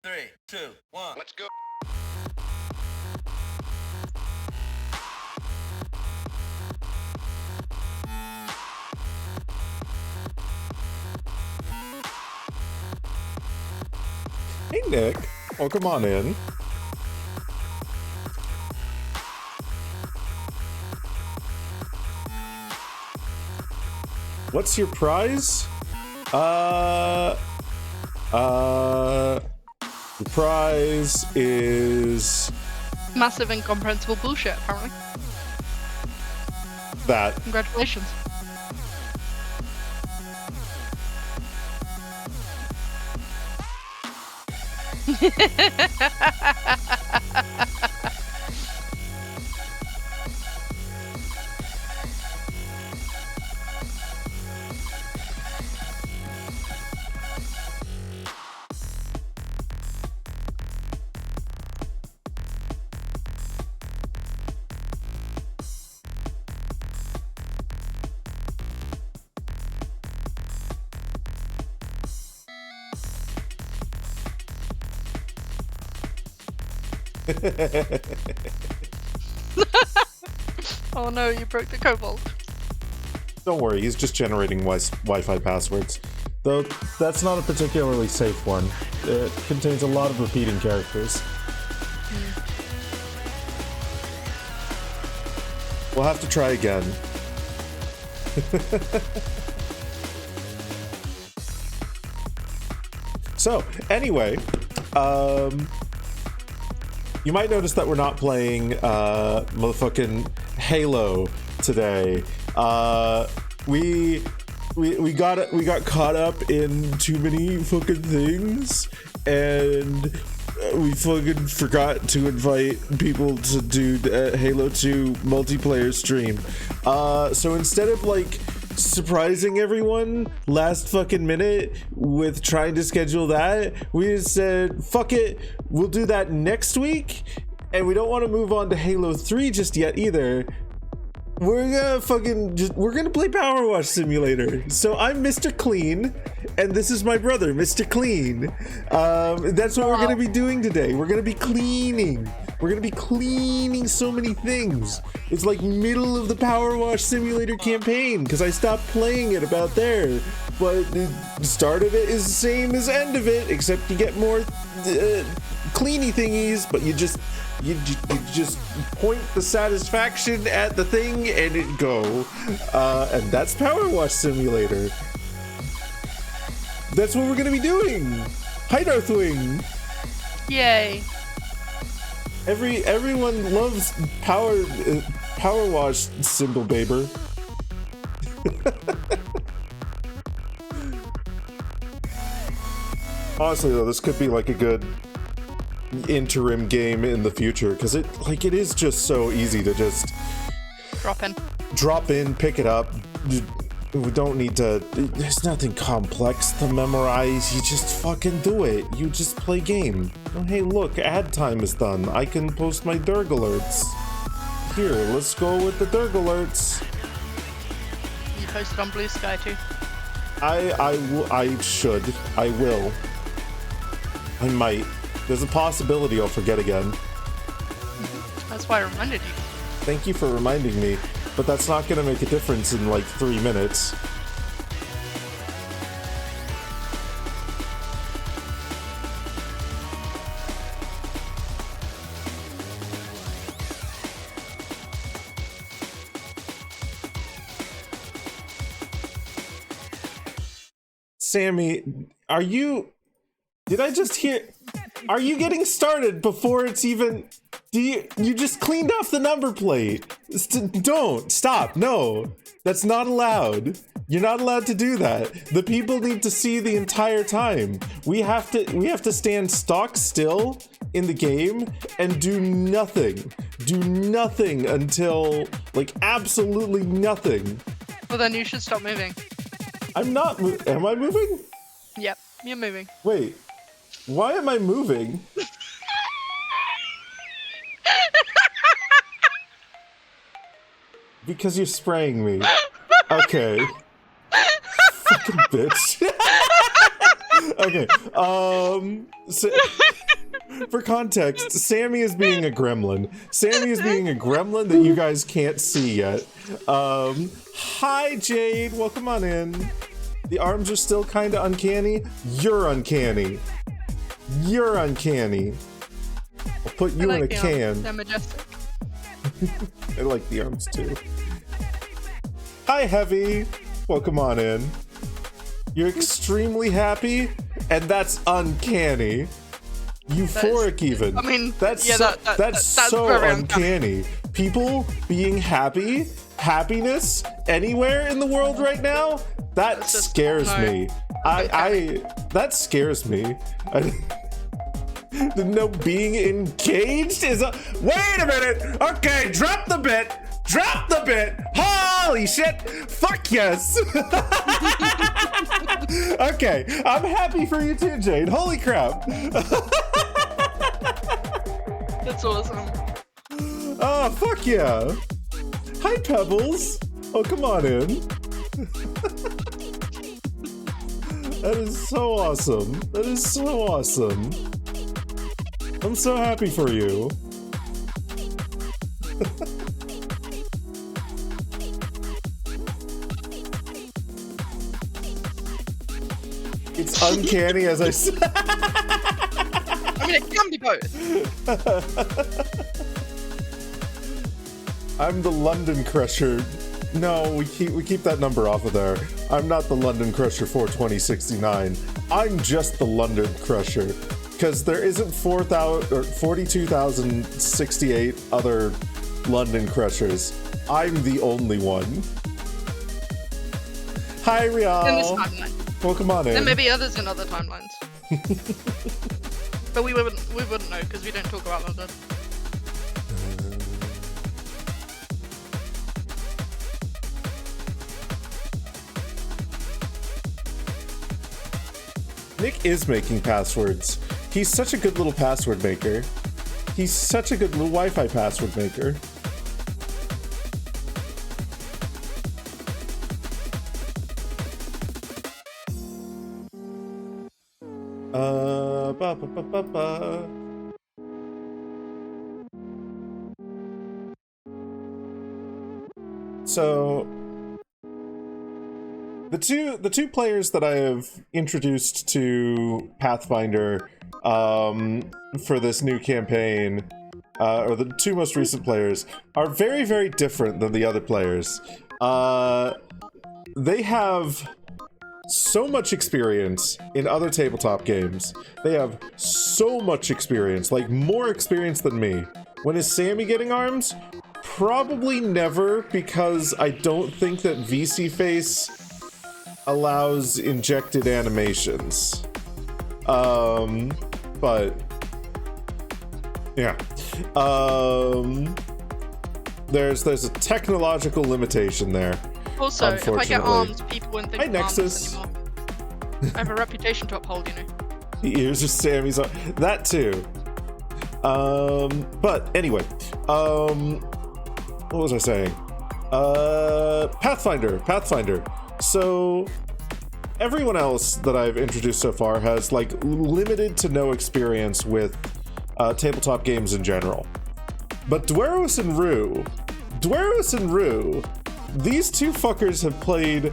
3, 2, 1. Let's go. Hey, Nick. Welcome on in. What's your prize? The prize is Massive incomprehensible bullshit, apparently. that. Congratulations. Oh no, you broke the cobalt. Don't worry, he's just generating Wi-Fi passwords. Though that's not a particularly safe one. It contains a lot of repeating characters. We'll have to try again. So, anyway, you might notice that we're not playing motherfucking Halo today. We got caught up in too many fucking things, and we fucking forgot to invite people to do Halo 2 multiplayer stream. So instead of like surprising everyone last fucking minute with trying to schedule that, we just said fuck it, we'll do that next week, and we don't want to move on to Halo 3 just yet either. We're gonna play Power Wash Simulator. So I'm Mr. Clean, and this is my brother, Mr. Clean. That's what we're gonna be doing today. We're gonna be cleaning. We're gonna be cleaning so many things. It's like middle of the Power Wash Simulator campaign, because I stopped playing it about there. But the start of it is the same as end of it, except you get more cleany thingies, but you just point the satisfaction at the thing and it go. And that's Power Wash Simulator. That's what we're gonna be doing. Hi, Darthwing. Yay. Everyone loves Power Wash Symbol Baber. Honestly though, this could be like a good interim game in the future, because it is just so easy to just drop in, pick it up. We don't need to, there's nothing complex to memorize. You just fucking do it. You just play game. Oh, hey look, ad time is done. I can post my Durg alerts. Here, let's go with the Durg alerts. You posted on Blue Sky too. I should. I will. I might. There's a possibility I'll forget again. That's why I reminded you. Thank you for reminding me, but that's not going to make a difference in like 3 minutes. Sammy, did I just hear? Are you getting started before it's even? You just cleaned off the number plate. Don't stop. No, that's not allowed. You're not allowed to do that. The people need to see the entire time. We have to stand stock still in the game and do nothing. Do nothing until like absolutely nothing. Well, then you should stop moving. I'm not. Am I moving? Yep, you're moving. Wait. Why am I moving? Because you're spraying me. Okay. Fucking bitch. Okay. So, for context, Sammy is being a gremlin. Sammy is being a gremlin that you guys can't see yet. Hi, Jade. Welcome on in. The arms are still kind of uncanny. You're uncanny. You're uncanny. I'll put you in a can. They're majestic. I like the arms too. Hi, Heavy. Welcome on in. You're extremely happy, and that's uncanny. Euphoric, even. I mean, that's yeah, so, that's so very uncanny. People being happy, happiness anywhere in the world right now. That scares me. That scares me. No, being engaged is a. Wait a minute. Okay, drop the bit. Drop the bit. Holy shit. Fuck yes. Okay, I'm happy for you too, Jade. Holy crap. That's awesome. Oh, fuck yeah. Hi, Pebbles. Oh, come on in. That is so awesome. That is so awesome. I'm so happy for you. It's uncanny, as I said. I mean, it can be both. I'm the London Crusher. No, we keep that number off of there. I'm not the London Crusher 42069. I'm just the London Crusher. Because there isn't 42,068 other London Crushers. I'm the only one. Hi, Rial. In this timeline. Welcome on in. There may be others in other timelines. But we wouldn't know because we don't talk about London. Nick is making passwords. He's such a good little password maker. He's such a good little Wi-Fi password maker. Ba, ba, ba, ba, ba. So the two players that I have introduced to Pathfinder for this new campaign, or the two most recent players, are very, very different than the other players. They have so much experience in other tabletop games. They have so much experience, like more experience than me. When is Sammy getting arms? Probably never, because I don't think that VC Face allows injected animations. But yeah. There's a technological limitation there. Also, if I get arms, people wouldn't think Hi, I'm arms Nexus. anymore. I have a reputation to uphold, you know. The ears of Sammy's on that too. But anyway, what was I saying? Pathfinder. So everyone else that I've introduced so far has like limited to no experience with tabletop games in general. But Dweros and Rue, these two fuckers have played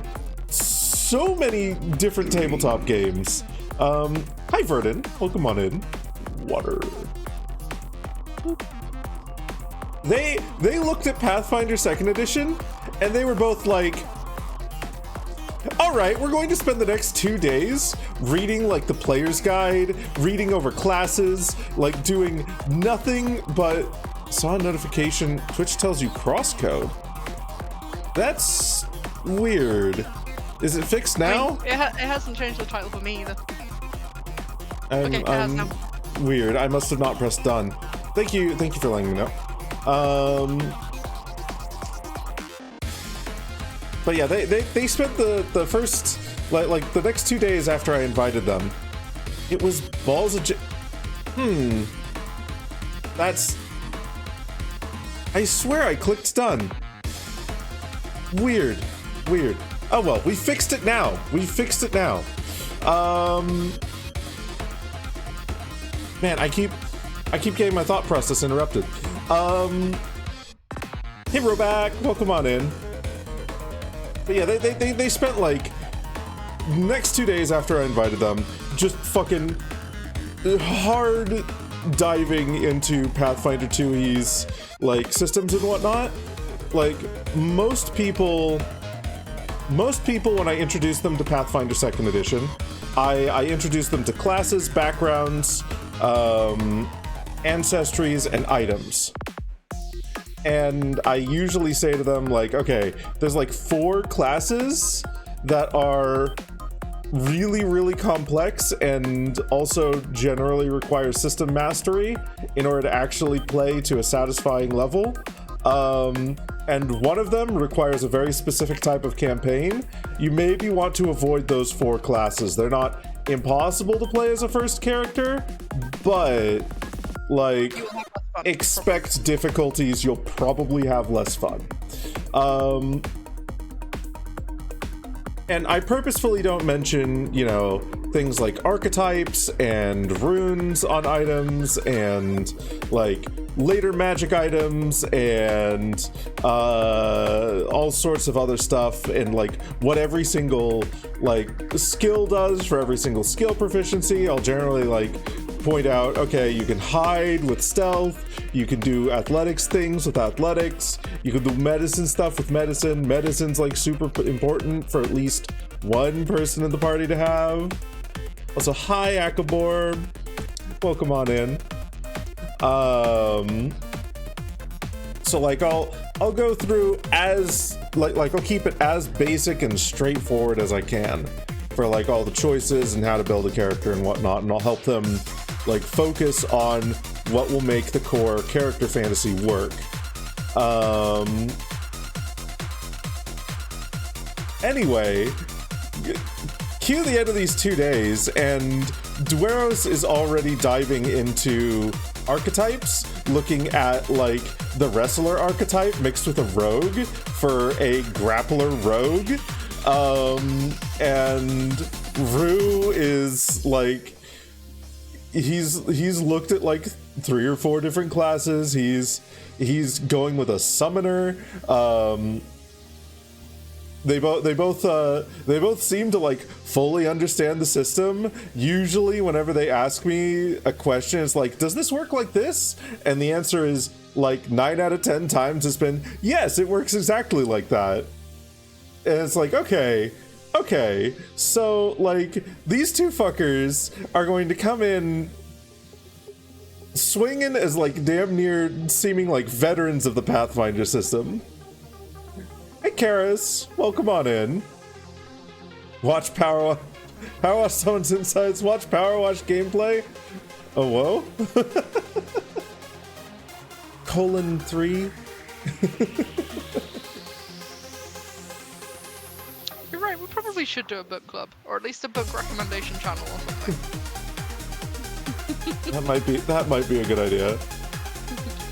so many different tabletop games. Hi Verdon, welcome on in. Water. They looked at Pathfinder 2nd edition and they were both like, all right, we're going to spend the next 2 days reading like the player's guide, reading over classes, like doing nothing but saw a notification. Twitch tells you crosscode. That's weird. Is it fixed now? I mean, it hasn't changed the title for me either. Okay, it has now. Weird. I must have not pressed done. Thank you for letting me know. But yeah, they spent the first like the next 2 days after I invited them. It was balls of That's. I swear I clicked done. Weird. Oh well, we fixed it now. Man, I keep getting my thought process interrupted. Hey, Roback, welcome on in. But yeah, they spent like next 2 days after I invited them, just fucking hard diving into Pathfinder 2E's like systems and whatnot. Like most people when I introduce them to Pathfinder 2nd Edition, I introduce them to classes, backgrounds, ancestries, and items. And I usually say to them, like, okay, there's like 4 classes that are really, really complex and also generally require system mastery in order to actually play to a satisfying level. And one of them requires a very specific type of campaign. You maybe want to avoid those 4 classes. They're not impossible to play as a first character, but like expect difficulties, you'll probably have less fun. And I purposefully don't mention, you know, things like archetypes and runes on items and like later magic items and all sorts of other stuff, and like what every single like skill does for every single skill proficiency. I'll generally like point out, okay, you can hide with stealth, you can do athletics things with athletics, you can do medicine stuff with medicine. Medicine's like super important for at least one person in the party to have. Also, hi Akabor, welcome on in. So like I'll go through as like I'll keep it as basic and straightforward as I can for like all the choices and how to build a character and whatnot, and I'll help them like focus on what will make the core character fantasy work. Anyway, cue the end of these 2 days, and Dueros is already diving into archetypes, looking at like the wrestler archetype mixed with a rogue for a grappler rogue. And Rue is like, he's looked at like 3 or 4 different classes. He's going with a summoner. They both seem to like fully understand the system. Usually whenever they ask me a question, it's like, does this work like this? And the answer is like 9 out of 10 times has been, yes, it works exactly like that. And it's like, okay, so like these 2 fuckers are going to come in swinging as like damn near seeming like veterans of the Pathfinder system. Hey Karis, welcome on in. Watch Power Wash someone's insights. Watch Power Wash gameplay. Oh whoa. :3. You're right, we probably should do a book club, or at least a book recommendation channel or something. That might be a good idea.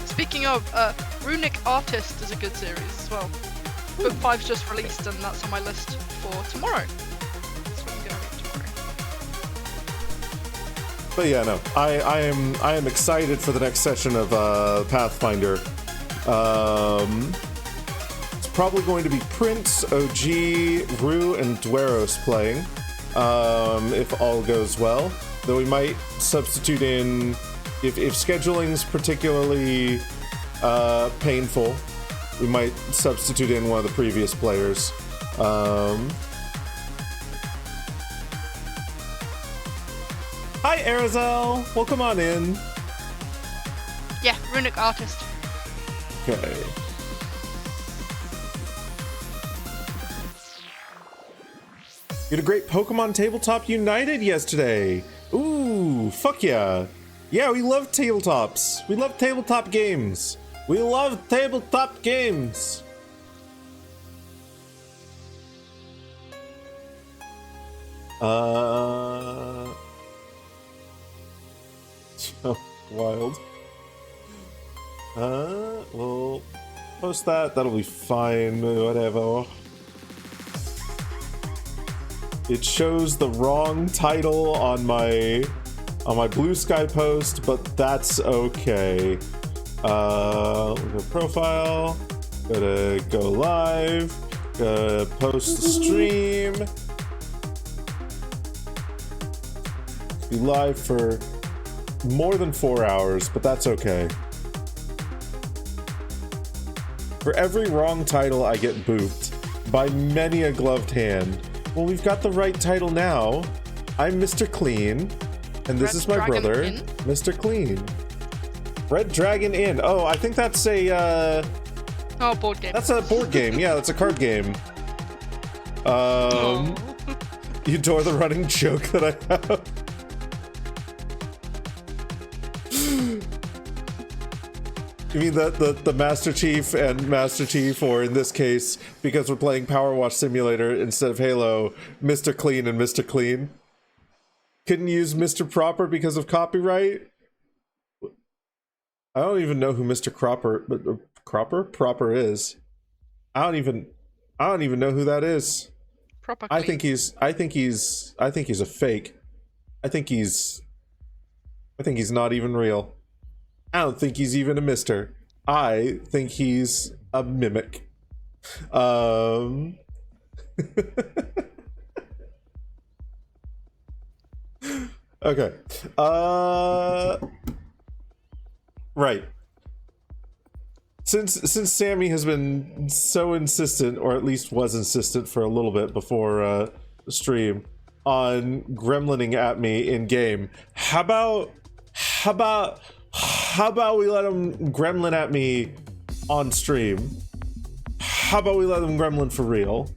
Speaking of, Runic Artist is a good series as well. Book 5's just released, and that's on my list for tomorrow. That's what I'm gonna read tomorrow. But yeah, no, I am excited for the next session of Pathfinder. It's probably going to be Prince, OG, Rue, and Dueros playing, if all goes well. Though we might substitute in, if scheduling's particularly painful, we might substitute in one of the previous players. Hi, Arizel. Welcome on in. Yeah, Runic Artist. Okay. You had a great Pokemon Tabletop United yesterday. Ooh, fuck yeah. Yeah, we love tabletops. We love tabletop games. We love tabletop games. Wild. We'll post that. That'll be fine. Whatever. It shows the wrong title on my on my Blue Sky post, but that's okay. Go to profile, go to go live, go to post the stream. Be live for more than 4 hours, but that's okay. For every wrong title, I get booped by many a gloved hand. Well, we've got the right title now. I'm Mr. Clean, and this is my brother, Mr. Clean. Red Dragon Inn. Oh, I think that's a board game. That's a board game. Yeah, that's a card game. You tore the running joke that I have. You mean the Master Chief and Master Chief, or in this case, because we're playing Power Wash Simulator instead of Halo, Mr. Clean and Mr. Clean? Couldn't use Mr. Proper because of copyright? I don't even know who Mr. Proper is. I don't even know who that is. Proper I clean. think he's a fake. I think he's not even real. I don't think he's even a mister. I think he's a mimic. Okay. Right. Since Sammy has been so insistent, or at least was insistent for a little bit before the stream, on gremlining at me in game, how about we let him gremlin at me on stream? How about we let him gremlin for real?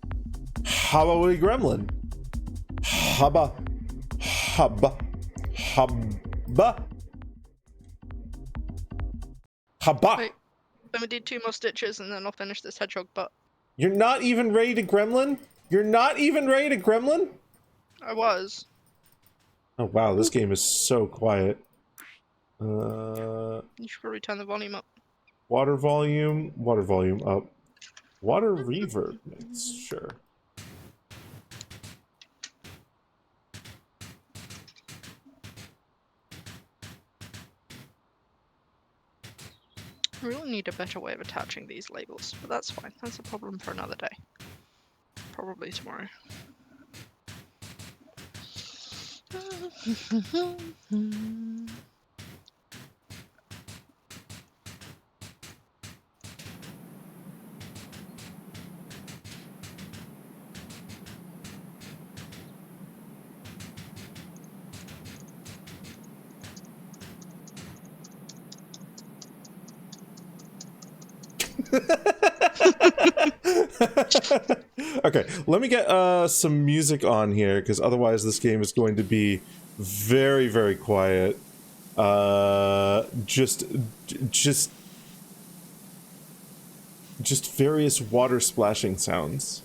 How about we gremlin? Haba. Wait, let me do 2 more stitches and then I'll finish this hedgehog butt. You're not even ready to gremlin? You're not even ready to gremlin? I was. Oh wow, this game is so quiet. You should probably turn the volume up. Water volume up. Water reverb, sure. I really need a better way of attaching these labels, but that's fine. That's a problem for another day. Probably tomorrow. Okay, let me get some music on here, because otherwise this game is going to be very, very quiet. Just various water splashing sounds.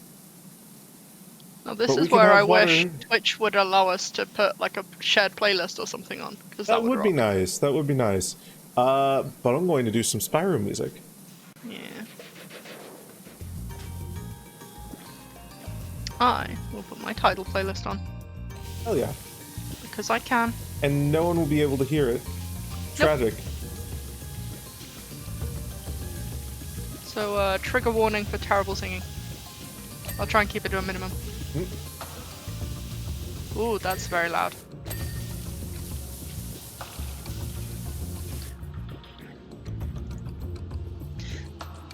Now this is where I wish Twitch would allow us to put like a shared playlist or something on, because that would be nice. That would be nice. But I'm going to do some Spyro music. Yeah. I will put my title playlist on. Hell yeah. Because I can. And no one will be able to hear it. Tragic. Nope. So, trigger warning for terrible singing. I'll try and keep it to a minimum. Ooh, that's very loud.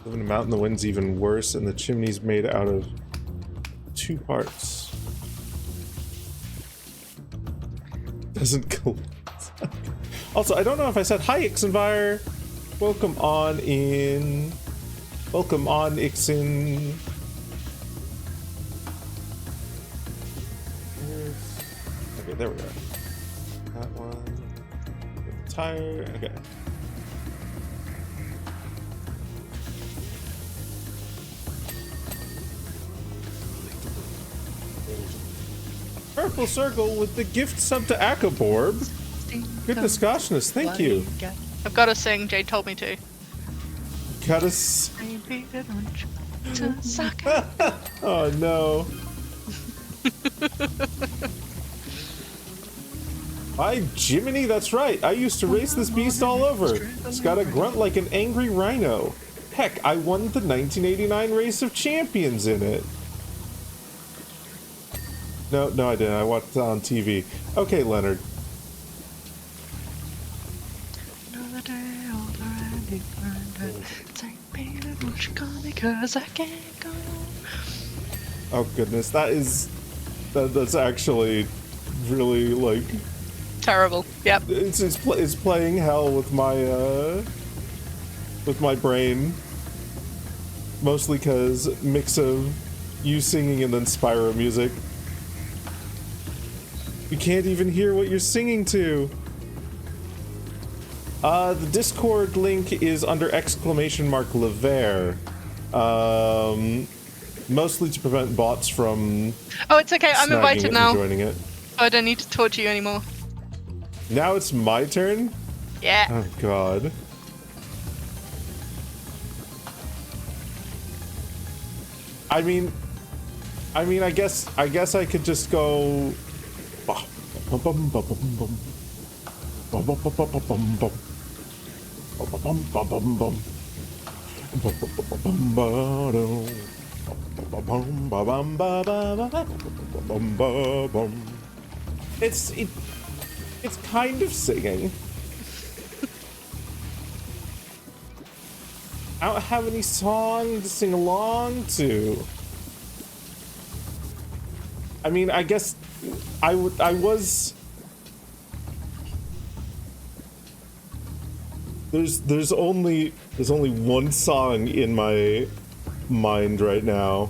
Living them out in the wind's even worse, and the chimney's made out of 2 parts. Doesn't collapse. Also, I don't know if I said hi, Ixenvire. Welcome on in. Welcome on, Ixen. Okay, there we go. That one. Get the tire. Okay. Purple circle with the gift sub to Akaborb. Goodness goshness, thank you. I've got to sing, Jade told me to. Gotta Oh no. By Jiminy, that's right. I used to race this beast all over. It's got a grunt like an angry rhino. Heck, I won the 1989 Race of Champions in it. No, I didn't. I watched it on TV. Okay, Leonard. Another day older and ignorant. Take me, little Chicago, 'cause I can't go. Oh goodness, that's actually really like Terrible. Yep. it's playing hell with my brain, mostly because mix of you singing and then Spyro music. You can't even hear what you're singing to. The Discord link is under !Lever. Mostly to prevent bots from. Oh, it's okay. I'm invited now. Joining it. I don't need to talk to you anymore. Now it's my turn? Yeah. Oh god. I mean, I guess I could just go. It's kind of singing. I don't have any song to sing along to. I mean, I guess I was. There's only one song in my mind right now.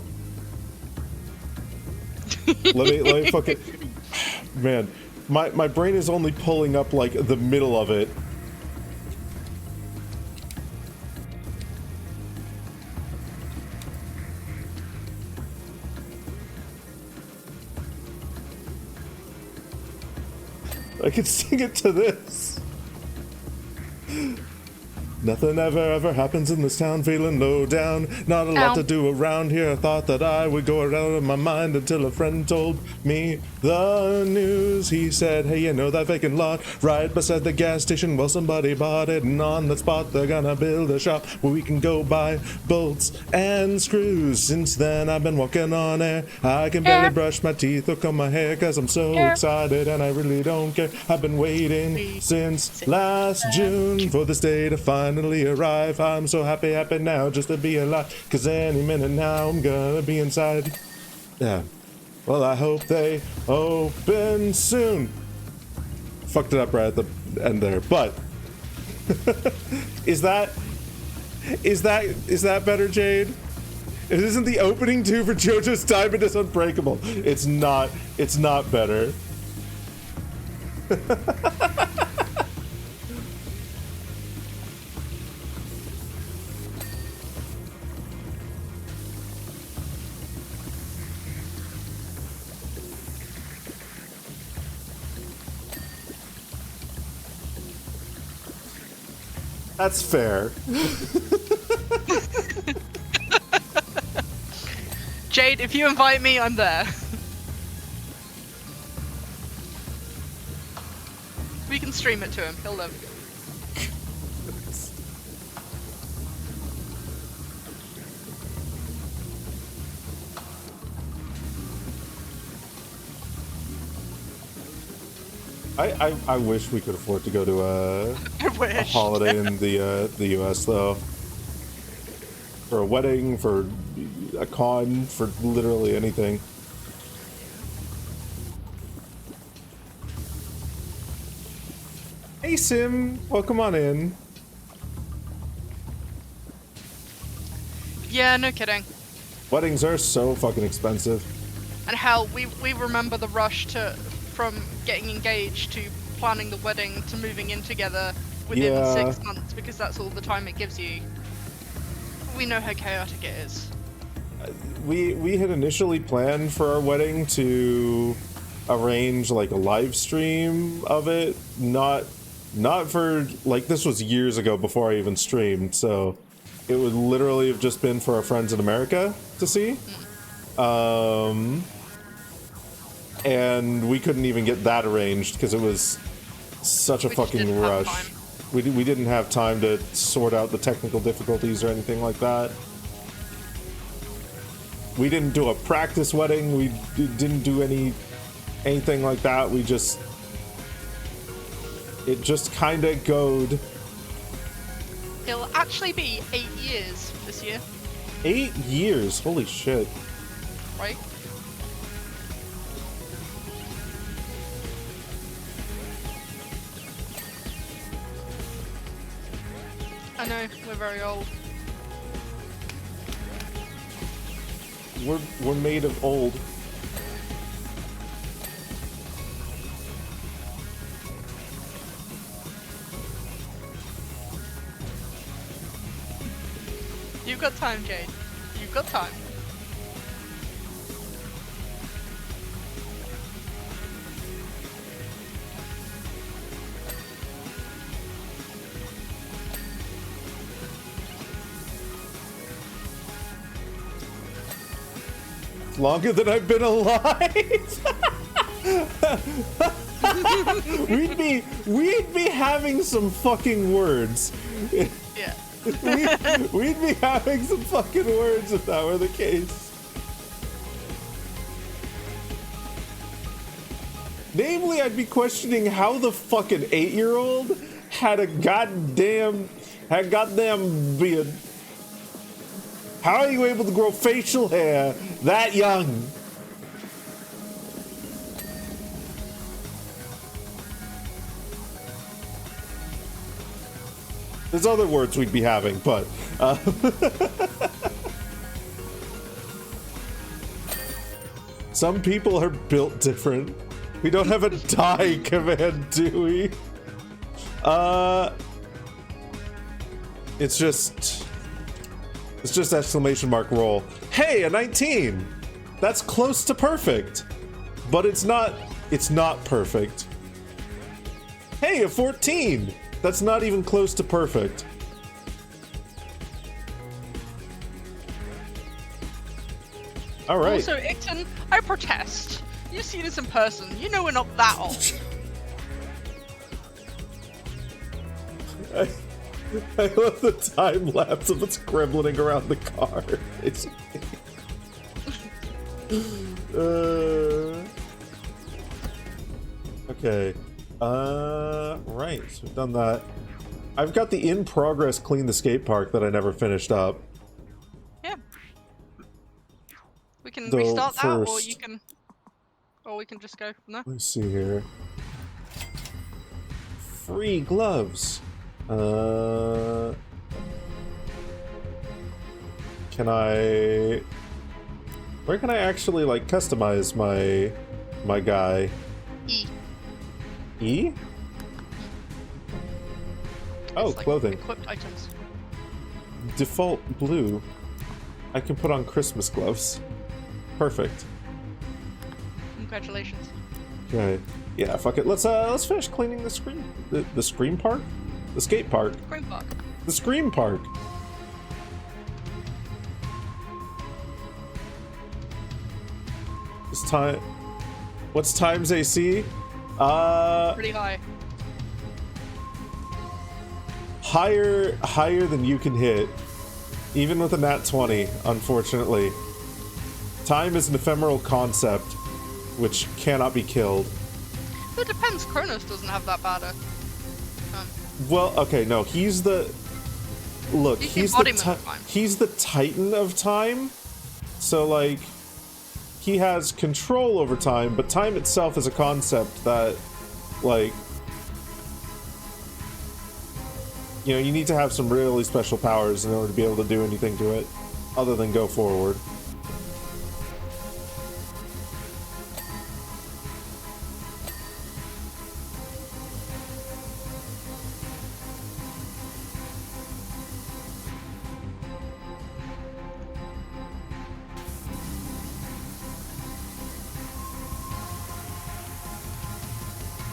let me fucking man. My brain is only pulling up like the middle of it. I could sing it to this. Nothing ever happens in this town, feeling low down. Not a lot to do around here. I thought that I would go around in my mind until a friend told me the news. He said, hey, you know that vacant lot right beside the gas station? Well, somebody bought it, and on the spot they're gonna build a shop where we can go buy bolts and screws. Since then I've been walking on air. I can barely brush my teeth or comb my hair, cause I'm so excited and I really don't care. I've been waiting since last June for this day to finally arrive. I'm so happy now just to be alive, cause any minute now I'm gonna be inside. Yeah. Well, I hope they open soon. Fucked it up right at the end there, but is that better, Jade? It isn't the opening too for JoJo's Diamond is Unbreakable. It's not better. That's fair. Jade, if you invite me, I'm there. We can stream it to him. He'll love it. I wish we could afford to go to a holiday in the US though. For a wedding, for a con, for literally anything. Hey Sim, welcome on in. Yeah, no kidding. Weddings are so fucking expensive. And hell, we remember the rush from getting engaged to planning the wedding to moving in together within 6 months, because that's all the time it gives you. We know how chaotic it is. We had initially planned for our wedding to arrange like a live stream of it, not for like, this was years ago before I even streamed, so it would literally have just been for our friends in America to see. And we couldn't even get that arranged because it was such a We just fucking didn't have rush. time. We didn't have time to sort out the technical difficulties or anything like that. We didn't do a practice wedding. We didn't do anything like that. We just... It just kind of goed. It'll actually be 8 years this year, 8 years. Holy shit. right? I know, we're very old. We're made of old. You've got time, Jade. You've got time. Longer than I've been alive. we'd be having some fucking words. Yeah. We'd be having some fucking words if that were the case. Namely, I'd be questioning how the fucking 8-year-old had goddamn beard. How are you able to grow facial hair that young? There's other words we'd be having, but some people are built different. We don't have a die command, do we? It's just exclamation mark roll. Hey, a 19. That's close to perfect, but it's not perfect. Hey, a 14. That's not even close to perfect. All right. Also, Ixon, I protest. You've seen us in person. You know we're not that old. I love the time lapse of it scribbling around the car. It's okay. Right. So we've done that. I've got the in progress clean the skate park that I never finished up. Yeah. We can Though restart that, or first- you can, or we can just go from there. Let me see here. Free gloves. Can I... Where can I actually, like, customize my guy? E. E? Oh, It's like clothing. Equipped items. Default blue. I can put on Christmas gloves. Perfect. Congratulations. Okay. Yeah, fuck it. Let's finish cleaning the screen. The screen park? The skate park. Green Park. The scream park. It's time. What's times AC? Pretty high. Higher than you can hit. Even with a nat 20, unfortunately. Time is an ephemeral concept, which cannot be killed. It depends. Kronos doesn't have that bad a. Well, okay, no, he's the... Look, He's the he's the, embodiment of time. he's the titan of time. So, like, he has control over time, but time itself is a concept that, like... You know, you need to have some really special powers in order to be able to do anything to it, other than go forward.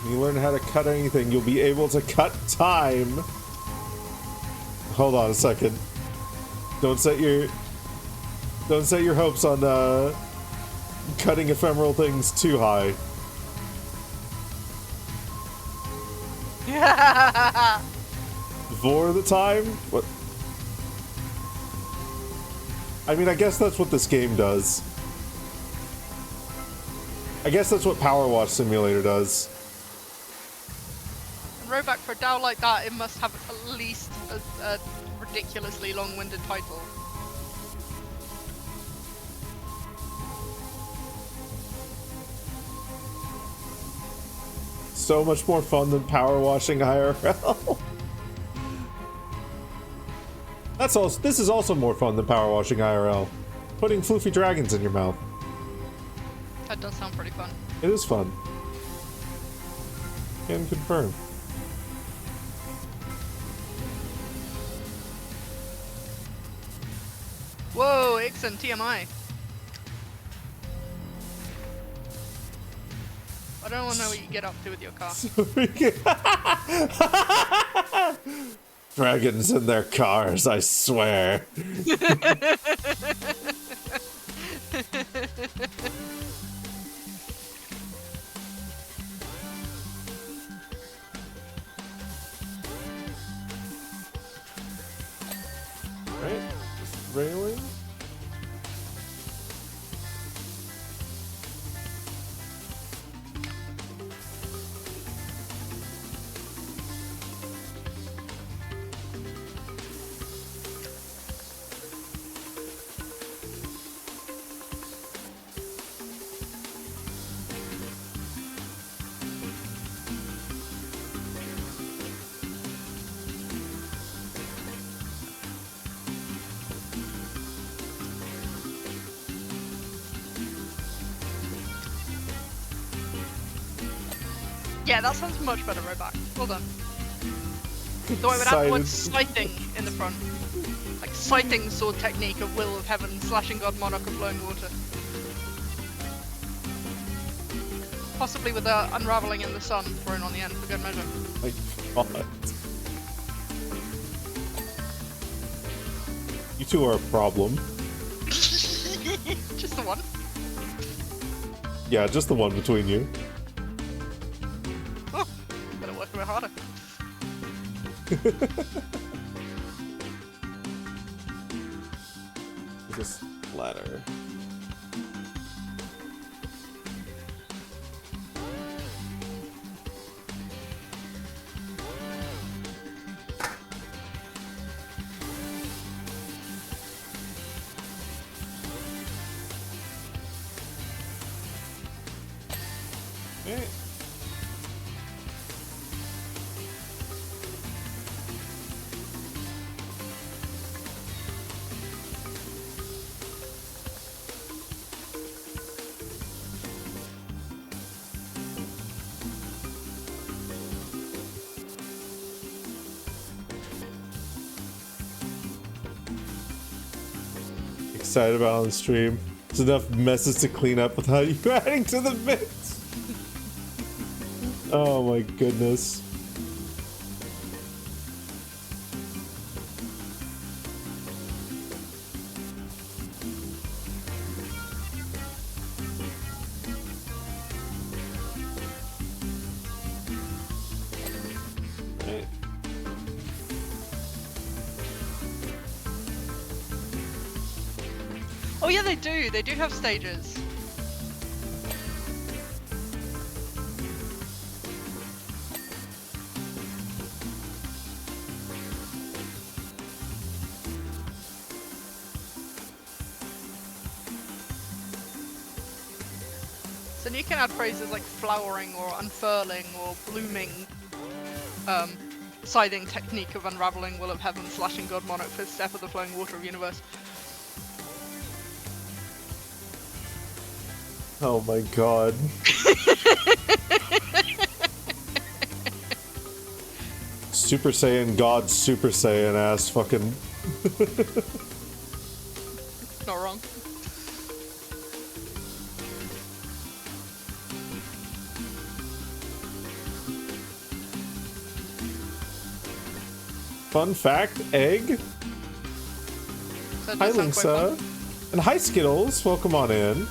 When you learn how to cut anything, you'll be able to cut time. Hold on a second. Don't set your hopes on cutting ephemeral things too high. For the time? What? I mean, I guess that's what this game does. I guess that's what Power Wash Simulator does. Roback, for a DAO like that, it must have at least a ridiculously long-winded title. So much more fun than power washing IRL. This is also more fun than power washing IRL. Putting floofy dragons in your mouth. That does sound pretty fun. It is fun. Can confirm. Whoa, Ixen, TMI. I don't want to know what you get up to with your car. Dragons in their cars, I swear. Right? Just railing. Yeah, that sounds much better, Roback. Well done. Though I would add the word sighting in the front. Like sighting sword technique of Will of Heaven, slashing God monarch of flowing water. Possibly with the unraveling in the sun thrown on the end for good measure. My God. You two are a problem. Just the one. Yeah, just the one between you. Oh, better work a bit harder. Just ladder. Okay. Excited about on the stream. There's enough messes to clean up without you adding to the mix. Oh my goodness. Right. Oh yeah, they do. They do have stages. So you can add phrases like flowering or unfurling or blooming, scything technique of unraveling will of heaven, slashing God monarch, fifth step of the flowing water of universe. Oh my God. Super Saiyan God Super Saiyan ass fucking. Not wrong. Fun fact, egg. So it Hi does sound quite Linksa. fun. And hi Skittles, welcome on in.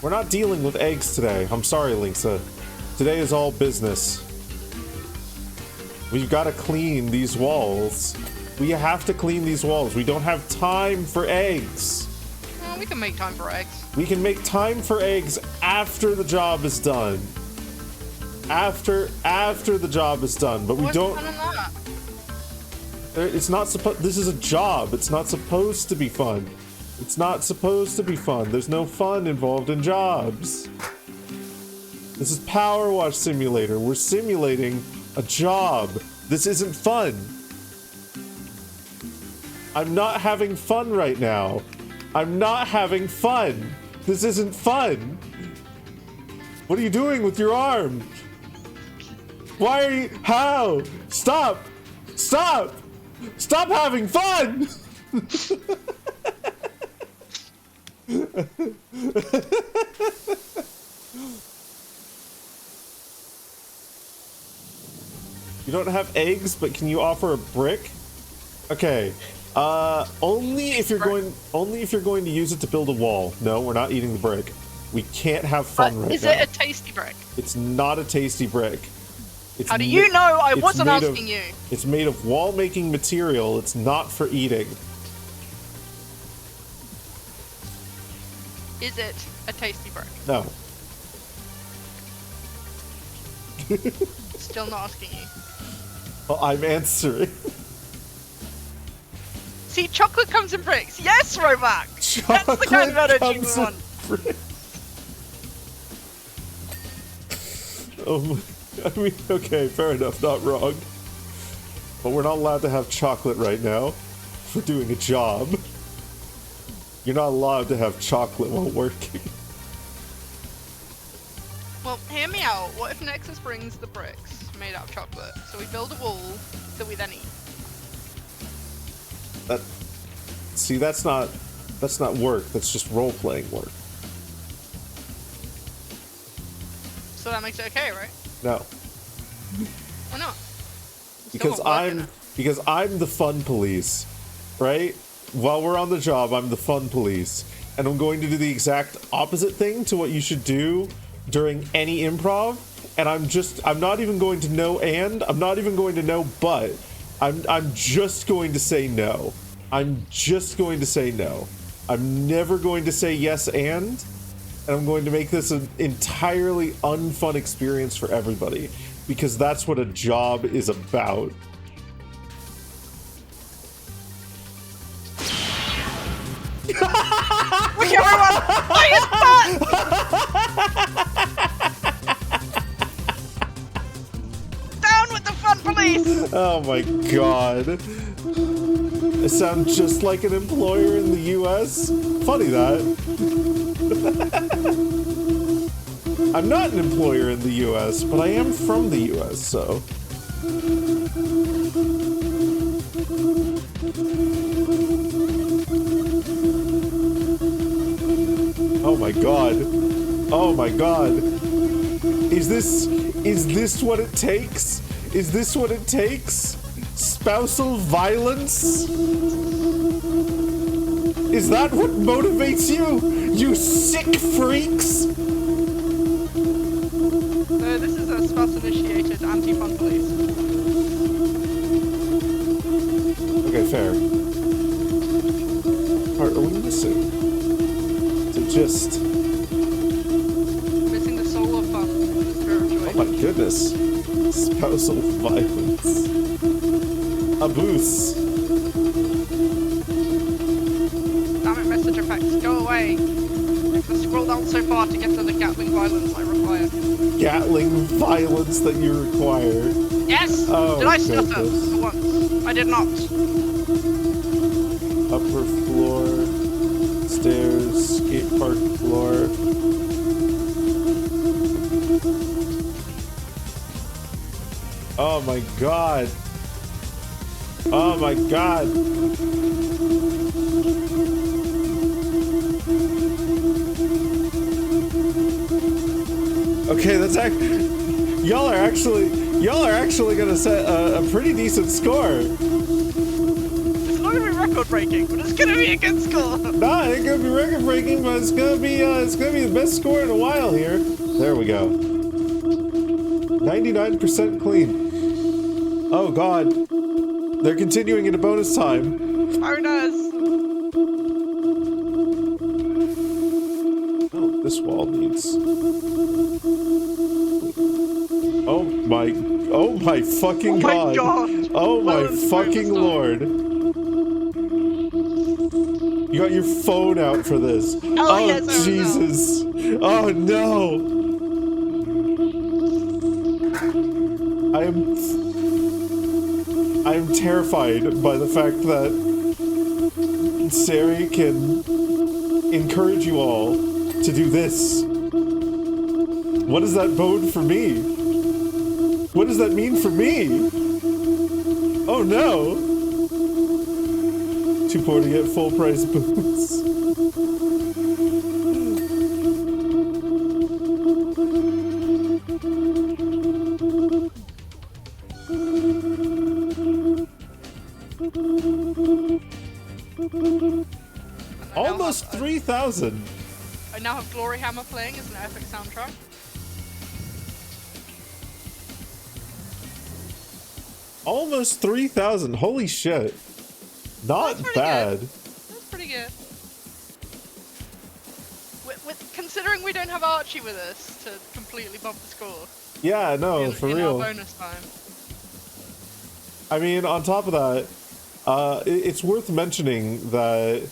We're not dealing with eggs today. I'm sorry, Linksa. Today is all business. We've got to clean these walls. We have to clean these walls. We don't have time for eggs. Well, we can make time for eggs. We can make time for eggs after the job is done. After the job is done, but we What's don't. the fun in that? It's not supposed. This is a job. It's not supposed to be fun. It's not supposed to be fun. There's no fun involved in jobs. This is Power Wash Simulator. We're simulating a job. This isn't fun. I'm not having fun right now. I'm not having fun. This isn't fun. What are you doing with your arm? Why are you... How? Stop! Stop! Stop having fun! You don't have eggs, but can you offer a brick? Okay. Only if you're going to use it to build a wall. No, we're not eating the brick. We can't have fun right now. Is it a tasty brick? It's not a tasty brick. It's How do you know? I wasn't made asking you. It's made of wall-making material. It's not for eating. Is it a tasty brick? No. Still not asking you. Well, I'm answering. See, chocolate comes in bricks. Yes, Romac! That's the kind of energy we comes in want. I mean, okay, fair enough, not wrong. But we're not allowed to have chocolate right now for doing a job. You're not allowed to have chocolate while working. Well, hear me out. What if Nexus brings the bricks made out of chocolate? So we build a wall that we then eat. See, that's not work. That's just role-playing work. So that makes it okay, right? No. Why not? Because I'm the fun police, right? While we're on the job, I'm the fun police, and I'm going to do the exact opposite thing to what you should do during any improv. And I'm not even going to know I'm not even going to know but. I'm just going to say no. I'm just going to say no. I'm never going to say yes and I'm going to make this an entirely unfun experience for everybody, because that's what a job is about. Look, everyone! Play his butt! Down with the fun police! Oh my god. I sound just like an employer in the US. Funny that. I'm not an employer in the US, but I am from the US, so. Oh my god. Oh my god. Is this what it takes? Is this what it takes? Spousal violence? Is that what motivates you? You sick freaks? So this is a spouse-initiated anti-fun police. Okay, fair. Part are we missing? To just... Missing the soul of fun. The spirit of joy. Oh my goodness. Spousal violence. Abuse. Damn it, message effects, go away. You can scroll down so far to get to the Gatling violence I require. Gatling violence that you require. Yes! Oh, did I stutter goodness. for once? I did not. Upper floor. Stairs. Skate park floor. Oh my god. Oh my god. Okay, that's y'all are actually gonna set a pretty decent score. As long as we record breaking, but it's gonna be a good score. Nah, it ain't gonna be record breaking, but it's gonna be the best score in a while here. There we go. 99% clean. Oh god. They're continuing into bonus time. Bonus. Oh, this wall needs. Oh my fucking god. Oh my fucking lord. You got your phone out for this. Oh yes, Jesus. Oh no. I am terrified by the fact that Sari can encourage you all to do this. What does that bode for me? What does that mean for me? Oh no! Too poor to get full price boots. Almost 3,000. I now have Glory Hammer playing as an epic soundtrack. Almost 3,000. Holy shit. Not bad. That's pretty good. Considering we don't have Archie with us to completely bump the score. Yeah, no, for real. Our bonus time. I mean, on top of that, it's worth mentioning that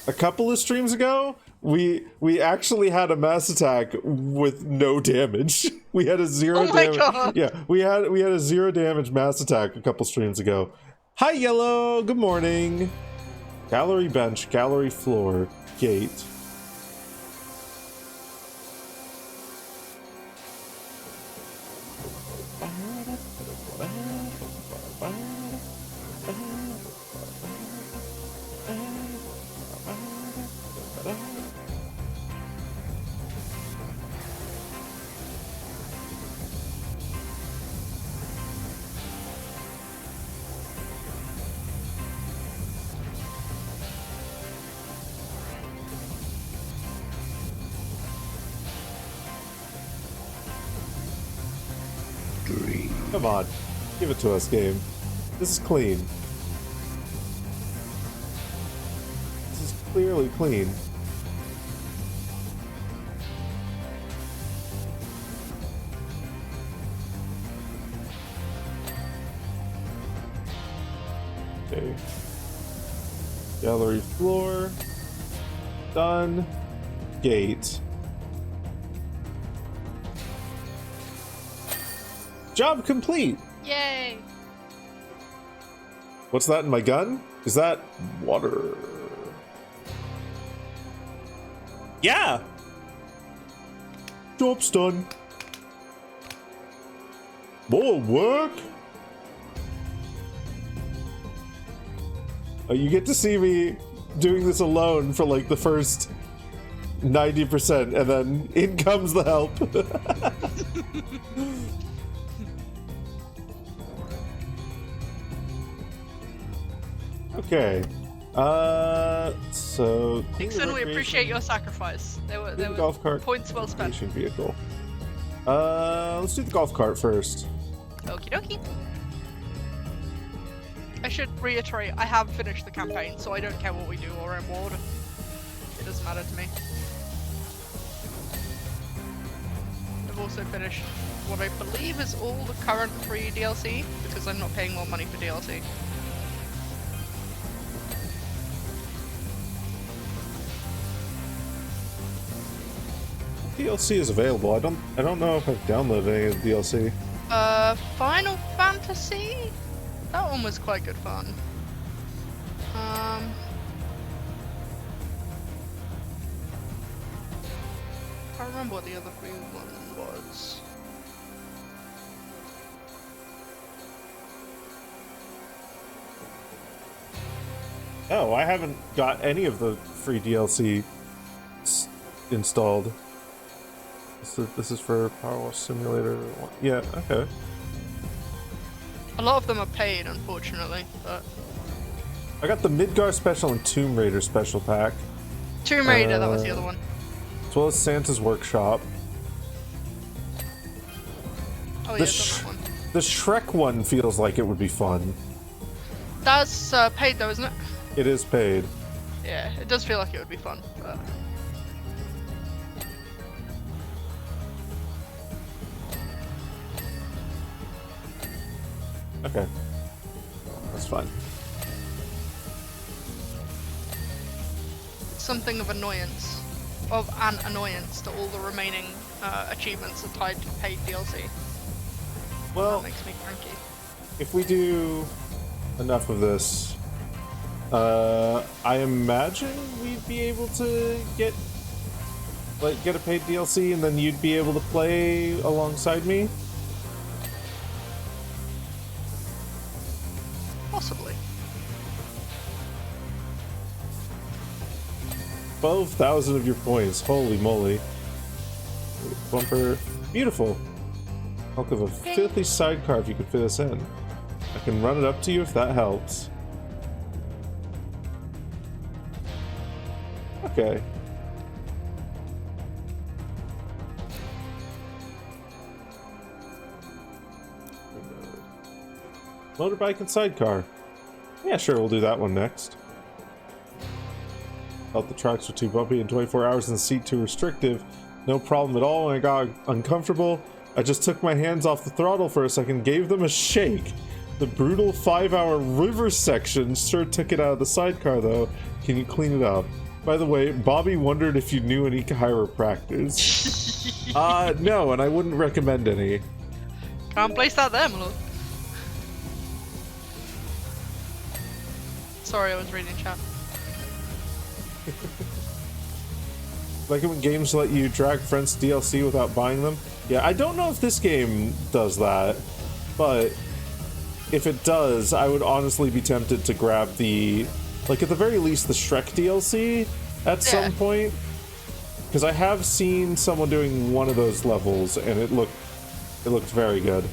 a couple of streams ago, we actually had a mass attack with no damage. We had a zero damage. God. Yeah, we had a 0 damage mass attack a couple streams ago. Hi, Yellow. Good morning. Gallery bench, gallery floor, gate. Come on, give it to us, game. This is clean. This is clearly clean. Okay. Gallery floor. Done. Gate. Job complete! Yay! What's that in my gun? Is that water? Yeah! Job's done. More work? You get to see me doing this alone for like the first 90%, and then in comes the help. Okay. So Dixon, we appreciate your sacrifice. They were golf cart points well spent. Vehicle. Let's do the golf cart first. Okie dokie. I should reiterate, I have finished the campaign, so I don't care what we do or reward. It doesn't matter to me. I've also finished what I believe is all the current free DLC, because I'm not paying more money for DLC. DLC is available. I don't know if I've downloaded any of the DLC. Final Fantasy? That one was quite good fun. I can't remember what the other free one was. Oh, I haven't got any of the free DLC installed. This is for Power Wash Simulator 1. Yeah, okay. A lot of them are paid, unfortunately, but I got the Midgar special and Tomb Raider special pack, Tomb Raider, that was the other one. as well as Santa's Workshop. Oh, yeah, The, that one. the Shrek one feels like it would be fun. That's paid though, isn't it? It is paid. Yeah, it does feel like it would be fun, but... Okay. That's fine. Something of an annoyance to all the remaining achievements are tied to paid DLC. Well, That makes me cranky. if we do enough of this, I imagine we'd be able to get a paid DLC, and then you'd be able to play alongside me. Possibly. 12,000 of your points. Holy moly. Bumper. Beautiful. I'll give a filthy sidecar if you could fit us in. I can run it up to you if that helps. Okay. Motorbike and sidecar. Yeah, sure, we'll do that one next. Felt the tracks were too bumpy and 24 hours in the seat too restrictive. No problem at all when I got uncomfortable. I just took my hands off the throttle for a second, gave them a shake. The brutal 5-hour river section sure took it out of the sidecar though. Can you clean it up? By the way, Bobby wondered if you knew any chiropractors. No, and I wouldn't recommend any. Can't place that there, my lord. Sorry, I was reading chat. Like it when games let you drag friends to DLC without buying them. Yeah, I don't know if this game does that, but if it does, I would honestly be tempted to grab the, like at the very least, the Shrek DLC at some point. Because I have seen someone doing one of those levels, and it looked very good.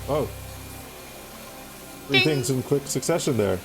Oh. Three Ding. things in quick succession there.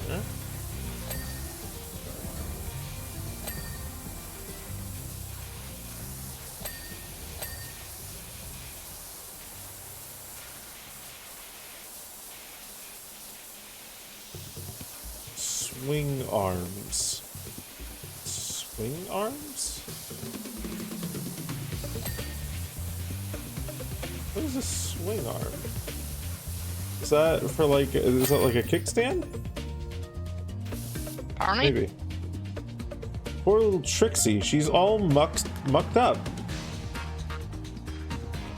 Yeah. Swing arms. Swing arms? What is a swing arm? Is that for like, is that like a kickstand? Apparently. Maybe. Poor little Trixie, she's all mucked up.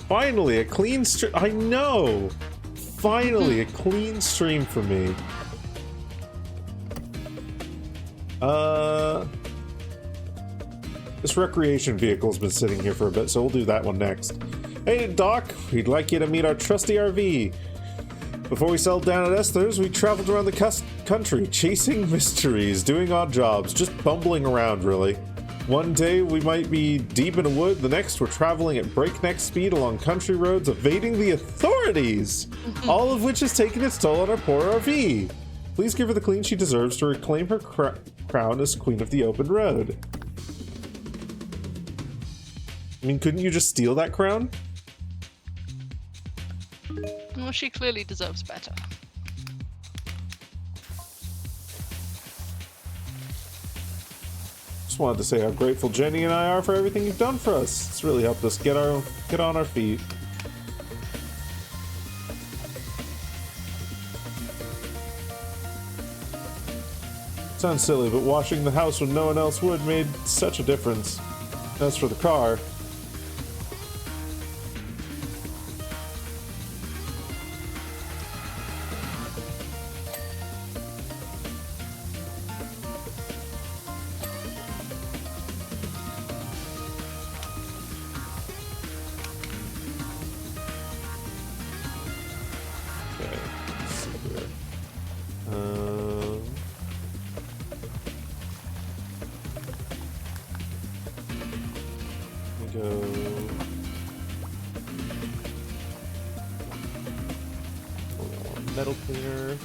Finally, a clean stream. I know! Finally, a clean stream for me. This recreation vehicle's been sitting here for a bit, so we'll do that one next. Hey, Doc, we'd like you to meet our trusty RV. Before we settled down at Esther's, we traveled around the country, chasing mysteries, doing odd jobs, just bumbling around, really. One day we might be deep in a wood, the next we're traveling at breakneck speed along country roads, evading the authorities, all of which has taken its toll on our poor RV. Please give her the clean she deserves to reclaim her crown as queen of the open road. I mean, couldn't you just steal that crown? Well, she clearly deserves better. Just wanted to say how grateful Jenny and I are for everything you've done for us. It's really helped us get on our feet. Sounds silly, but washing the house when no one else would made such a difference. As for the car, metal cleaner.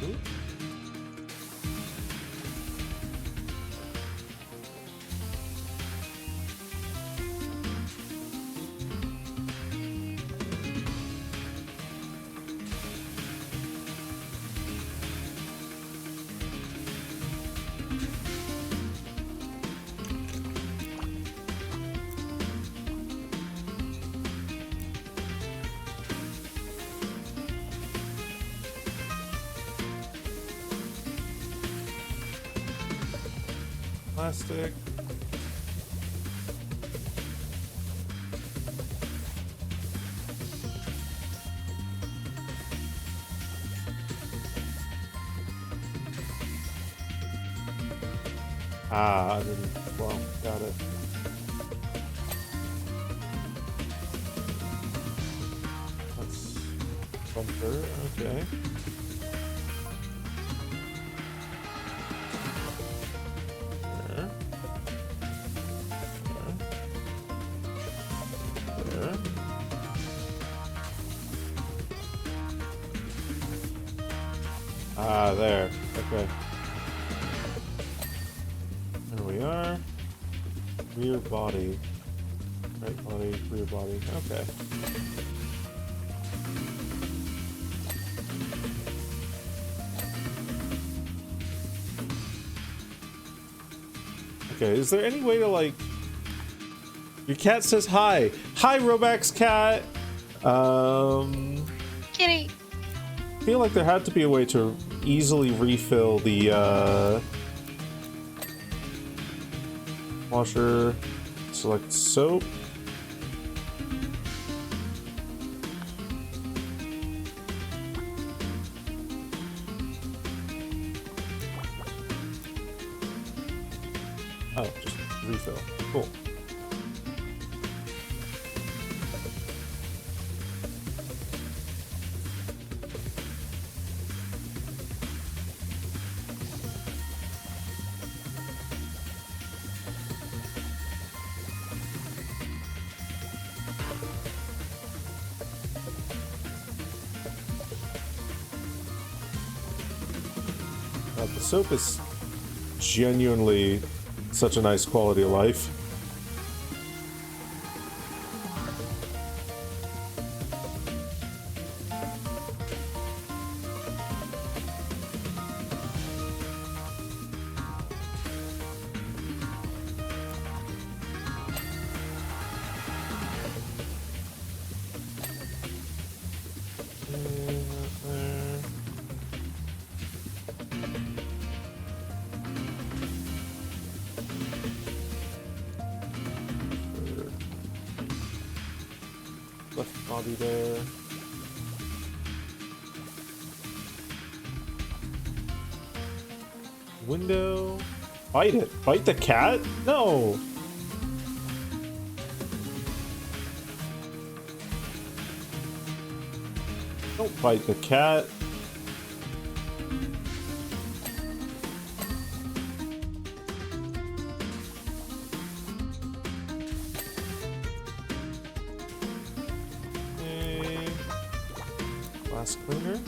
Ooh. Plastic. Ah, I didn't. Well, got it. That's bumper. Okay. Ah, there. Okay. There we are. Rear body. Right body, rear body. Okay. Okay, is there any way to, like... Your cat says hi. Hi, Robax cat! Kitty! I feel like there had to be a way to easily refill the, washer. Select soap. Oh, just refill. Cool. The soap is genuinely such a nice quality of life. Left body there. Window. Bite it. Bite the cat? No. Don't bite the cat. Glass cleaner.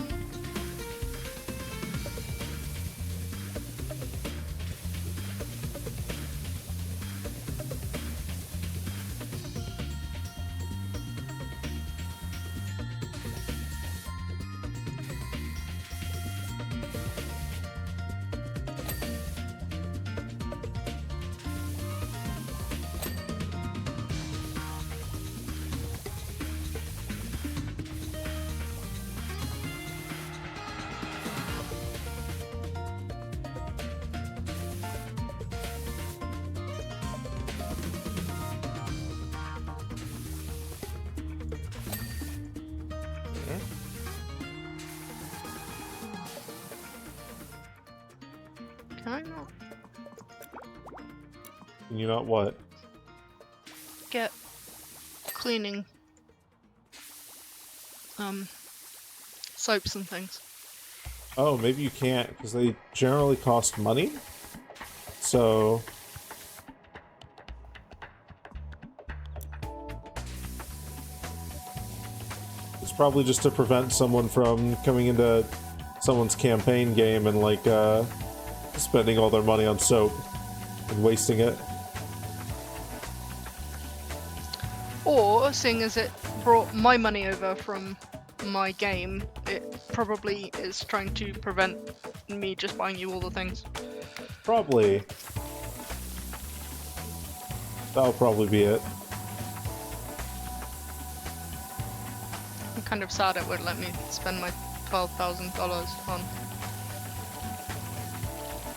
Can I not Can you not what? get cleaning soaps and things? Oh, maybe you can't, because they generally cost money. So... it's probably just to prevent someone from coming into someone's campaign game and, like, spending all their money on soap and wasting it. Or, seeing as it brought my money over from my game, it probably is trying to prevent me just buying you all the things. Probably. That'll probably be it. I'm kind of sad it won't let me spend my $12,000 on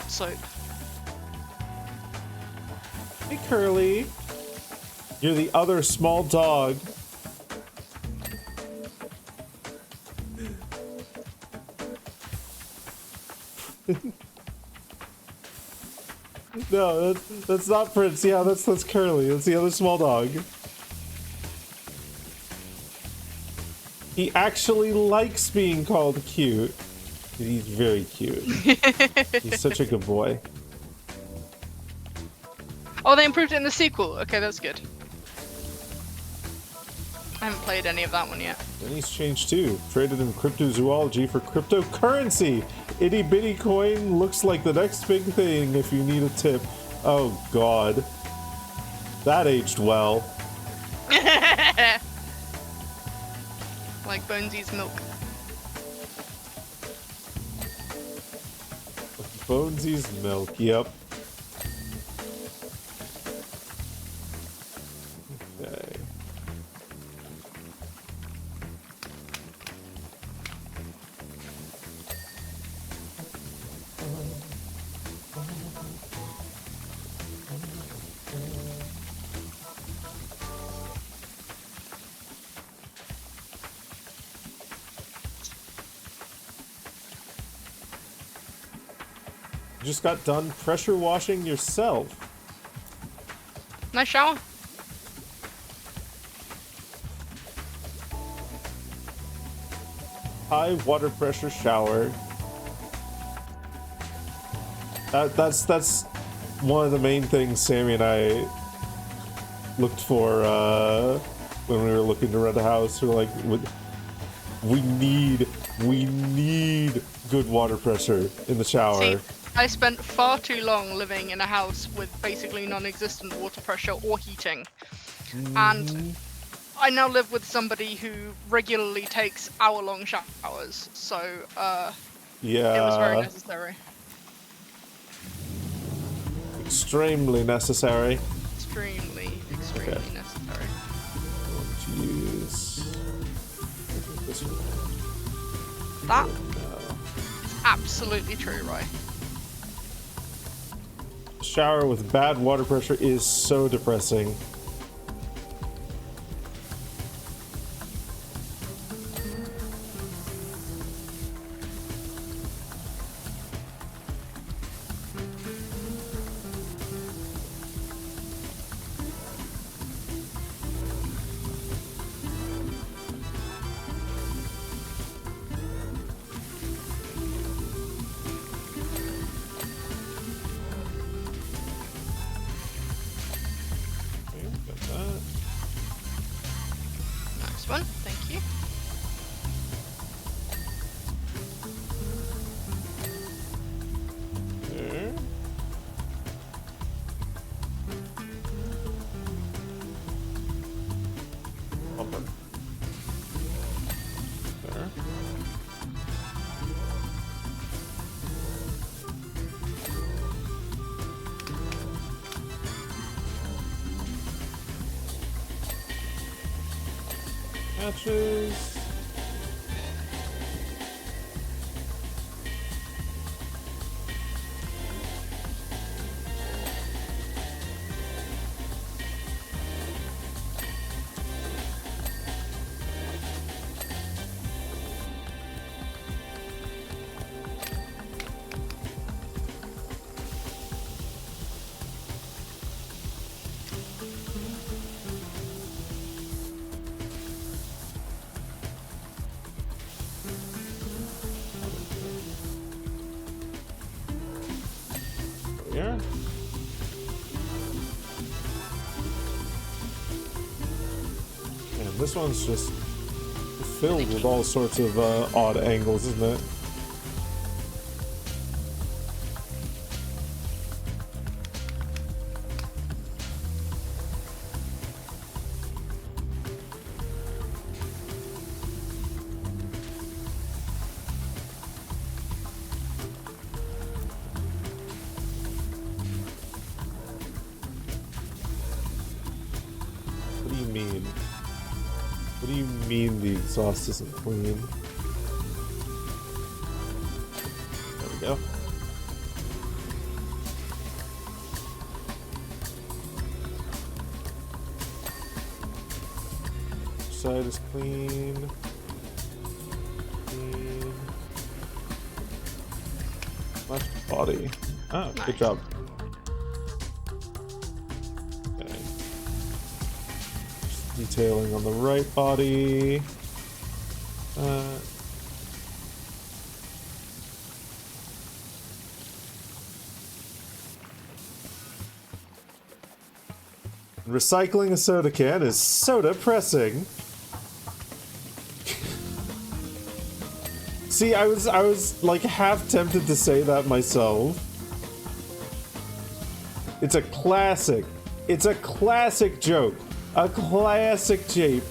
soap. Hey, Curly. You're the other small dog. No, that's not Prince. Yeah, that's Curly. That's the other small dog. He actually likes being called cute. He's very cute. He's such a good boy. Oh, they improved it in the sequel. Okay, that's good. I haven't played any of that one yet. And he's changed too. Traded in cryptozoology for cryptocurrency. Itty bitty coin looks like the next big thing if you need a tip. Oh god. That aged well. Like Bonesy's milk. Bonesy's milk, yep. Okay. You just got done pressure washing yourself. Nice shower. High water pressure shower. That's one of the main things Sammy and I looked for when we were looking to rent a house. We're like, we need good water pressure in the shower. See, I spent far too long living in a house with basically non-existent water pressure or heating. And I now live with somebody who regularly takes hour-long showers, so Yeah. it was very necessary. Extremely necessary. Extremely Okay. necessary. To use this one. That No. is absolutely true, right? Shower with bad water pressure is so depressing. Okay, got that. Nice one, thank you. Matches. Yeah. And this one's just filled with all sorts of odd angles, isn't it? What do you mean? What do you mean the exhaust isn't clean? There we go. Side is clean. Clean. Left body. Oh, Nice. good job. Okay. Just detailing on the right body. Recycling a soda can is soda pressing. See, I was like half tempted to say that myself. It's a classic. It's a classic joke. A classic jape.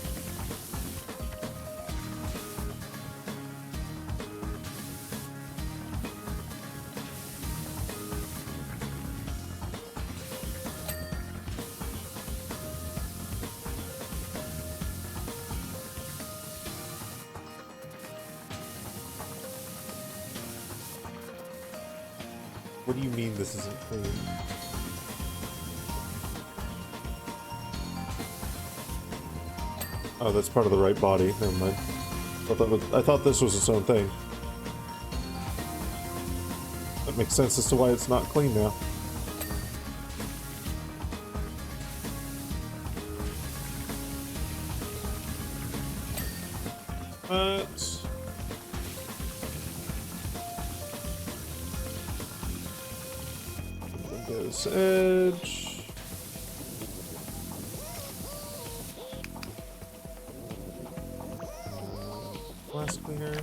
What do you mean this isn't clean? Oh, that's part of the right body. Never mind. I thought this was its own thing. That makes sense as to why it's not clean now. Windows Edge. Glass cleaner.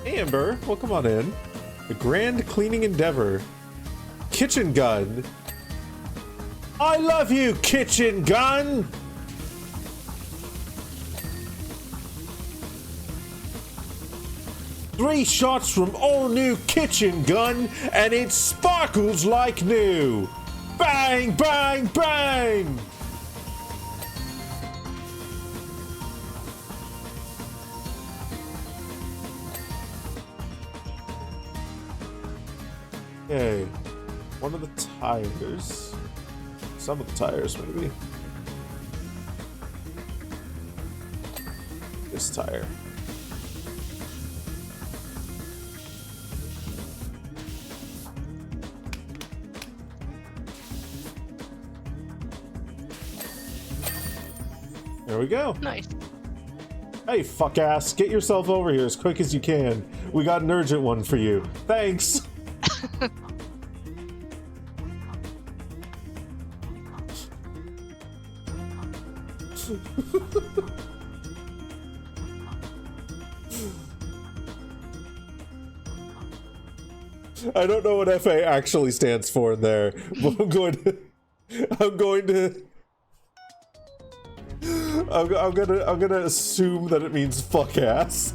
Hey, Amber, welcome on in. The Grand Cleaning Endeavor. Kitchen Gun. I love you, Kitchen Gun! Three shots from all new Kitchen Gun, and it sparkles like new. Bang, bang, bang! Okay, one of the tires. Some of the tires, maybe. This tire. There we go. Nice. Hey, fuck ass, get yourself over here as quick as you can. We got an urgent one for you. Thanks. I don't know what FA actually stands for in there, but I'm going to I'm gonna assume that it means fuck ass.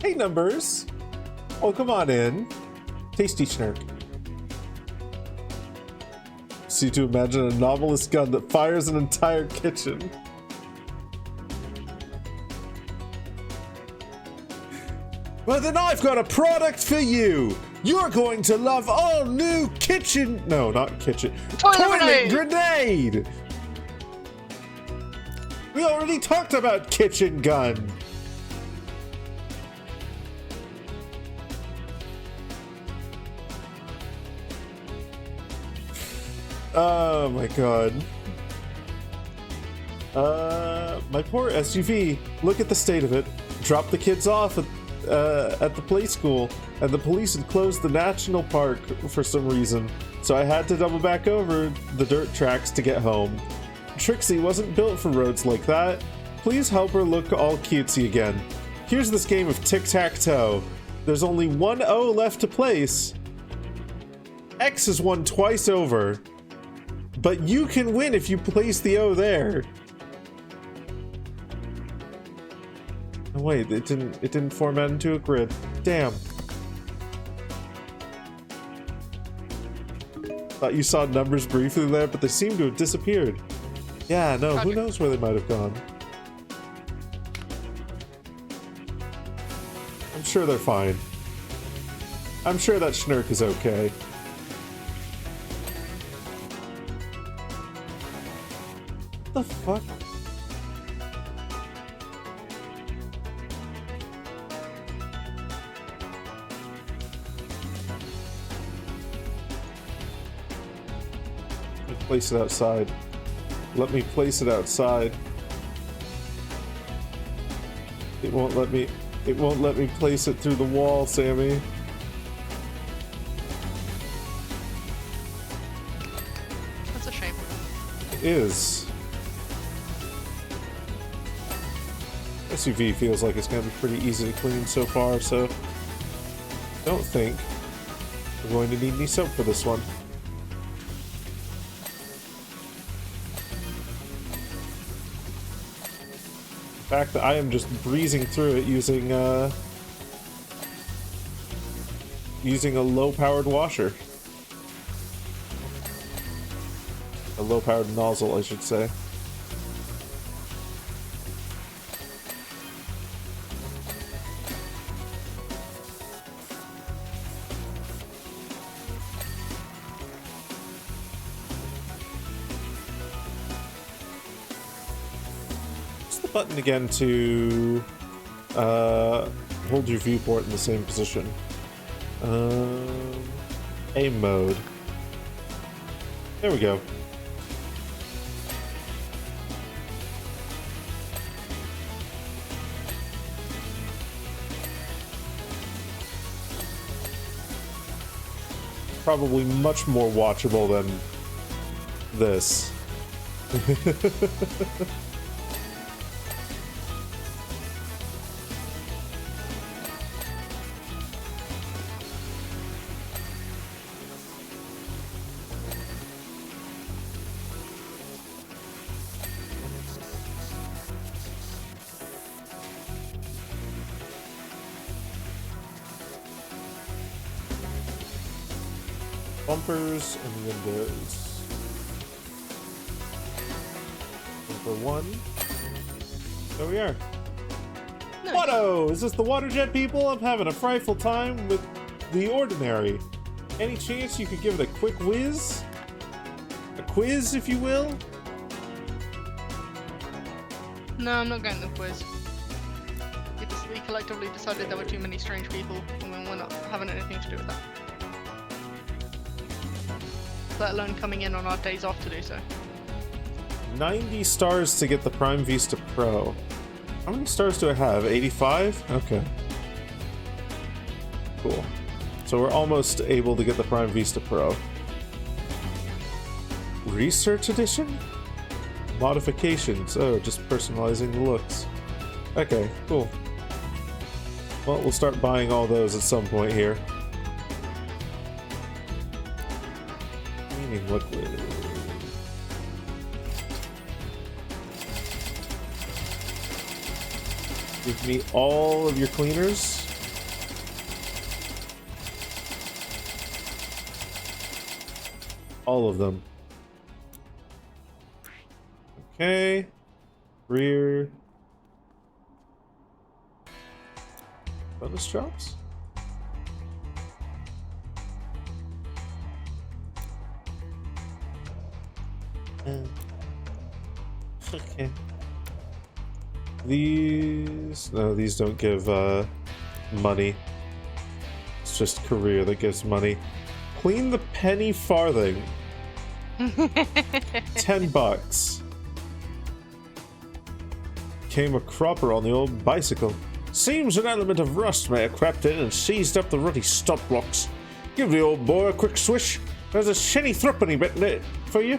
Hey, Numbers. Oh, come on in. Tasty Schnurk. See to imagine a novelist's gun that fires an entire kitchen. Well, then I've got a product for you. You're going to love all new kitchen... No, not kitchen. Toilet grenade! We already talked about kitchen gun. Oh my god. My poor SUV. Look at the state of it. Dropped the kids off at the play school, and the police had closed the national park for some reason, so I had to double back over the dirt tracks to get home. Trixie wasn't built for roads like that. Please help her look all cutesy again. Here's this game of tic-tac-toe. There's only one O left to place. X has won twice over. But you can win if you place the O there. Oh wait, it didn't format into a grid. Damn. Thought you saw numbers briefly there, but they seem to have disappeared. Yeah, no, who knows where they might have gone. I'm sure they're fine. I'm sure that Schnurk is okay. What the fuck? Let me place it outside. Let me place it outside. It won't let me place it through the wall, Sammy. That's a shame. It is. SUV feels like it's going to be pretty easy to clean so far, so don't think we're going to need any soap for this one. The fact that I am just breezing through it using a low-powered washer. A low-powered nozzle, I should say. Button again to hold your viewport in the same position. Aim mode. There we go. Probably much more watchable than this. Bumpers and windows. Number one. There we are. Nice. Watto! Is this the water jet people? I'm having a frightful time with the ordinary. Any chance you could give it a quick whiz? A quiz, if you will? No, I'm not getting the quiz. We collectively decided there were too many strange people, and we're not having anything to do with that. Let alone coming in on our days off to do so. 90 stars to get the Prime Vista Pro. How many stars do I have? 85? Okay. Cool. So we're almost able to get the Prime Vista Pro. Research edition? Modifications. Oh, just personalizing the looks. Okay, cool. Well, we'll start buying all those at some point here. Cleaning liquid. Give me all of your cleaners. All of them. Okay. Rear. Bonus drops? Okay. These... No, these don't give, money. It's just career that gives money. Clean the penny farthing. $10. Came a cropper on the old bicycle. Seems an element of rust may have crept in and seized up the ruddy stop blocks. Give the old boy a quick swish. There's a shinny threepenny bit in it for you.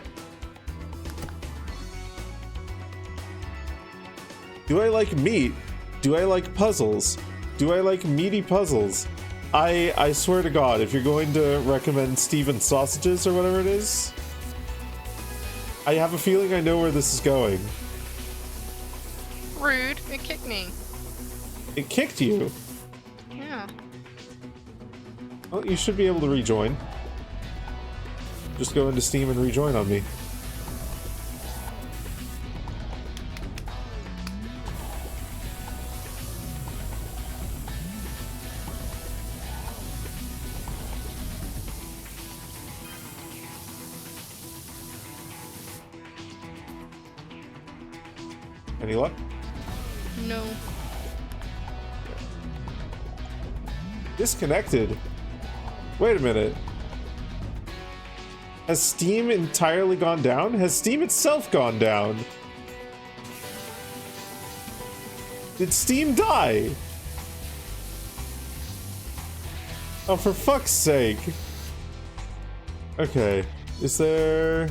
Do I like meat? Do I like puzzles? Do I like meaty puzzles? I swear to God, if you're going to recommend Steven Sausages or whatever it is, I have a feeling I know where this is going. Rude. It kicked me. It kicked you? Yeah. Well, you should be able to rejoin. Just go into Steam and rejoin on me. Any luck? No. Disconnected? Wait a minute. Has Steam entirely gone down? Has Steam itself gone down? Did Steam die? Oh, for fuck's sake. Okay. Is there...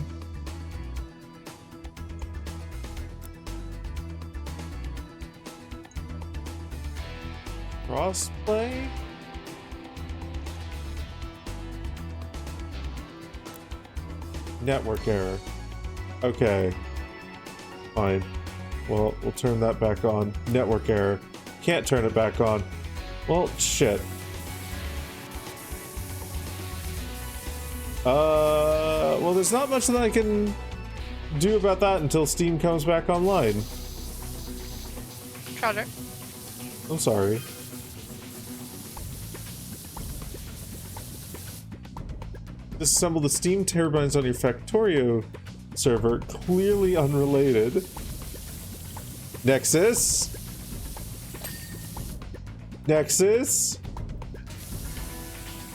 crossplay? Network error. Okay. Fine. Well, we'll turn that back on. Network error. Can't turn it back on. Well, shit. Well, there's not much that I can do about that until Steam comes back online. Tragic. I'm sorry. Disassemble the Steam turbines on your Factorio server. Clearly unrelated. Nexus? Nexus?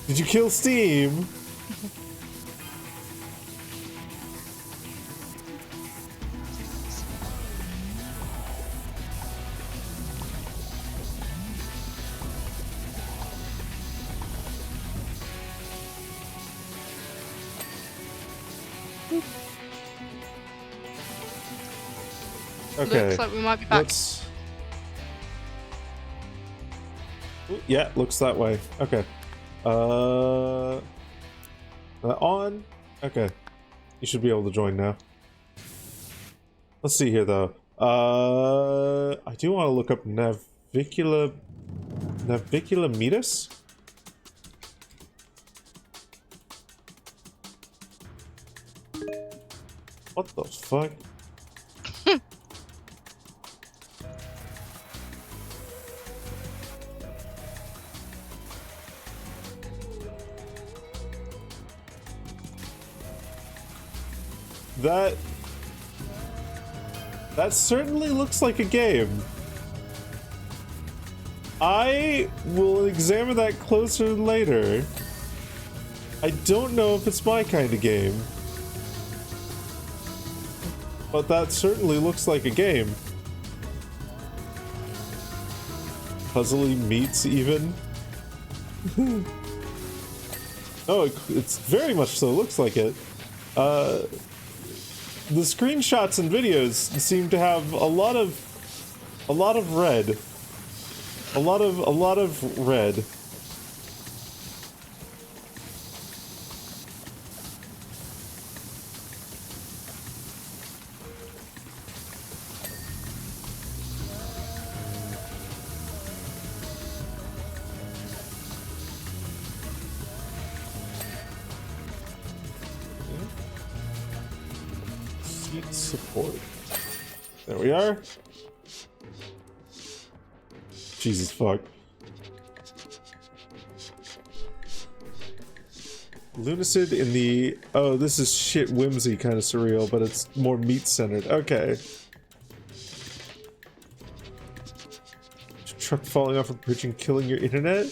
Did you kill Steam? Okay. Looks like we might be back. Yeah, looks that way. Okay. On? Okay. You should be able to join now. Let's see here, though. I do want to look up Navicula meatus? What the fuck? That certainly looks like a game. I will examine that closer later. I don't know if it's my kind of game. But that certainly looks like a game. Puzzly meats even. Oh, it's very much so. Looks like it. The screenshots and videos seem to have a lot of red. A lot of red. Support. There we are. Jesus fuck. Lunacid in the... Oh, this is shit whimsy kind of surreal, but it's more meat-centered. Okay. Truck falling off a bridge and killing your internet?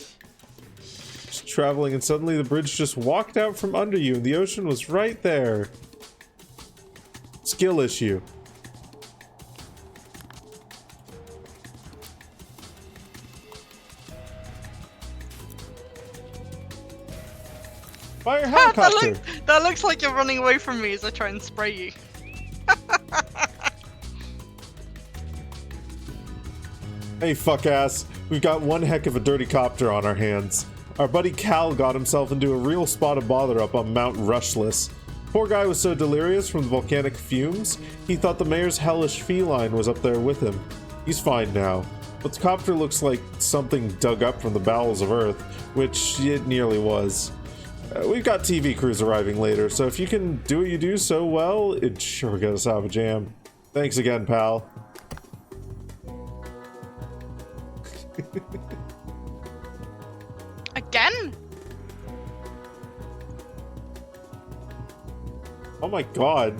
Just traveling and suddenly the bridge just walked out from under you and the ocean was right there. Skill issue. Fire helicopter! That looks like you're running away from me as I try and spray you. Hey fuck ass, we've got one heck of a dirty copter on our hands. Our buddy Cal got himself into a real spot of bother up on Mount Rushless. Poor guy was so delirious from the volcanic fumes, he thought the mayor's hellish feline was up there with him. He's fine now, but the copter looks like something dug up from the bowels of Earth, which it nearly was. We've got TV crews arriving later, so if you can do what you do so well, it'd sure get us out of a jam. Thanks again, pal. Again? Oh my god.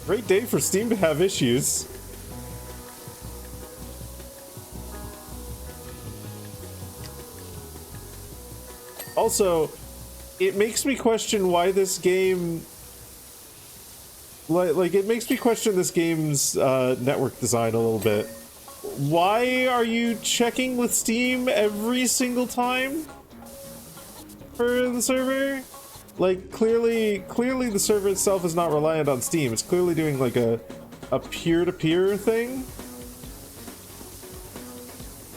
Great day for Steam to have issues. Also, it makes me question why this game... Like it makes me question this game's network design a little bit. Why are you checking with Steam every single time for the server? Like, clearly the server itself is not reliant on Steam. It's clearly doing like a peer-to-peer thing.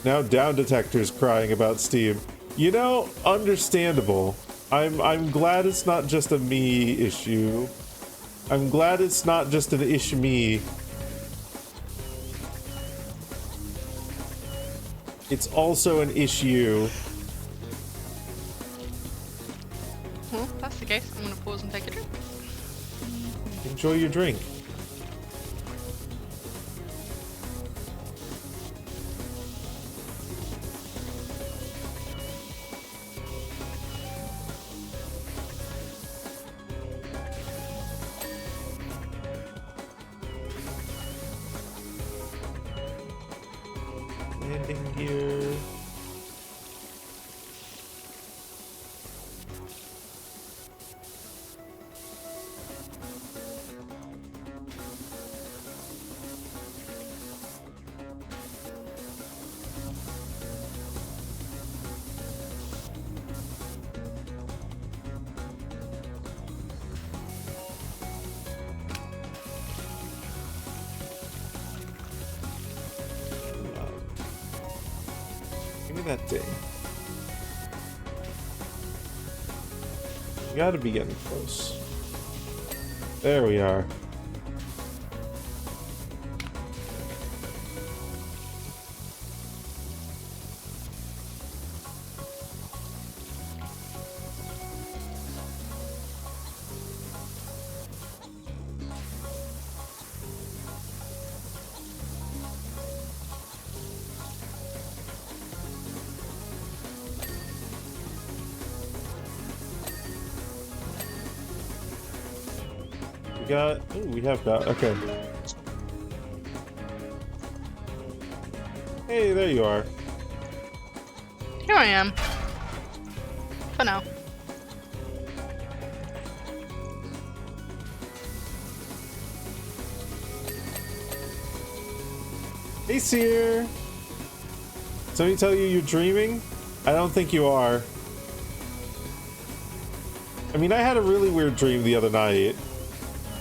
Now Down Detector's crying about Steam. You know, understandable. I'm glad it's not just a me issue. I'm glad it's not just an me. It's also an issue. Well, if that's the case, I'm gonna pause and take a drink. Enjoy your drink. Landing gear. Give me that thing. We gotta be getting close. There we are. We have got, okay. Hey, there you are. Here I am. For now. Hey, Seer. somebody tell you you're dreaming? I don't think you are. I mean, I had a really weird dream the other night.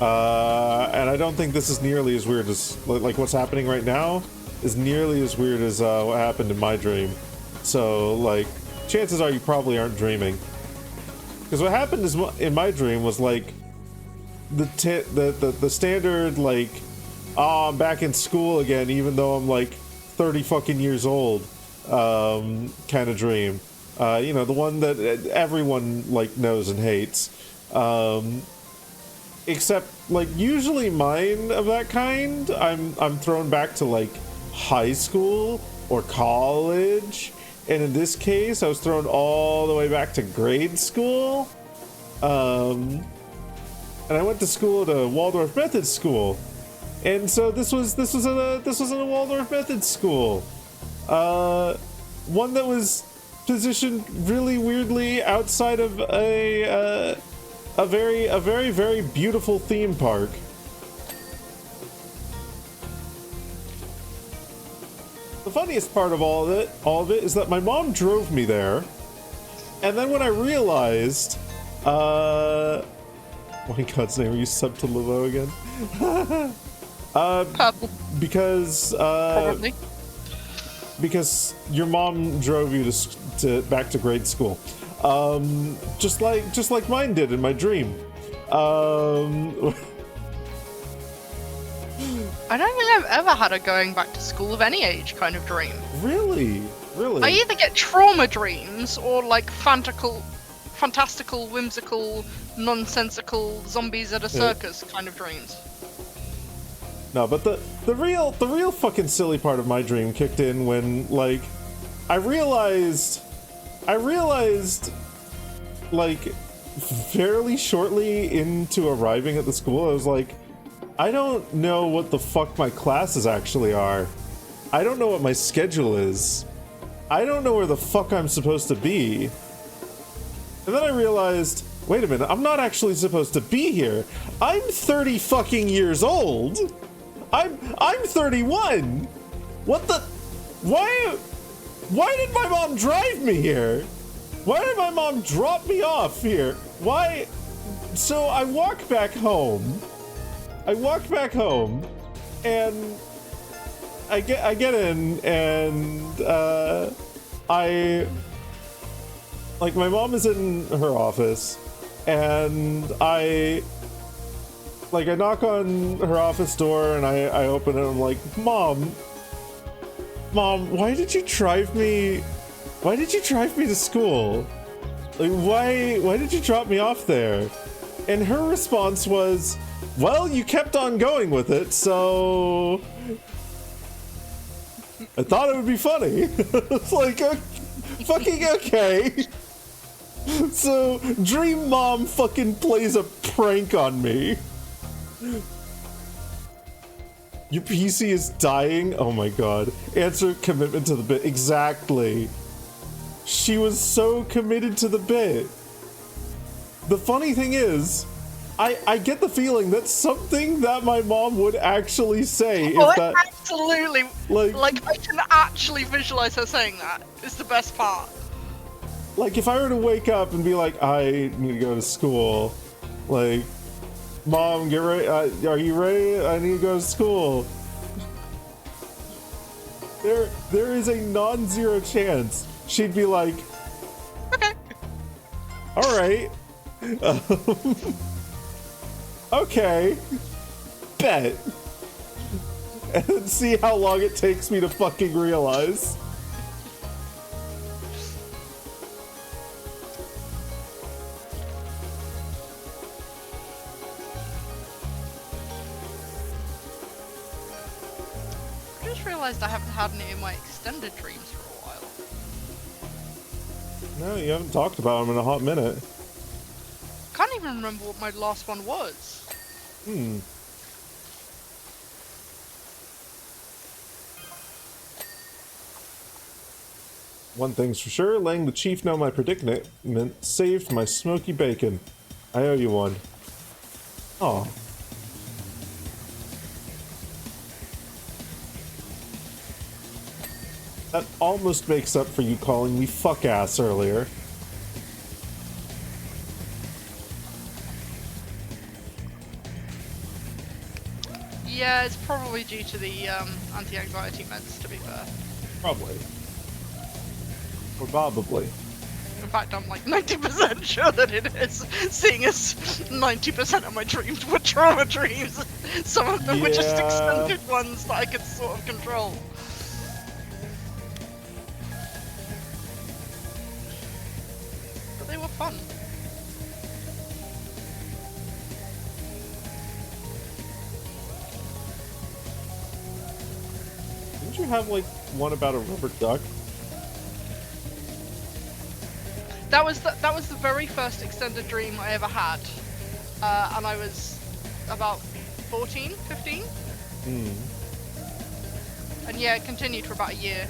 And I don't think this is nearly as weird as, like, what's happening right now is nearly as weird as what happened in my dream. So, like, chances are you probably aren't dreaming. Because what happened is, in my dream was, like, the standard, like, oh, I'm back in school again, even though I'm, like, 30 fucking years old, kind of dream. You know, the one that everyone, like, knows and hates. Except, like, usually mine of that kind, I'm thrown back to, like, high school or college. And in this case, I was thrown all the way back to grade school. And I went to school at a Waldorf Method school. And so this was in a Waldorf Method school. One that was positioned really weirdly outside of a very beautiful theme park. The funniest part of all of it is that my mom drove me there, and then when I realized, oh my God's name, are you sub to Laveau again? Purple. Because Probably. Because your mom drove you to back to grade school, just like mine did in my dream. I don't think I've ever had a going back to school of any age kind of dream. Really? I either get trauma dreams or like fantastical, whimsical, nonsensical zombies at a circus kind of dreams. No, but the real fucking silly part of my dream kicked in when, like, I realized like fairly shortly into arriving at the school, I was like, I don't know what the fuck my classes actually are. I don't know what my schedule is. I don't know where the fuck I'm supposed to be. And then I realized, wait a minute, I'm not actually supposed to be here. I'm 30 fucking years old. I'm 31. What the? Why did my mom drive me here? Why did my mom drop me off here? Why? So I walk back home. And I get in, and like, my mom is in her office, and I knock on her office door, and I open it, and I'm like, Mom, why did you drive me to school? Like, why did you drop me off there? And her response was, well, you kept on going with it, so I thought it would be funny. It's like, fucking okay. So, Dream Mom fucking plays a prank on me. Your PC is dying? Oh my God. Answer commitment to the bit. Exactly. She was so committed to the bit. The funny thing is, I get the feeling that's something that my mom would actually say. Oh, if that, absolutely. Like, I can actually visualize her saying that. It's the best part. like, if I were to wake up and be like, I need to go to school, like, Mom, get ready. Are you ready? I need to go to school. There is a non-zero chance she'd be like, Okay. all right. Okay. Bet. And see how long it takes me to fucking realize. I just realized I haven't had any of my extended dreams for a while. No, you haven't talked about them in a hot minute. Can't even remember what my last one was. One thing's for sure, letting the chief know my predicament saved my smoky bacon. I owe you one. Oh. That almost makes up for you calling me fuck ass earlier. Yeah, it's probably due to the anti-anxiety meds, to be fair. Probably. Probably. In fact, I'm like 90% sure that it is, seeing as 90% of my dreams were trauma dreams. Some of them were just Yeah. extended ones that I could sort of control. But they were fun. Didn't you have like one about a rubber duck? That was the very first extended dream I ever had, and I was about 14, 15, and yeah, it continued for about a year.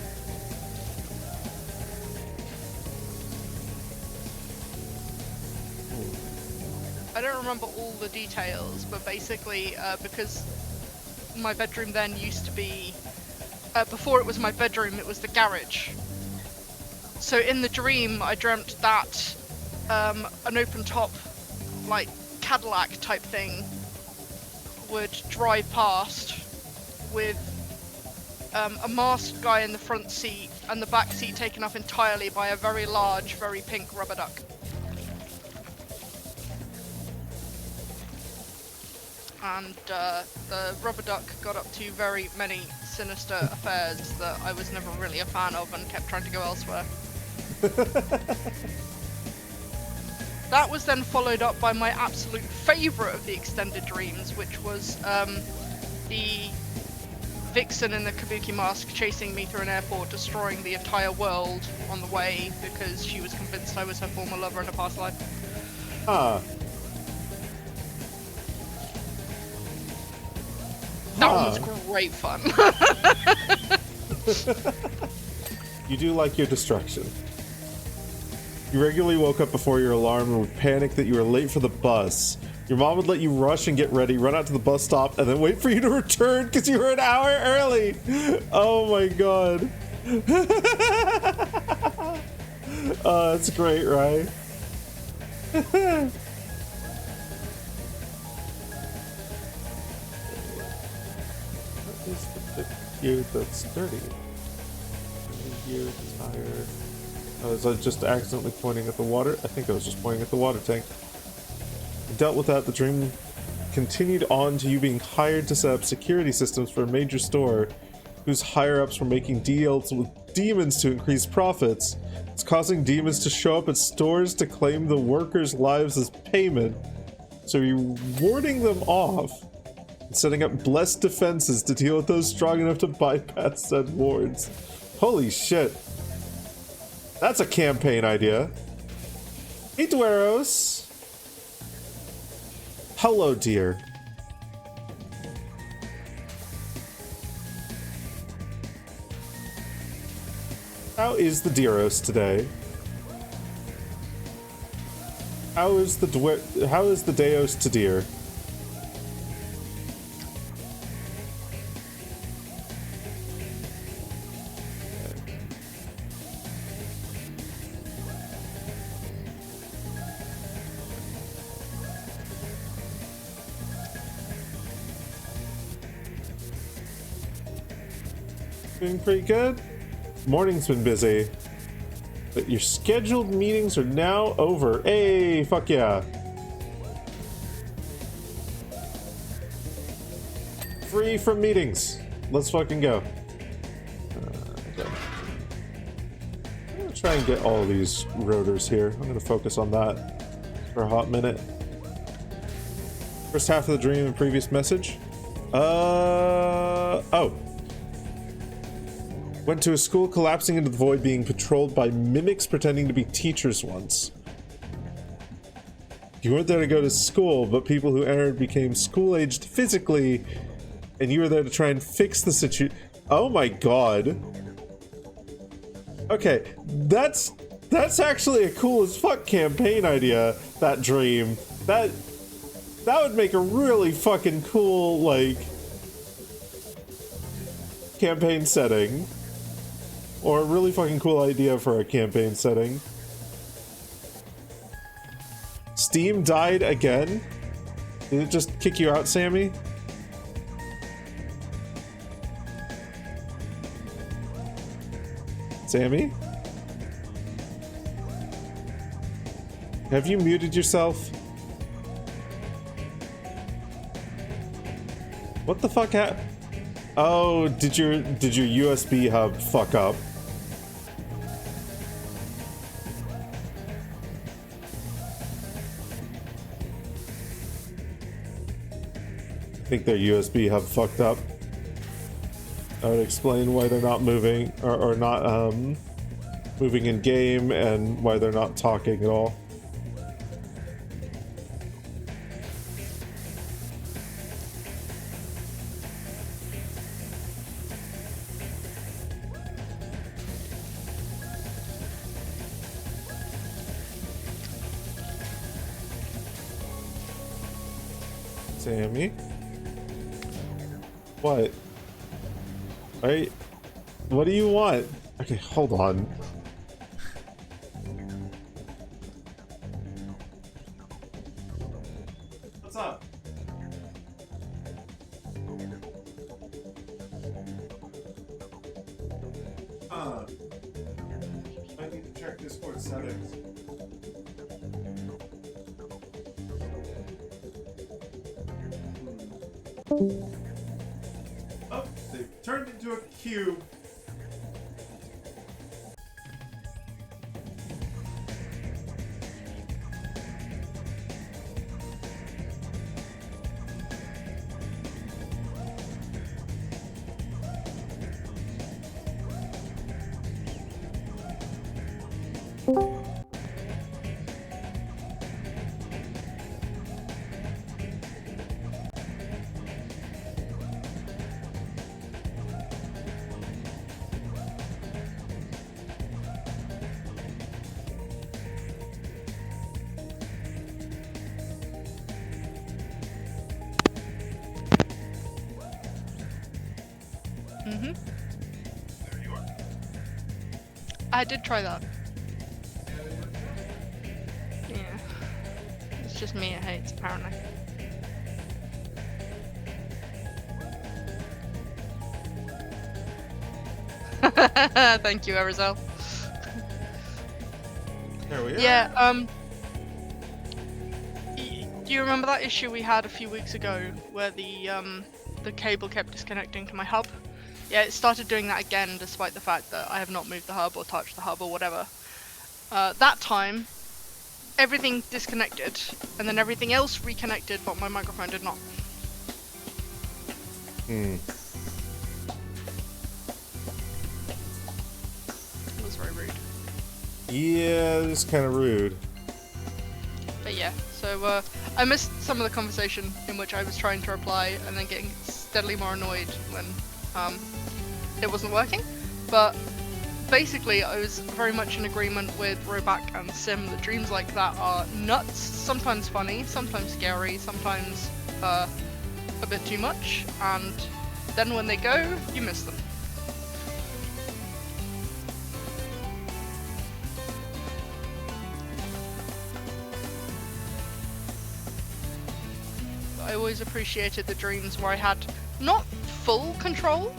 I don't remember all the details, but basically, because my bedroom then used to be, before it was my bedroom, it was the garage. So in the dream, I dreamt that an open top, like Cadillac type thing, would drive past with a masked guy in the front seat and the back seat taken up entirely by a very large, very pink rubber duck. And the rubber duck got up to very many sinister affairs that I was never really a fan of and kept trying to go elsewhere. That was then followed up by my absolute favourite of the extended dreams, which was the vixen in the kabuki mask chasing me through an airport, destroying the entire world on the way because she was convinced I was her former lover in a past life. That one was great fun. You do like your destruction. You regularly woke up before your alarm and would panic that you were late for the bus. Your mom would let you rush and get ready, run out to the bus stop, and then wait for you to return because you were an hour early. Oh my god. Oh, that's great, right? What is the bit here that's dirty? Gear, tire. Oh, was I just accidentally pointing at the water? I think I was just pointing at the water tank. I dealt with that. The dream continued on to you being hired to set up security systems for a major store whose higher-ups were making deals with demons to increase profits. It's causing demons to show up at stores to claim the workers' lives as payment. So you're warding them off and setting up blessed defenses to deal with those strong enough to bypass said wards. Holy shit. That's a campaign idea. Hey, Dueros. Hello, dear. How is the Deeros today? How is the Deos to deer? Doing pretty good. Morning's been busy, but your scheduled meetings are now over. Hey, fuck yeah. Free from meetings. Let's fucking go. Okay. I'm gonna try and get all these rotors here. I'm gonna focus on that for a hot minute. First half of the dream and previous message. Oh. Went to a school collapsing into the void, being patrolled by mimics pretending to be teachers once. You weren't there to go to school, but people who entered became school-aged physically, and you were there to try and fix the situation. Oh my god. Okay, that's actually a cool as fuck campaign idea, that dream. That would make a really fucking cool, like, campaign setting. or a really fucking cool idea for a campaign setting. Steam died again? Did it just kick you out, Sammy? Sammy? Have you muted yourself? What the fuck happened? Oh, did your USB hub fuck up? I think their USB hub fucked up. That would explain why they're not moving or not moving in game and why they're not talking at all. Sammy? What? Right? What do you want? Okay, hold on. What's up? I need to check Discord settings. Oh, they turned into a cube. I did try that. Yeah. It's just me it hates, apparently. Thank you, Arizal. There we are. Yeah, do you remember that issue we had a few weeks ago where the cable kept disconnecting to my hub? Yeah, it started doing that again despite the fact that I have not moved the hub or touched the hub or whatever. That time, everything disconnected, and then everything else reconnected, but my microphone did not. It was very rude. Yeah, it's kind of rude. But yeah, so I missed some of the conversation in which I was trying to reply and then getting steadily more annoyed when it wasn't working. But basically, I was very much in agreement with Roback and Sim that dreams like that are nuts, sometimes funny, sometimes scary, sometimes a bit too much, and then when they go, you miss them. I always appreciated the dreams where I had not full control,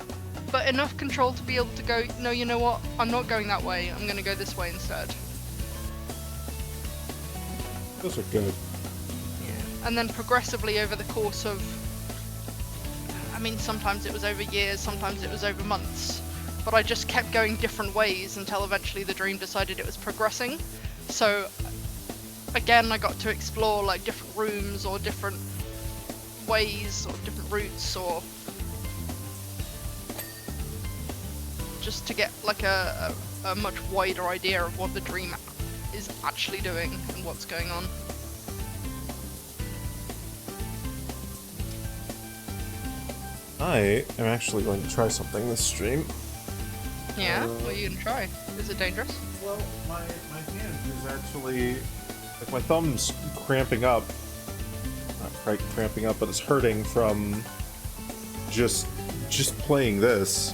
but enough control to be able to go, no, you know what, I'm not going that way, I'm gonna go this way instead. Those are good. Yeah. And then progressively over the course of, I mean, sometimes it was over years, sometimes it was over months, but I just kept going different ways until eventually the dream decided it was progressing. So again, I got to explore like different rooms or different ways or different routes, or just to get like a much wider idea of what the dream is actually doing and what's going on. I am actually going to try something this stream. Yeah? What are you gonna try? Is it dangerous? Well, my hand is actually, like, my thumb's cramping up. Not quite cramping up, but it's hurting from just playing this,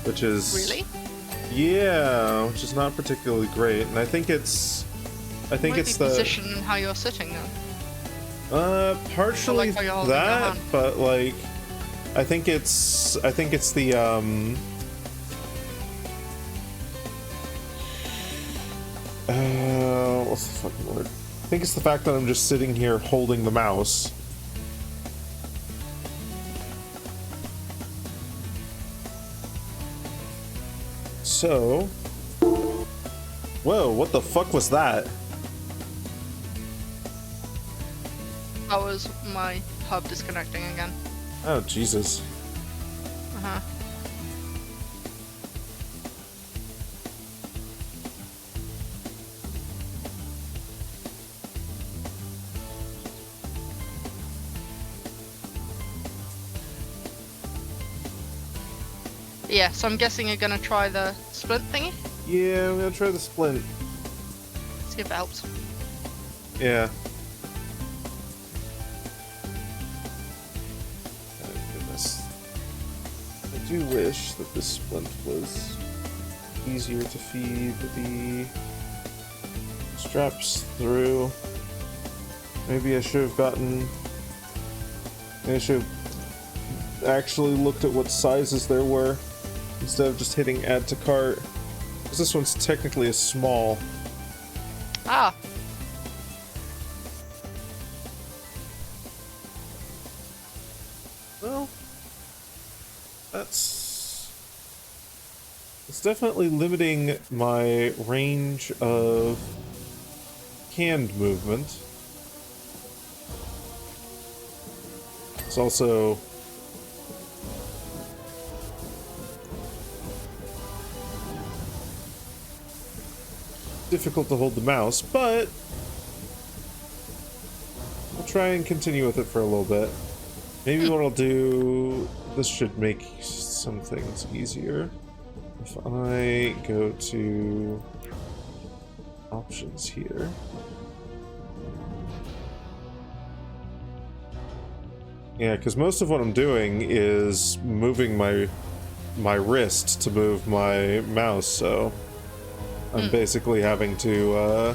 which is... Really? Yeah, which is not particularly great, and I think it's Might be the position and how you're sitting then. partially how you're holding your that, hand. but like I think it's the what's the fucking word? I think it's the fact that I'm just sitting here holding the mouse. So, whoa, what the fuck was that? That was my hub disconnecting again. Oh, Jesus. Uh-huh. Yeah, so I'm guessing you're gonna try the splint thingy? Yeah, I'm gonna try the splint. See if it helps. Yeah. Oh, goodness. I do wish that this splint was easier to feed the straps through. Maybe I should have gotten... I should have actually looked at what sizes there were instead of just hitting add to cart. Because this one's technically a small. Ah! Well, it's definitely limiting my range of hand movement. It's also difficult to hold the mouse, but I'll try and continue with it for a little bit. Maybe what I'll do, this should make some things easier. If I go to options here. Yeah, because most of what I'm doing is moving my wrist to move my mouse, so I'm basically having to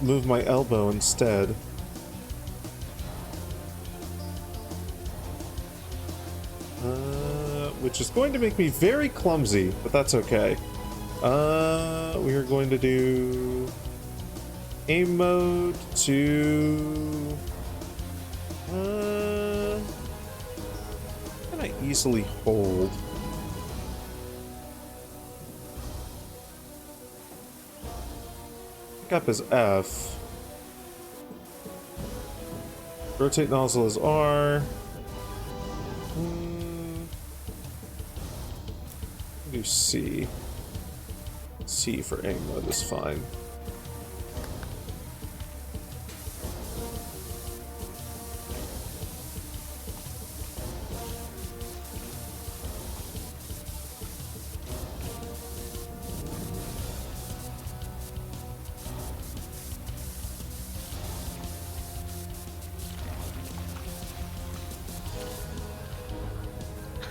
move my elbow instead. Which is going to make me very clumsy, but that's okay. We are going to do aim mode to... can I easily hold? Pick up is F. Rotate nozzle is R. Do C. C for aim mode is fine.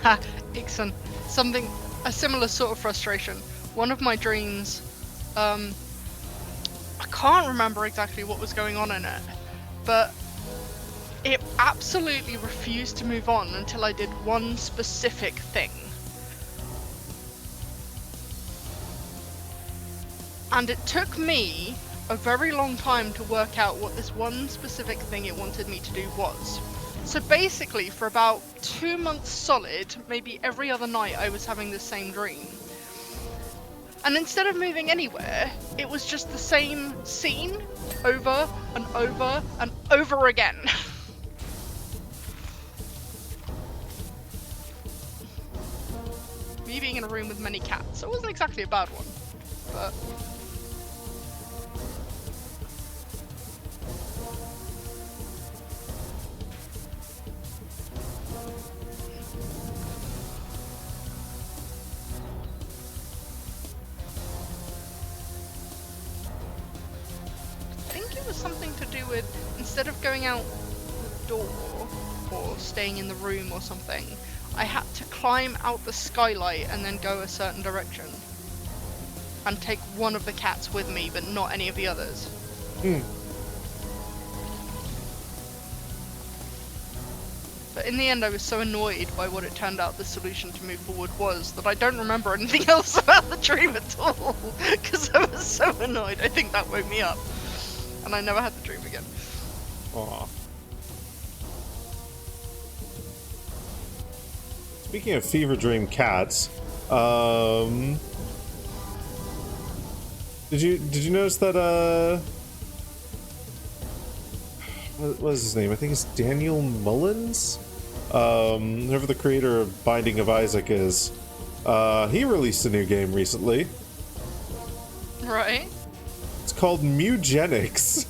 Ha! Ixon. A similar sort of frustration. One of my dreams, I can't remember exactly what was going on in it, but it absolutely refused to move on until I did one specific thing. And it took me a very long time to work out what this one specific thing it wanted me to do was. So basically, for about 2 months solid, maybe every other night, I was having the same dream. And instead of moving anywhere, it was just the same scene over and over and over again. Me being in a room with many cats, so it wasn't exactly a bad one, but... I think it was something to do with, instead of going out the door or staying in the room or something, I had to climb out the skylight and then go a certain direction. and take one of the cats with me, but not any of the others. But in the end, I was so annoyed by what it turned out the solution to move forward was that I don't remember anything else about the dream at all, because I was so annoyed. I think that woke me up, and I never had the dream again. Aw. Speaking of fever dream cats, did you notice that what was his name? I think it's Daniel Mullins. Whoever the creator of Binding of Isaac is, he released a new game recently. Right. It's called Mugenics.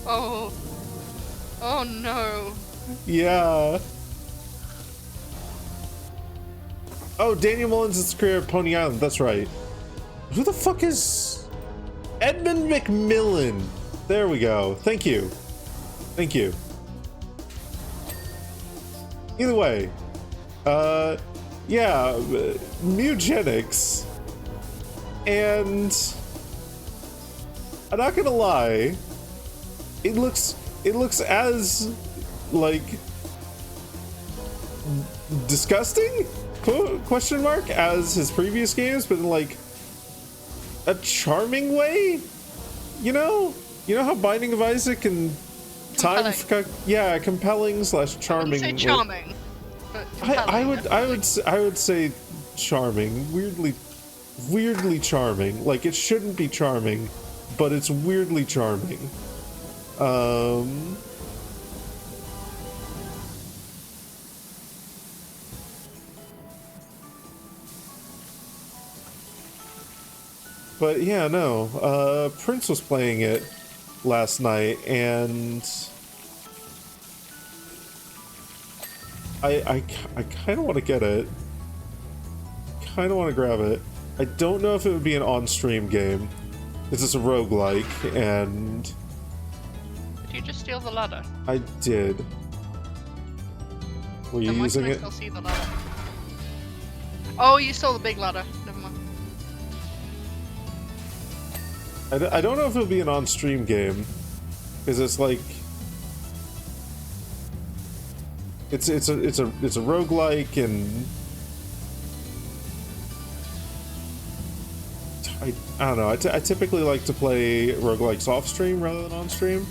Oh. Oh no. Yeah. Oh, Daniel Mullins is the creator of Pony Island. That's right. Who the fuck is Edmund McMillan? There we go. Thank you. Thank you. Either way, yeah, Mugenics, and I'm not gonna lie, it looks as like disgusting question mark as his previous games, but in like a charming way, you know how Binding of Isaac and compelling slash charming. I wouldn't say charming, but I would say charming. Weirdly charming. Like, it shouldn't be charming, but it's weirdly charming. But yeah, no. Prince was playing it last night, and I kind of want to get it. Kind of want to grab it. I don't know if it would be an on-stream game. This is a roguelike, and... Did you just steal the ladder? I did. Were you using it? Then why can I still see the ladder? Oh, you stole the big ladder. Never mind. I don't know if it'll be an on-stream game, because it's like it's a roguelike, and I don't know. I typically like to play roguelikes off-stream rather than on-stream.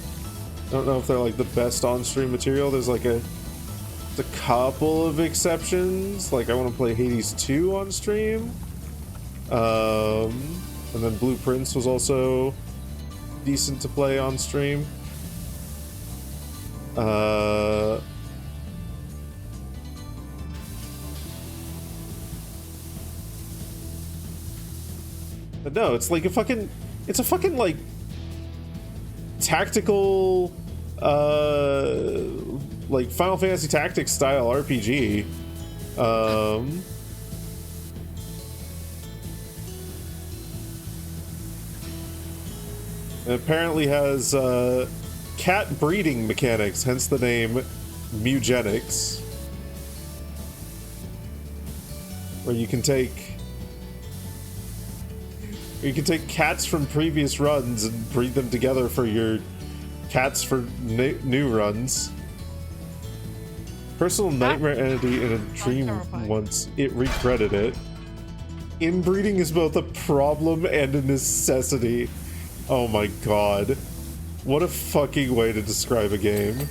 I don't know if they're like the best on-stream material. There's like a couple of exceptions. Like, I want to play Hades 2 on stream. And then Blue Prince was also decent to play on stream. But no, it's like a fucking like tactical like Final Fantasy Tactics style RPG. It apparently has cat breeding mechanics, hence the name Mugenics, where you can take cats from previous runs and breed them together for your cats for new runs. Personal nightmare entity in a dream once. It regretted it. Inbreeding is both a problem and a necessity. Oh my god. What a fucking way to describe a game.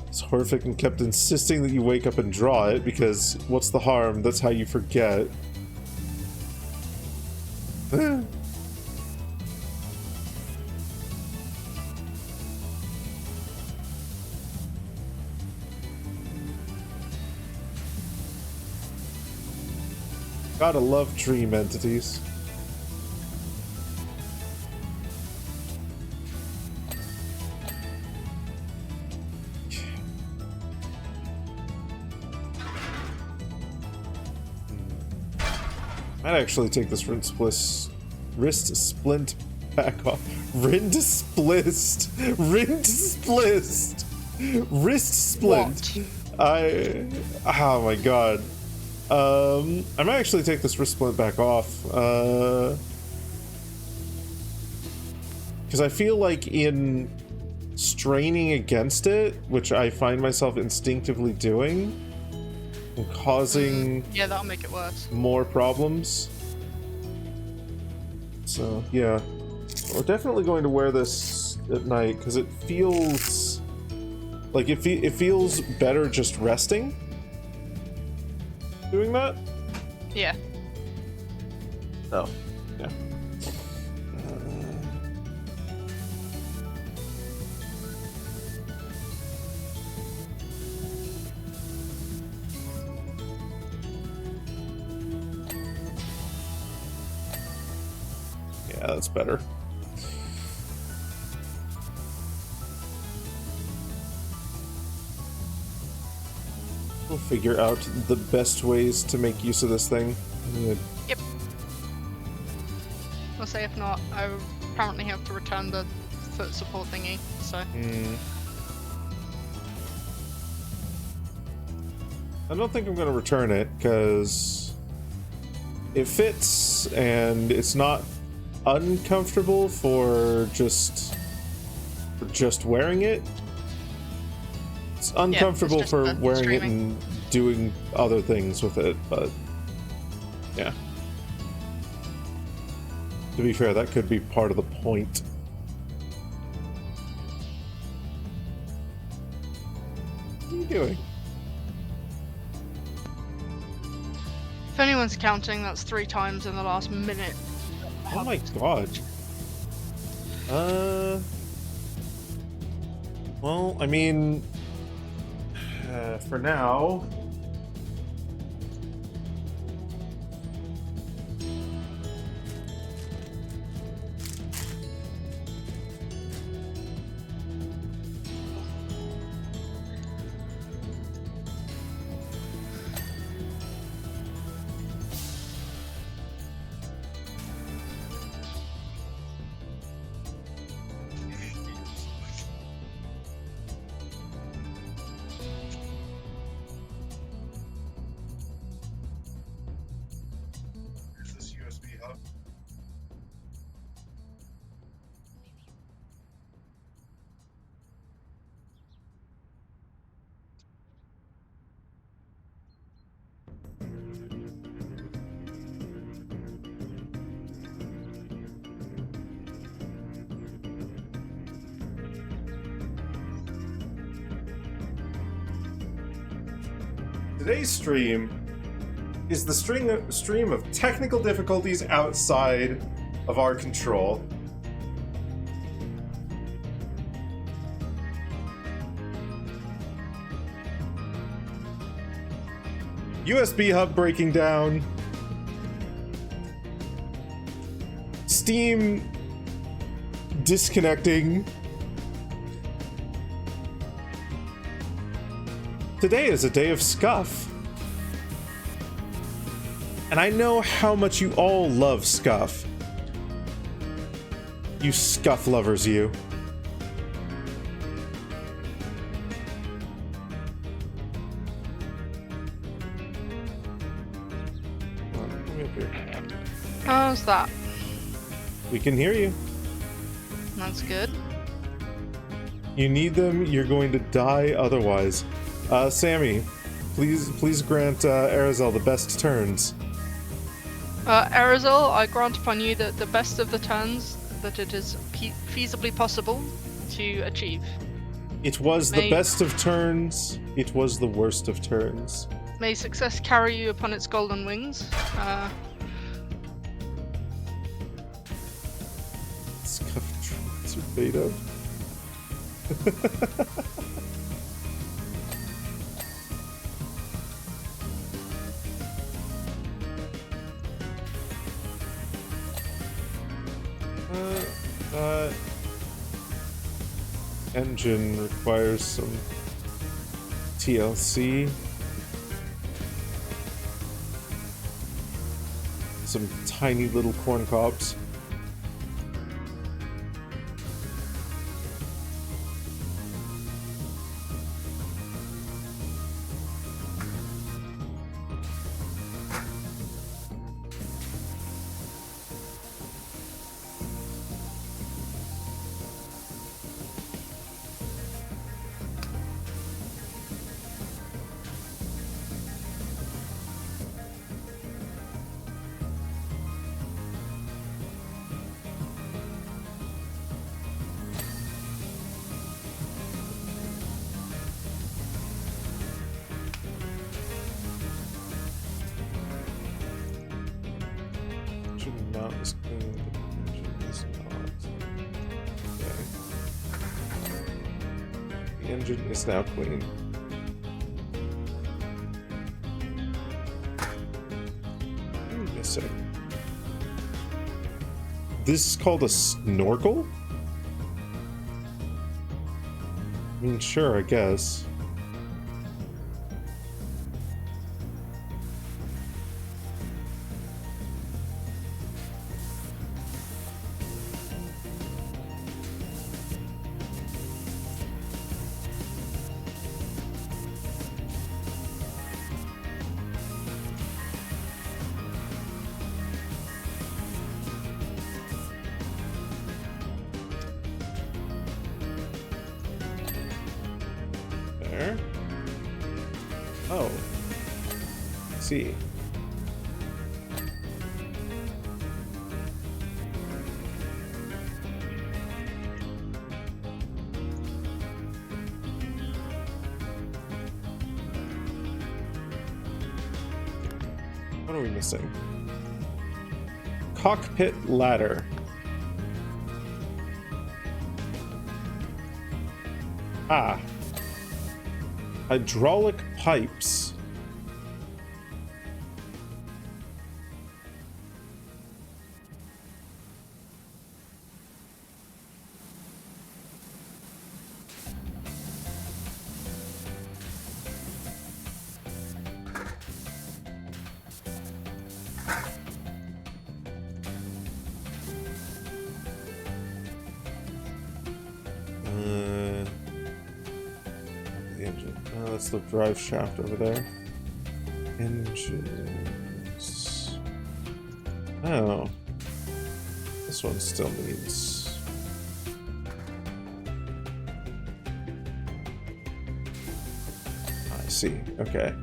It's horrific and kept insisting that you wake up and draw it, because what's the harm? That's how you forget. Gotta love dream entities. Might actually take this wrist splint back off. Wrist splint. Oh my god. I might actually take this wrist splint back off. Because I feel like in straining against it, which I find myself instinctively doing, and causing Yeah, that'll make it worse. more problems. So yeah, we're definitely going to wear this at night because it feels like it feels better just resting doing that. Yeah. Oh, yeah. Yeah, that's better. We'll figure out the best ways to make use of this thing. Yep. We'll say if not, I apparently have to return the foot support thingy, so. I don't think I'm going to return it because it fits and it's not uncomfortable for just wearing it. It's uncomfortable just for the wearing it streaming. and doing other things with it, but yeah. To be fair, that could be part of the point. What are you doing? If anyone's counting, that's 3 times in the last minute. Oh my god. Well, I mean, for now. Today's stream is the stream of technical difficulties outside of our control. USB hub breaking down. Steam disconnecting. Today is a day of Scuff. And I know how much you all love Scuff. You Scuff lovers, you. Come up here. How's that? We can hear you. That's good. You need them, you're going to die otherwise. Sammy, please grant Arizal the best turns. Arizal, I grant upon you that the best of the turns that it is feasibly possible to achieve. It was the best of turns, it was the worst of turns. May success carry you upon its golden wings. Scuff to beta. Engine requires some TLC. Some tiny little corn cobs. is clean. The engine is not. Okay. The engine is now clean. What am I missing? This is called a snorkel? I mean, sure, I guess. There. Oh. I see. What are we missing? Cockpit ladder. Ah. Hydraulic pipes. The engine. That's the drive shaft over there. Engines. Oh. This one still needs. I see. Okay.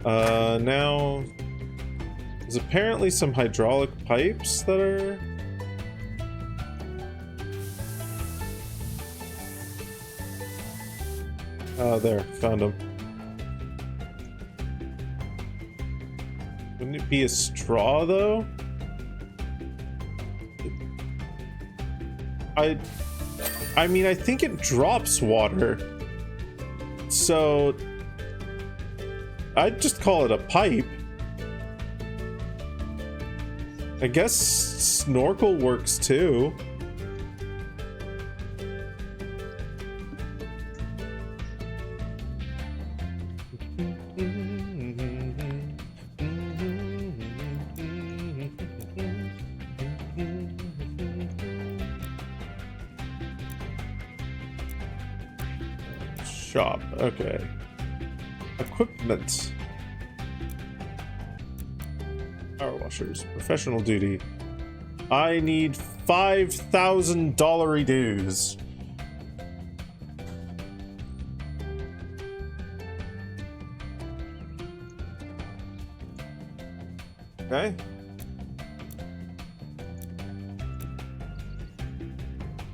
Now there's apparently some hydraulic pipes that are. Oh, there, found them. Wouldn't it be a straw, though? I mean, I think it drops water. So I'd just call it a pipe. I guess snorkel works too. Shop. Okay. Equipment. Power washers. Professional duty. I need $5,000 dues. Okay.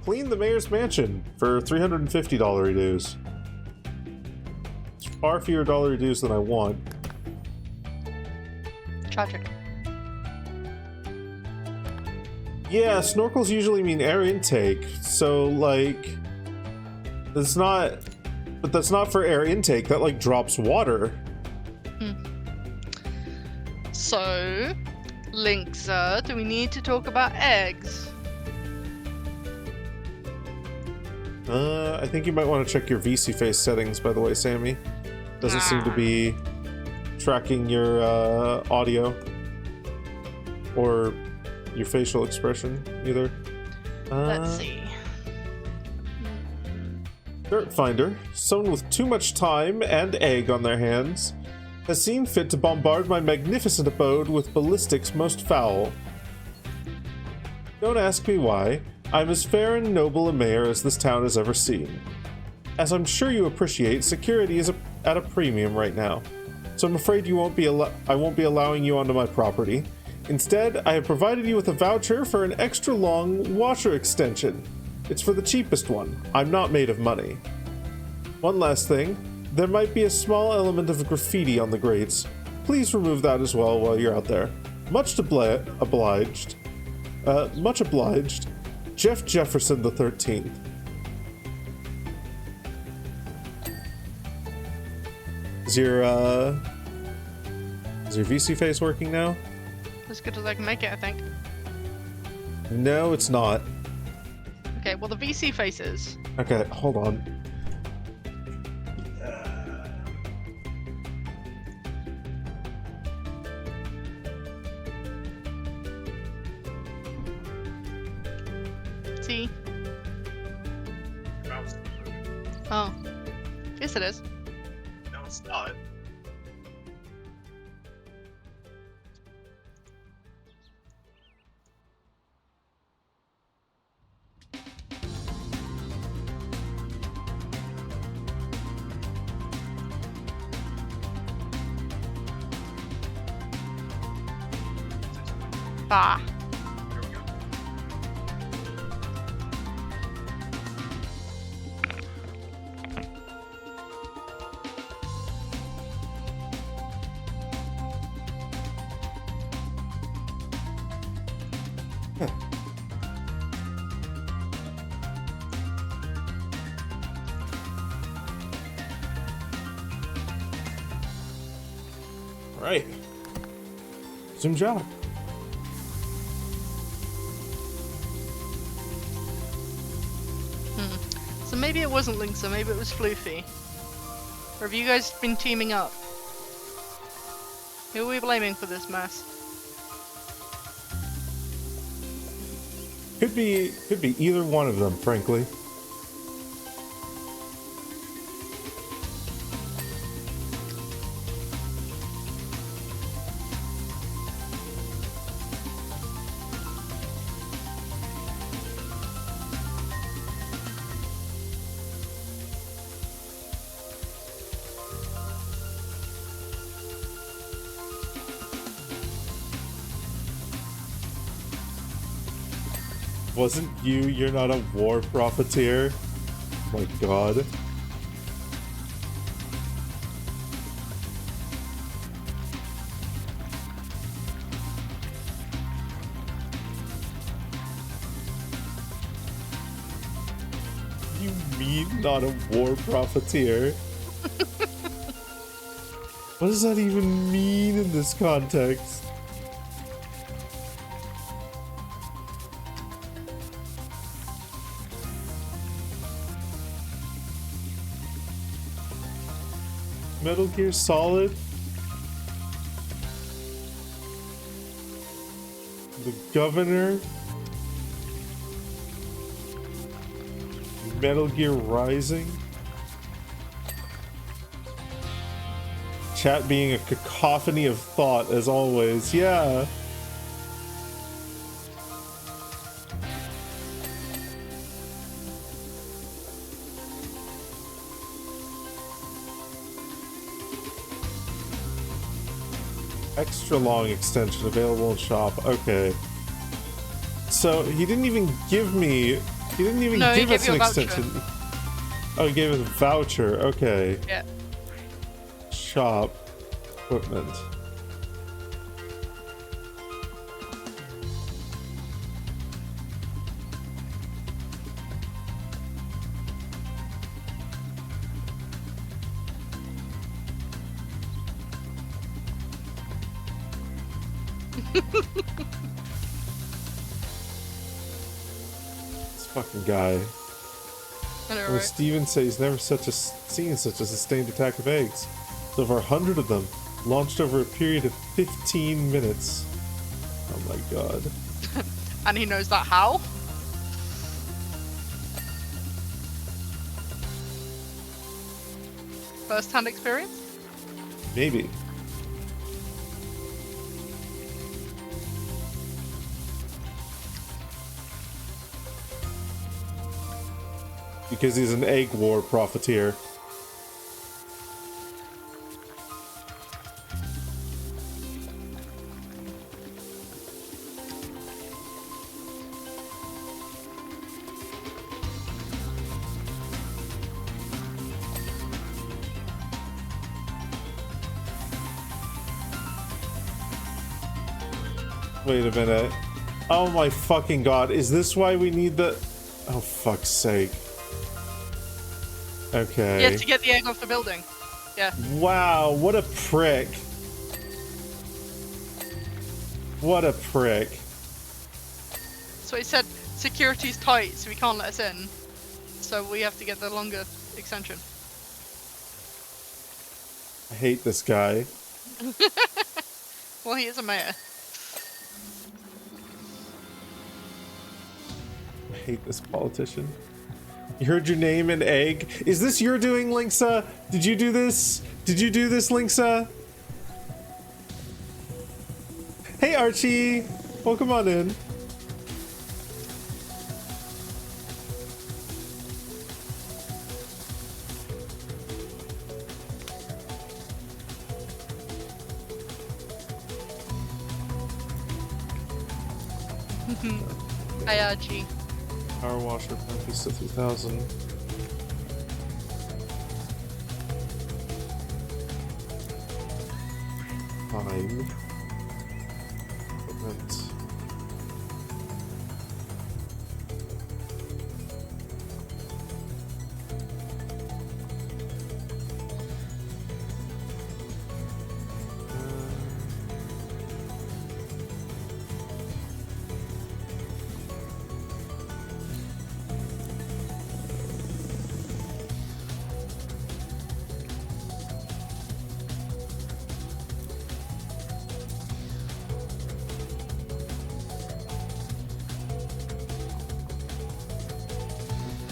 Clean the mayor's mansion for $350 dues. It's far fewer dollar dues than I want. Tragic. Yeah, snorkels usually mean air intake, so like it's not, but that's not for air intake. That like drops water. So, Linksa, do we need to talk about eggs? I think you might want to check your VC face settings, by the way, Sammy. Doesn't seem to be tracking your audio or your facial expression either. Let's see. Dirt Finder, someone with too much time and egg on their hands, has seen fit to bombard my magnificent abode with ballistics most foul. Don't ask me why. I'm as fair and noble a mayor as this town has ever seen. As I'm sure you appreciate, security is at a premium right now, so I'm afraid I won't be allowing you onto my property. Instead, I have provided you with a voucher for an extra long washer extension. It's for the cheapest one. I'm not made of money. One last thing. There might be a small element of graffiti on the grates. Please remove that as well while you're out there. Much obliged. Much obliged. Jeff Jefferson the 13th. Is your VC face working now? As good as I can make it, I think. No, it's not. Okay, well the VC faces. Okay, hold on. See? Oh. Yes, it is. No, it's not. Bah. There we go. Right. Zoom job. So maybe it wasn't Linksa, maybe it was Floofy. Or have you guys been teaming up? Who are we blaming for this mess? Could be either one of them, frankly. Wasn't you're not a war profiteer? Oh my god. You mean not a war profiteer? What does that even mean in this context? Metal Gear Solid? The Governor? Metal Gear Rising? Chat being a cacophony of thought as always, yeah. Extra long extension available in shop. Okay. So he didn't even give me. He didn't even No, he give gave us you an a voucher. extension. Oh, he gave us a voucher. Okay. Yeah. Shop equipment. This fucking guy. I know, Well, right? Steven says he's never seen such a sustained attack of eggs. With over 100 of them, launched over a period of 15 minutes. Oh my god. And he knows that how? First-hand experience? Maybe. Because he's an egg war profiteer. Wait a minute. Oh my fucking god. Is this why we need the... Oh, fuck's sake. Okay. Yeah, to get the egg off the building. Yeah. Wow, what a prick. What a prick. So he said security's tight, so he can't let us in. So we have to get the longer extension. I hate this guy. Well, he is a mayor. I hate this politician. You heard your name and egg. Is this your doing, Linksa? Did you do this? Did you do this, Linksa? Hey, Archie. Welcome on in. Ayaji. Power washer, Pista 3000. Fine. Equipment.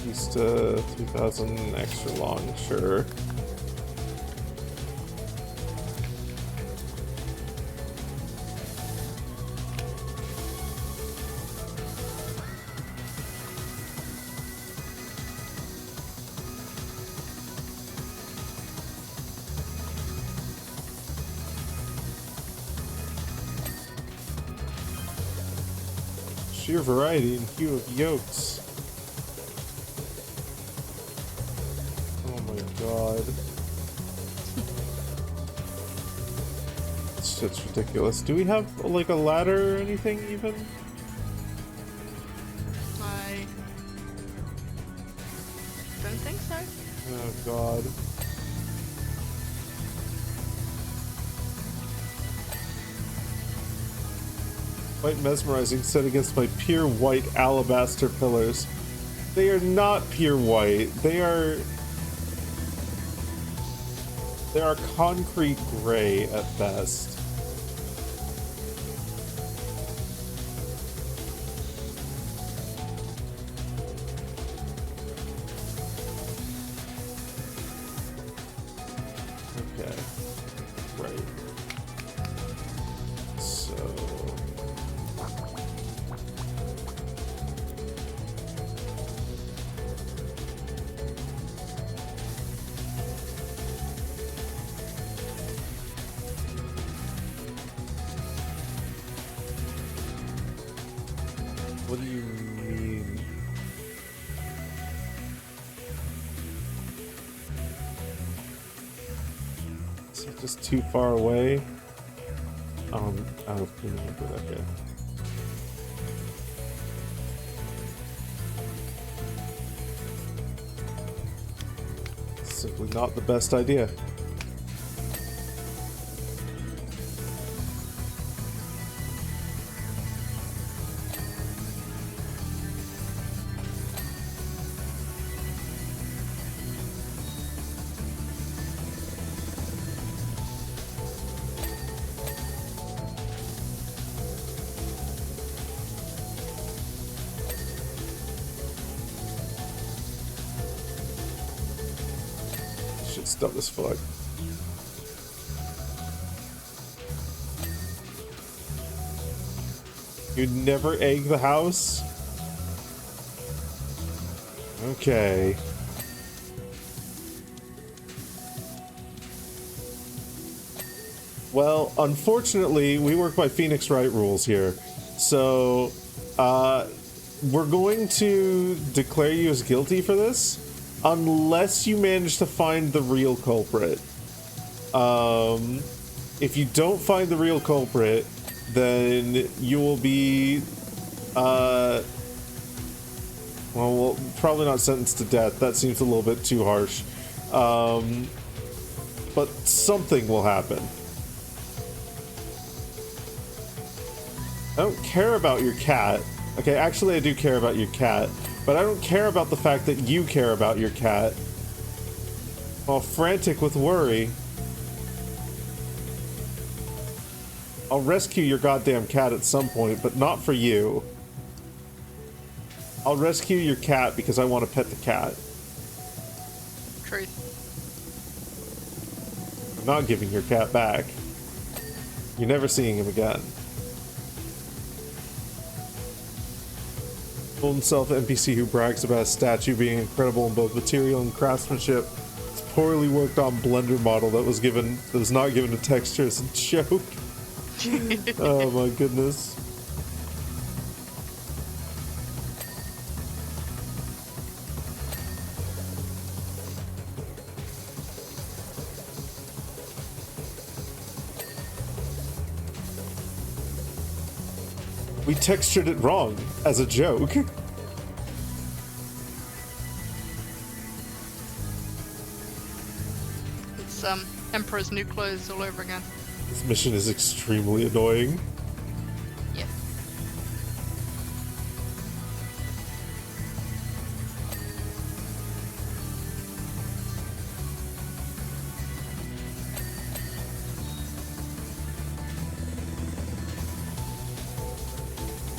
Pista 3000 extra long, sure. Sheer variety and hue of yolks. Oh my god. This shit's ridiculous. Do we have like a ladder or anything even? I don't think so. Oh god. Quite mesmerizing set against my pure white alabaster pillars. They are not pure white. They are concrete gray at best. Okay. Right. So what do you mean? Is it just too far away? Out of community, okay. Simply not the best idea. Shit's dumb as fuck. You'd never egg the house? Okay. Well, unfortunately, we work by Phoenix Wright rules here. So, we're going to declare you as guilty for this, unless you manage to find the real culprit. If you don't find the real culprit, then you will be Well, probably not sentenced to death. That seems a little bit too harsh. But something will happen. I don't care about your cat. Okay, actually I do care about your cat, but I don't care about the fact that you care about your cat. All frantic with worry. I'll rescue your goddamn cat at some point, but not for you. I'll rescue your cat because I want to pet the cat. Truth. I'm not giving your cat back. You're never seeing him again. Full himself NPC who brags about a statue being incredible in both material and craftsmanship. It's a poorly worked on Blender model that was not given a texture as a joke. Oh my goodness. We textured it wrong as a joke. It's Emperor's New Clothes all over again. This mission is extremely annoying. Yeah.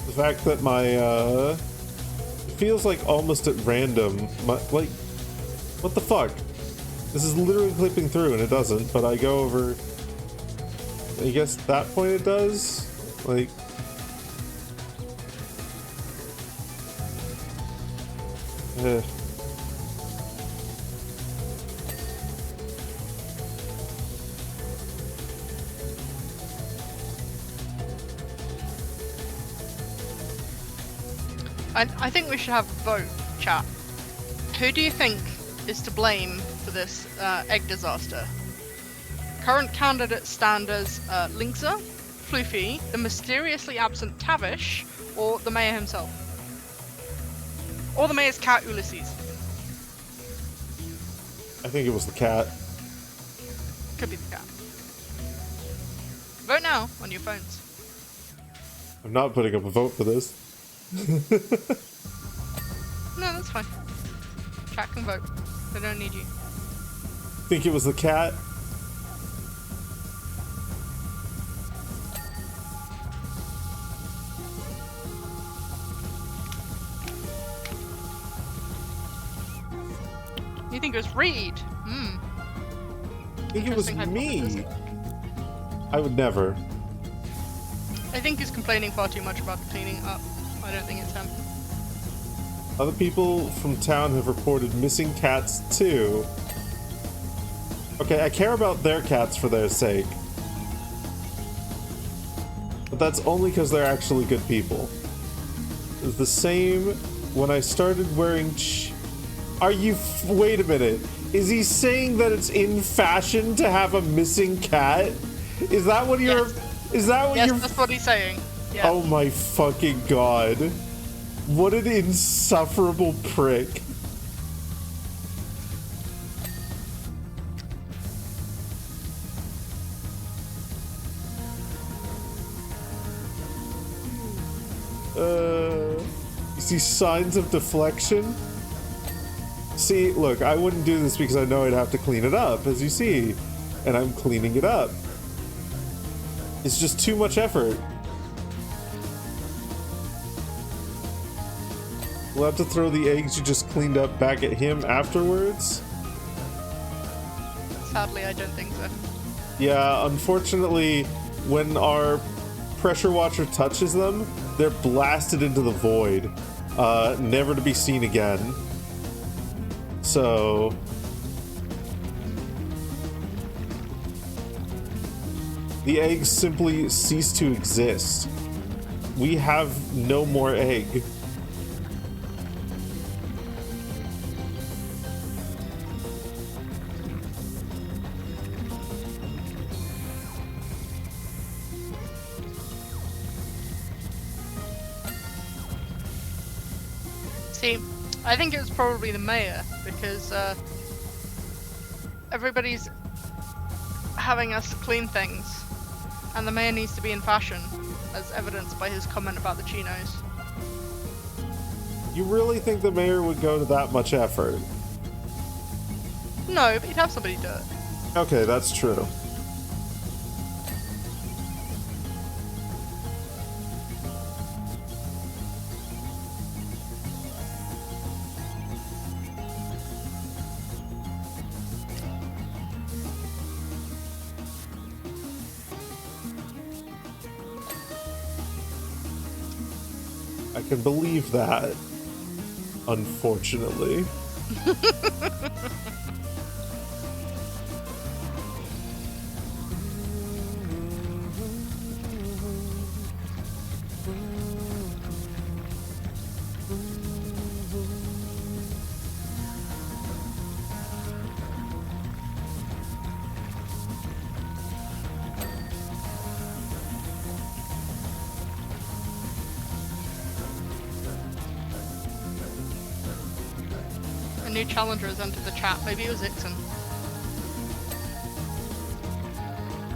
The fact that my, it feels like almost at random, like, what the fuck? This is literally clipping through and it doesn't, but I go over, I guess that point it does? Like, I think we should have a vote, chat. Who do you think is to blame for this egg disaster? Current candidates stand as Linksa, Floofy, the mysteriously absent Tavish, or the mayor himself. Or the mayor's cat, Ulysses. I think it was the cat. Could be the cat. Vote now on your phones. I'm not putting up a vote for this. No, that's fine. Chat can vote. They don't need you. Think it was the cat? You think it was Reed? Hmm. I think it was Interesting me. hypothesis. I would never. I think he's complaining far too much about the cleaning up. I don't think it's him. Other people from town have reported missing cats too. Okay, I care about their cats for their sake. But that's only because they're actually good people. It's the same when I started wearing Are you wait a minute. Is he saying that it's in fashion to have a missing cat? Is that what you're Is that what Yes, you're that's what he's saying. Yeah. Oh my fucking god. What an insufferable prick. You see signs of deflection? See, look, I wouldn't do this because I know I'd have to clean it up, as you see. And I'm cleaning it up. It's just too much effort. We'll have to throw the eggs you just cleaned up back at him afterwards? Sadly, I don't think so. Yeah, unfortunately, when our pressure watcher touches them, they're blasted into the void, never to be seen again. So... the eggs simply cease to exist. We have no more egg. See, I think it was probably the mayor because everybody's having us clean things, and the mayor needs to be in fashion, as evidenced by his comment about the chinos. You really think the mayor would go to that much effort? No, but he'd have somebody do it. Okay, that's true. I can believe that, unfortunately. A new challenger has entered the chat. Maybe it was Ixon.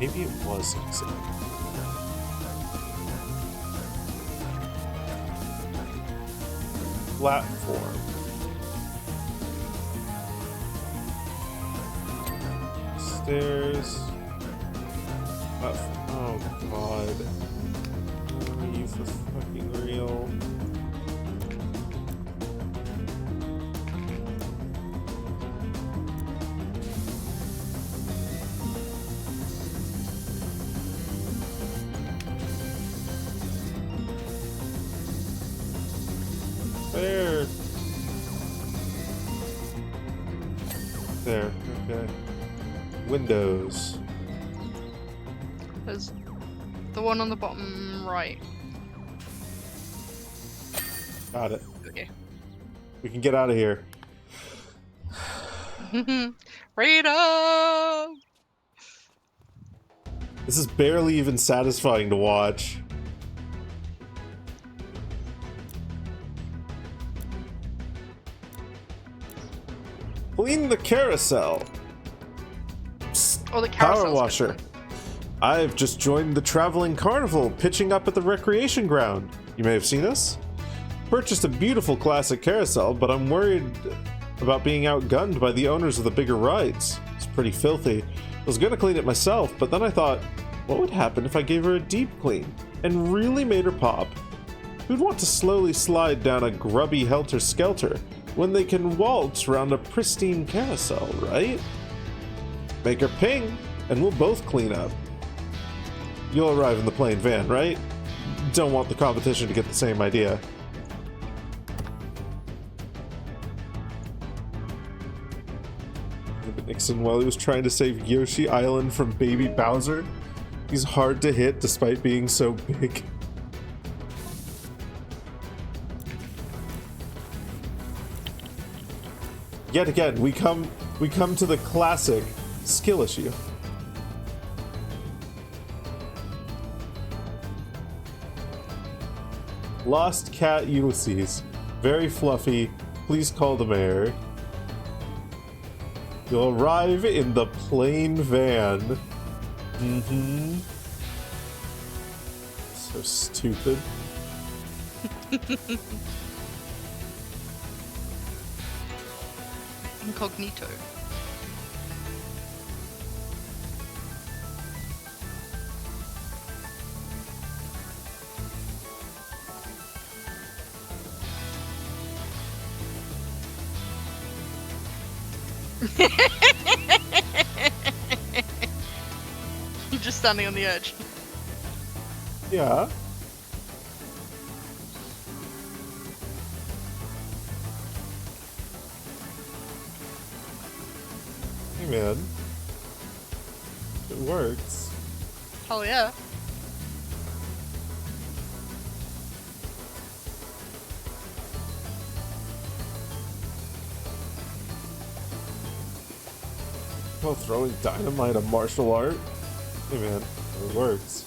Maybe it was Ixon. Platform. Stairs. Oh god. Are you for fucking real? There. There, okay. Windows. There's the one on the bottom right. Got it. Okay. We can get out of here. Freedom! This is barely even satisfying to watch. Clean the carousel. Psst, Oh, the power carousel's washer. different. I've just joined the traveling carnival pitching up at the recreation ground. You may have seen us. Purchased a beautiful classic carousel, but I'm worried about being outgunned by the owners of the bigger rides. It's pretty filthy. I was gonna clean it myself, but then I thought, what would happen if I gave her a deep clean and really made her pop? Who'd want to slowly slide down a grubby helter-skelter when they can waltz around a pristine carousel, right? Make her ping, and we'll both clean up. You'll arrive in the plain van, right? Don't want the competition to get the same idea. Nixon, while he was trying to save Yoshi Island from Baby Bowser, he's hard to hit despite being so big. Yet again, we come to the classic skill issue. Lost cat Ulysses. Very fluffy. Please call the mayor. You'll arrive in the plain van. Mm-hmm. So stupid. Incognito. I'm just standing on the edge. Yeah. Hey man. It works. Hell yeah. Well, throwing dynamite a martial art? Hey man, it works.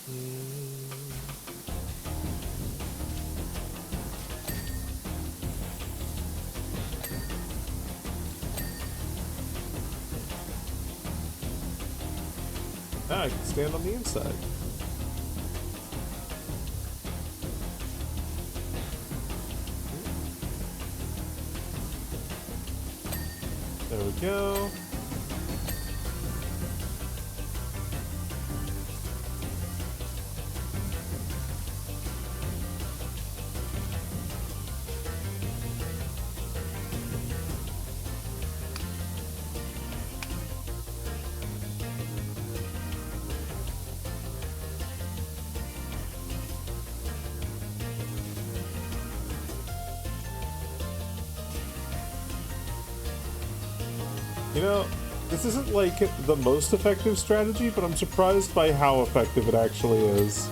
Ah, I can stand on the inside. There we go. You know, this isn't like the most effective strategy, but I'm surprised by how effective it actually is.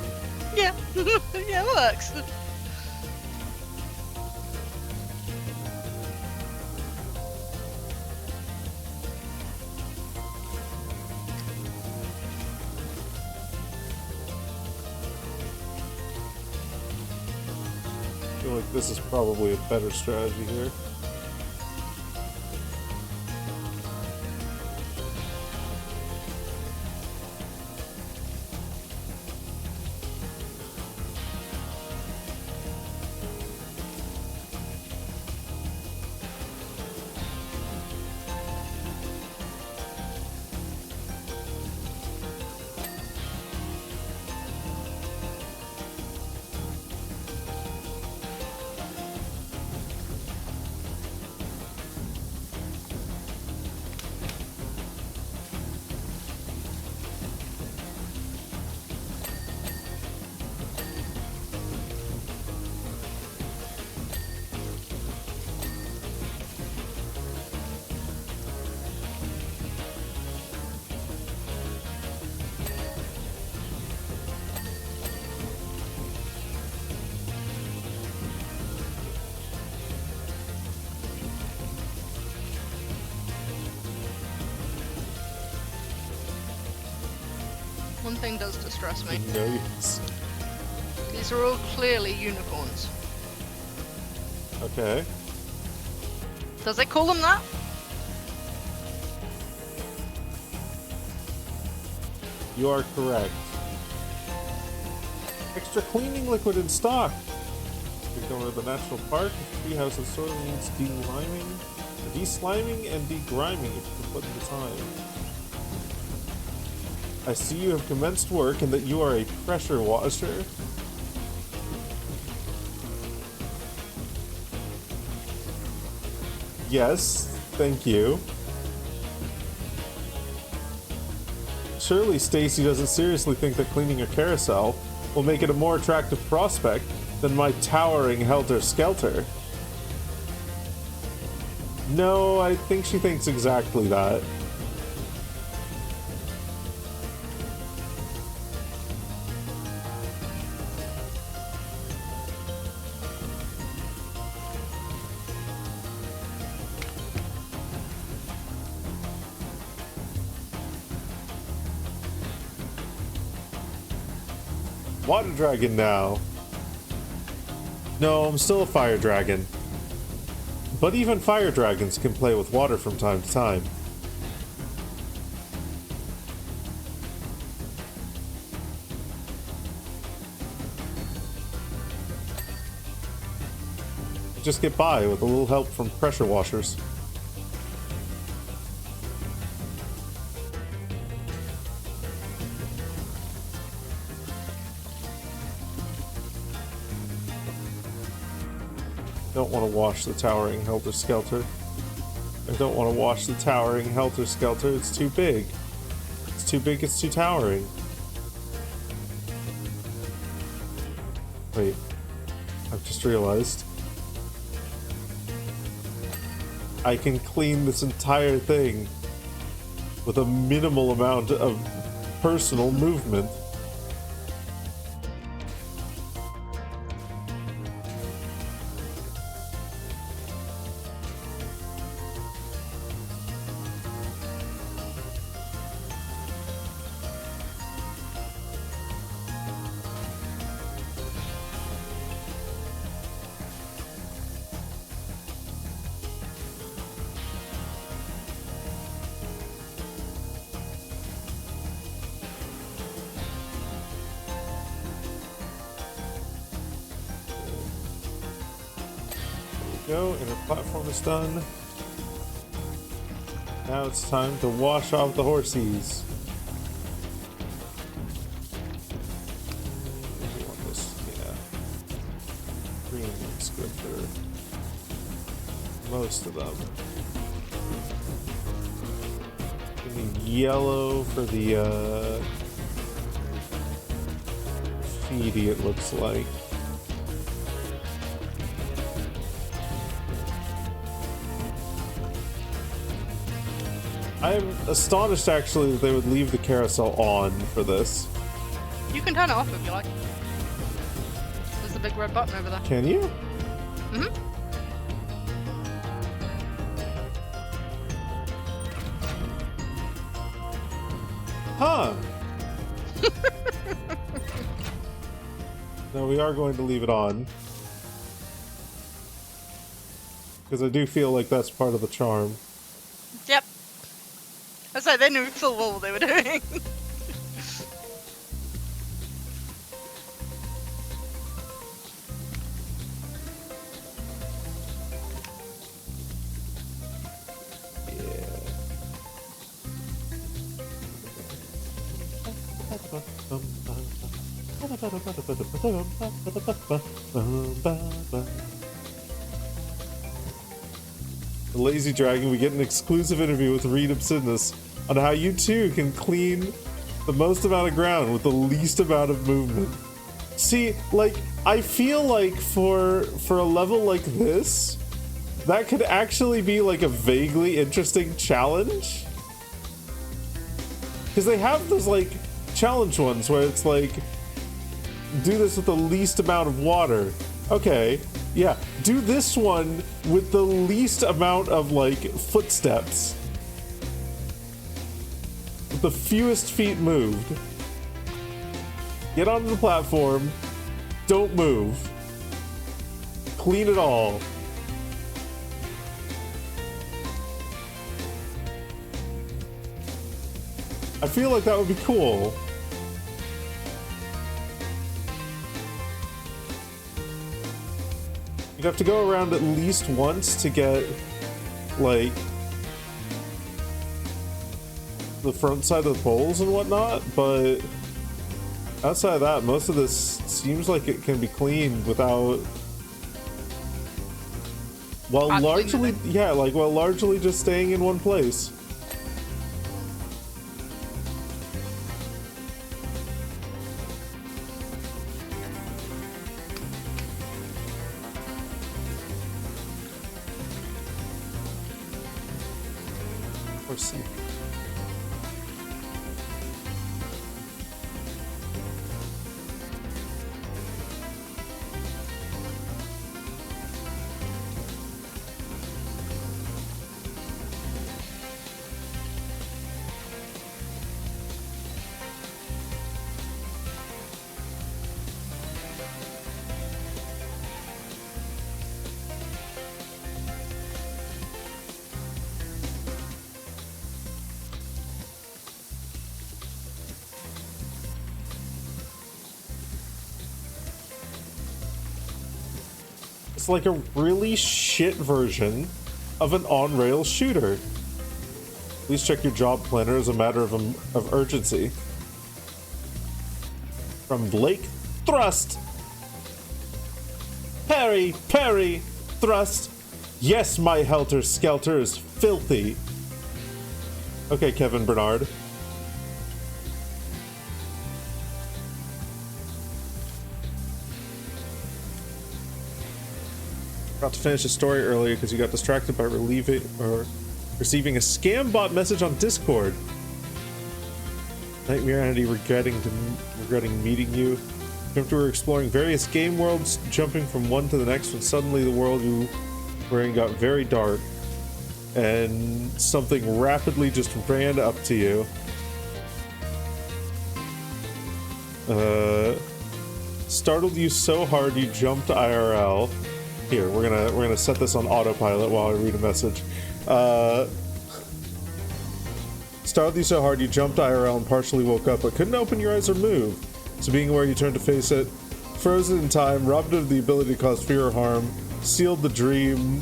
Yeah, yeah, it works. I feel like this is probably a better strategy here. One thing does distress me. No use. These are all clearly unicorns. Okay. Does it call them that? You are correct. Extra cleaning liquid in stock. We're going to the national park. The treehouse of soil needs de-liming, de-sliming, and de-griming if you can put in the time. I see you have commenced work and that you are a pressure washer. Yes, thank you. Surely Stacy doesn't seriously think that cleaning a carousel will make it a more attractive prospect than my towering helter-skelter. No, I think she thinks exactly that. Water dragon now. No, I'm still a fire dragon. But even fire dragons can play with water from time to time. Just get by with a little help from pressure washers. Don't want to wash the towering helter-skelter. I don't want to wash the towering helter-skelter. It's too big. It's too big, it's too towering. Wait. I've just realized. I can clean this entire thing with a minimal amount of personal movement. go. Inner platform is done. Now it's time to wash off the horsies. We want this, yeah. Green is good for most of them. Give me yellow for the feedy, it looks like. I am astonished actually that they would leave the carousel on for this. You can turn it off if you like. There's a big red button over there. Can you? Mm-hmm. Huh. No, we are going to leave it on. Because I do feel like that's part of the charm. Yep. That's like they knew full well what they were doing. The Lazy Dragon, we get an exclusive interview with Reed Obsidnus on how you too can clean the most amount of ground with the least amount of movement. See, like, I feel like for a level like this, that could actually be like a vaguely interesting challenge. Because they have those like challenge ones where it's like, do this with the least amount of water. Okay, yeah, do this one with the least amount of like footsteps. With the fewest feet moved. Get onto the platform, don't move. Clean it all. I feel like that would be cool. You'd have to go around at least once to get, like, the front side of the poles and whatnot, but outside of that, most of this seems like it can be cleaned without... While largely, yeah, like, while largely just staying in one place. See. It's like a really shit version of an on-rail shooter. Please check your job planner as a matter of urgency. From Blake Thrust. Parry, parry, thrust. Yes, my helter skelter is filthy. Okay, Kevin Bernard. About to finish a story earlier because you got distracted by receiving a scam bot message on Discord. Nightmare Entity regretting meeting you. After we were exploring various game worlds, jumping from one to the next, when suddenly the world you were in got very dark, and something rapidly just ran up to you. Startled you so hard you jumped IRL. Here, we're gonna set this on autopilot while I read a message. Startled you so hard you jumped IRL and partially woke up, but couldn't open your eyes or move. So being aware, you turned to face it. Frozen in time, robbed of the ability to cause fear or harm, sealed the dream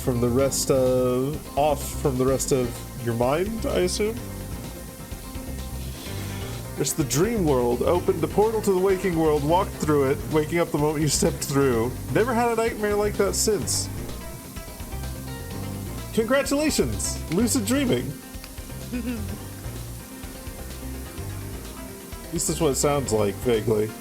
from the rest of your mind, I assume. There's the dream world. Opened the portal to the waking world, walked through it, waking up the moment you stepped through. Never had a nightmare like that since. Congratulations! Lucid dreaming. At least that's what it sounds like, vaguely.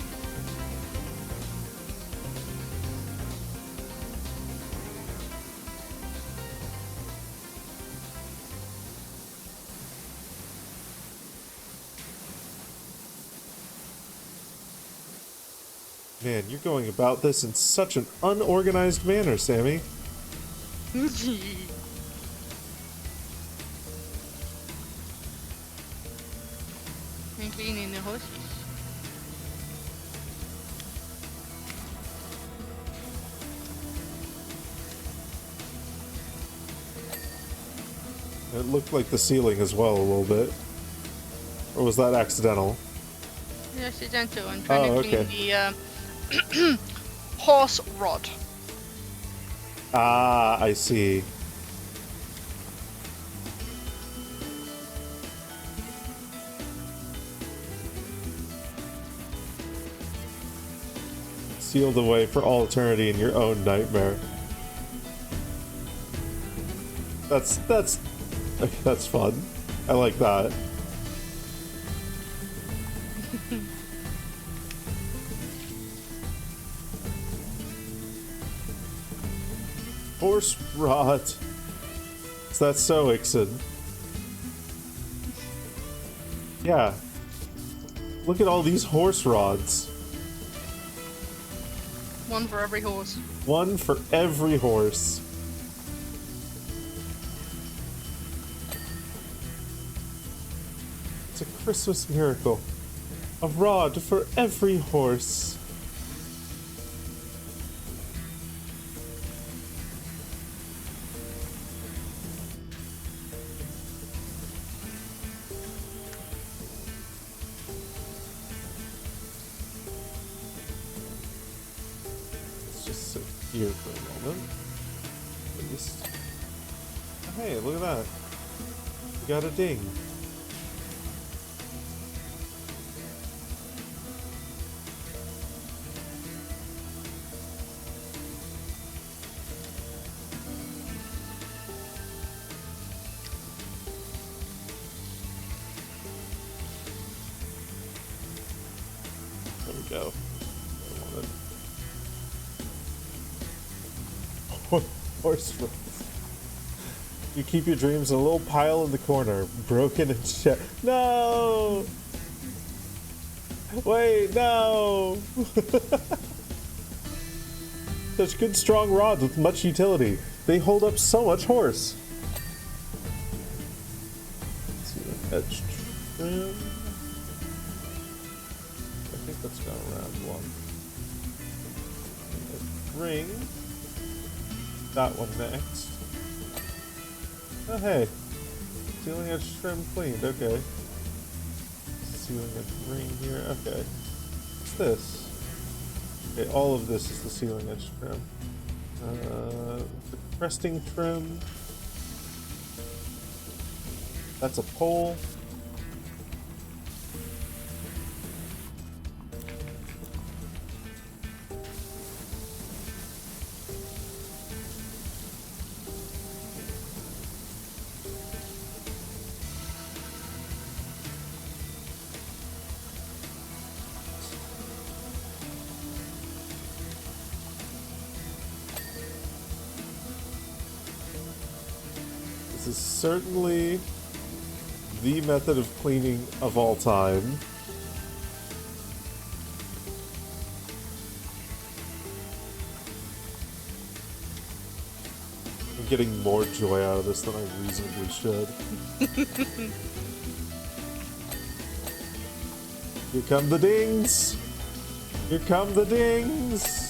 Man, you're going about this in such an unorganized manner, Sammy. I'm cleaning the horses. It looked like the ceiling as well a little bit. Or was that accidental? Accidental. I'm trying to okay. clean the horse rod. Ah, I see. Sealed away for all eternity in your own nightmare. That's fun. I like that. Horse rot. Is that so, Ixon? Yeah. Look at all these horse rods. One for every horse. One for every horse. It's a Christmas miracle. A rod for every horse. Here for a moment. At least. Hey, look at that. We got a ding. There we go. Horse roads. You keep your dreams in a little pile in the corner, broken and shattered. No! Wait, no! Such good, strong rods with much utility. They hold up so much horse. Let's see, edge trim. I think that's gone around one. Ring. That one next. Oh hey, ceiling edge trim cleaned. Okay. Ceiling edge ring here. Okay. What's this? Okay, all of this is the ceiling edge trim. The cresting trim. That's a pole. This is certainly the method of cleaning of all time. I'm getting more joy out of this than I reasonably should. Here come the dings! Here come the dings!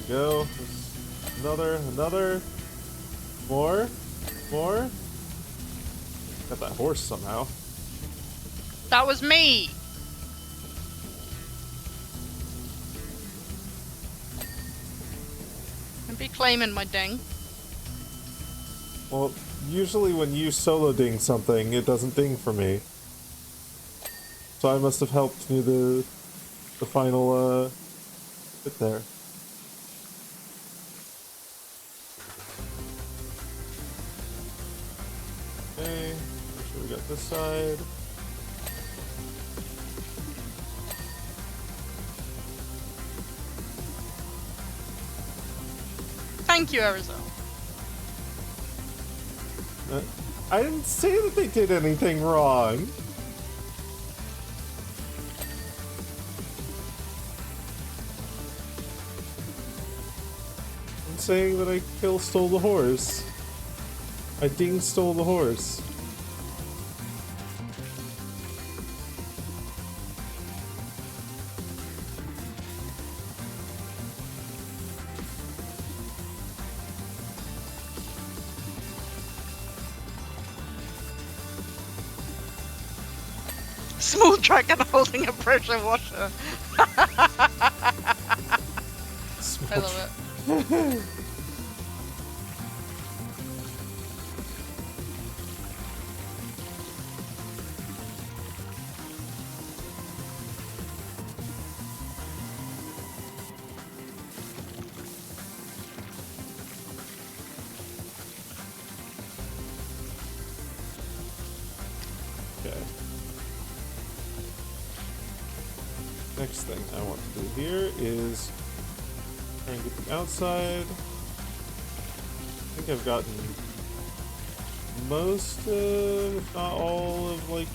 we go. Another. More. Got that horse somehow. That was me! I'd be claiming my ding. Well, usually when you solo ding something, it doesn't ding for me. So I must have helped near the final bit there. Okay, make sure we got this side. Thank you, Arizona. I didn't say that they did anything wrong. I'm saying that I stole the horse. I stole the horse. Small dragon holding a pressure washer. I love it. Okay. Next thing I want to do here is try and get the outside. I think I've gotten most of, if not all of, like,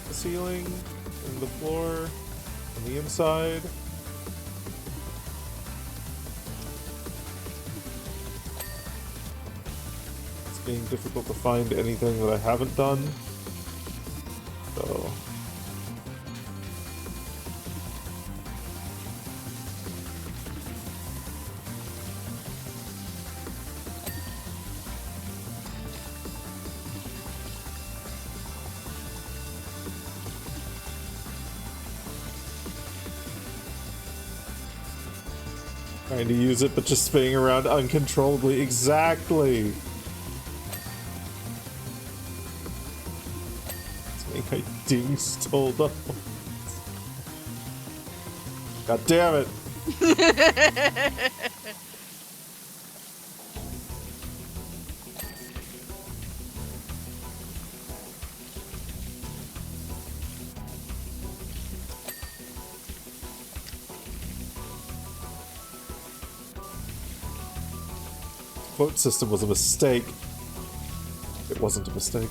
the ceiling and the floor on the inside. It's getting difficult to find anything that I haven't done. So trying to use it, but just spinning around uncontrollably. Exactly. It's like I stole the horse. God damn it. Quote system was a mistake. It wasn't a mistake.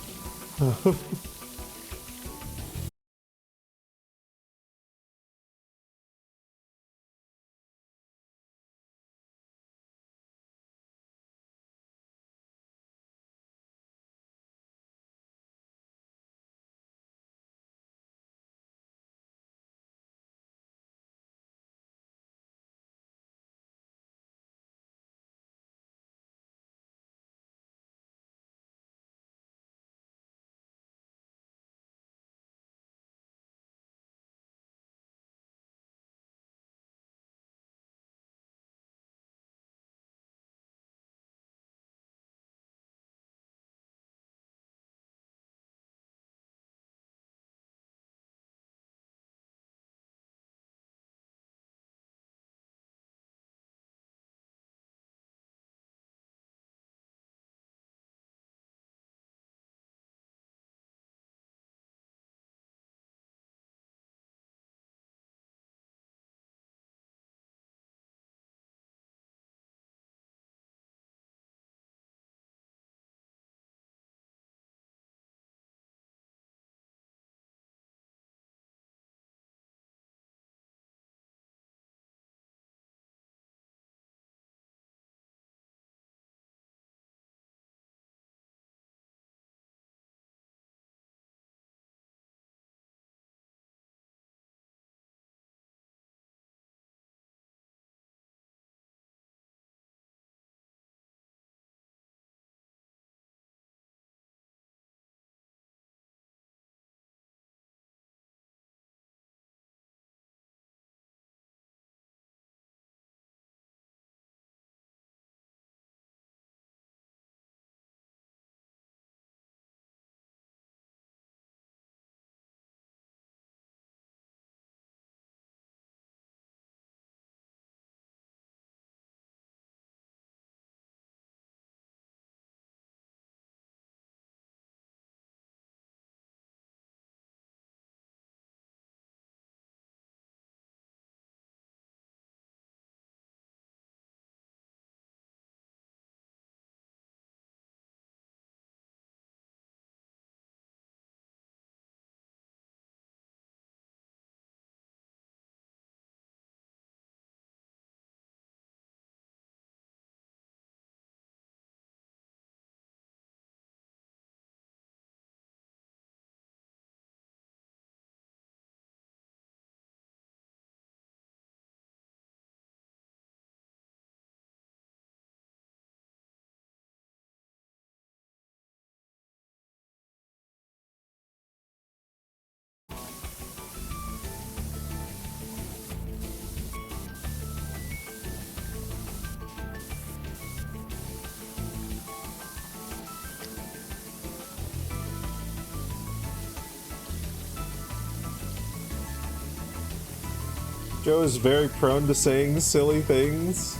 Joe is very prone to saying silly things.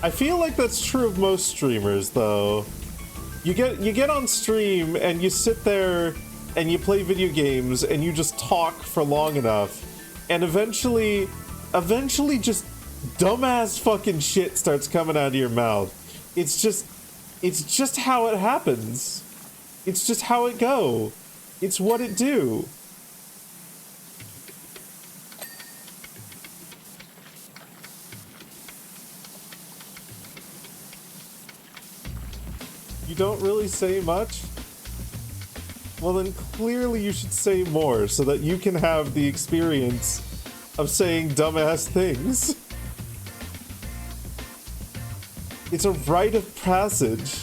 I feel like that's true of most streamers, though. You get on stream and you sit there and you play video games and you just talk for long enough, and eventually just dumbass fucking shit starts coming out of your mouth. It's just how it happens. It's just how it go. It's what it do. You don't really say much? Well, then clearly you should say more so that you can have the experience of saying dumbass things. It's a rite of passage.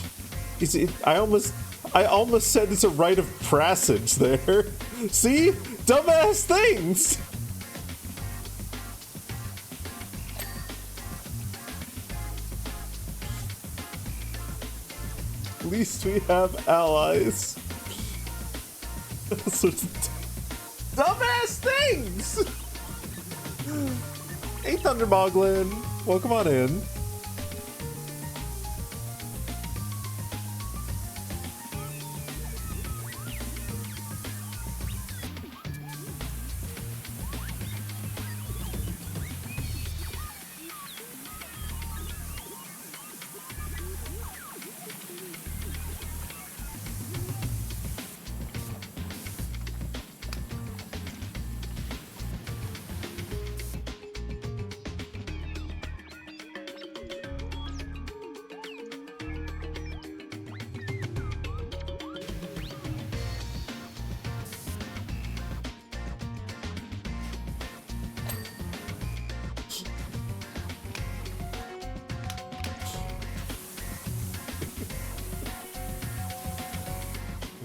I almost said it's a rite of passage there. See? Dumbass things! At least we have allies. Dumbass things! Hey, Thundermoglin. Welcome on in.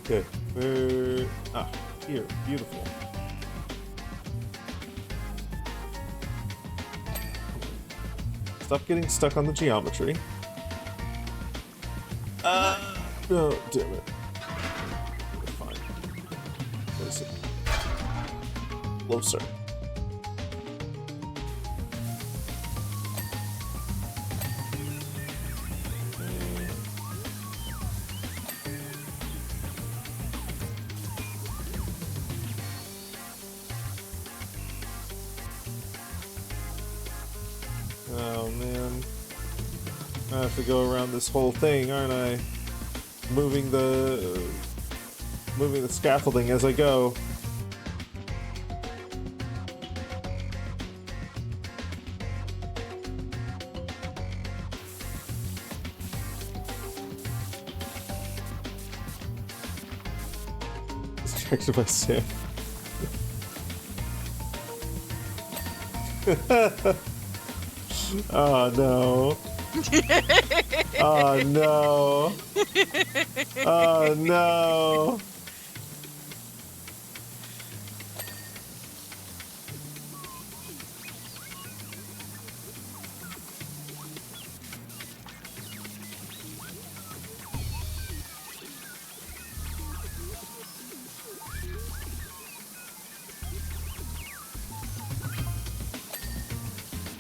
Okay, here, beautiful. Stop getting stuck on the geometry. Oh, damn it. Fine. What is it? Closer. Oh man, I have to go around this whole thing, aren't I? Moving the scaffolding as I go. Distracted by Sam. Oh no. Oh no. Oh no.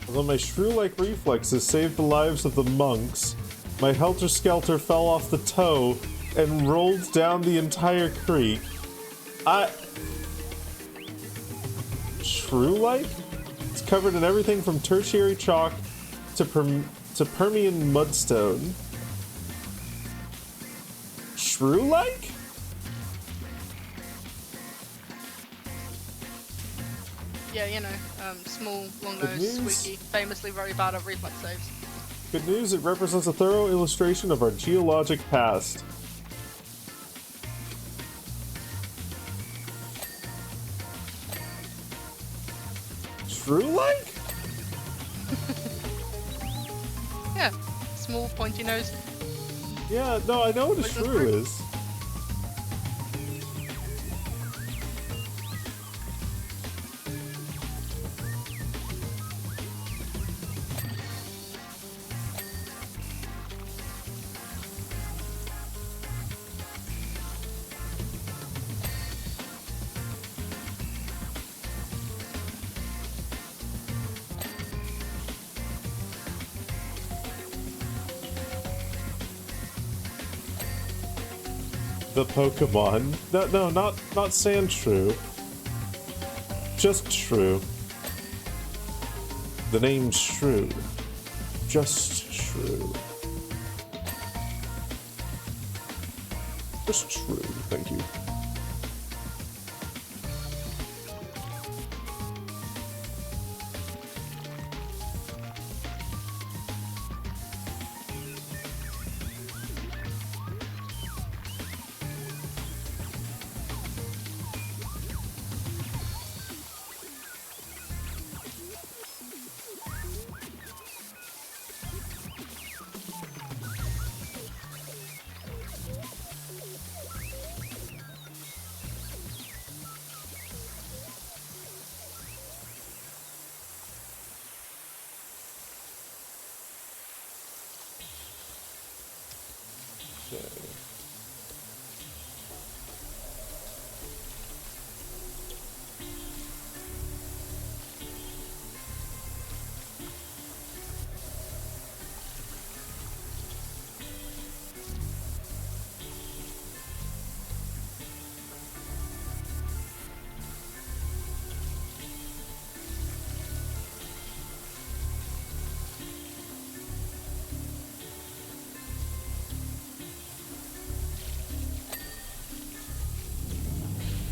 Although my shrew-like reflexes saved the lives of the monks, my helter-skelter fell off the toe and rolled down the entire creek. Shrew-like? It's covered in everything from tertiary chalk to Permian mudstone. Shrew-like? Yeah, you know, small, long-nosed, squeaky, famously very bad at reflex saves. Good news, it represents a thorough illustration of our geologic past. Shrew-like? Yeah, small, pointy nose. Yeah, no, I know what a Like shrew fruit. is. The Pokemon. No, not Sandshrew. Just Shrew. The name's Shrew. Just Shrew. Just Shrew, thank you.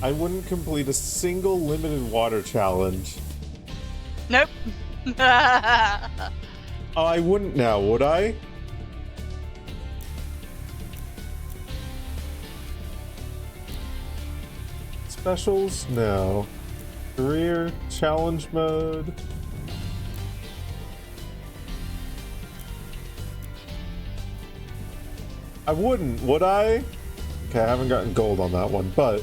I wouldn't complete a single limited water challenge. Nope. Oh, I wouldn't now, would I? Specials? No. Career, challenge mode. I wouldn't, would I? Okay, I haven't gotten gold on that one, but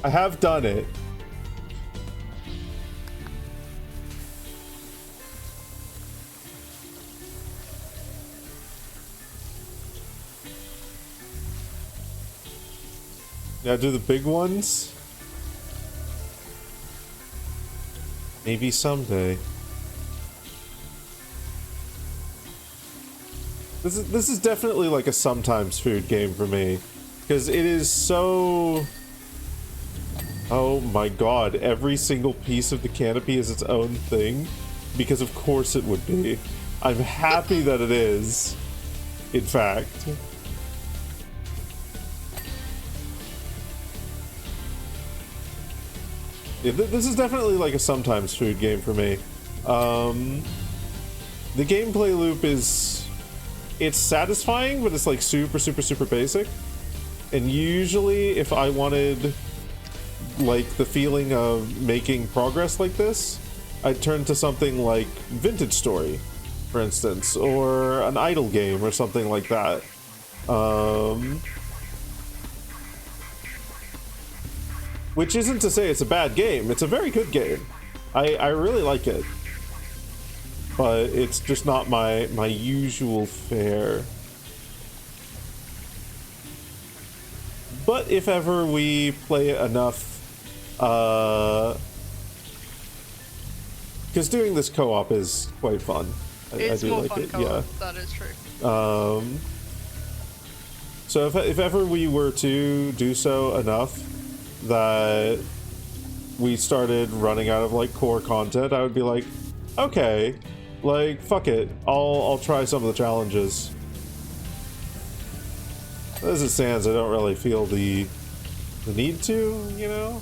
I have done it. Now do the big ones? Maybe someday. This is definitely like a sometimes food game for me, because it is so... Oh my god, every single piece of the canopy is its own thing, because of course it would be. I'm happy that it is, in fact. Yeah, this is definitely like a sometimes food game for me. The gameplay loop is... It's satisfying, but it's like super basic. And usually if I wanted like the feeling of making progress like this, I'd turn to something like Vintage Story, for instance, or an idle game or something like that. Which isn't to say it's a bad game. It's a very good game. I really like it. But it's just not my usual fare. But if ever we play it enough, because doing this co-op is quite fun. I do more like fun it. co-op, Yeah. that is true. So if ever we were to do so enough that we started running out of like core content, I would be like, okay, like fuck it, I'll try some of the challenges. As it stands, I don't really feel the need to, you know.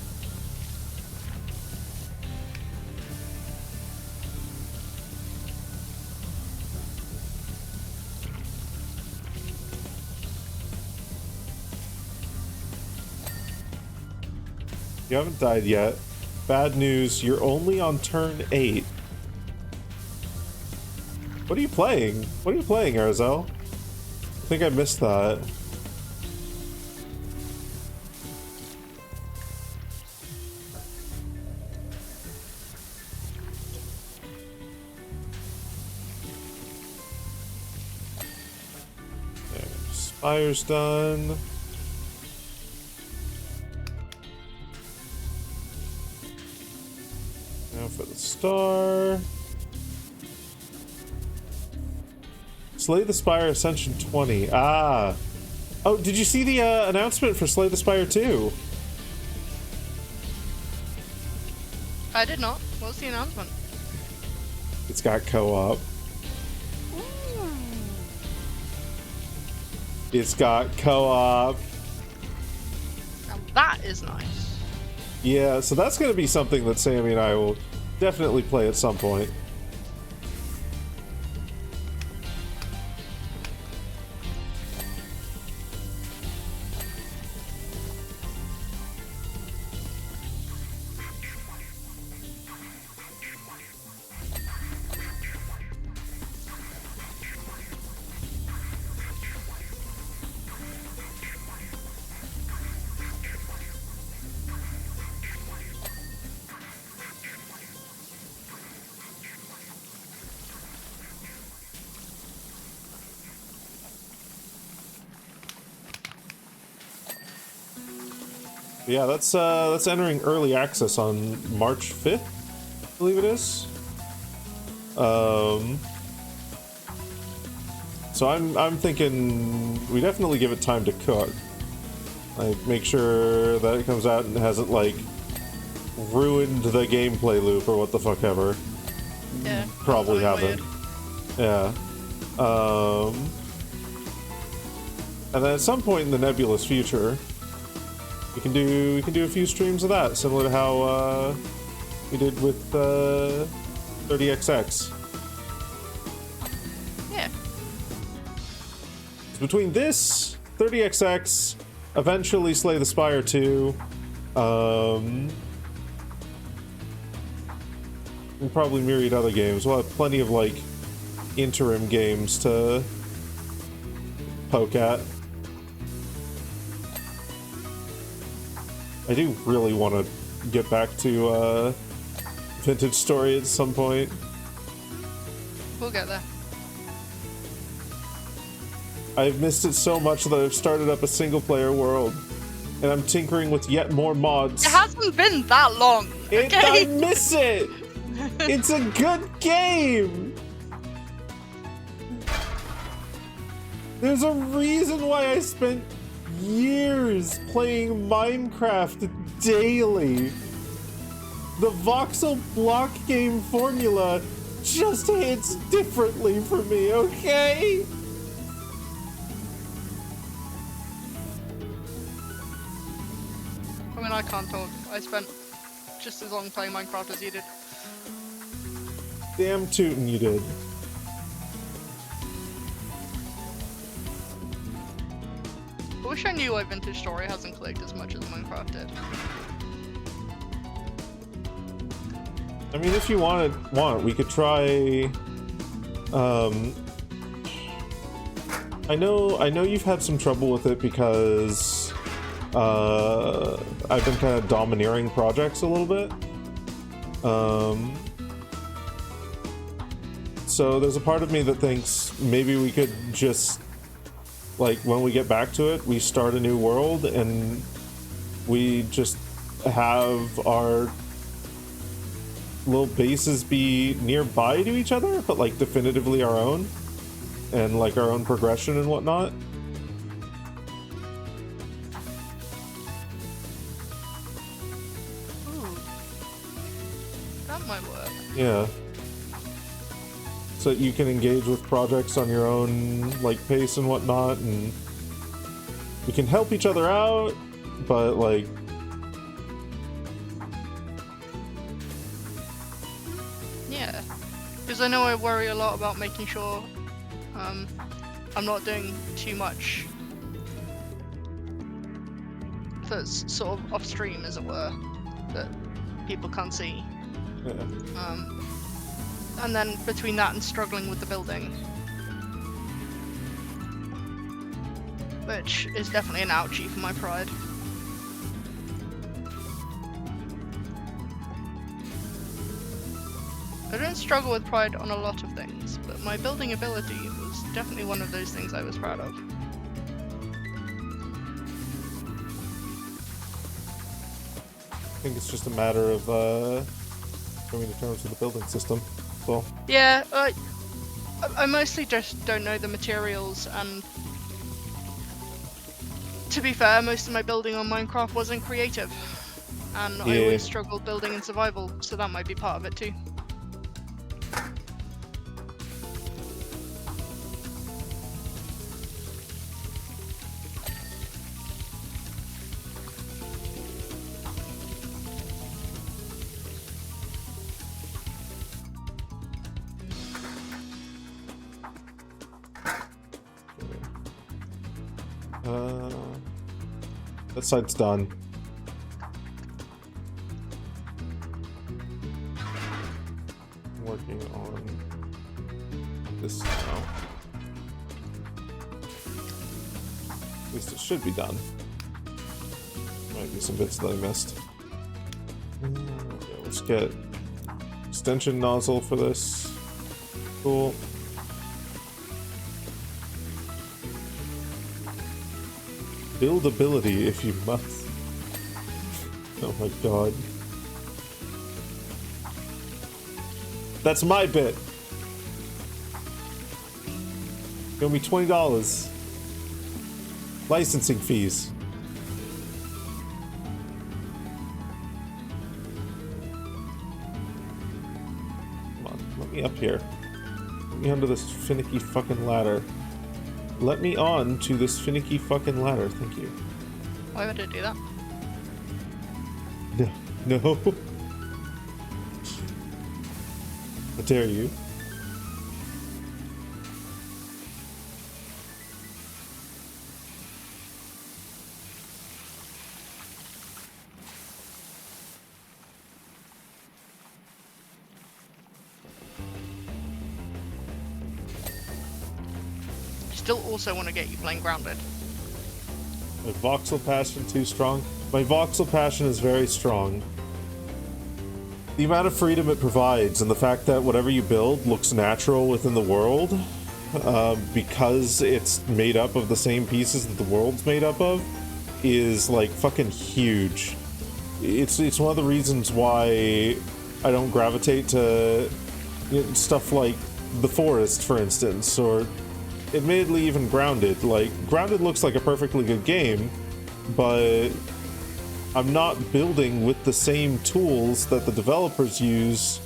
You haven't died yet. Bad news, you're only on turn 8. What are you playing? What are you playing, Arzel? I think I missed that. There, Spire's done. Now for the star. Slay the Spire Ascension 20. Ah. Oh, did you see the announcement for Slay the Spire 2? I did not. What's the announcement? It's got co-op. It's got co-op. Now that is nice. Yeah, so that's going to be something that Sammy and I will definitely play at some point. Yeah, that's entering early access on March 5th, I believe it is. So I'm thinking we definitely give it time to cook. Like, make sure that it comes out and hasn't, like, ruined the gameplay loop or what the fuck ever. Yeah. Probably that's haven't. weird. Yeah. And then at some point in the nebulous future, we can do a few streams of that, similar to how we did with 30XX. Yeah. Between this, 30XX, eventually Slay the Spire 2, and probably myriad other games, we'll have plenty of, like, interim games to poke at. I do really want to get back to Vintage Story at some point. We'll get there. I've missed it so much that I've started up a single-player world, and I'm tinkering with yet more mods. It hasn't been that long. I Okay. miss it! It's a good game! There's a reason why I spent years playing Minecraft daily. The voxel block game formula just hits differently for me, okay? I mean, I can't talk. I spent just as long playing Minecraft as you did. Damn tootin' you did. I wish I knew why Vintage Story hasn't clicked as much as Minecraft did. I mean, if you want, we could try. I know you've had some trouble with it because I've been kind of domineering projects a little bit. So there's a part of me that thinks maybe we could just, like, when we get back to it, we start a new world and we just have our little bases be nearby to each other, but, like, definitively our own, and, like, our own progression and whatnot. Ooh. That might work. Yeah. So that you can engage with projects on your own, like, pace and whatnot, and we can help each other out, but, like, Yeah. Because I know I worry a lot about making sure I'm not doing too much that's sort of off stream, as it were, that people can't see. yeah. And then between that and struggling with the building, which is definitely an ouchie for my pride. I don't struggle with pride on a lot of things, but my building ability was definitely one of those things I was proud of. I think it's just a matter of coming to terms with the building system. So Yeah, I mostly just don't know the materials, and to be fair, most of my building on Minecraft wasn't creative, and I Yeah. always struggled building in survival, so that might be part of it too. That side's done. I'm working on this now. At least it should be done. Might be some bits that I missed. Yeah, let's get extension nozzle for this. Cool. Buildability if you must. Oh my god. That's my bit. Give me $20. Licensing fees. Come on, let me up here. Let me onto this finicky fucking ladder. Let me on to this finicky fucking ladder, thank you. Why would I do that? No. No. How dare you? Still also want to get you playing Grounded. My voxel passion too strong? My voxel passion is very strong. The amount of freedom it provides and the fact that whatever you build looks natural within the world, because it's made up of the same pieces that the world's made up of, is like fucking huge. It's one of the reasons why I don't gravitate to stuff like The Forest, for instance, or admittedly even Grounded. Like, Grounded looks like a perfectly good game, but I'm not building with the same tools that the developers use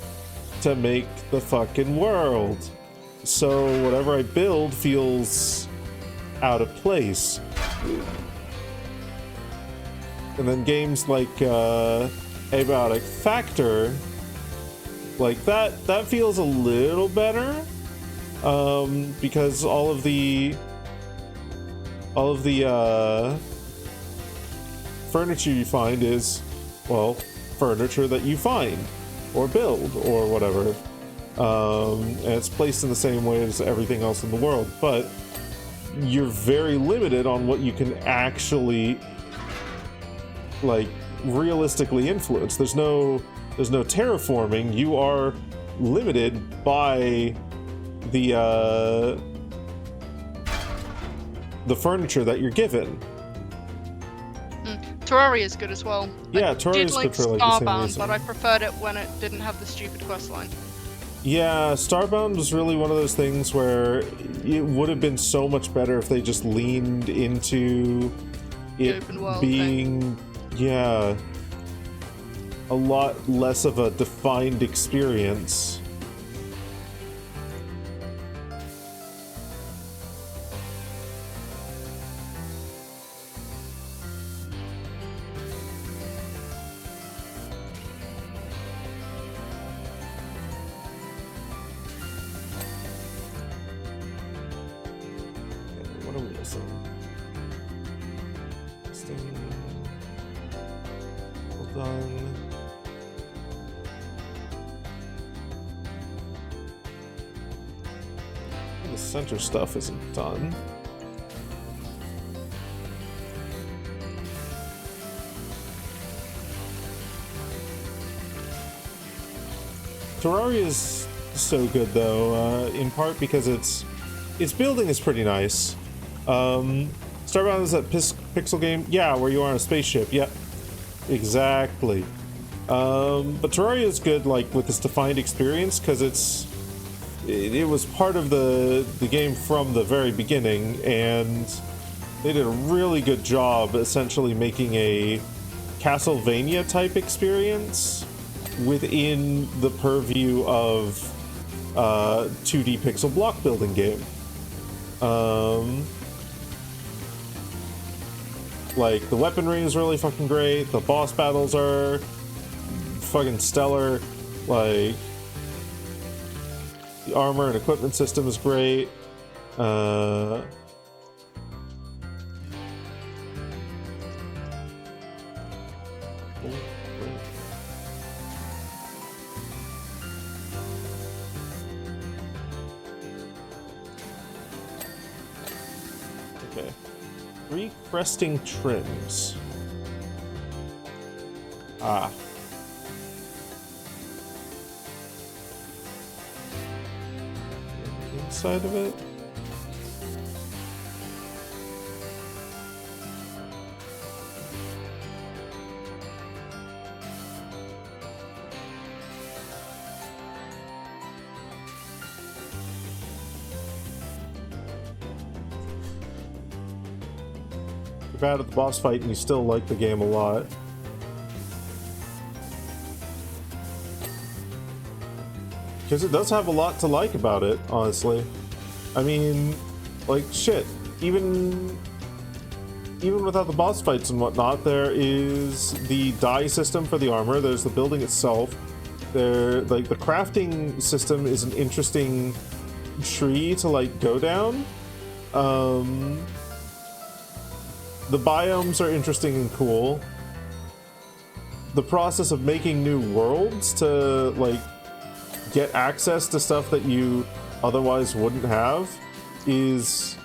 to make the fucking world. So whatever I build feels out of place. And then games like Abiotic Factor, like that feels a little better, because all of the furniture you find is, well, furniture that you find or build or whatever, and it's placed in the same way as everything else in the world, but you're very limited on what you can actually, like, realistically influence. There's no terraforming. You are limited by the furniture that you're given. Terraria is good as well. Yeah, Terraria is good for like the same Starbound, reason. but I preferred it when it didn't have the stupid questline. Yeah, Starbound was really one of those things where it would have been so much better if they just leaned into it open world being, yeah, a lot less of a defined experience. What are we missing? Well done. The center stuff isn't done. Terraria is so good though, in part because its building is pretty nice. Starbound is that pixel game, yeah, where you are on a spaceship. Yep, exactly. But Terraria is good, like with this defined experience, because it's it was part of the game from the very beginning, and they did a really good job essentially making a Castlevania type experience within the purview of 2D pixel block building game. Like, the weaponry is really fucking great, the boss battles are fucking stellar, like, the armor and equipment system is great. Okay. 3 cresting trims. Ah. Inside of it. You're bad at the boss fight and you still like the game a lot. Because it does have a lot to like about it, honestly. I mean, like, shit. Even without the boss fights and whatnot, there is the die system for the armor, there's the building itself. There, like, the crafting system is an interesting tree to, like, go down. The biomes are interesting and cool. The process of making new worlds to, like, get access to stuff that you otherwise wouldn't have is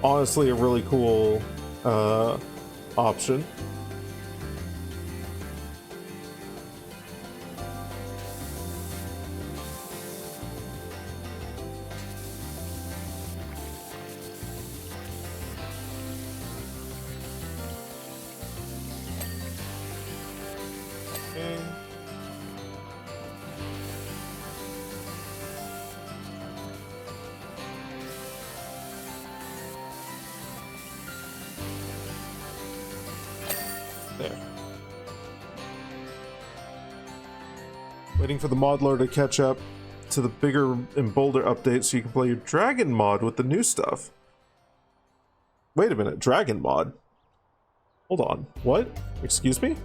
honestly a really cool option. Okay. There. Waiting for the mod loader to catch up to the bigger and bolder updates so you can play your dragon mod with the new stuff. Wait a minute, dragon mod? Hold on, what? Excuse me?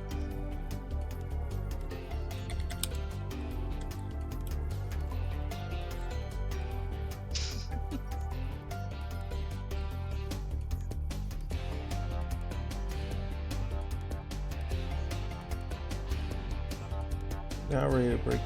Now ready to break.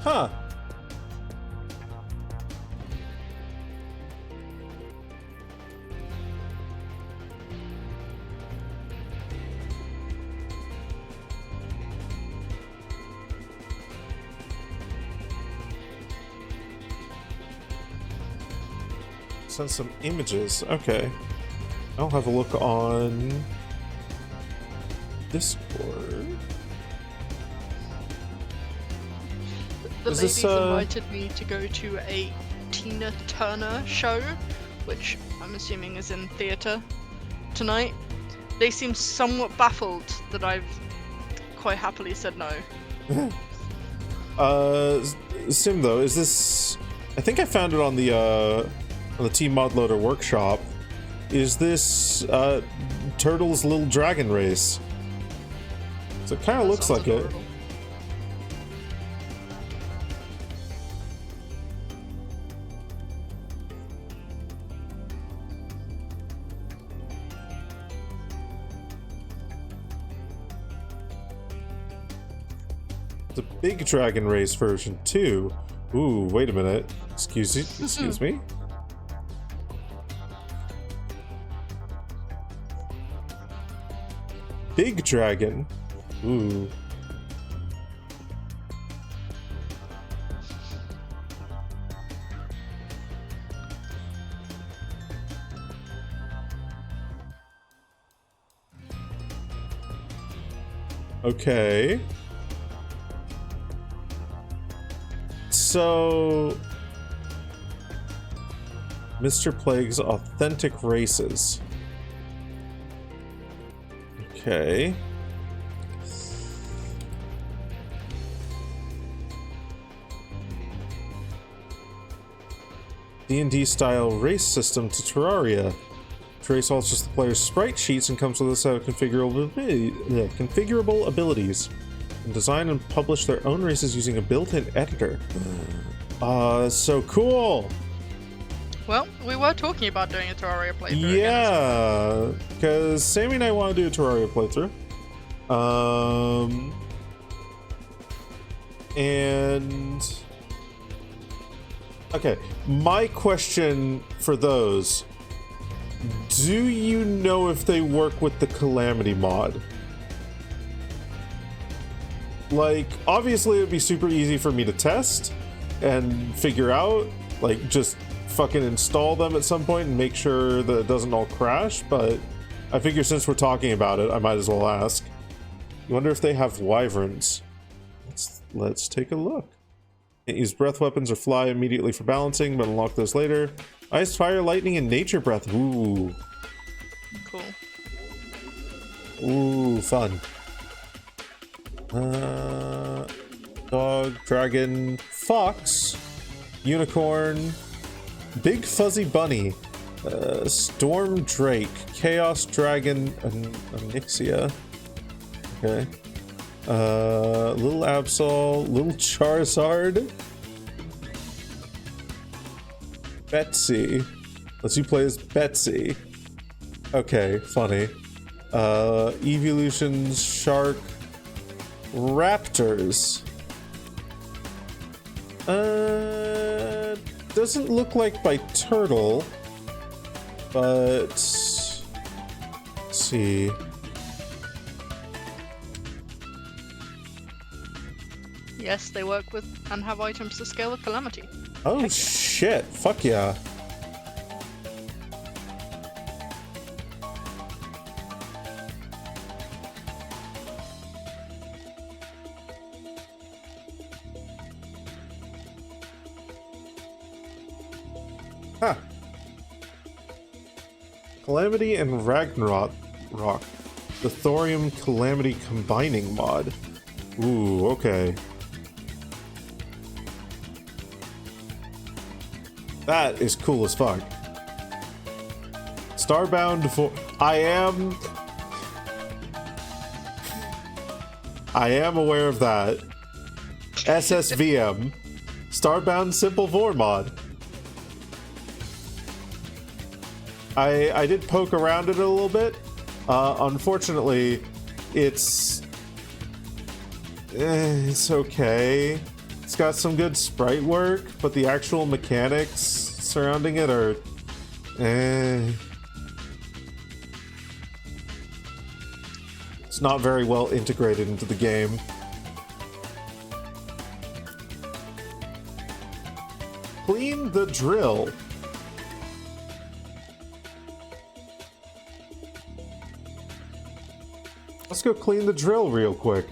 Huh. Send some images. Okay. I'll have a look on Discord. The Is ladies this, invited me to go to a Tina Turner show, which I'm assuming is in theatre tonight. They seem somewhat baffled that I've quite happily said no. Sim though, is this? I think I found it on the Team Mod Loader workshop. Is this Turtle's Little Dragon Race? So it kind of looks like it. The Big Dragon Race version too. Ooh, wait a minute. Excuse me. Big dragon. Ooh. Okay. So, Mr. Plague's authentic races. Okay. D&D style race system to Terraria. Trace alters the player's sprite sheets and comes with a set of configurable abilities. And design and publish their own races using a built-in editor. So cool! Well, we were talking about doing a Terraria playthrough. Yeah, because Sammy and I want to do a Terraria playthrough. And... Okay, my question for those... Do you know if they work with the Calamity mod? Like, obviously it would be super easy for me to test and figure out, like, just fucking install them at some point and make sure that it doesn't all crash, but I figure since we're talking about it, I might as well ask. I wonder if they have wyverns. Let's take a look. Can't use breath weapons or fly immediately for balancing, but unlock those later. Ice, fire, lightning, and nature breath. Ooh. Cool. Ooh, fun. Dog, dragon, fox, unicorn, big fuzzy bunny, storm drake, chaos dragon, Onyxia. Okay. Little Absol, little Charizard. Betsy. Let's you play as Betsy. Okay, funny. Evolutions, shark, raptors. Doesn't look like by turtle, but let's see. Yes, they work with and have items to scale with Calamity. Oh shit, fuck yeah. Huh. Calamity and Ragnarok. The Thorium Calamity combining mod. Ooh, okay. That is cool as fuck. Starbound for I am aware of that. SSVM. Starbound Simple Vor mod. I did poke around it a little bit. Unfortunately, it's okay. It's got some good sprite work, but the actual mechanics surrounding it are It's not very well integrated into the game. Clean the drill. Let's go clean the drill real quick.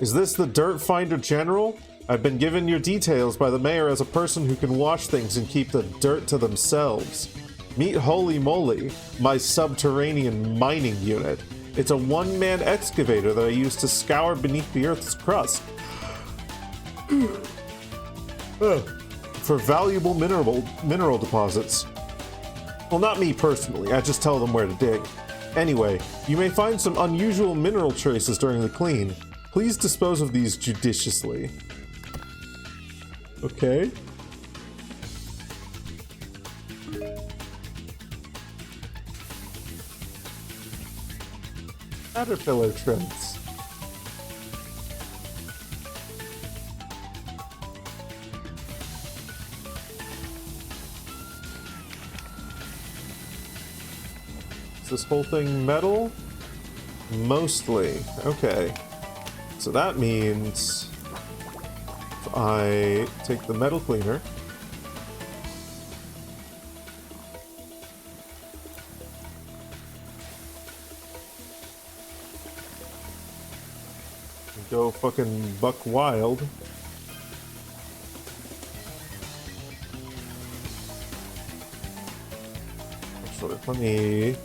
Is this the Dirt Finder General? I've been given your details by the mayor as a person who can wash things and keep the dirt to themselves. Meet Holy Moly, my subterranean mining unit. It's a one-man excavator that I use to scour beneath the Earth's crust. For valuable mineral deposits. Well, not me personally, I just tell them where to dig. Anyway, you may find some unusual mineral traces during the clean. Please dispose of these judiciously. Okay. Caterpillar treads. Is this whole thing metal? Mostly. Okay. So that means if I take the metal cleaner. And go fucking buck wild. Actually, let me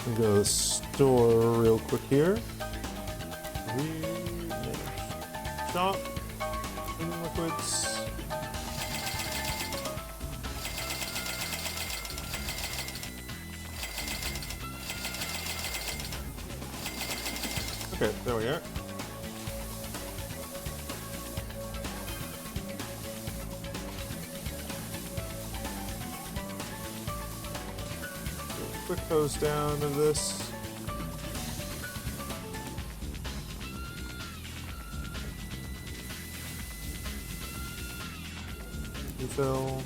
go to the store real quick here. Shop. Cleaning liquids. Okay, there we are. Quick hose down of this. Refill.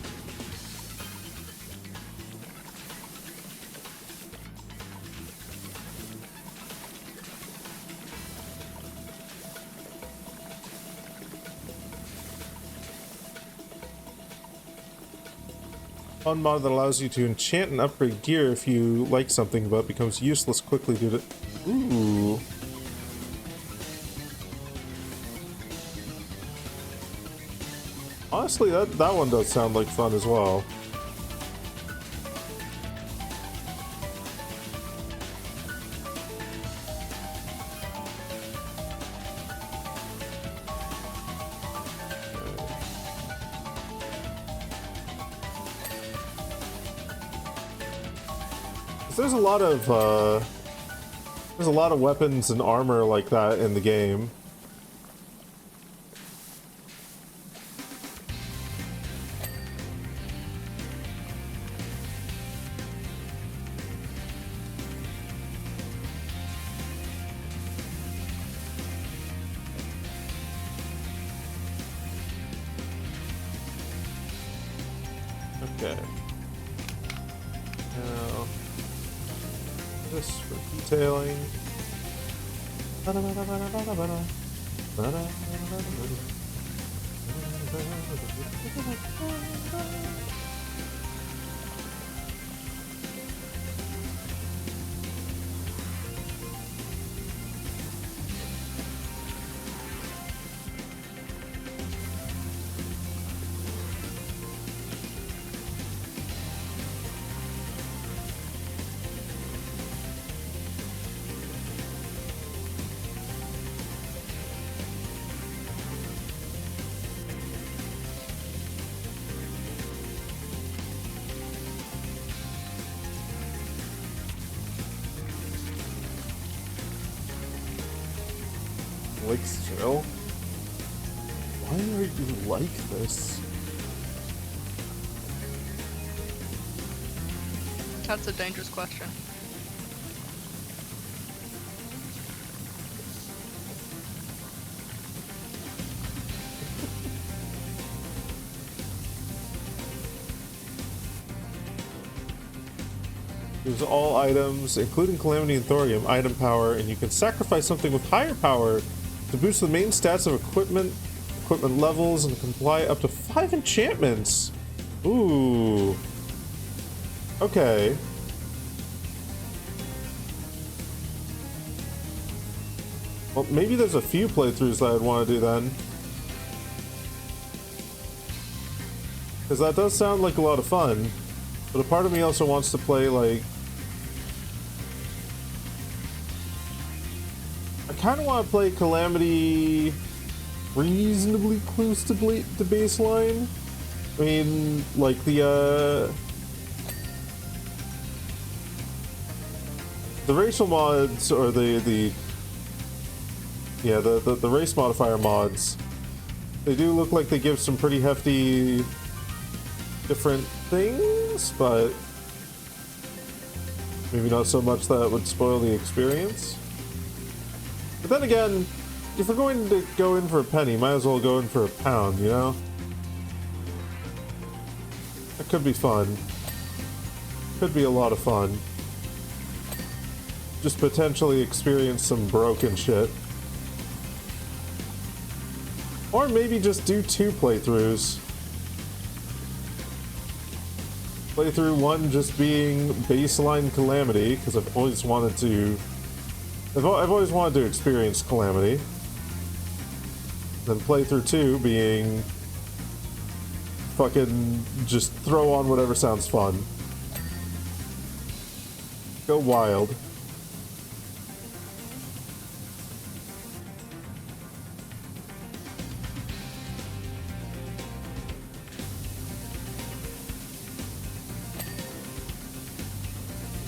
Fun mod that allows you to enchant and upgrade gear if you like something but becomes useless quickly due to... Ooh. Honestly, that one does sound like fun as well. There's a lot of weapons and armor like that in the game. Okay. Now, this for detailing. Still? Why are you like this? That's a dangerous question. Use all items, including Calamity and Thorium, item power, and you can sacrifice something with higher power to boost the main stats of equipment levels, and comply up to 5 enchantments. Ooh. Okay. Well, maybe there's a few playthroughs that I'd want to do then. Because that does sound like a lot of fun. But a part of me also wants to play, like... I kind of want to play Calamity reasonably close to baseline. I mean, like the racial mods, or the race modifier mods, they do look like they give some pretty hefty different things, but maybe not so much that it would spoil the experience. But then again, if we're going to go in for a penny, might as well go in for a pound, you know? That could be fun. Could be a lot of fun. just potentially experience some broken shit. Or maybe just do 2 playthroughs. Playthrough 1 just being baseline Calamity, because I've always wanted to... I've always wanted to experience Calamity. Then playthrough 2 being... fucking just throw on whatever sounds fun. Go wild.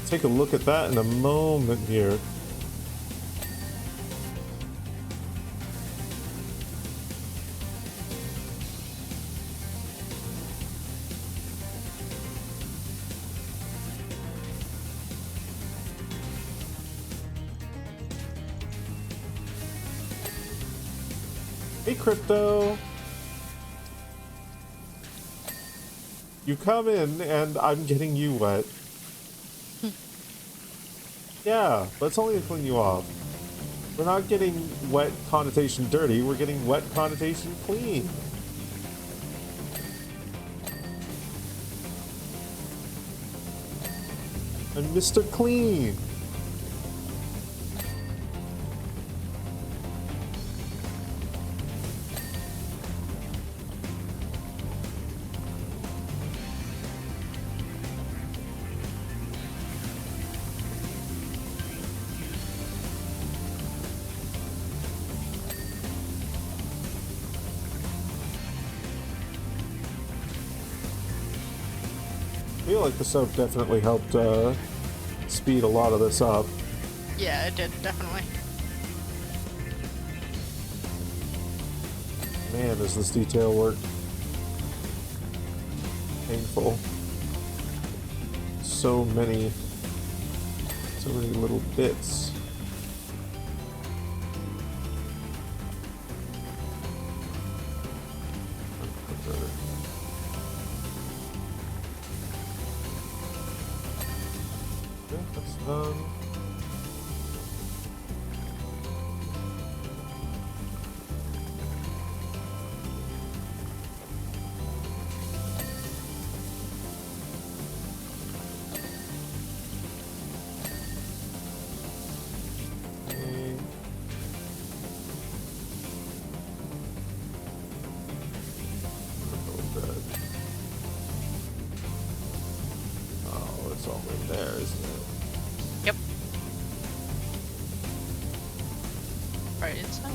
Take a look at that in a moment here. Hey, Crypto. You come in and I'm getting you wet. Yeah, let's only clean you off. We're not getting wet connotation dirty, we're getting wet connotation clean. I'm Mr. Clean. I feel like the soap definitely helped speed a lot of this up. Yeah, it did, definitely. Man, does this detail work? Painful. So many little bits. Okay, that's done. Yep. Right inside.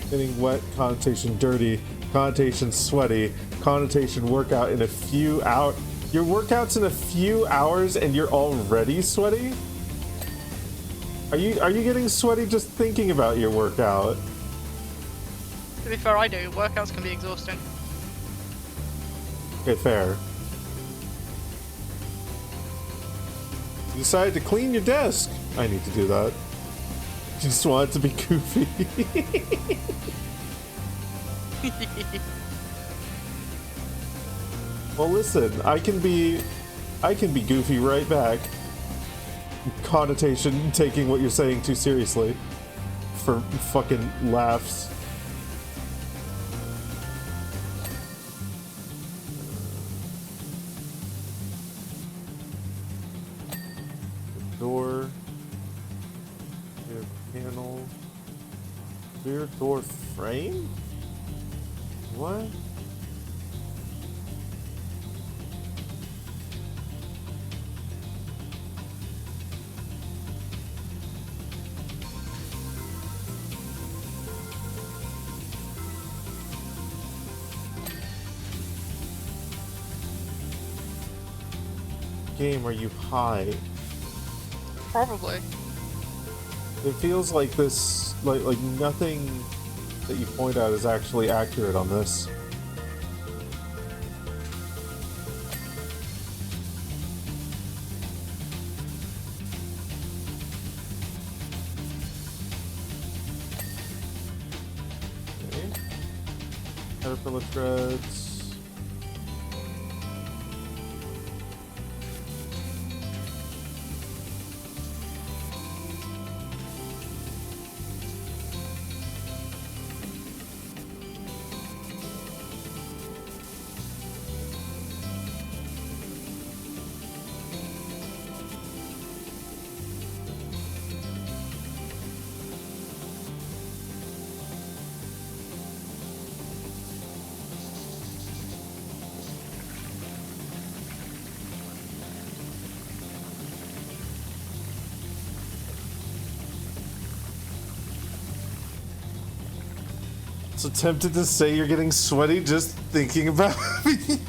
Getting wet, connotation dirty, connotation sweaty, connotation workout in a few hours. Your workout's in a few hours and you're already sweaty? Are you getting sweaty just thinking about your workout? To be fair, I do. Workouts can be exhausting. Okay, fair. You decided to clean your desk. I need to do that. Just want it to be goofy. Well, listen, I can be goofy right back. Connotation taking what you're saying too seriously for fucking laughs. The door. Rear panel. Rear door frame? What? Game, are you high? Probably. It feels like this, like nothing that you point out is actually accurate on this. Caterpillar treads. So tempted to say you're getting sweaty just thinking about me.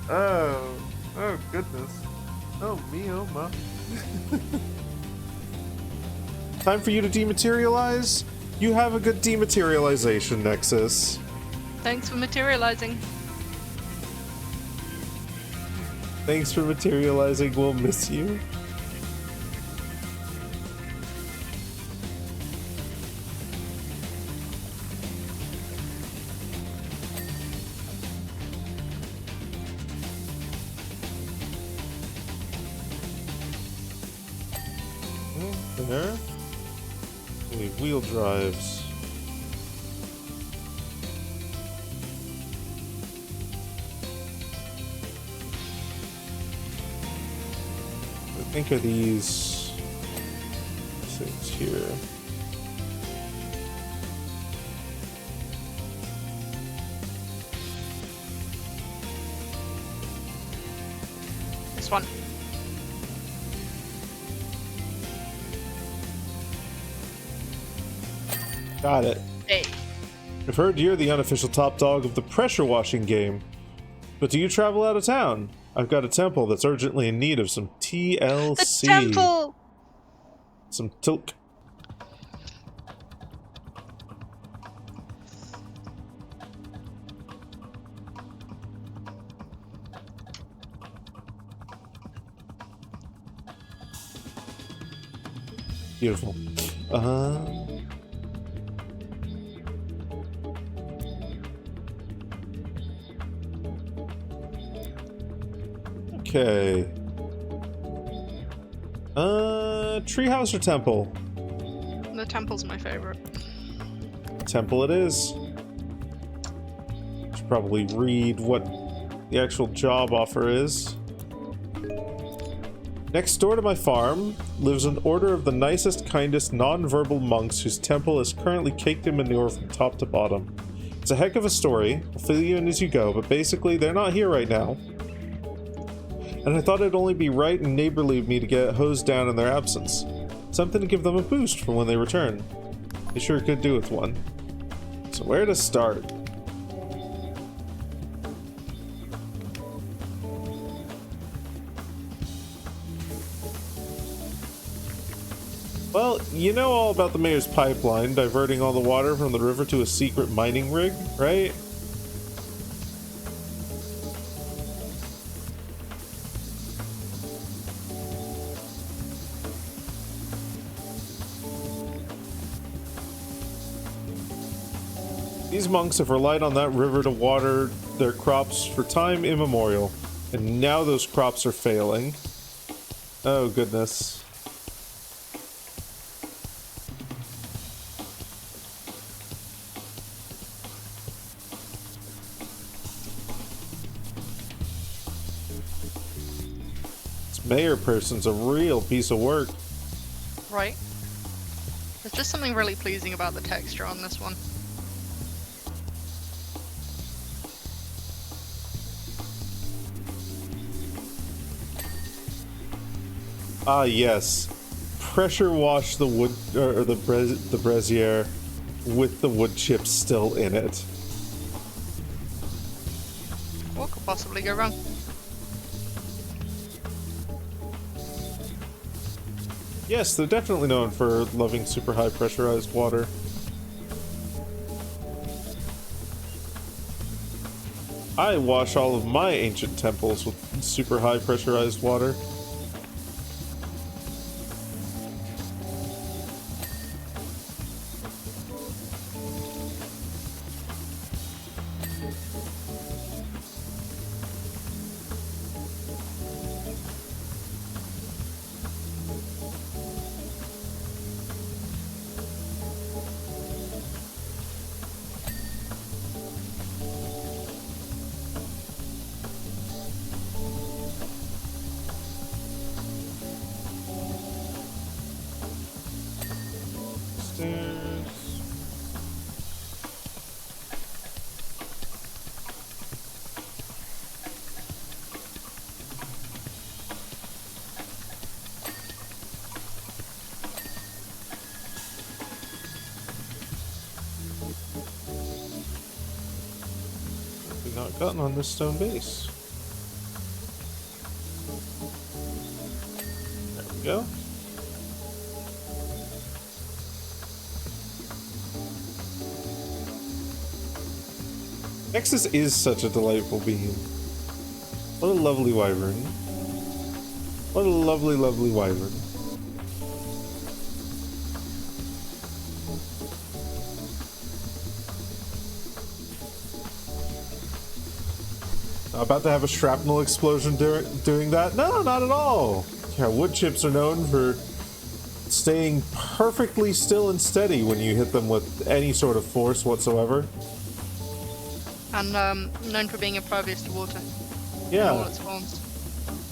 Oh goodness. Oh me, oh my. Time for you to dematerialize? You have a good dematerialization, Nexus. Thanks for materializing. Thanks for materializing, we'll miss you. There. We have wheel drives. I think are these things here. This one. Got it. Hey. I've heard you're the unofficial top dog of the pressure washing game. But do you travel out of town? I've got a temple that's urgently in need of some TLC. The temple! Some tilk. Beautiful. Okay. Treehouse or temple? The temple's my favorite. Temple it is. Should probably read what the actual job offer is. Next door to my farm lives an order of the nicest, kindest, non-verbal monks whose temple is currently caked in manure from top to bottom. It's a heck of a story. I'll fill you in as you go, but basically they're not here right now. And I thought it'd only be right and neighborly of me to get hosed down in their absence. Something to give them a boost for when they return. They sure could do with one. So where to start? Well, you know all about the mayor's pipeline, diverting all the water from the river to a secret mining rig, right? These monks have relied on that river to water their crops for time immemorial, and now those crops are failing. Oh goodness. This mayor person's a real piece of work. Right. There's just something really pleasing about the texture on this one. Ah, yes. Pressure wash the wood, or the brazier with the wood chips still in it. What could possibly go wrong? Yes, they're definitely known for loving super high pressurized water. I wash all of my ancient temples with super high pressurized water. not gotten on this stone base. There we go. Nexus is such a delightful being. What a lovely wyvern. What a lovely, lovely wyvern. About to have a shrapnel explosion doing that? No, not at all. Yeah, wood chips are known for staying perfectly still and steady when you hit them with any sort of force whatsoever. And known for being impervious to water. Yeah. In all its forms.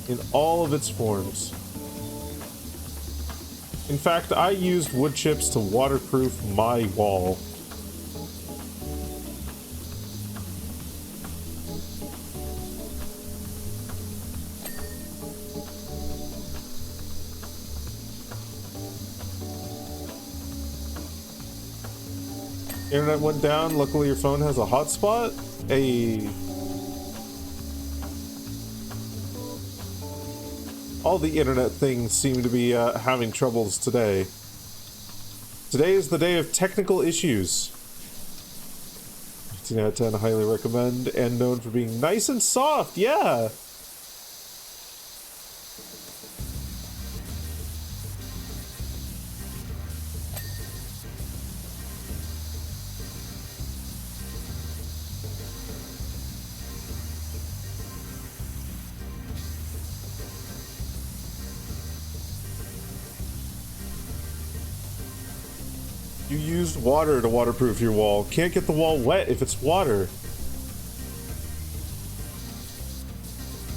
In all of its forms. In fact, I used wood chips to waterproof my wall. Internet went down. Luckily, your phone has a hotspot. All the internet things seem to be having troubles today. Today is the day of technical issues. 15 out of 10, highly recommend, and known for being nice and soft. Yeah. You used water to waterproof your wall. Can't get the wall wet if it's water.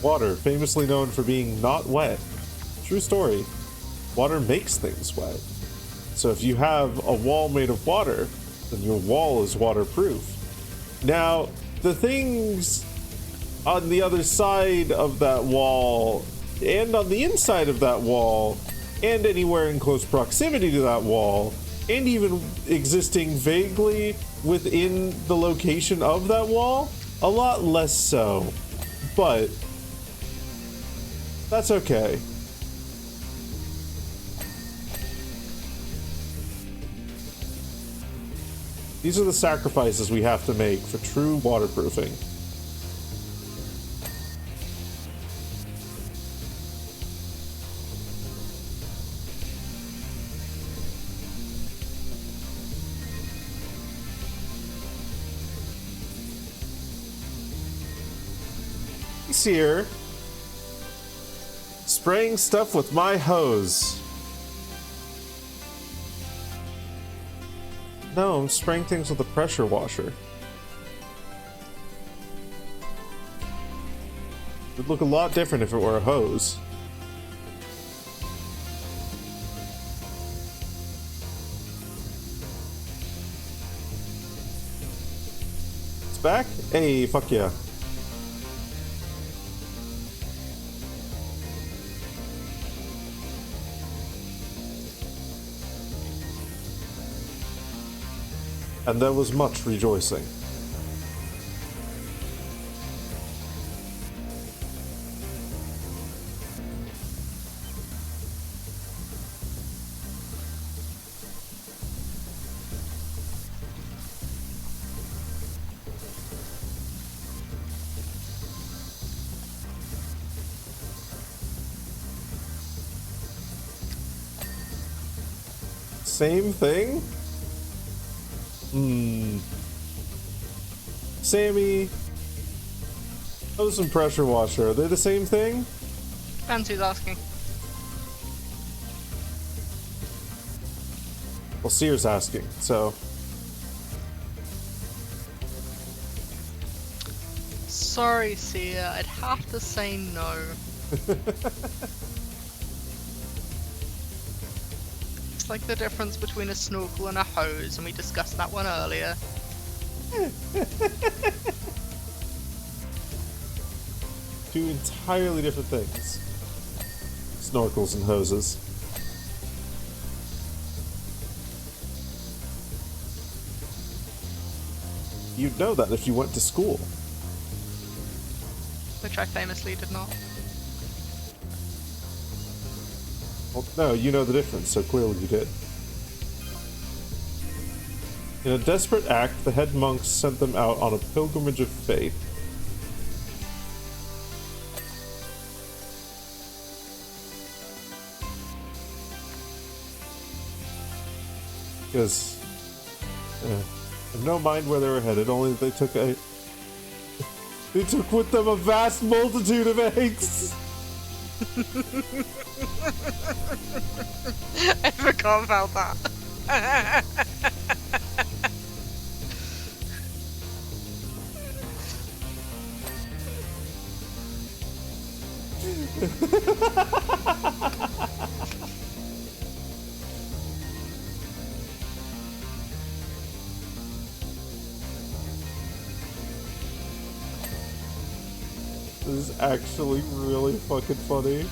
Water, famously known for being not wet. True story. Water makes things wet. So if you have a wall made of water, then your wall is waterproof. Now, the things on the other side of that wall, and on the inside of that wall, and anywhere in close proximity to that wall, and even existing vaguely within the location of that wall, a lot less so. But that's okay. These are the sacrifices we have to make for true waterproofing. Here, spraying stuff with my hose. No, I'm spraying things with a pressure washer. It'd look a lot different if it were a hose. It's back? Hey, fuck yeah. And there was much rejoicing. Same thing? Sammy, hose and pressure washer, are they the same thing? Depends who's asking. Well, Sear's asking, so. Sorry, Seer, I'd have to say no. It's like the difference between a snorkel and a hose, and we discussed that one earlier. Two entirely different things. Snorkels and hoses. You'd know that if you went to school. which I famously did not. Well, no, you know the difference, so clearly you did. In a desperate act, the head monks sent them out on a pilgrimage of faith. Because, I have no mind where they were headed, only that they took with them a vast multitude of eggs! I forgot about that. This is actually really fucking funny.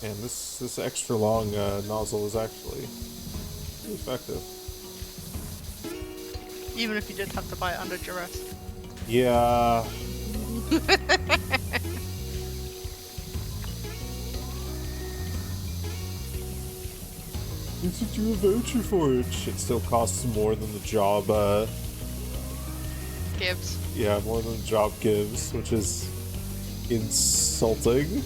And this extra long nozzle is actually pretty effective. Even if you did have to buy it under duress. Yeah. You should do a voucher for it. It still costs more than the job, Gibbs. yeah, more than the job gives, which is insulting.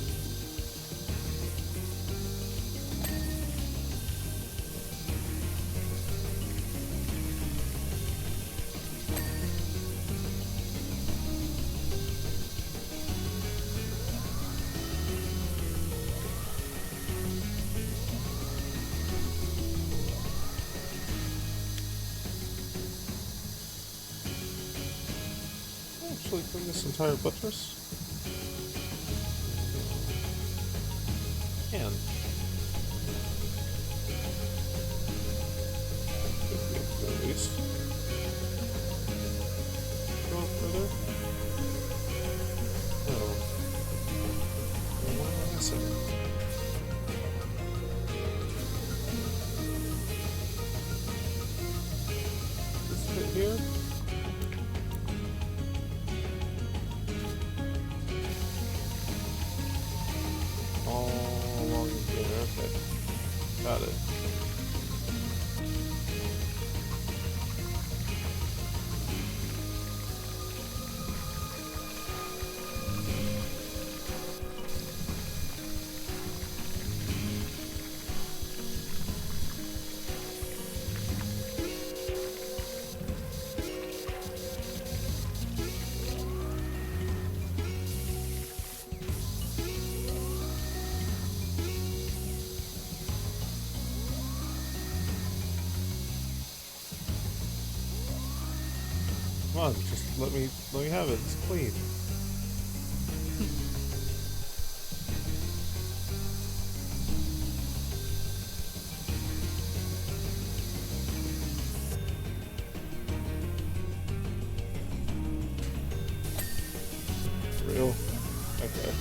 From this entire buttress? Can. At least. Go up further? No. What am I missing? This bit here? All along Okay. Got it. Come on, just let me have it. It's clean. Real? Okay.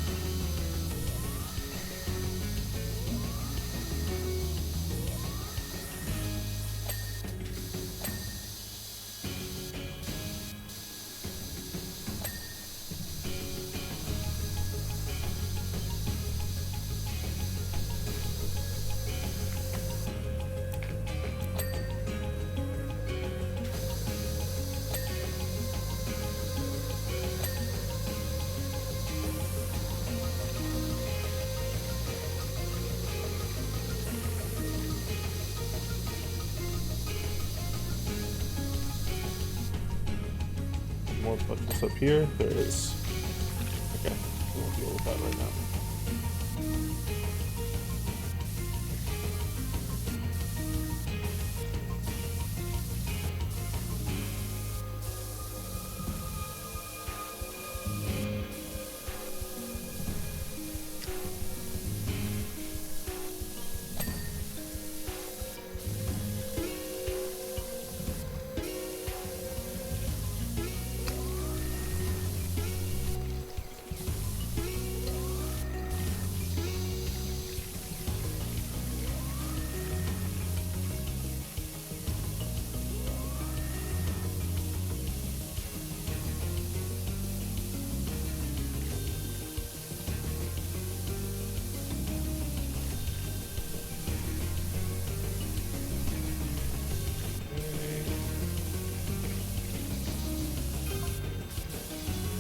More buttons up here. There it is. Okay, we won't deal with that right now.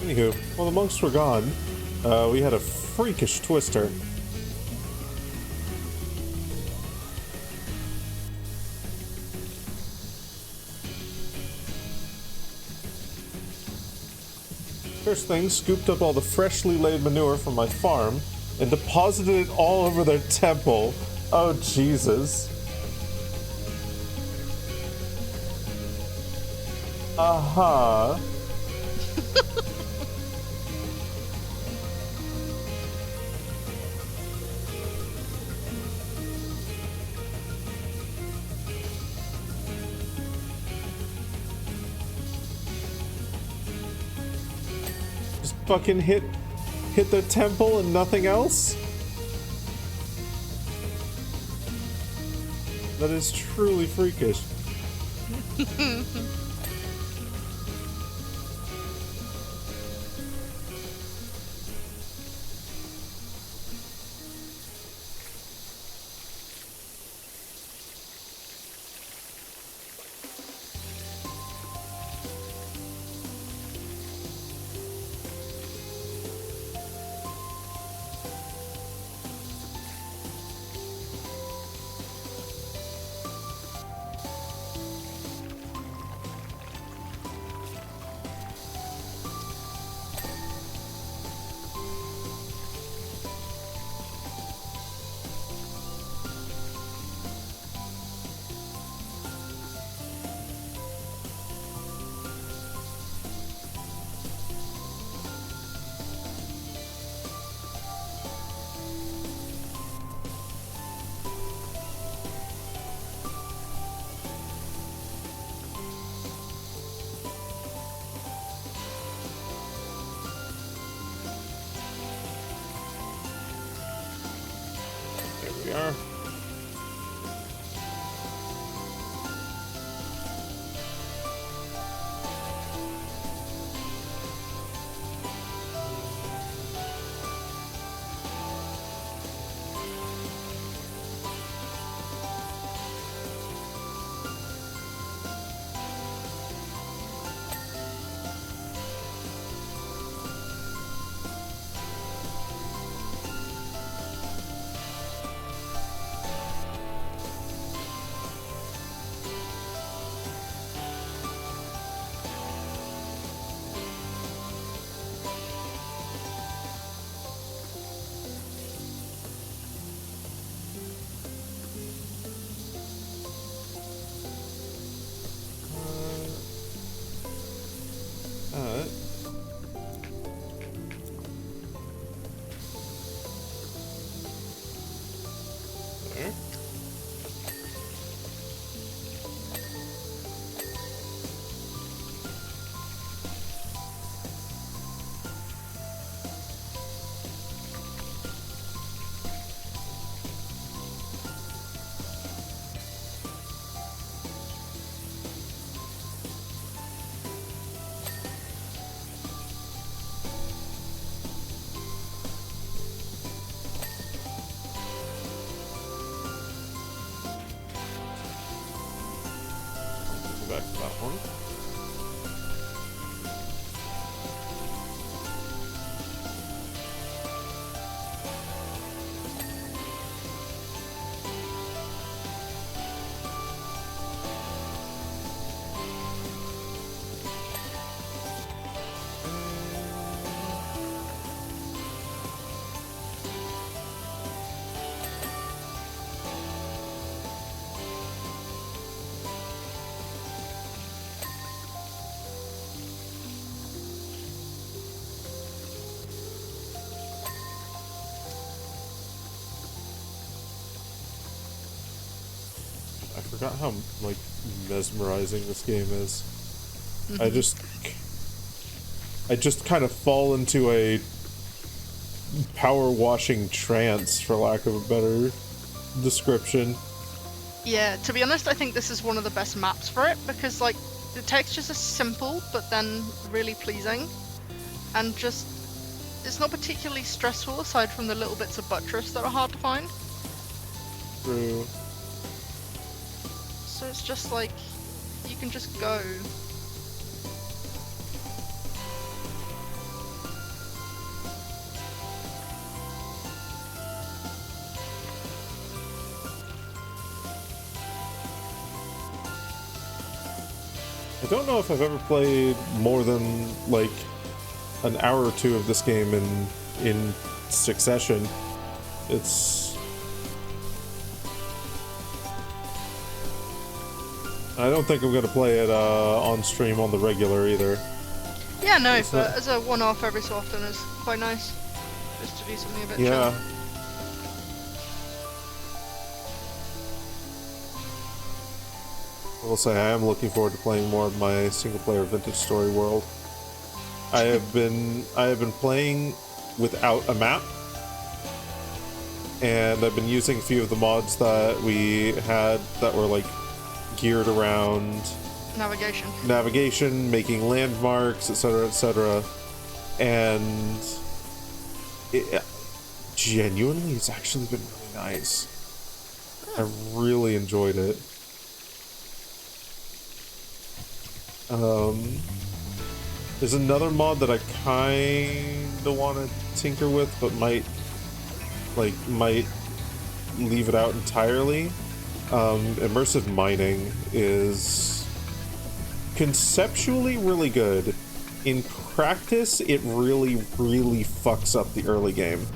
Anywho, while the monks were gone, we had a freakish twister. First thing, scooped up all the freshly laid manure from my farm and deposited it all over their temple. Oh, Jesus. Uh-huh. Just fucking hit their temple and nothing else? That is truly freakish. There we are. back to that one. I forgot how, like, mesmerizing this game is. I just kind of fall into a power washing trance, for lack of a better description. Yeah, to be honest, I think this is one of the best maps for it because, like, the textures are simple but then really pleasing, and just it's not particularly stressful aside from the little bits of buttress that are hard to find. True. So it's just like you can just go. I don't know if I've ever played more than, like, an hour or two of this game in succession. It's... I don't think I'm gonna play it on stream on the regular either. Yeah, no, It's but not- as a one-off every so often is quite nice. Just to do something a bit chill. Yeah. I will say I am looking forward to playing more of my single-player Vintage Story World. I have been playing without a map, and I've been using a few of the mods that we had that were like geared around navigation, making landmarks, etc., and it genuinely, it's actually been really nice. I really enjoyed it. There's another mod that I kinda want to tinker with, but might leave it out entirely. Immersive mining is conceptually really good. In practice, it really fucks up the early game.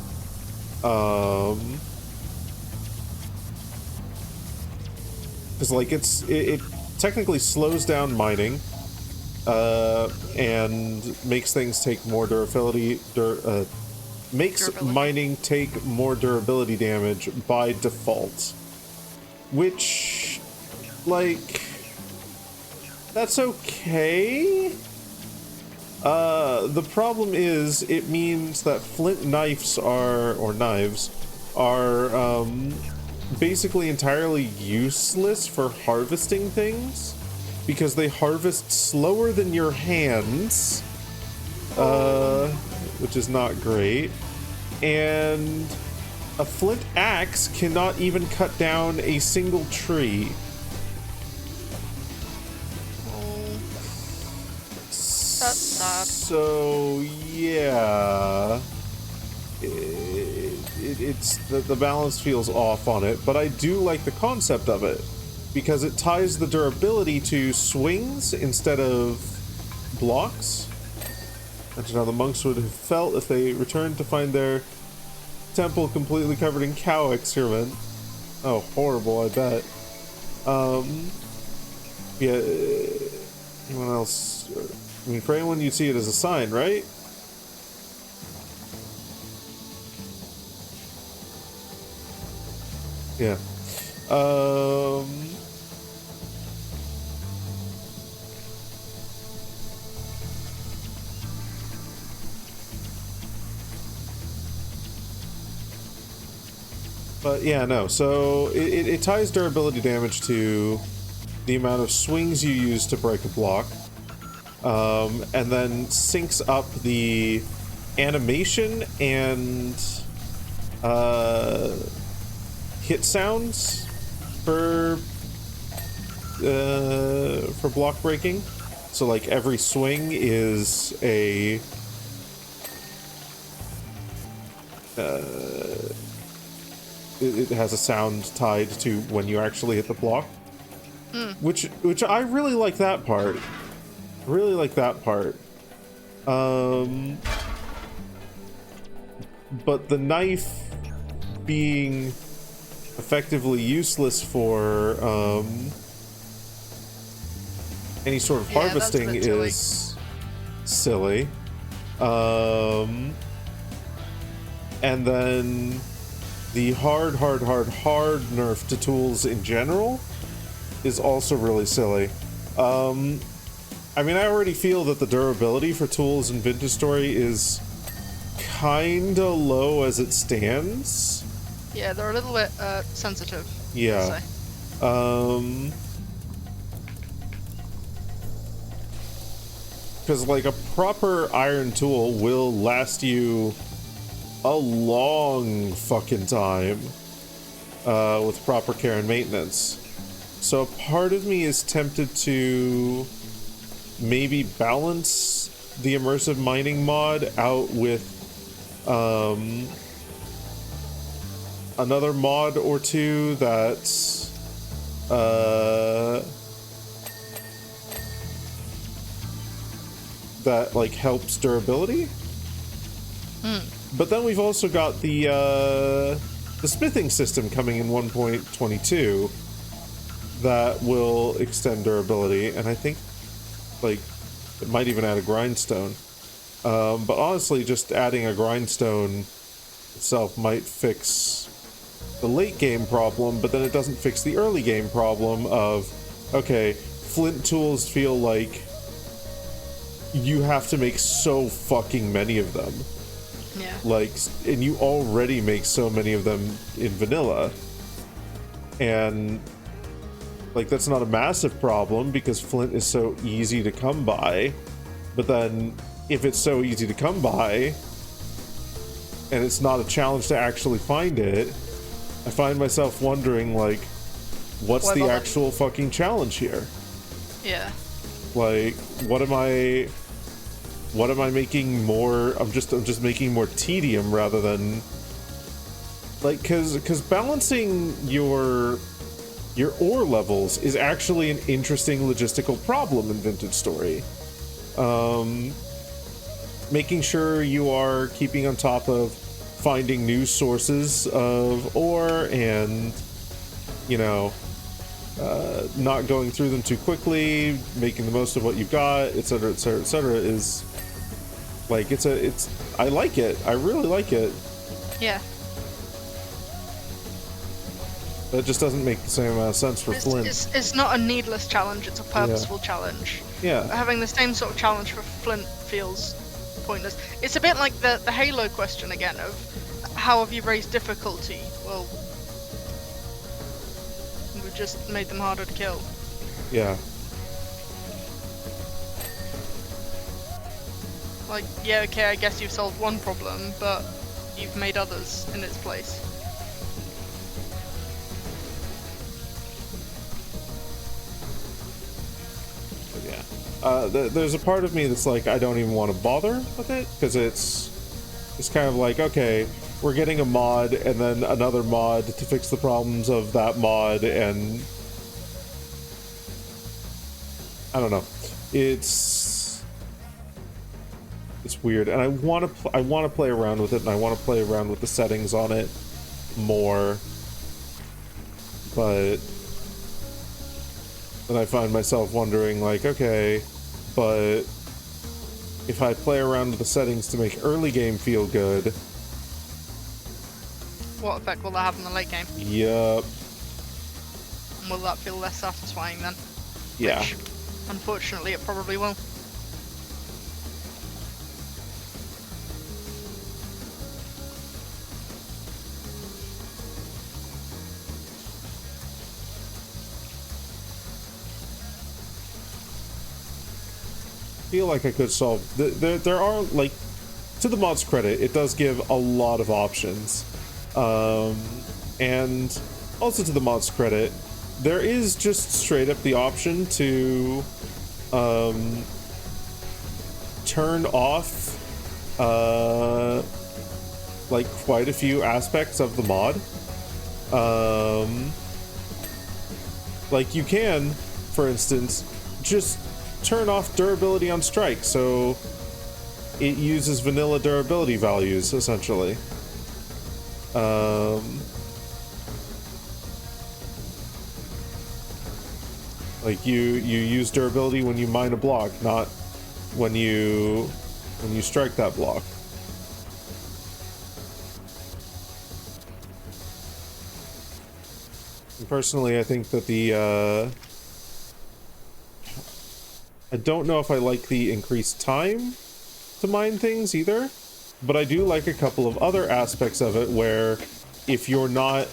Because like it technically slows down mining. And makes things take more durability. Makes mining take more durability damage by default, which, like, that's okay. The problem is it means that flint knives are basically entirely useless for harvesting things. Because they harvest slower than your hands, which is not great. And a flint axe cannot even cut down a single tree. That's sad. So yeah, it's the balance feels off on it, but I do like the concept of it. Because it ties the durability to swings instead of blocks. Imagine how the monks would have felt if they returned to find their temple completely covered in cow excrement. Oh, horrible, I bet. Yeah, anyone else? I mean, for anyone, you'd see it as a sign, right? Yeah. But yeah, no, so it ties durability damage to the amount of swings you use to break a block, and then syncs up the animation and hit sounds for for block breaking. So like every swing is a it has a sound tied to when you actually hit the block. Which I really like that part. Really like that part. But the knife being effectively useless for any sort of harvesting is silly. And then the hard nerf to tools in general is also really silly. I mean, I already feel that the durability for tools in Vintage Story is kinda low as it stands. Yeah, they're a little bit sensitive. Yeah. Because like a proper iron tool will last you a long fucking time with proper care and maintenance. So a part of me is tempted to maybe balance the immersive mining mod out with another mod or two that's that like helps durability. But then we've also got the smithing system coming in 1.22 that will extend durability, and I think like it might even add a grindstone. But honestly, just adding a grindstone itself might fix the late game problem, but then it doesn't fix the early game problem of, okay, flint tools feel like you have to make so fucking many of them. Yeah. Like, and you already make so many of them in vanilla. And like, that's not a massive problem because flint is so easy to come by. But then if it's so easy to come by and it's not a challenge to actually find it, I find myself wondering, like, what's the actual fucking challenge here? Yeah. Like, what am I making more? I'm just making more tedium rather than like, cause balancing your ore levels is actually an interesting logistical problem in Vintage Story. Making sure you are keeping on top of finding new sources of ore and, you know, not going through them too quickly, making the most of what you've got, etc., etc., etc., is like, I like it. I really like it. Yeah. That just doesn't make the same amount of sense for Flint. It's not a needless challenge, it's a purposeful challenge. Yeah. Having the same sort of challenge for Flint feels pointless. It's a bit like the Halo question again of how have you raised difficulty? Well, we've just made them harder to kill. Yeah. Like, yeah, okay, I guess you've solved one problem, but you've made others in its place. There's a part of me that's like, I don't even want to bother with it, because it's kind of like, okay, we're getting a mod and then another mod to fix the problems of that mod, and I don't know, it's weird, and I want to play around with it, and I want to play around with the settings on it more, but then I find myself wondering, like, okay, but if I play around with the settings to make early game feel good, what effect will that have on the late game? Yup. And will that feel less satisfying then? Yeah. Which, unfortunately, it probably will. Feel like I could solve. There are, like, to the mod's credit, it does give a lot of options, and also to the mod's credit, there is just straight up the option to turn off like quite a few aspects of the mod. Like you can, for instance, just turn off durability on strike, so it uses vanilla durability values essentially. Like you use durability when you mine a block, not when you strike that block. And personally, I think that I don't know if I like the increased time to mine things either, but I do like a couple of other aspects of it where if you're not...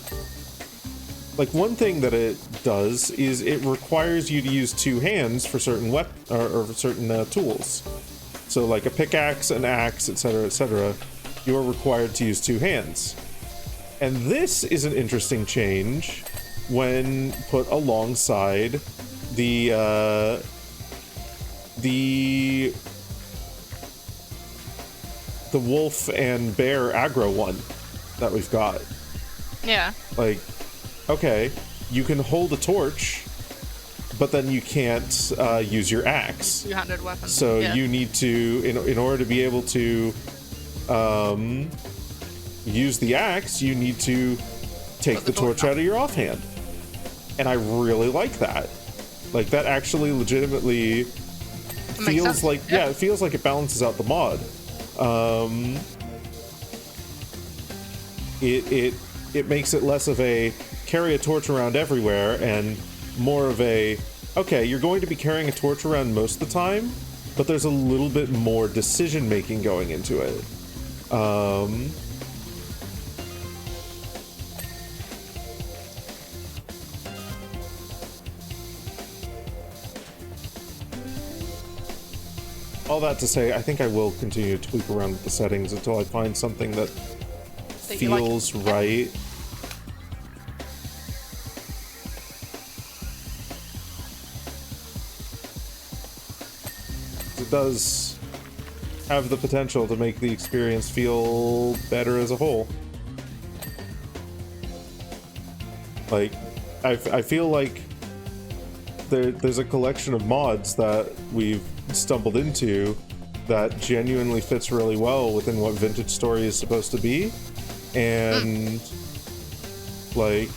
Like, one thing that it does is it requires you to use two hands for certain or for certain tools. So like a pickaxe, an axe, etc., you're required to use two hands. And this is an interesting change when put alongside the wolf and bear aggro one that we've got. Yeah. Like, okay, you can hold a torch, but then you can't use your axe. Two-handed weapon. So yeah. you need to, in order to be able to use the axe, you need to take the torch out of your offhand. And I really like that. Like, that actually legitimately feels like, yeah, it feels like it balances out the mod. It makes it less of a carry a torch around everywhere and more of a, okay, you're going to be carrying a torch around most of the time, but there's a little bit more decision making going into it. All that to say, I think I will continue to tweak around with the settings until I find something that feels right. It does have the potential to make the experience feel better as a whole. Like, I feel like there's a collection of mods that we've stumbled into that genuinely fits really well within what Vintage Story is supposed to be, and like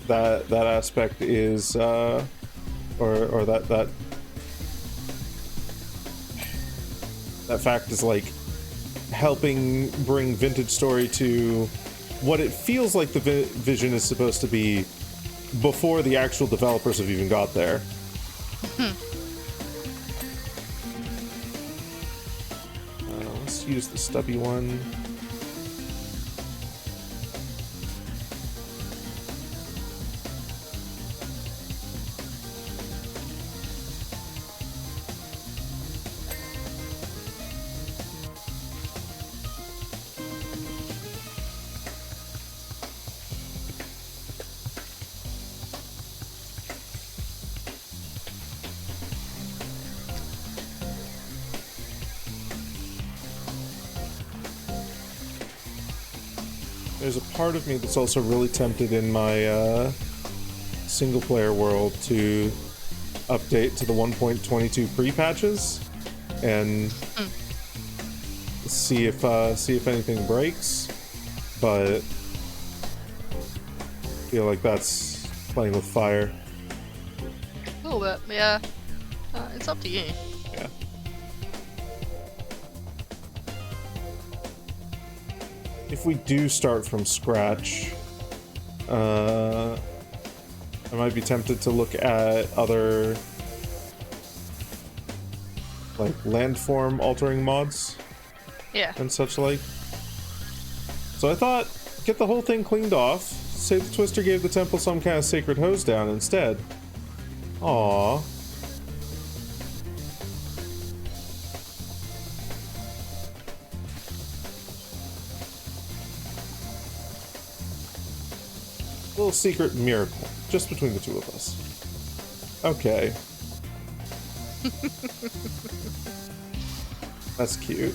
that aspect is or that fact is like helping bring Vintage Story to what it feels like the vision is supposed to be before the actual developers have even got there. Let's use the stubby one. There's a part of me that's also really tempted in my single player world to update to the 1.22 pre-patches and see if anything breaks, but I feel like that's playing with fire. A little bit, yeah. It's up to you. Yeah. If we do start from scratch, I might be tempted to look at other like landform altering mods. Yeah. And such like. So I thought, get the whole thing cleaned off, say the Twister gave the temple some kind of sacred hose down instead. Aww. Little secret miracle, just between the two of us. Okay. That's cute.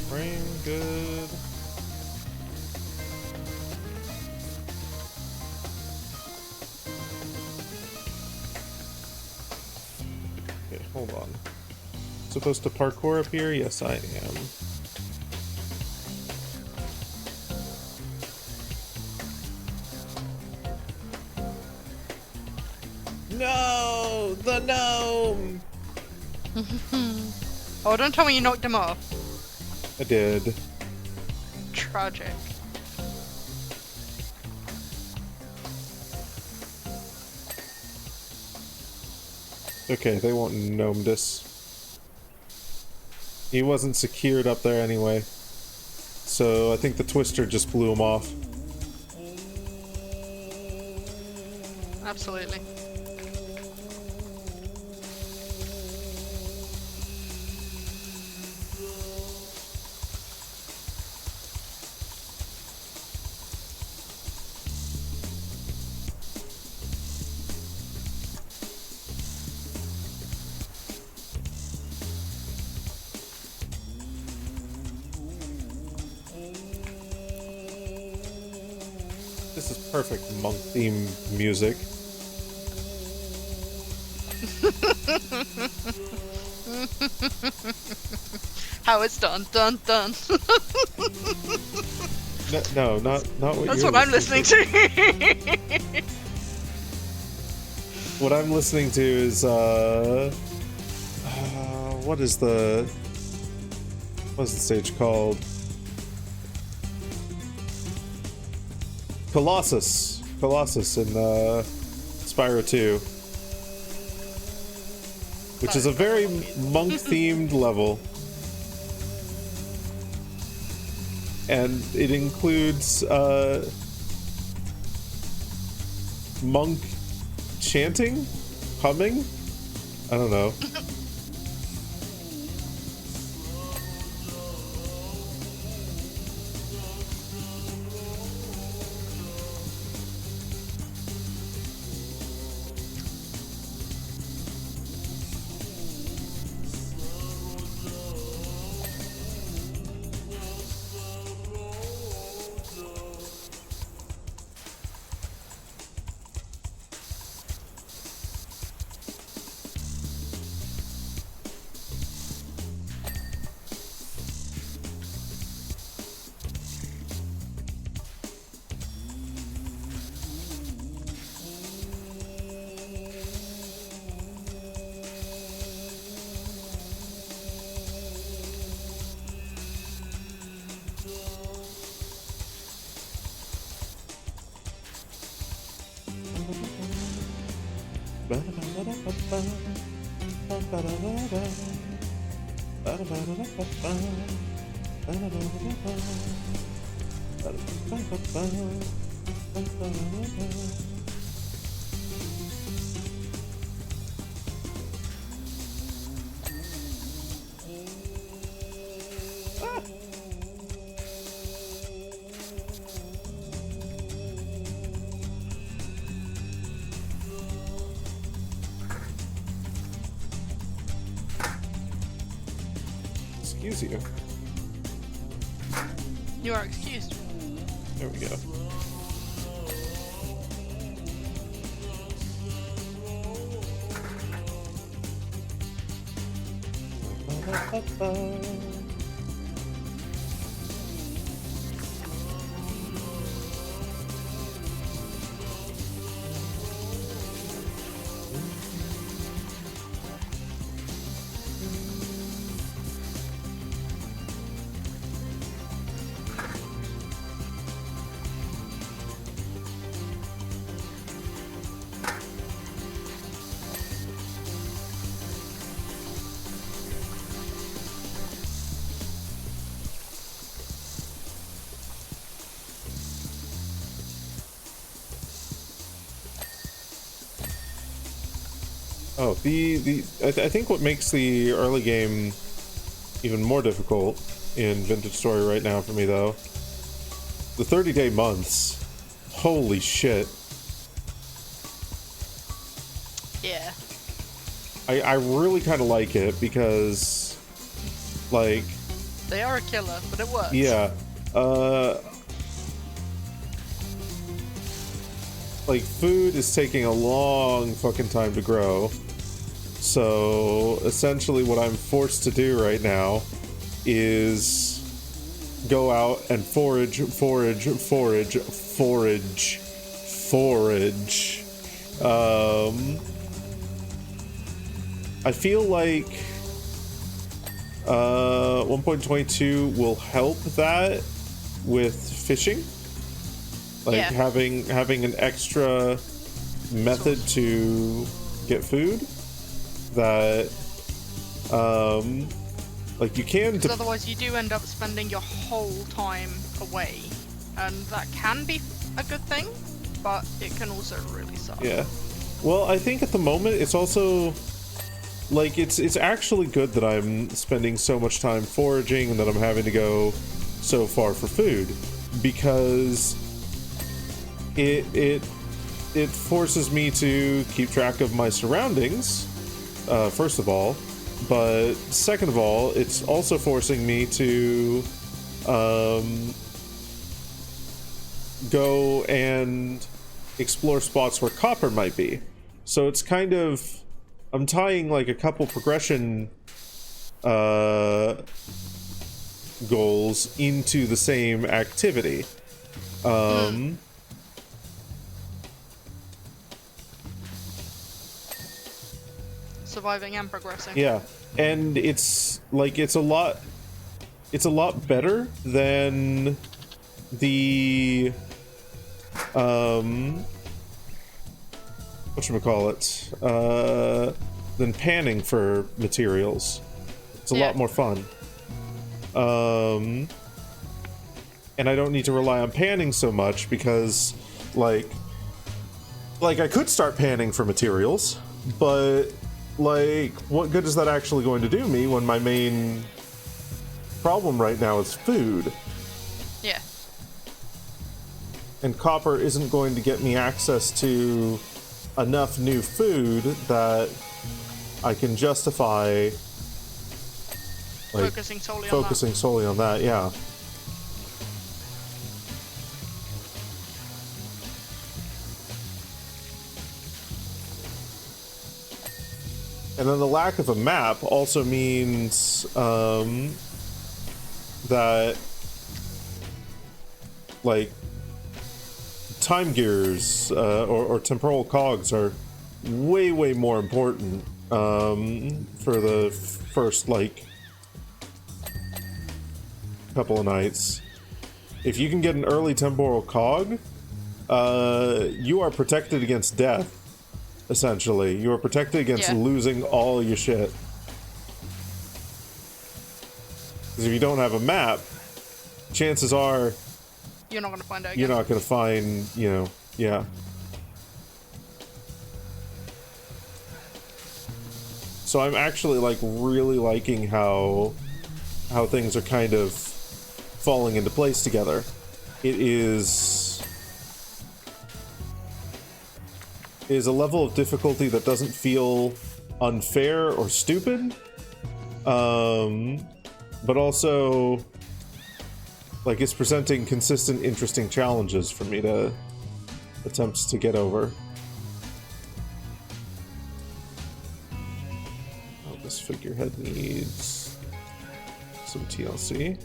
Frame, good. Okay, hold on. Supposed to parkour up here? Yes, I am. No! The gnome! Oh, don't tell me you knocked him off. I did. Tragic. Okay, they won't gnome this. He wasn't secured up there anyway. So I think the twister just blew him off. Absolutely. This is perfect monk theme music. How it's done, done. No, not what That's you're what I'm listening to. What I'm listening to is what's the stage called? Colossus in Spyro 2, which is a very monk-themed level, and it includes monk chanting, humming. I don't know. Excuse you. You are excused. There we go. Oh, I think what makes the early game even more difficult in Vintage Story right now for me, though, the 30-day months. Holy shit. Yeah. I really kind of like it because, like... They are a killer, but it works. Yeah. Like, food is taking a long fucking time to grow. So, essentially what I'm forced to do right now is go out and forage. I feel like 1.22 will help that with fishing. Like, yeah. having an extra method to get food that, like, you can... Because otherwise you do end up spending your whole time away, and that can be a good thing, but it can also really suck. Yeah. Well, I think at the moment it's also... Like, it's actually good that I'm spending so much time foraging and that I'm having to go so far for food, because it forces me to keep track of my surroundings, first of all, but second of all, it's also forcing me to go and explore spots where copper might be. So it's kind of... I'm tying like a couple progression goals into the same activity. Surviving and progressing. Yeah, and it's like it's a lot better than the whatchamacallit, than panning for materials. It's a lot more fun. And I don't need to rely on panning so much because, like I could start panning for materials, but, like, what good is that actually going to do me when my main problem right now is food? Yeah. And copper isn't going to get me access to enough new food that I can justify, like, focusing solely on that, yeah. And then the lack of a map also means that, like, time gears or temporal cogs are way more important for the first, like, couple of nights. If you can get an early temporal cog, you are protected against death, essentially. You are protected against losing all your shit. Because if you don't have a map, chances are You're not gonna find it again. you're not going to find, you know, yeah. So I'm actually like really liking how things are kind of falling into place together. It is a level of difficulty that doesn't feel unfair or stupid, but also like it's presenting consistent, interesting challenges for me to attempt to get over. Oh, this figurehead needs some TLC.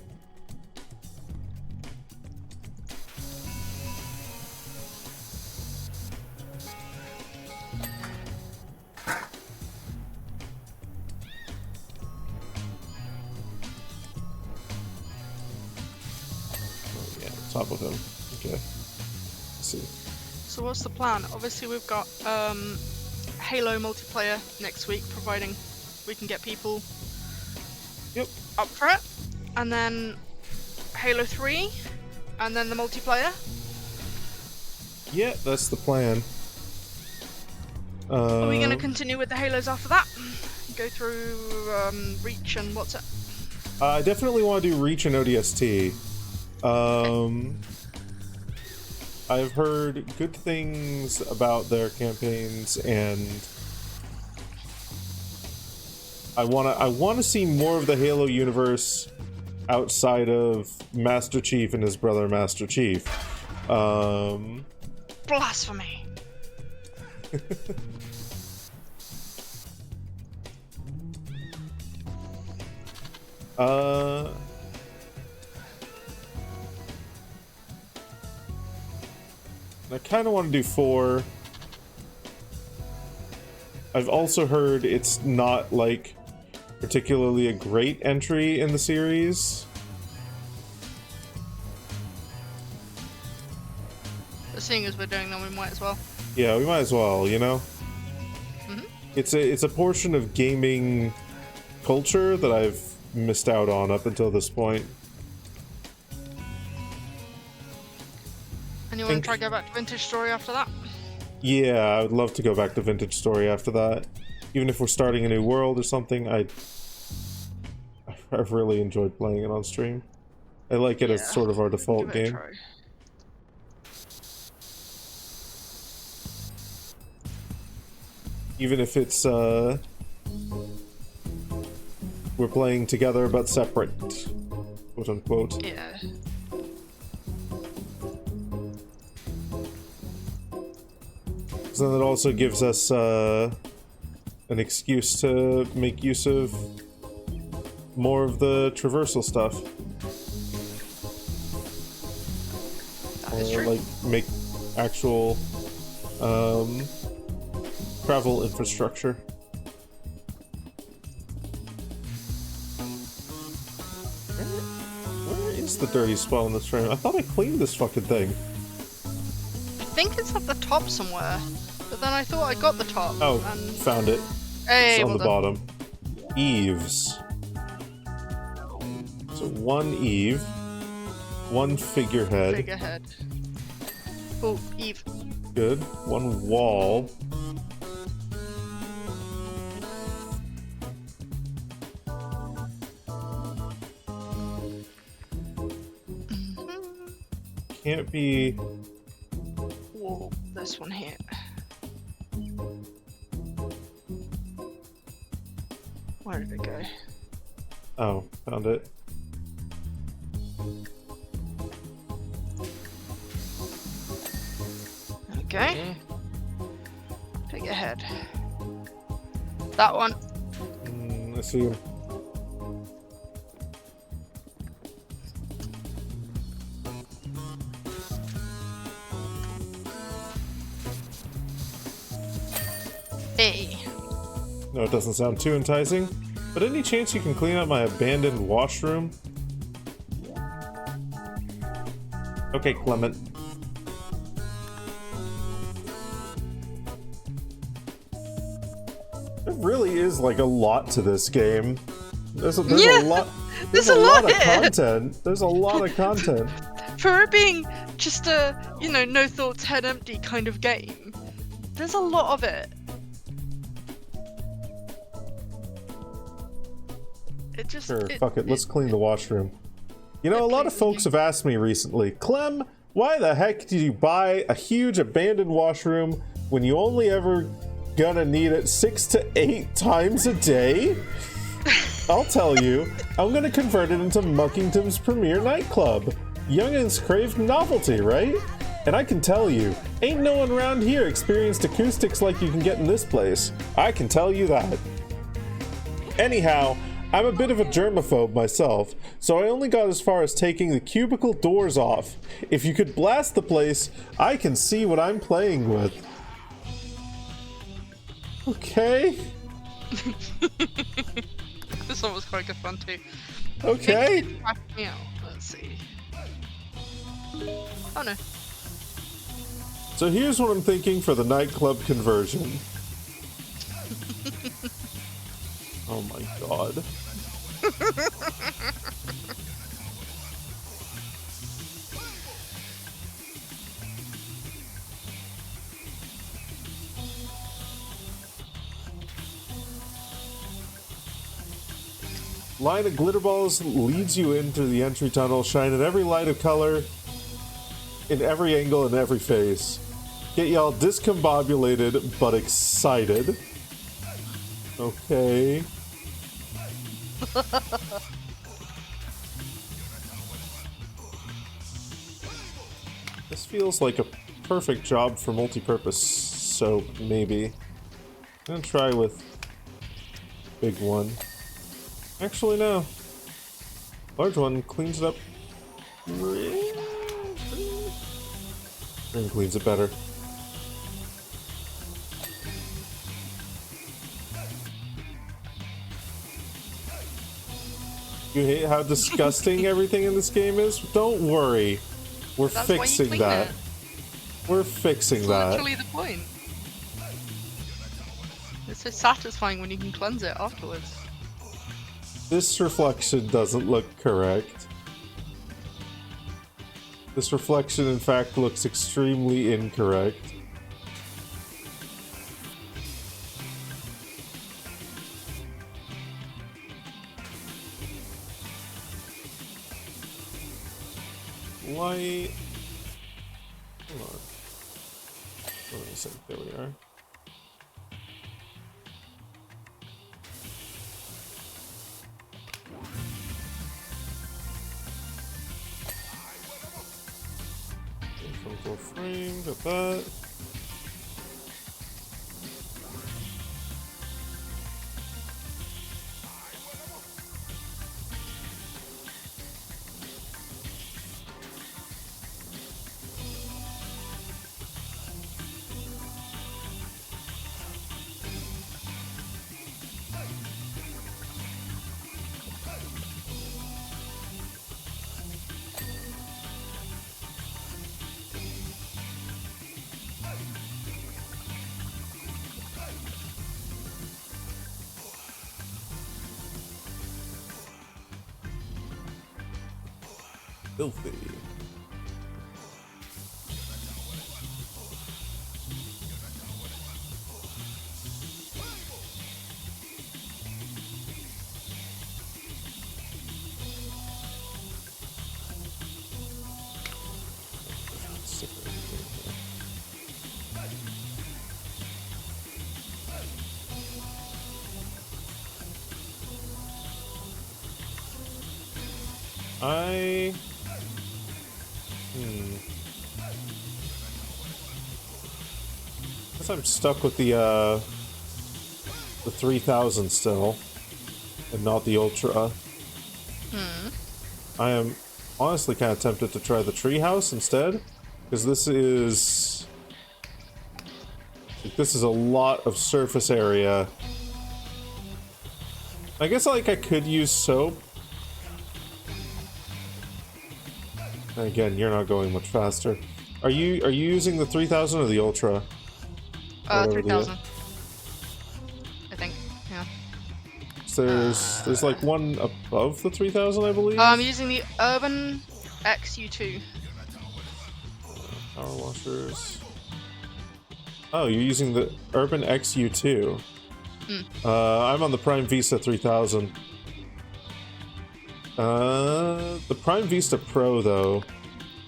Top of him. Okay. Let's see. So what's the plan? Obviously we've got Halo multiplayer next week, providing we can get people Yep. up for it. And then Halo 3, and then the multiplayer. Yeah, that's the plan. Are we going to continue with the Halos after that? Go through Reach and what's it? I definitely want to do Reach and ODST. I've heard good things about their campaigns, and I want to see more of the Halo universe outside of Master Chief and his brother Master Chief. Blasphemy. I kind of want to do 4. I've also heard it's not, like, particularly a great entry in the series. But seeing as we're doing them, we might as well. Yeah, we might as well, you know? Mm-hmm. It's a portion of gaming culture that I've missed out on up until this point. And you want to try go back to Vintage Story after that? Yeah, I would love to go back to Vintage Story after that. Even if we're starting a new world or something, I've really enjoyed playing it on stream. I like it as sort of our default Give it a game. try. Even if it's, we're playing together but separate, quote unquote. Yeah. So then it also gives us an excuse to make use of more of the traversal stuff. That is Or true. like make actual travel infrastructure. Where is the dirty spot on this frame? I thought I cleaned this fucking thing. I think it's at the top somewhere. But then I thought I got the top. Oh, And... found it. Hey, It's on well the done. bottom. Eaves. So 1 Eve, 1 figurehead. Figurehead. Oh, Eve. Good. 1 wall. Can't be. Whoa, this one here. Where did it go? Oh, found it. Okay. Figurehead. That one. I see him. Hey. No, it doesn't sound too enticing. But any chance you can clean up my abandoned washroom? Okay, Clement. There really is like a lot to this game. There's a lot. There's a lot of here. content. There's a lot of content. For it being just a, no thoughts, head empty kind of game, there's a lot of it. It just... Sure, fuck it. Let's clean the washroom. You know, a lot of folks have asked me recently, Clem, why the heck did you buy a huge abandoned washroom when you only ever gonna need it 6 to 8 times a day? I'll tell you, I'm gonna convert it into Muckington's premier nightclub. Youngins crave novelty, right? And I can tell you, ain't no one around here experienced acoustics like you can get in this place. I can tell you that. Anyhow, I'm a bit of a germaphobe myself, so I only got as far as taking the cubicle doors off. If you could blast the place, I can see what I'm playing with. Okay. This one was quite good fun too. Okay. Yeah, let's see. Oh no. So here's what I'm thinking for the nightclub conversion. Oh my god. Line of glitter balls leads you into the entry tunnel, shine at every light of color, in every angle and every face. Get y'all discombobulated but excited. Okay. This feels like a perfect job for multi-purpose soap, maybe. I'm gonna try with big one. Actually, no. Large one cleans it up. And cleans it better. You hate how disgusting everything in this game is? Don't worry. We're That's why you fixing clean that. it. We're fixing That's that. literally the point. It's so satisfying when you can cleanse it afterwards. This reflection doesn't look correct. This reflection, in fact, looks extremely incorrect. Light. Hold on. Wait a second. There we are. Full frame, got that. Filthy. Guess I'm stuck with the 3000 still, and not the Ultra. I am honestly kind of tempted to try the treehouse instead, because this is a lot of surface area. I guess like I could use soap. Again, you're not going much faster. Are you using the 3000 or the Ultra? 3000. I think, yeah. There's like one above the 3000, I believe. I'm using the Urban XU2. Power washers. Oh, you're using the Urban XU2. I'm on the Prime Vista 3000. The Prime Vista Pro though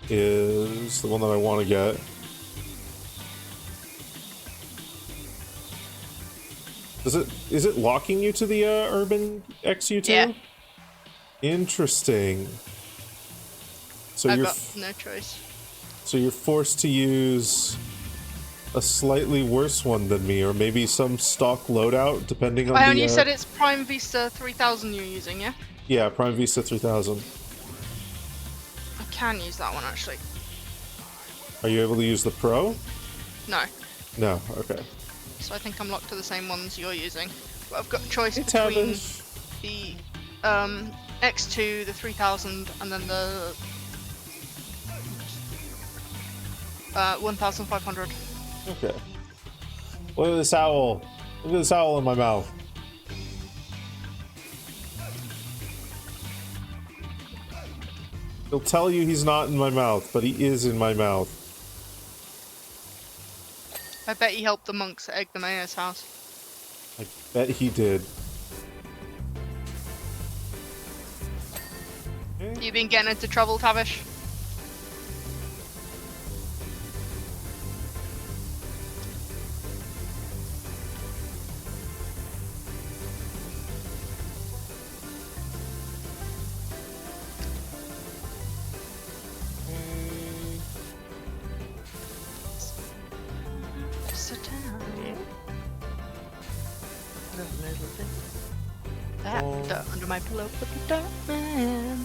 is the one that I want to get. Is it locking you to the Urban XU2? Yeah. Interesting. So I've you're got no choice. so you're forced to use a slightly worse one than me, or maybe some stock loadout, depending on And the. you said it's Prime Vista 3000 you're using, yeah? Yeah, Prime Vista 3000. I can use that one actually. Are you able to use the Pro? No. No. Okay. So I think I'm locked to the same ones you're using. But I've got a choice It's between Tavish. the X2, the 3000, and then the 1500. Okay. Look at this owl. Look at this owl in my mouth. He'll tell you he's not in my mouth, but he is in my mouth. I bet he helped the monks at Egg-the-Mayor's house. I bet he did. You been getting into trouble, Tavish? Sit down. That dirt under my pillow for the dirt man.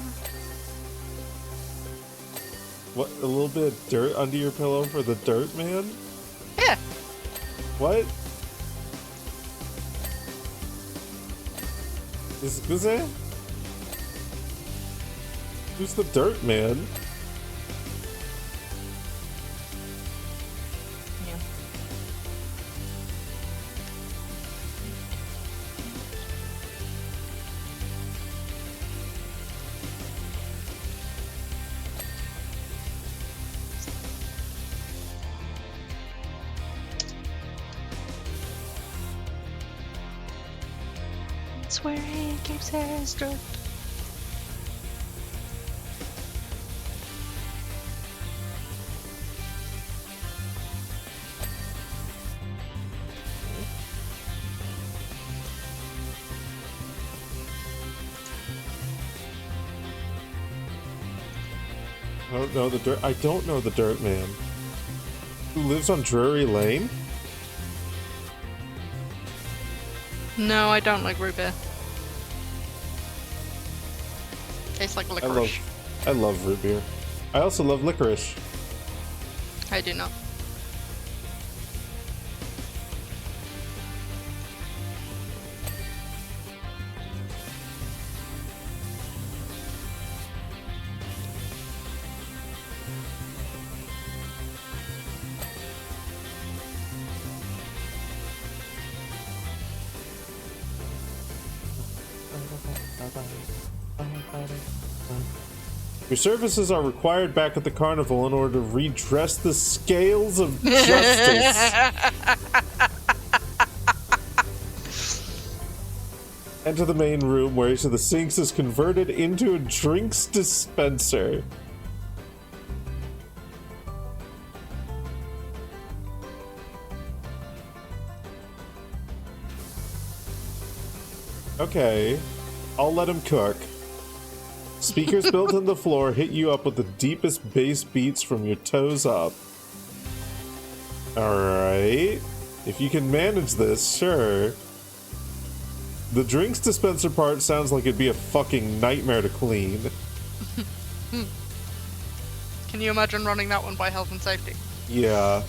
What? A little bit of dirt under your pillow for the dirt man? Yeah. What? Is it? Who's the dirt man? Yeah. It's where he keeps his dirt. I don't know the dirt. I don't know the dirt man. Who lives on Drury Lane? No, I don't like root beer. Tastes like licorice. I love root beer. I also love licorice. I do not. Your services are required back at the carnival in order to redress the scales of justice. Enter the main room where each of the sinks is converted into a drinks dispenser. Okay, I'll let him cook. Speakers built in the floor hit you up with the deepest bass beats from your toes up. Alright. If you can manage this, sure. The drinks dispenser part sounds like it'd be a fucking nightmare to clean. Can you imagine running that one by health and safety? Yeah.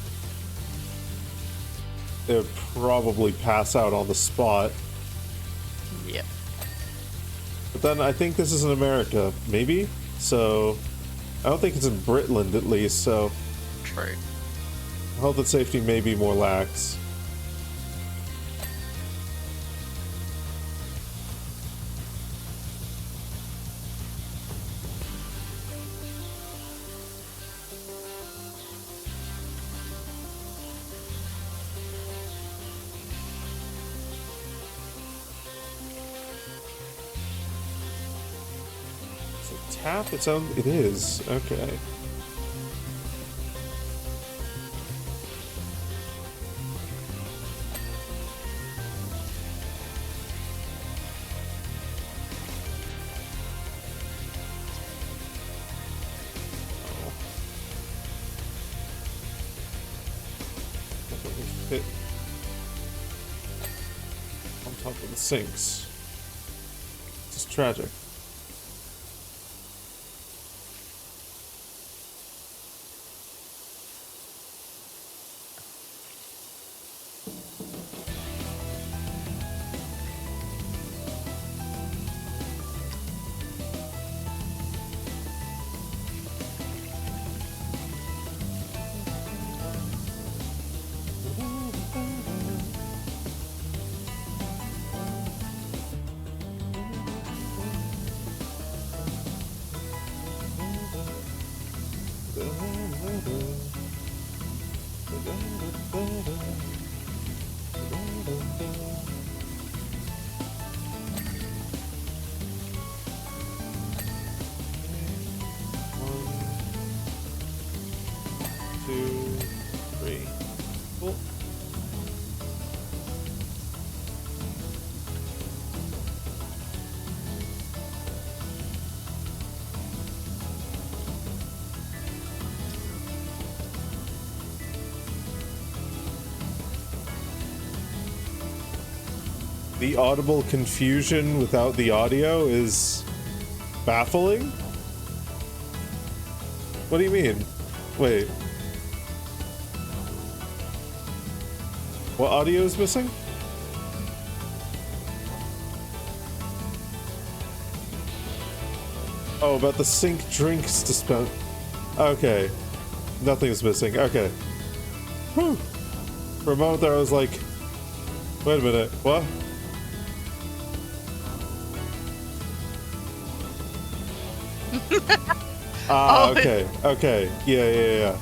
It would probably pass out on the spot. Yep. But then I think this is in America, maybe? So, I don't think it's in Britland at least, so True. health and safety may be more lax. tap? It sounds. It is. Okay. Fit on top of the sinks. It's tragic. Cool. The audible confusion without the audio is baffling. What do you mean? Wait. What audio is missing? Oh, about the sink drinks dispense. Okay. Nothing is missing. Okay. Whew. For a moment there I was like, wait a minute, what? Oh, Okay. Okay. Yeah.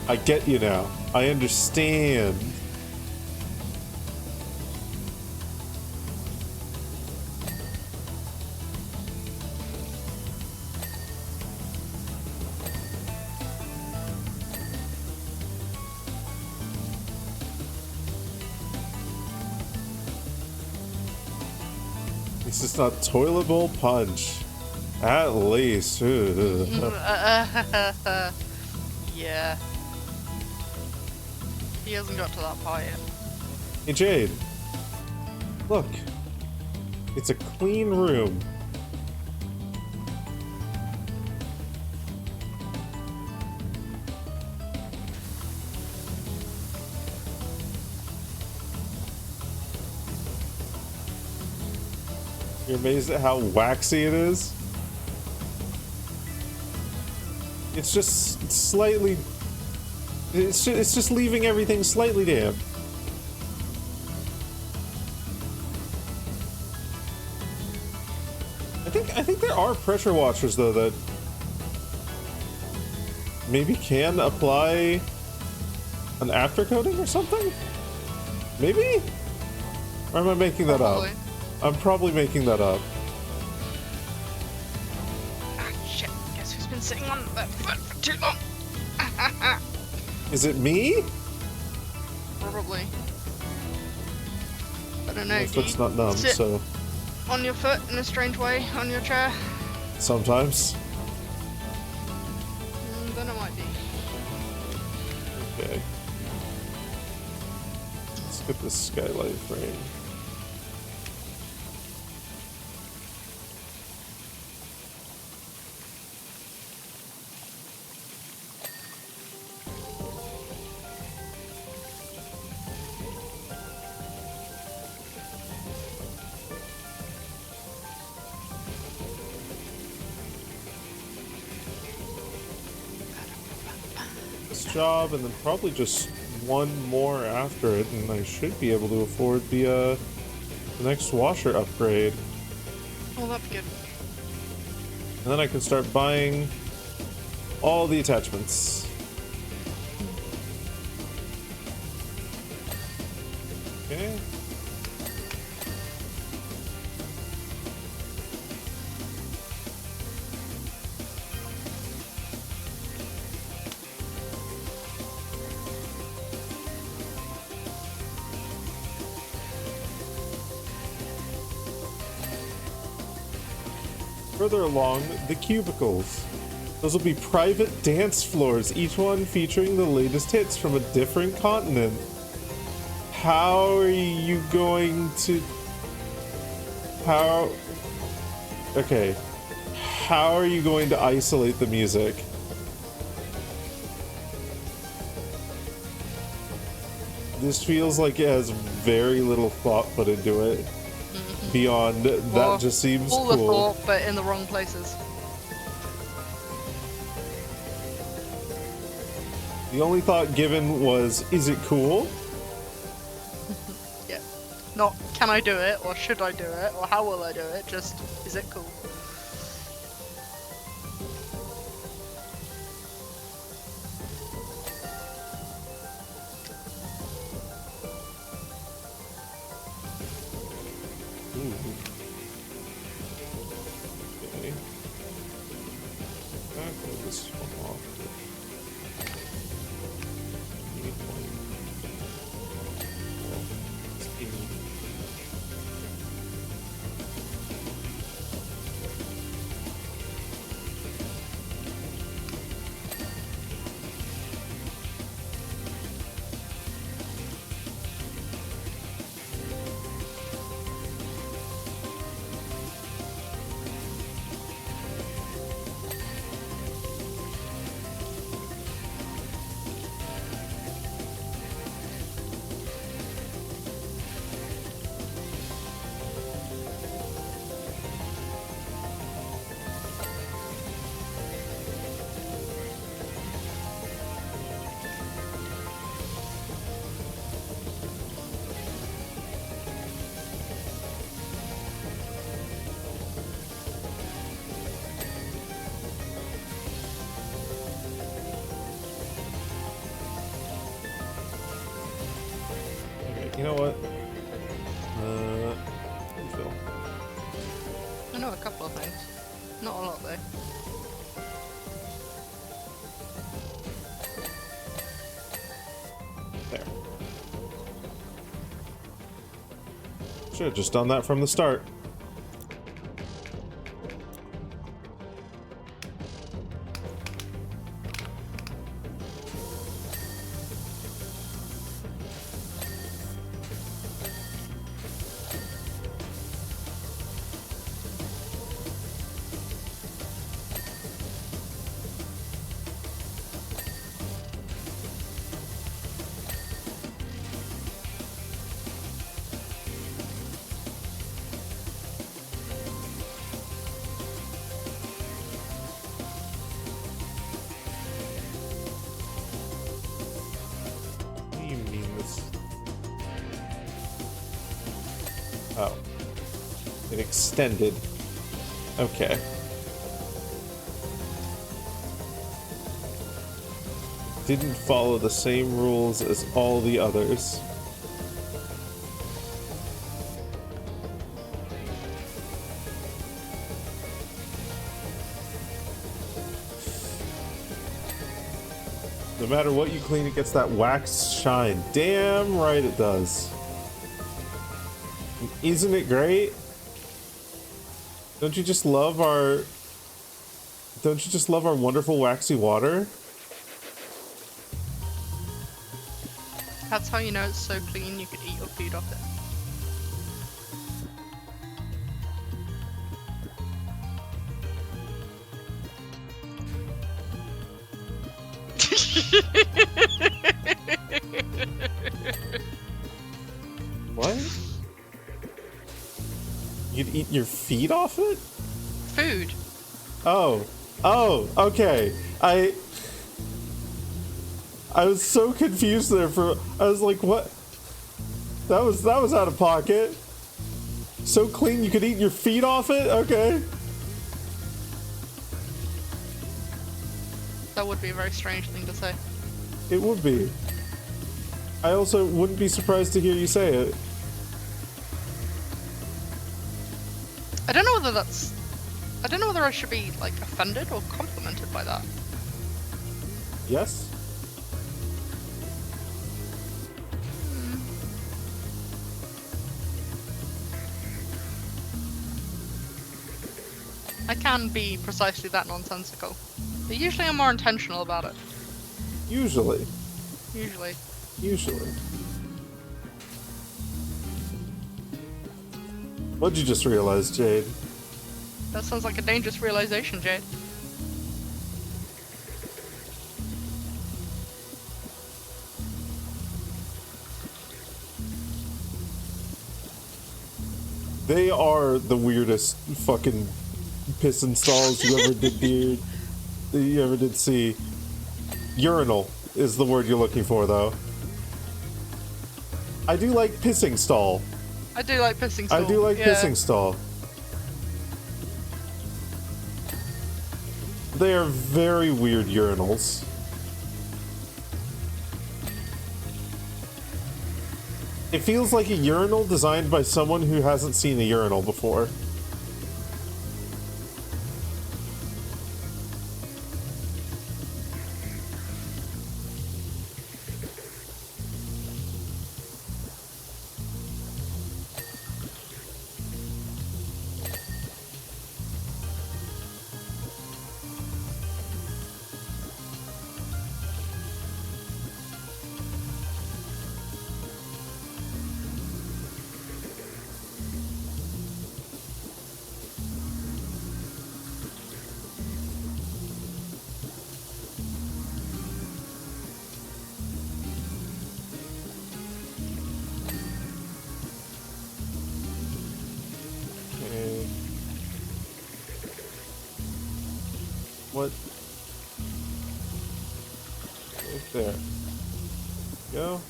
I get you now. I understand. This is not toilet bowl punch. At least. yeah. He hasn't got to that part yet. Hey Jade. Look. It's a clean room. You're amazed at how waxy it is? It's just slightly... It's just leaving everything slightly damp. I think there are pressure washers though that maybe can apply an aftercoating or something? Maybe? Or am I making that Probably. up? I'm probably making that up. Ah, shit. Guess who's been sitting on that foot for too long? Is it me? Probably. I don't know. My do foot's you not numb, sit so on your foot in a strange way on your chair? sometimes. Then it might be. Okay. Let's get this skylight frame. Job and then probably just one more after it, and I should be able to afford the next washer upgrade, Oh, that'd be good. and then I can start buying all the attachments. Okay. Further along, the cubicles. Those will be private dance floors, each one featuring the latest hits from a different continent. How are you going to... Okay. How are you going to isolate the music? This feels like it has very little thought put into it. Beyond that, just seems all cool. the thought, but in the wrong places. The only thought given was, is it cool? Yeah. Not, can I do it, or should I do it, or how will I do it, just, is it cool? Okay. Back this one off. You know what? Phil. I know a couple of things. Not a lot, though. There. Should have just done that from the start. What do you mean this? Oh. It extended. Okay. Didn't follow the same rules as all the others. No matter what you clean, it gets that wax shine. Damn right it does. Isn't it great? Don't you just love our... Don't you just love our wonderful waxy water? That's how you know it's so clean you could eat your food off it. What? You'd eat your feet off it? Food. Oh. Oh, okay. I was so confused there I was like, what? That was out of pocket. So clean you could eat your feet off it? Okay. That would be a very strange thing to say. It would be. I also wouldn't be surprised to hear you say it. I don't know whether that's... I don't know whether I should be, like, offended or complimented by that. Yes? I can be precisely that nonsensical. But usually I'm more intentional about it. Usually. Usually. Usually. What'd you just realize, Jade? That sounds like a dangerous realization, Jade. They are the weirdest fucking piss installs you ever did see. Urinal is the word you're looking for, though. I do like pissing stall. I do like pissing stall. I do like pissing stall. They are very weird urinals. It feels like a urinal designed by someone who hasn't seen a urinal before. What? Right there. Go.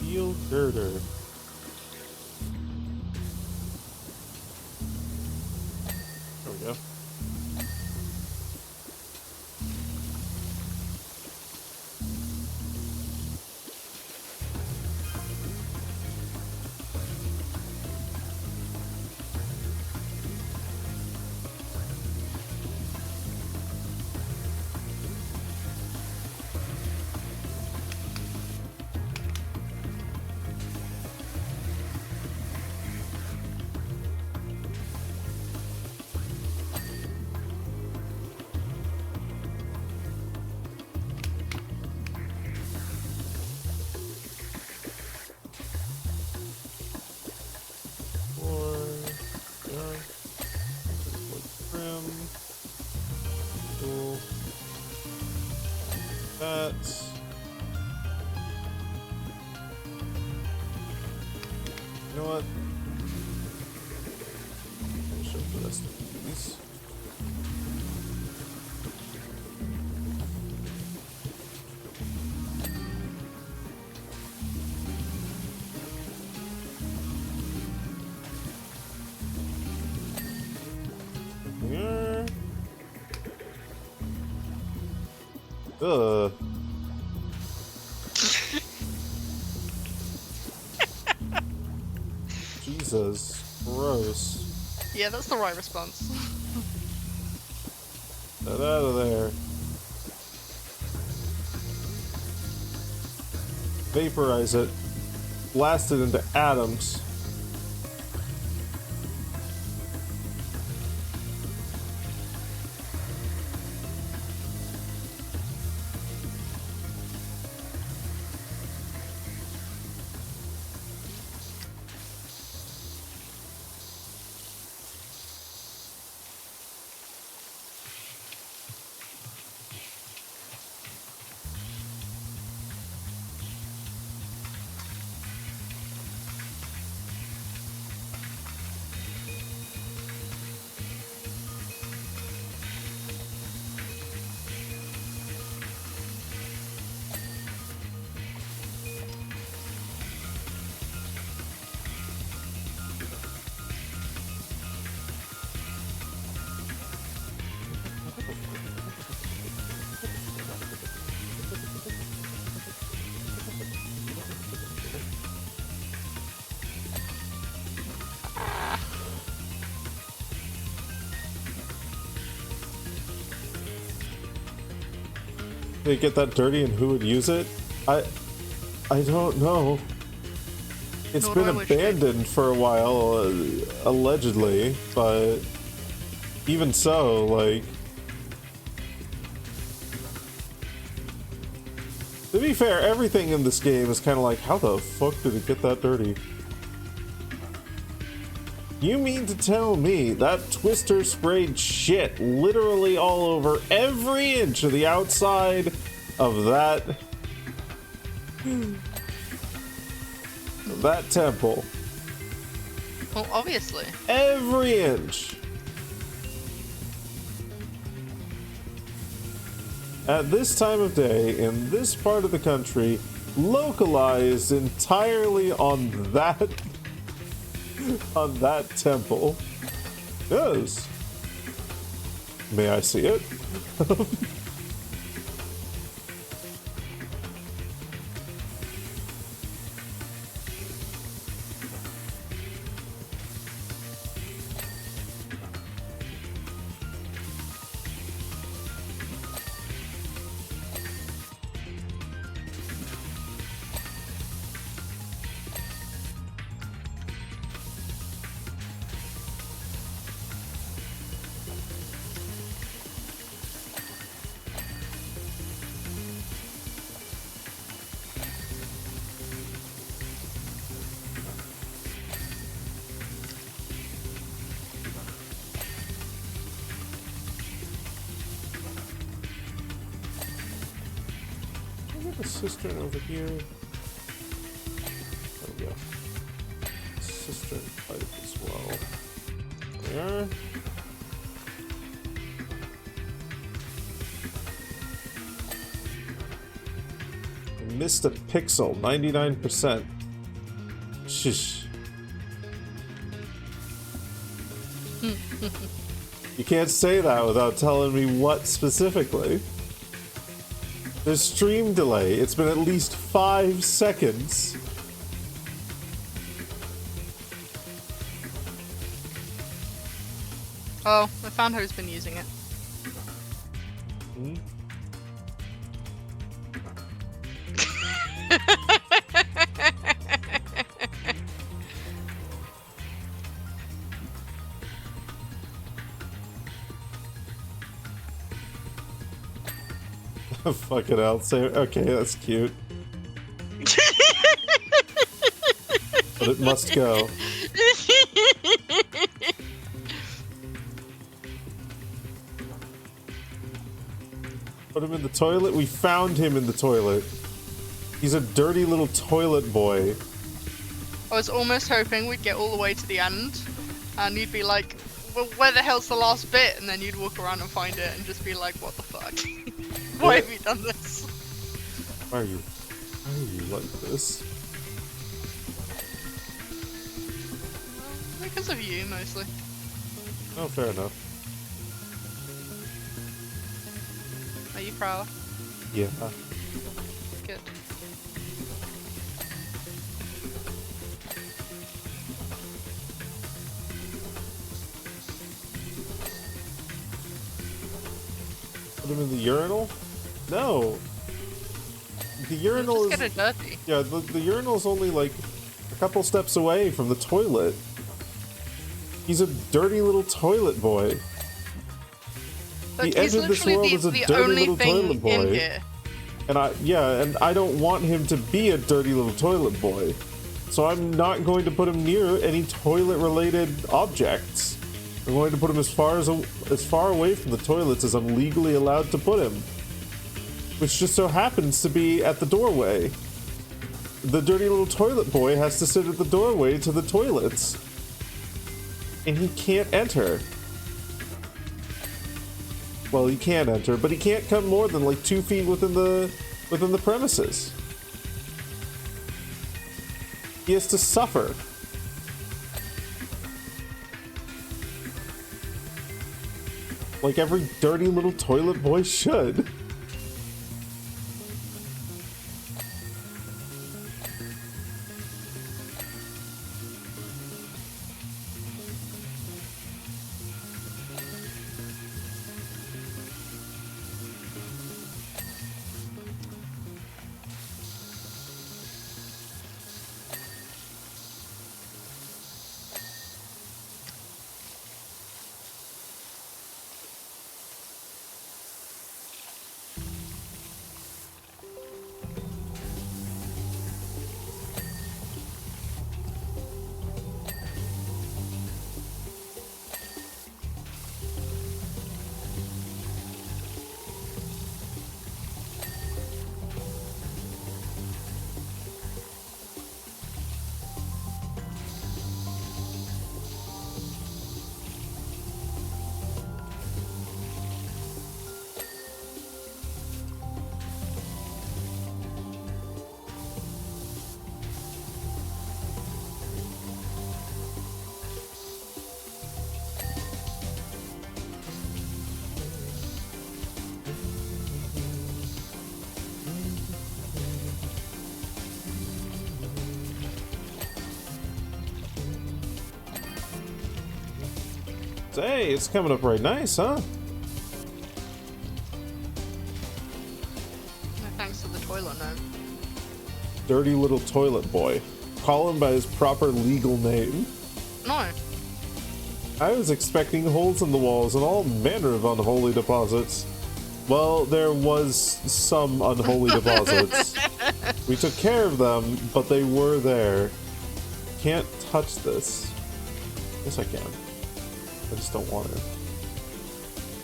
Steel girder. There we go. That. You know what? Show the rest of these. Here. Jesus. Gross. Yeah, that's the right response. Get out of there. Vaporize it. Blast it into atoms. They get that dirty and who would use it? I don't know. It's Nor been do I wish to. abandoned for a while, allegedly, but even so, like... To be fair, everything in this game is kind of like, how the fuck did it get that dirty? You mean to tell me that Twister sprayed shit literally all over every inch of the outside of that temple? Well, obviously. Every inch. At this time of day, in this part of the country, localized entirely on that temple. Yes. May I see it? A cistern over here. There we go. Cistern pipe as well. There. I missed a pixel, 99%. Shish. You can't say that without telling me what specifically. There's stream delay. It's been at least 5 seconds. Oh, I found who's been using it. Hmm? Fucking hell. Say, okay, that's cute. But it must go. Put him in the toilet? We found him in the toilet. He's a dirty little toilet boy. I was almost hoping we'd get all the way to the end, and you'd be like, well, where the hell's the last bit? And then you'd walk around and find it and just be like, what the fuck? Why have you done this? Why are you like this? Because of you, mostly. Oh, fair enough. Are you proud? Yeah. Good. Put him in the urinal? No. The urinal Just is... get it dirty. Yeah, the urinal's only like a couple steps away from the toilet. He's a dirty little toilet boy. Look, He he's entered this literally world as a the dirty only little thing toilet boy. in here. And I don't want him to be a dirty little toilet boy. So I'm not going to put him near any toilet related objects. I'm going to put him as far away from the toilets as I'm legally allowed to put him. Which just so happens to be at the doorway. The dirty little toilet boy has to sit at the doorway to the toilets. And he can't enter. Well, he can enter, but he can't come more than like 2 feet within the premises. He has to suffer. Like every dirty little toilet boy should. Hey, it's coming up right nice, huh? No thanks to the toilet gnome. Dirty little toilet boy. Call him by his proper legal name. No. I was expecting holes in the walls and all manner of unholy deposits. Well, there was some unholy deposits. We took care of them, but they were there. Can't touch this. Yes, I can. I just don't want to.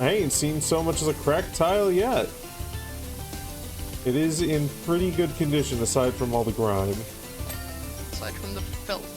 I ain't seen so much as a cracked tile yet. It is in pretty good condition aside from all the grime. Aside from the filth.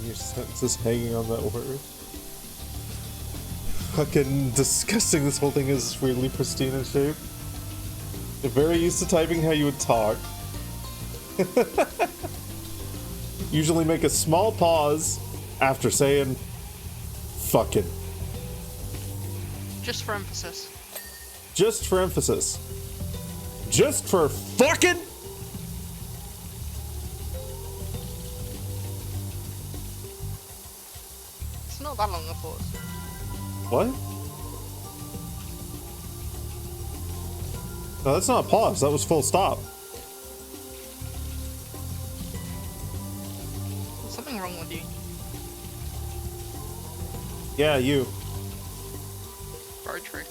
Your senses hanging on that word. Fucking disgusting. This whole thing is weirdly pristine in shape. You're very used to typing how you would talk. Usually make a small pause after saying fucking. Just for emphasis. Just for emphasis. Just for fucking. It's not that long a pause. What? No, that's not a pause. That was full stop. There's something wrong with you. Yeah, you. Very true.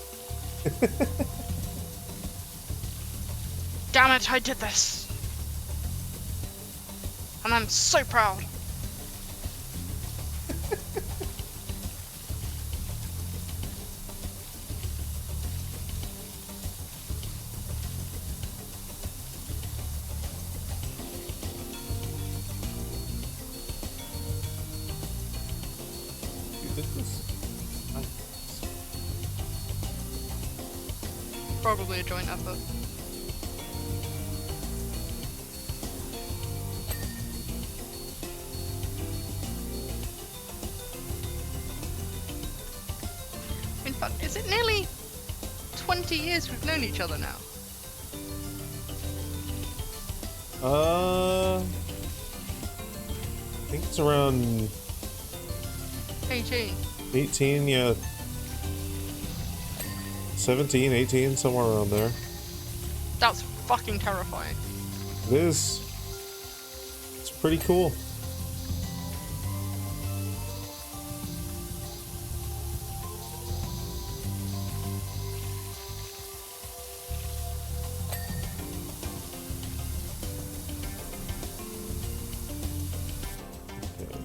Damn it, I did this! And I'm so proud! You did this? Probably a joint effort. In fact, is it nearly 20 years we've known each other now? I think it's around 18. 18, yeah. 17, 18, somewhere around there. That's fucking terrifying. It is. It's pretty cool. Okay.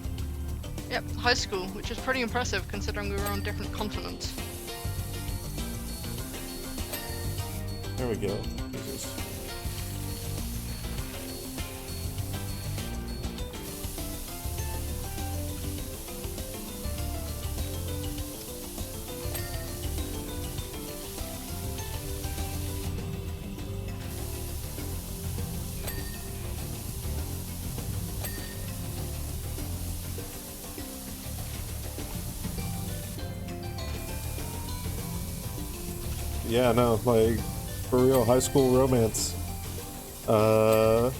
Yep, high school, which is pretty impressive considering we were on different continents. There we go. Jesus. Yeah, no, like, for real, high school romance. High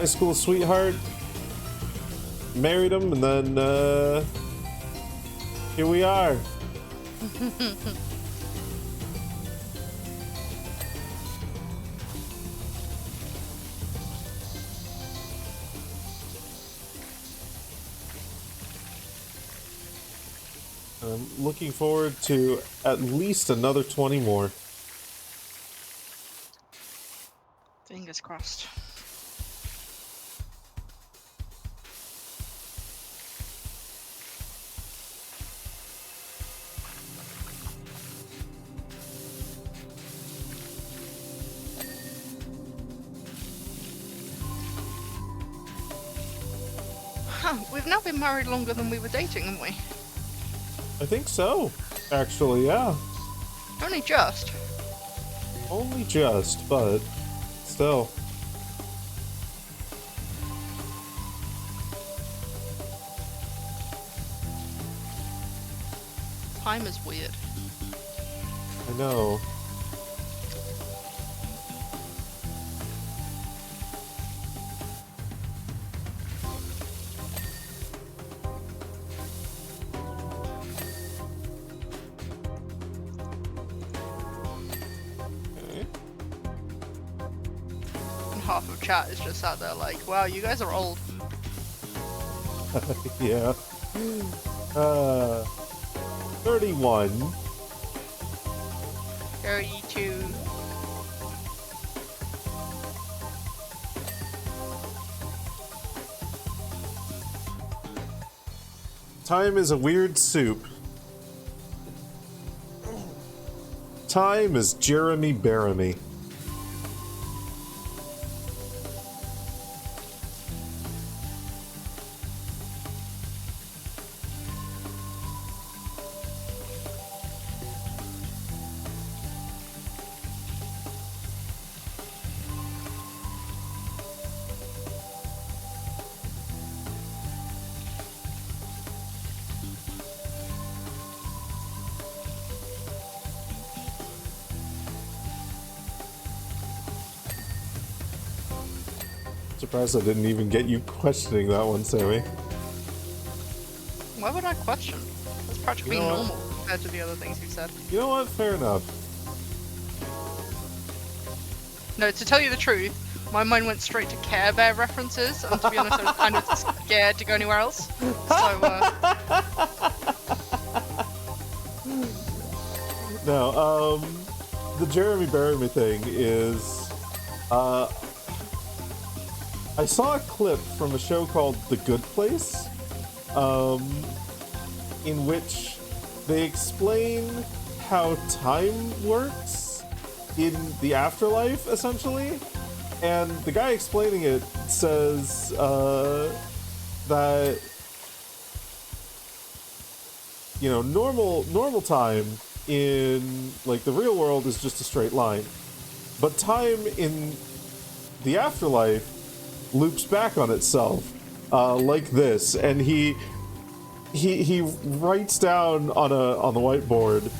school sweetheart. Married him, and then, here we are. looking forward to at least another 20 more. Fingers crossed. Huh, we've now been married longer than we were dating, haven't we? I think so, actually, yeah. Only just. Only just, but still. Time is weird. I know. Okay. And half of chat is just sat there like, wow, you guys are old. Yeah. 31. 32. Time is a weird soup. Time is Jeremy Bearimy. Surprised I didn't even get you questioning that one, Sammy. Why would I question? That's practically You know what? normal compared to the other things you've said. You know what? Fair enough. No, to tell you the truth, my mind went straight to Care Bear references, and to be honest, I was kind of scared to go anywhere else. So, No, the Jeremy Bearimy thing is, I saw a clip from a show called The Good Place, in which they explain how time works in the afterlife, essentially. And the guy explaining it says that, you know, normal time in like the real world is just a straight line, but time in the afterlife loops back on itself, like this. And he writes down on the whiteboard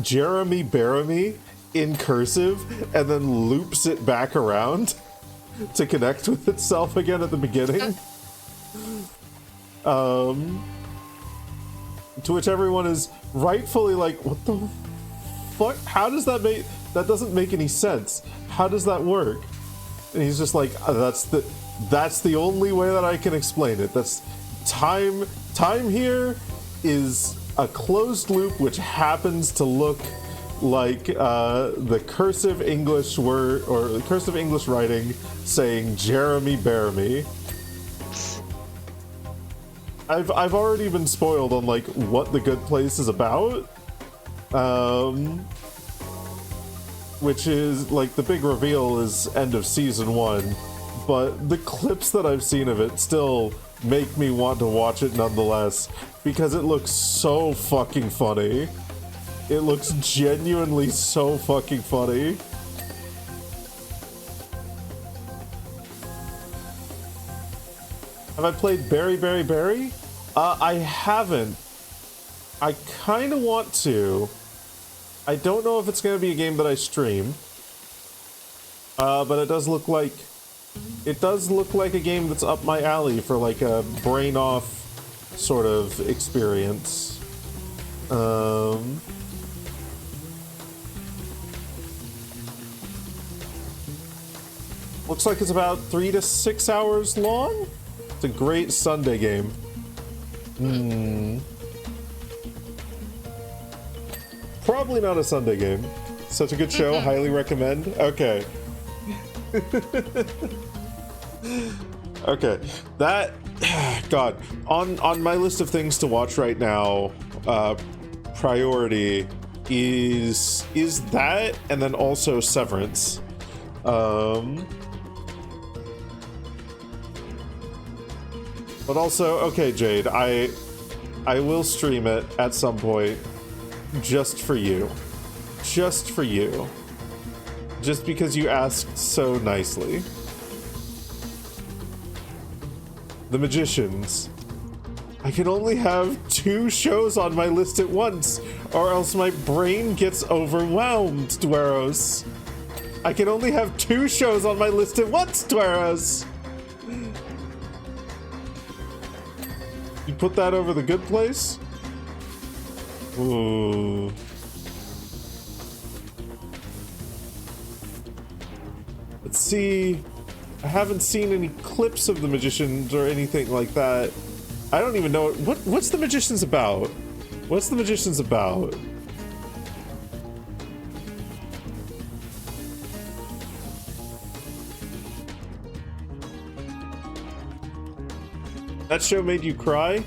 Jeremy Bearimy in cursive, and then loops it back around to connect with itself again at the beginning. To which everyone is rightfully like, what the fuck? How does that make... That doesn't make any sense. How does that work? And he's just like, that's the only way that I can explain it. That's time here is a closed loop which happens to look like the cursive English word, or the cursive English writing saying Jeremy Bearimy. I've already been spoiled on like what The Good Place is about, which is like the big reveal is end of season 1, but the clips that I've seen of it still make me want to watch it nonetheless, because it looks so fucking funny. It looks genuinely so fucking funny. Have I played Berry Berry Berry? I haven't. I kind of want to. I don't know if it's going to be a game that I stream. But it does look like a game that's up my alley for like a brain off sort of experience. Looks like it's about 3 to 6 hours long. It's a great Sunday game. Probably not a Sunday game. Such a good show. Highly recommend. Okay. Okay. That... God. On my list of things to watch right now, priority is that, and then also Severance. But also, okay, Jade, I will stream it at some point, just for you. Just for you. Just because you asked so nicely. The Magicians. I can only have 2 shows on my list at once, or else my brain gets overwhelmed, Dweros. I can only have 2 shows on my list at once, Dweros. You put that over The Good Place? Ooh. Let's see. I haven't seen any clips of The Magicians or anything like that. I don't even know what's The Magicians about? What's The Magicians about? That show made you cry?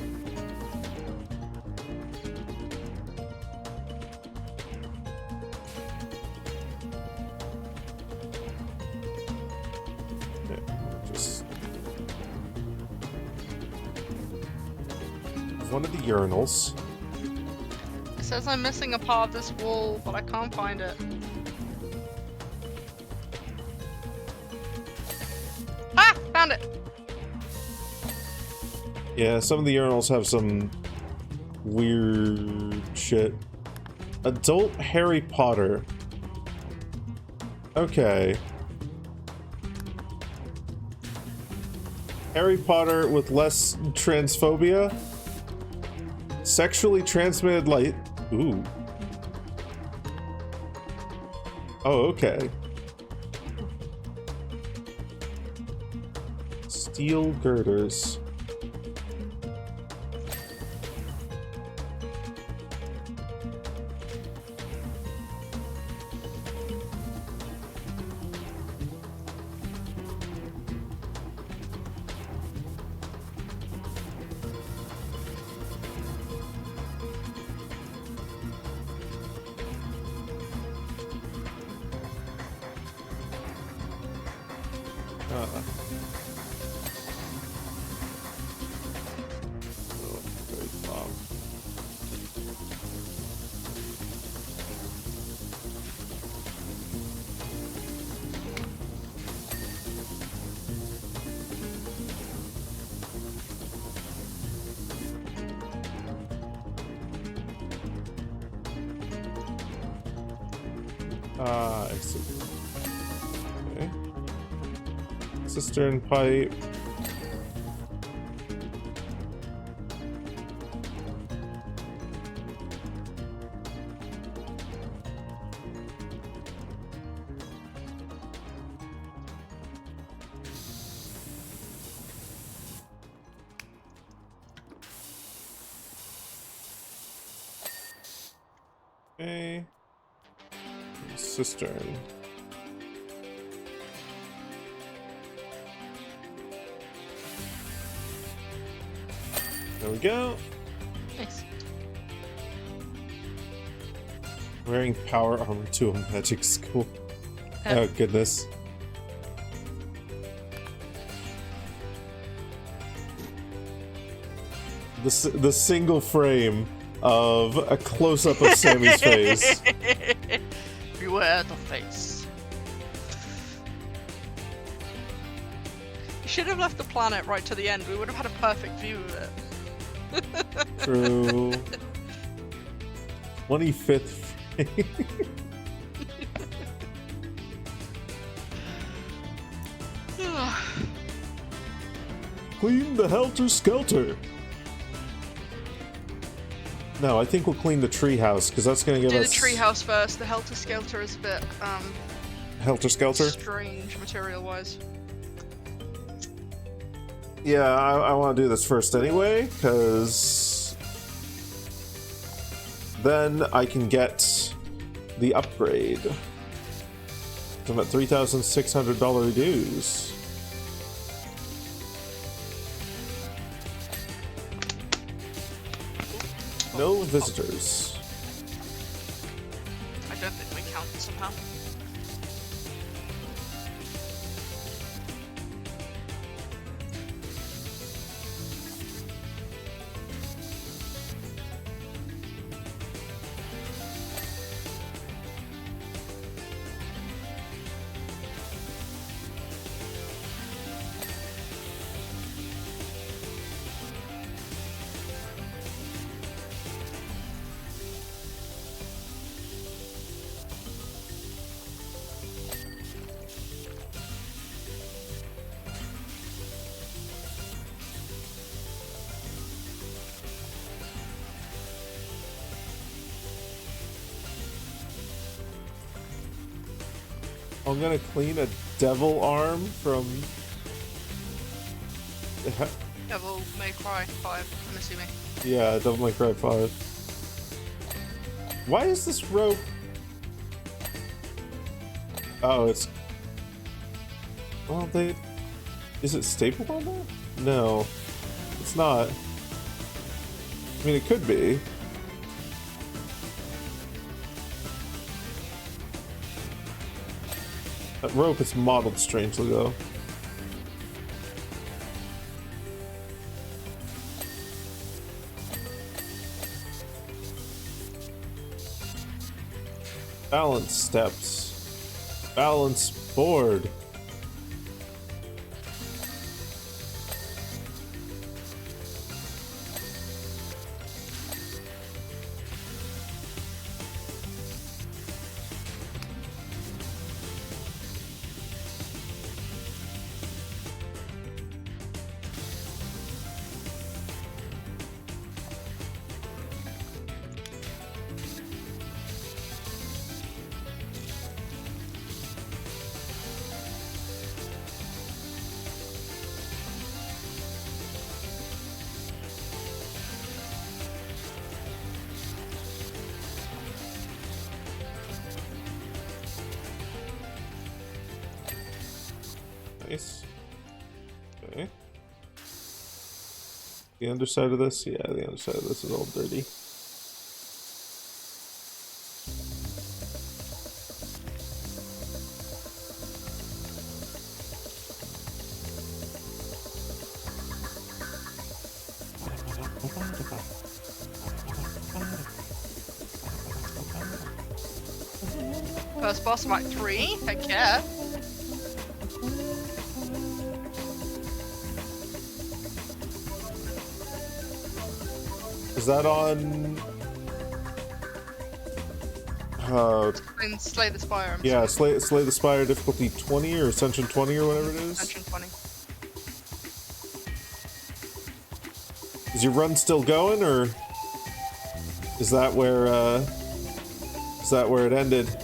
One of the urinals. It says I'm missing a part of this wall, but I can't find it. Ah! Found it! Yeah, some of the urinals have some weird shit. Adult Harry Potter. Okay. Harry Potter with less transphobia? Sexually transmitted light. Ooh. Oh, okay. Steel girders. I see. Okay. Cistern pipe. Okay. Cistern. There we go. Nice. Wearing power armor to a magic school. Oh goodness. The single frame of a close-up of Sammy's face. Beware the face. You should have left the planet right to the end. We would have had a perfect view of it. True. 25th frame. Clean the Helter Skelter. No, I think we'll clean the treehouse because that's going to give us. Do the treehouse first. The Helter Skelter is a bit Helter Skelter. strange material-wise. Yeah, I want to do this first anyway because then I can get the upgrade. I'm at $3,600 dues. No visitors. I don't think we counted somehow. I'm gonna clean a devil arm from... Devil May Cry 5, I'm assuming. Yeah, Devil May Cry 5. Why is this rope... Oh, it's... Well, they... Is it stapled on there? No. It's not. I mean, it could be. That rope is modeled strangely, though. Balance steps. Balance board. Nice. Okay. The underside of this? Yeah, the underside of this is all dirty. First boss of Act 3, heck yeah. Is that on... And Slay the Spire. yeah, Slay the Spire difficulty 20 or Ascension 20 or whatever it is? Ascension 20. Is your run still going, or is that where it ended?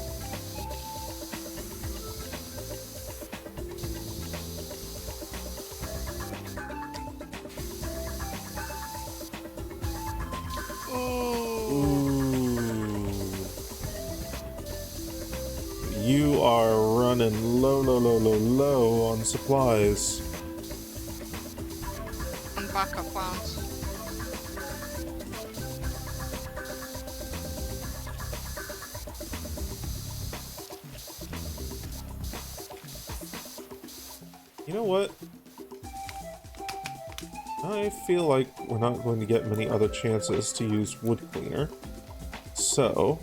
You are running low on supplies. And backup plans. You know what? I feel like we're not going to get many other chances to use wood cleaner. So...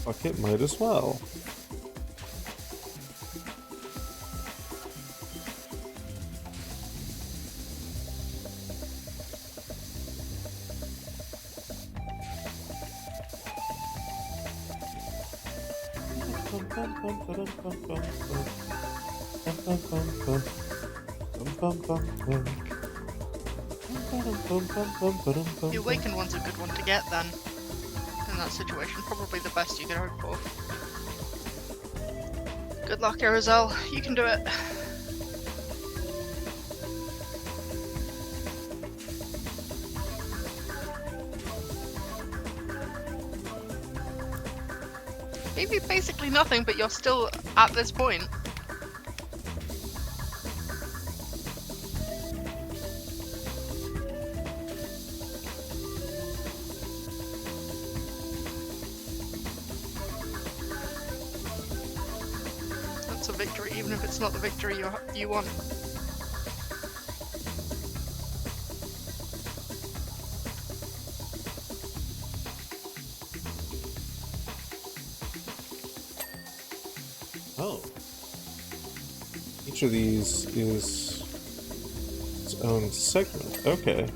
fuck it, might as well. The Awakened one's a good one to get then. In that situation, probably the best you could hope for. Good luck, Arizal. You can do it. Gave you basically nothing, but you're still at this point. That's a victory, even if it's not the victory you want. Oh. Each of these is its own segment. Okay.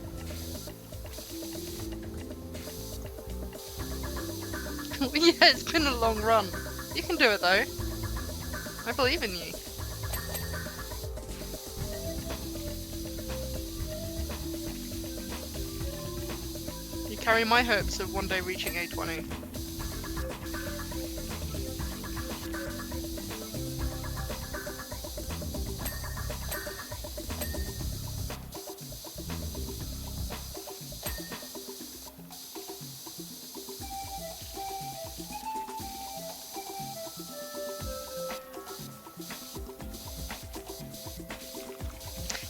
Yeah, it's been a long run. You can do it though. I believe in you. You carry my hopes of one day reaching A20.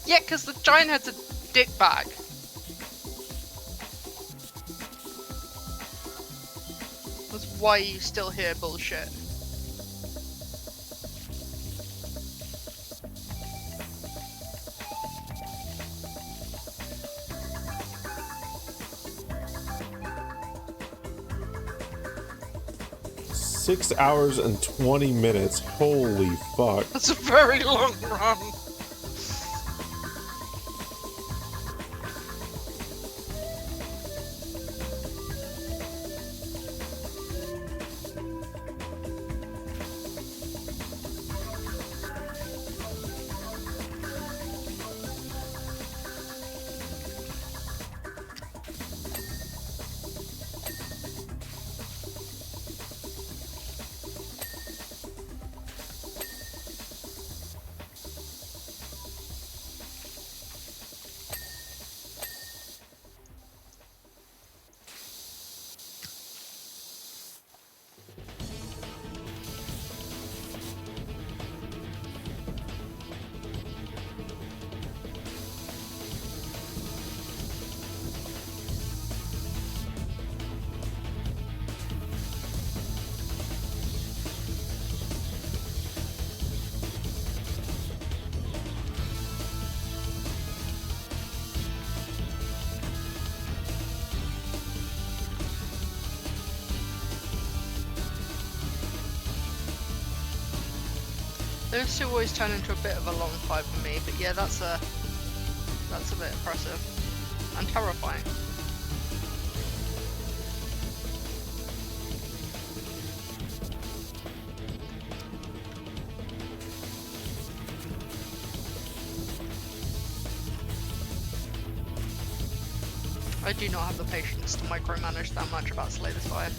Yeah, because the giant head's a dickbag. That's why you still hear bullshit. Six hours and 20 minutes. Holy fuck. That's a very long run. Those two always turn into a bit of a long fight for me, but yeah, that's a bit impressive and terrifying. I do not have the patience to micromanage that much about Slay the Spire.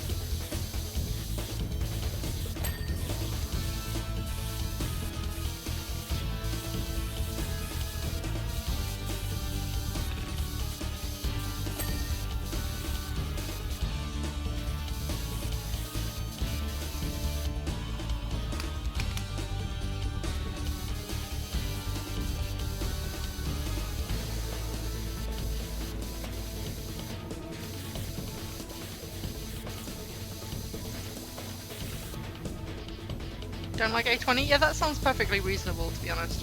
Don't like A20? Yeah, that sounds perfectly reasonable, to be honest.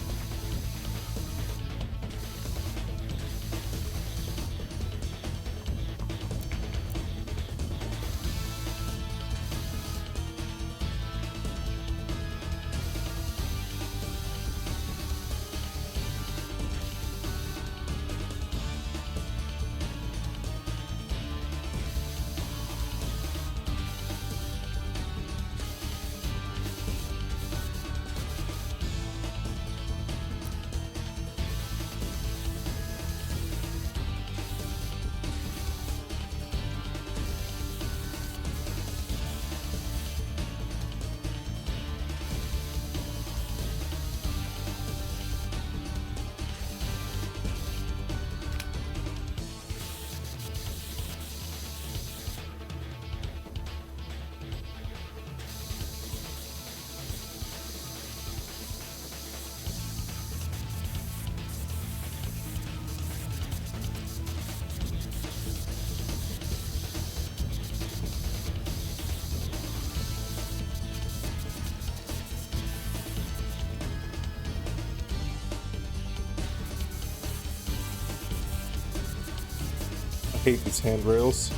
hate these handrails.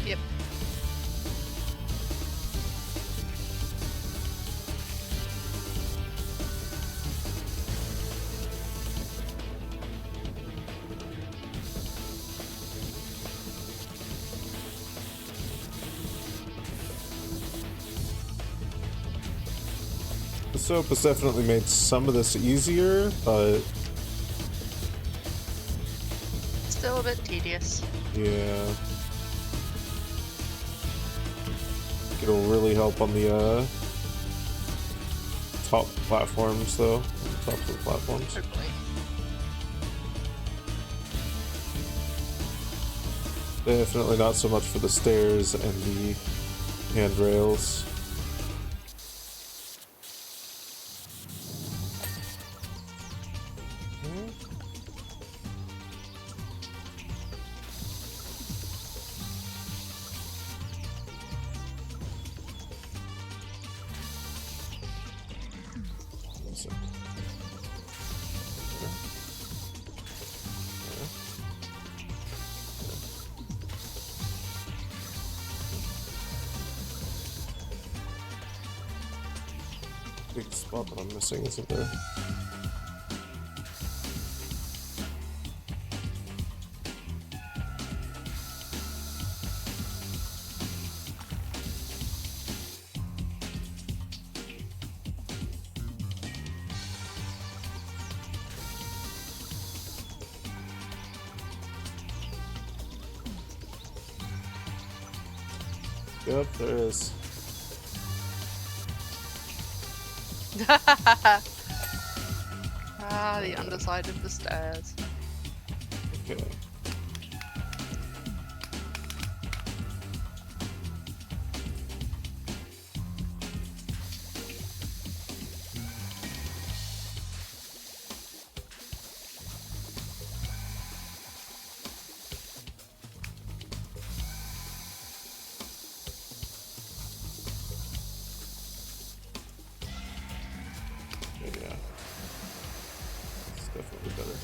Yep. The soap has definitely made some of this easier, but Still a bit tedious. yeah. I think it'll really help on the top platforms though. Top of the platforms. Hopefully. Definitely not so much for the stairs and the handrails. Big spot that I'm missing, isn't there? Yep, there is. Ah, the underside of the stairs. Okay. Yeah. It's definitely better.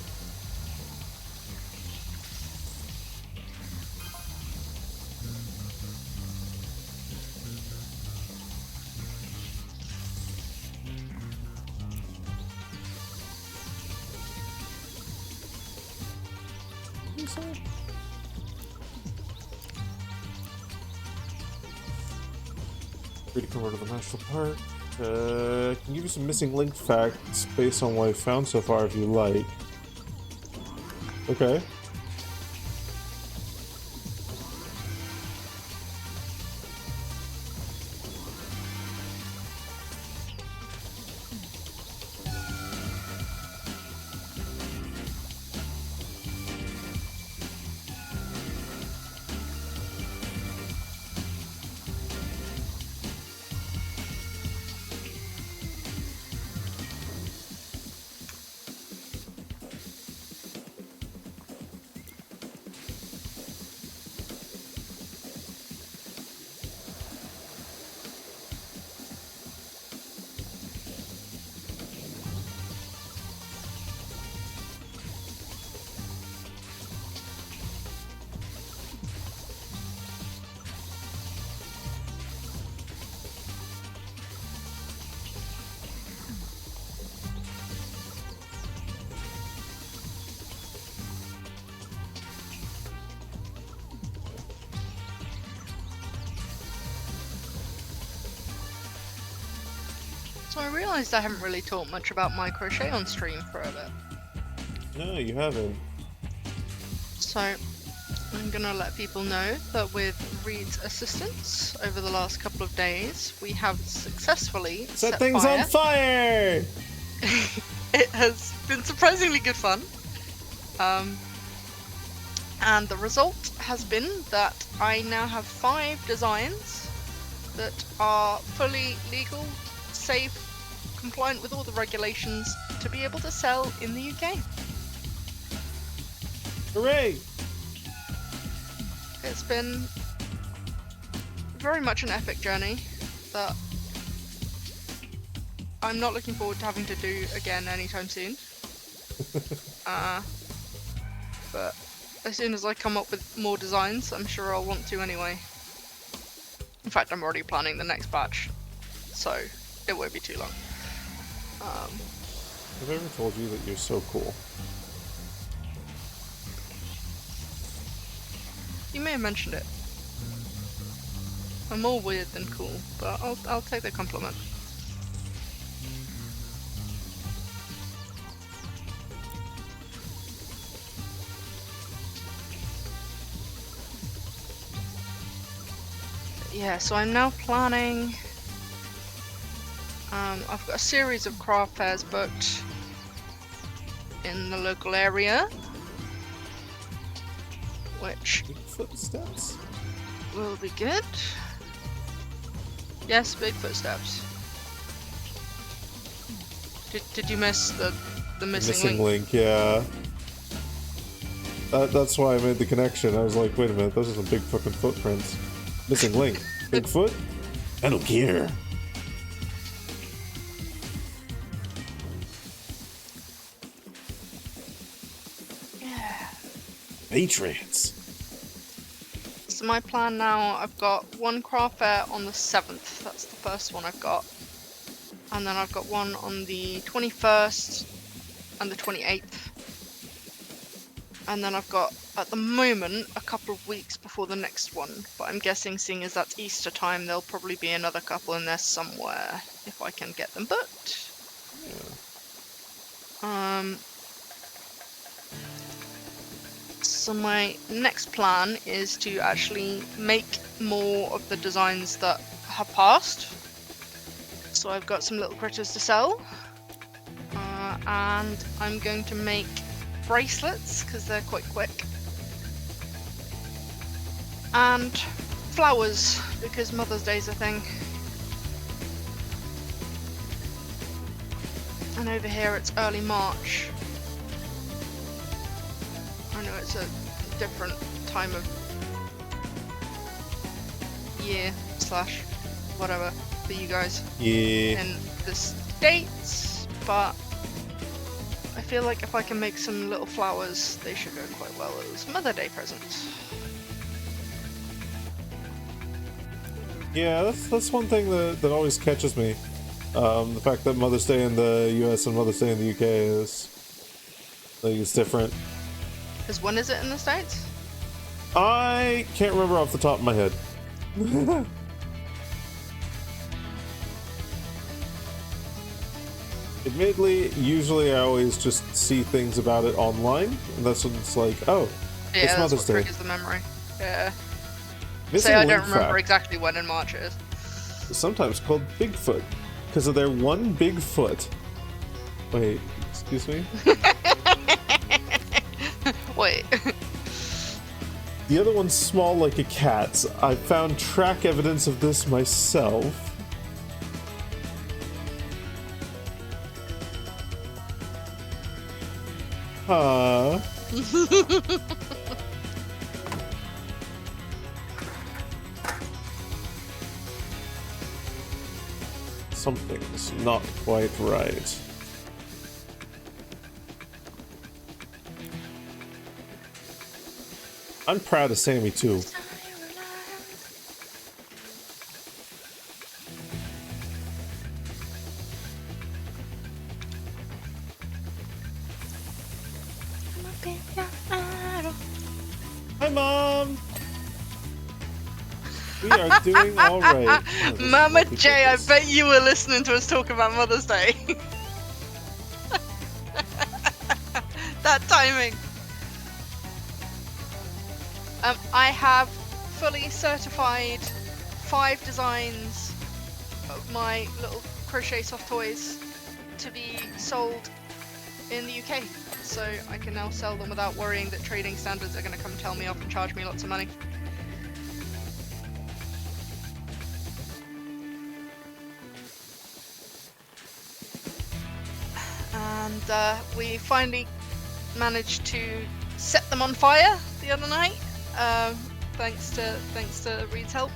Free to come over to the national park. I can give you some missing link facts based on what I've found so far if you like. Okay. So I realised I haven't really talked much about my crochet on stream for a bit. No, you haven't. So I'm gonna let people know that with Reed's assistance over the last couple of days, we have successfully Set things on fire! It has been surprisingly good fun. And the result has been that I now have 5 designs that are fully legal, safe, compliant with all the regulations to be able to sell in the UK. Hooray! It's been very much an epic journey that I'm not looking forward to having to do again anytime soon. But as soon as I come up with more designs, I'm sure I'll want to anyway. In fact, I'm already planning the next batch, so it won't be too long. Have I ever told you that you're so cool? You may have mentioned it. I'm more weird than cool, but I'll take the compliment. Yeah, so I'm now planning. I've got a series of craft fairs booked in the local area, which Big footsteps? will be good. Yes, big footsteps. Did you miss the missing link? Yeah. That's why I made the connection. I was like, wait a minute, those are some big fucking footprints. Missing link. Bigfoot? I don't care. Yeah. Patriots. So my plan now, I've got one craft fair on the 7th. That's the first one I've got. And then I've got one on the 21st and the 28th. And then I've got, at the moment, a couple of weeks before the next one. But I'm guessing, seeing as that's Easter time, there'll probably be another couple in there somewhere, if I can get them booked. Yeah. So my next plan is to actually make more of the designs that have passed. So I've got some little critters to sell. And I'm going to make bracelets, because they're quite quick. And flowers, because Mother's Day's a thing. And over here it's early March. I know it's a different time of year / whatever for you guys Yeah. in the States, but I feel like if I can make some little flowers, they should go quite well as Mother's Day presents. Yeah, that's one thing that always catches me. The fact that Mother's Day in the US and Mother's Day in the UK is like it's different. Because when is it in the States? I can't remember off the top of my head. Admittedly, usually I always just see things about it online, and that's when it's like, oh, Yeah, it's that's Mother's what Day. triggers the memory. Yeah. Missing Say I link don't remember fact, exactly when in March it is. sometimes called Bigfoot, because of their one big foot. Wait, excuse me? Wait. The other one's small like a cat's. I found track evidence of this myself. Huh. Something's not quite right. I'm proud of Sammy too. Hi, Mom. We are doing all right. Oh, this is Mama J, I ridiculous. bet you were listening to us talk about Mother's Day. That timing. I have fully certified 5 designs of my little crochet soft toys to be sold in the UK, so I can now sell them without worrying that trading standards are going to come tell me off and charge me lots of money. And we finally managed to set them on fire the other night, thanks to Reed's help,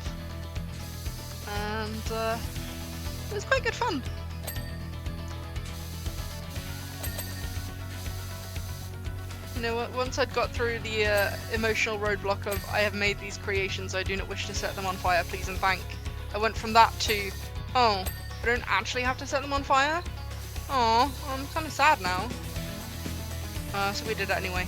and it was quite good fun. You know what? Once I'd got through the emotional roadblock of I have made these creations, I do not wish to set them on fire, please and thank. I went from that to, oh, I don't actually have to set them on fire? Oh, I'm kind of sad now. So we did it anyway.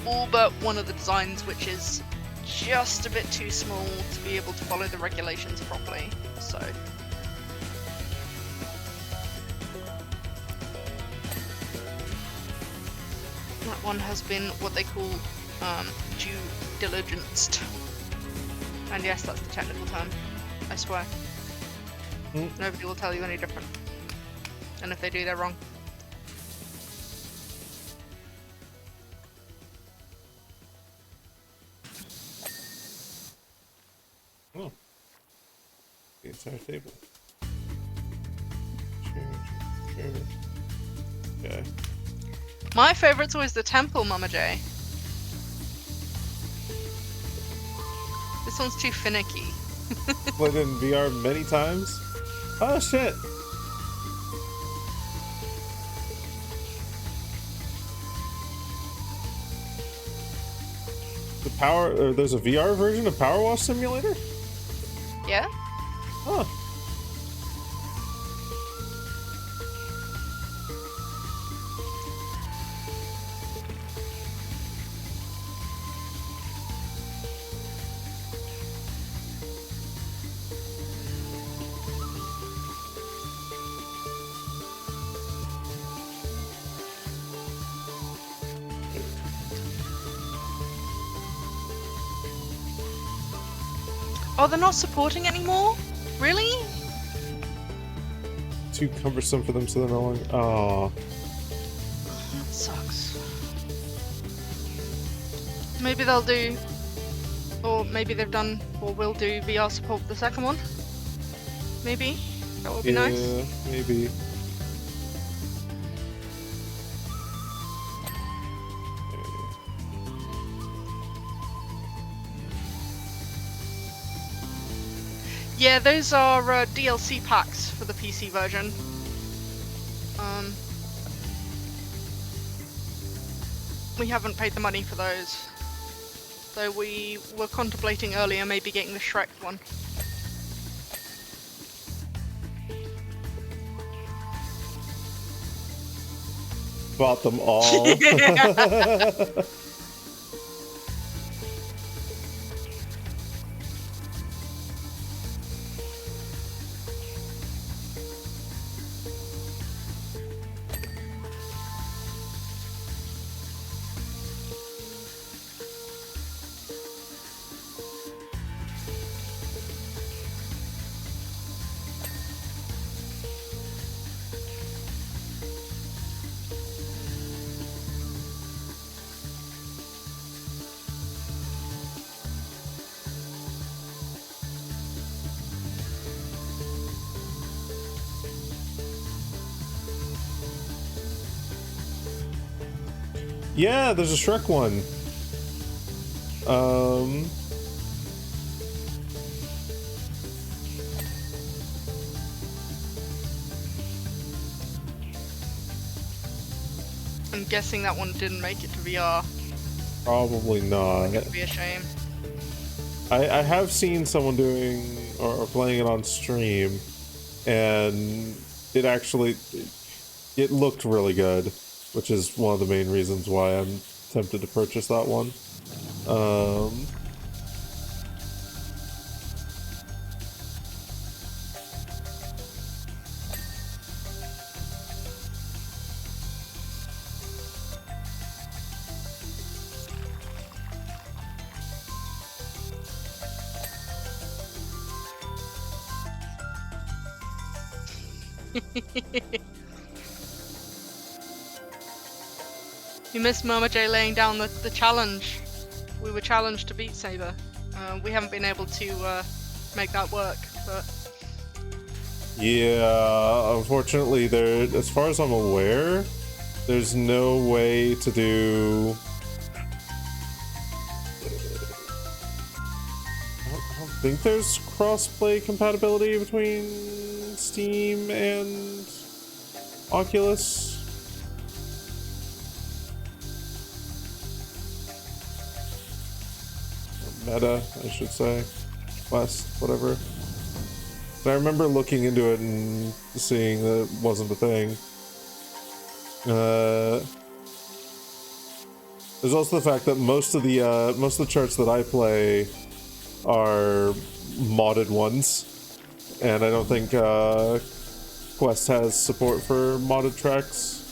All but one of the designs, which is just a bit too small to be able to follow the regulations properly, so. That one has been what they call due diligenced. And yes, that's the technical term, I swear. Nobody will tell you any different. And if they do, they're wrong. Oh. The entire table. Sure. Okay. My favourite's always the temple, Mama J. This one's too finicky. Played in VR many times. Oh shit. There's a VR version of Power Wash Simulator? Yeah? Huh. Oh, they're not supporting anymore? Really? Too cumbersome for them, so they're no longer. Oh. That sucks. Maybe they'll do, or maybe they've done, or will do VR support for the second one. Maybe that would be nice. Yeah, maybe. Yeah, those are DLC packs for the PC version. We haven't paid the money for those. So we were contemplating earlier maybe getting the Shrek one. Bought them all. Yeah, there's a Shrek one. I'm guessing that one didn't make it to VR. Probably not. That'd be a shame. I have seen someone doing or playing it on stream, and it actually it looked really good, which is one of the main reasons why I'm tempted to purchase that one. You missed Mama J laying down the challenge. We were challenged to Beat Saber. We haven't been able to make that work, but Yeah, unfortunately, as far as I'm aware, there's no way to do. I don't think there's cross-play compatibility between Steam and Oculus. meta, I should say. Quest, whatever. But I remember looking into it and seeing that it wasn't a thing. There's also the fact that most of the charts that I play are modded ones, and I don't think Quest has support for modded tracks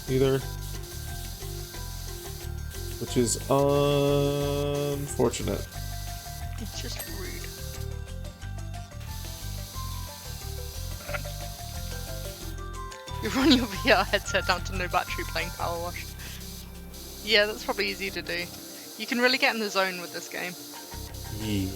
either, which is unfortunate. It's just rude. You run your VR headset down to no battery playing Power Wash. Yeah, that's probably easy to do. You can really get in the zone with this game. Yeah.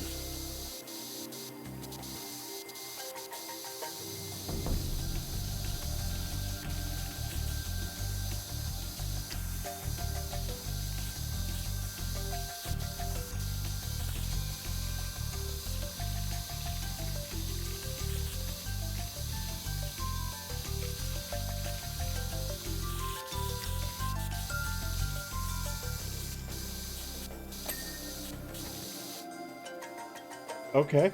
Okay.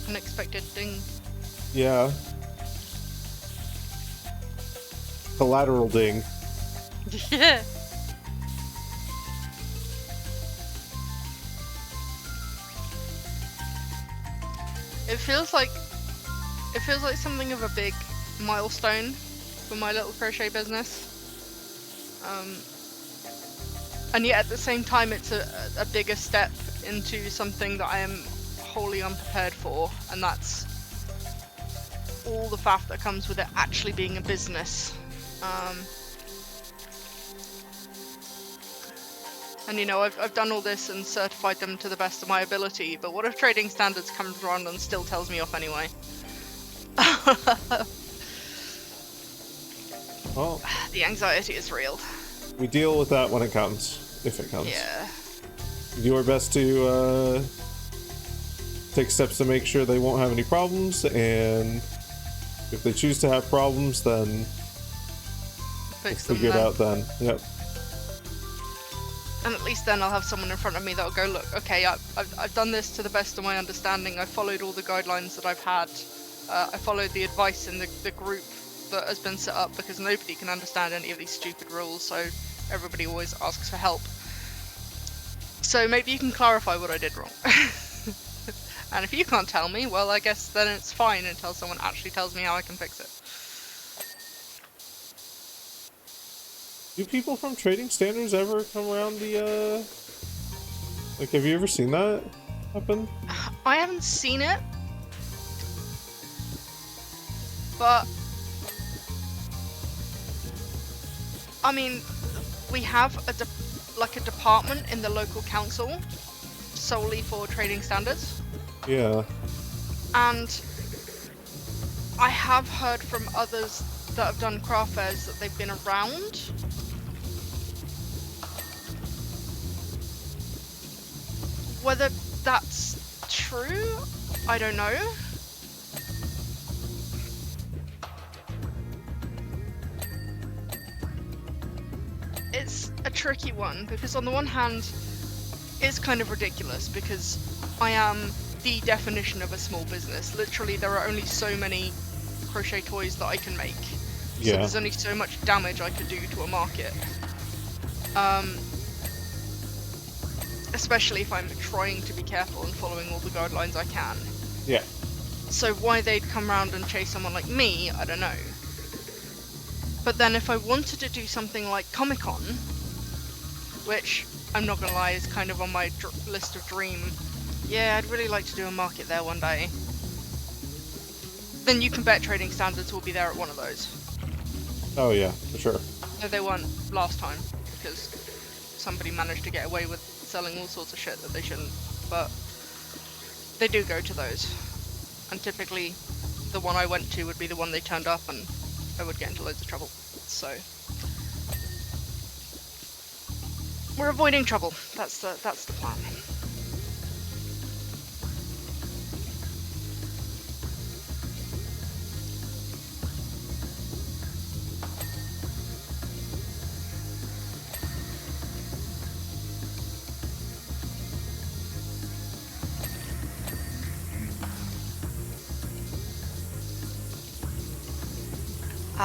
Unexpected ding. Yeah. Collateral ding. Yeah. It feels like something of a big milestone for my little crochet business. And yet at the same time it's a bigger step into something that I am wholly unprepared for, and that's all the faff that comes with it actually being a business. And you know, I've done all this and certified them to the best of my ability, but what if trading standards comes around and still tells me off anyway? Well, The anxiety is real. we deal with that when it comes, if it comes. Yeah. We do our best to take steps to make sure they won't have any problems, and if they choose to have problems, then Fix we'll them figure it then. out then. Yep. And at least then I'll have someone in front of me that'll go, look, okay, I've done this to the best of my understanding. I followed all the guidelines that I've had. I followed the advice in the group that has been set up, because nobody can understand any of these stupid rules, so everybody always asks for help. So maybe you can clarify what I did wrong. And if you can't tell me, well, I guess then it's fine until someone actually tells me how I can fix it. Do people from Trading Standards ever come around the, like, have you ever seen that happen? I haven't seen it, but I mean, we have a department in the local council solely for trading standards, Yeah. and I have heard from others that have done craft fairs that they've been around. Whether that's true, I don't know. It's a tricky one, because on the one hand, it's kind of ridiculous, because I am the definition of a small business. Literally, there are only so many crochet toys that I can make. So Yeah. there's only so much damage I could do to a market. Especially if I'm trying to be careful and following all the guidelines I can. Yeah. So why they'd come around and chase someone like me, I don't know. But then if I wanted to do something like Comic-Con, which I'm not gonna lie is kind of on my list of dream, yeah, I'd really like to do a market there one day, then you can bet Trading Standards will be there at one of those. Oh yeah, for sure. No, they weren't last time, because somebody managed to get away with selling all sorts of shit that they shouldn't, but they do go to those. And typically, the one I went to would be the one they turned up, and I would get into loads of trouble. So we're avoiding trouble. That's the plan.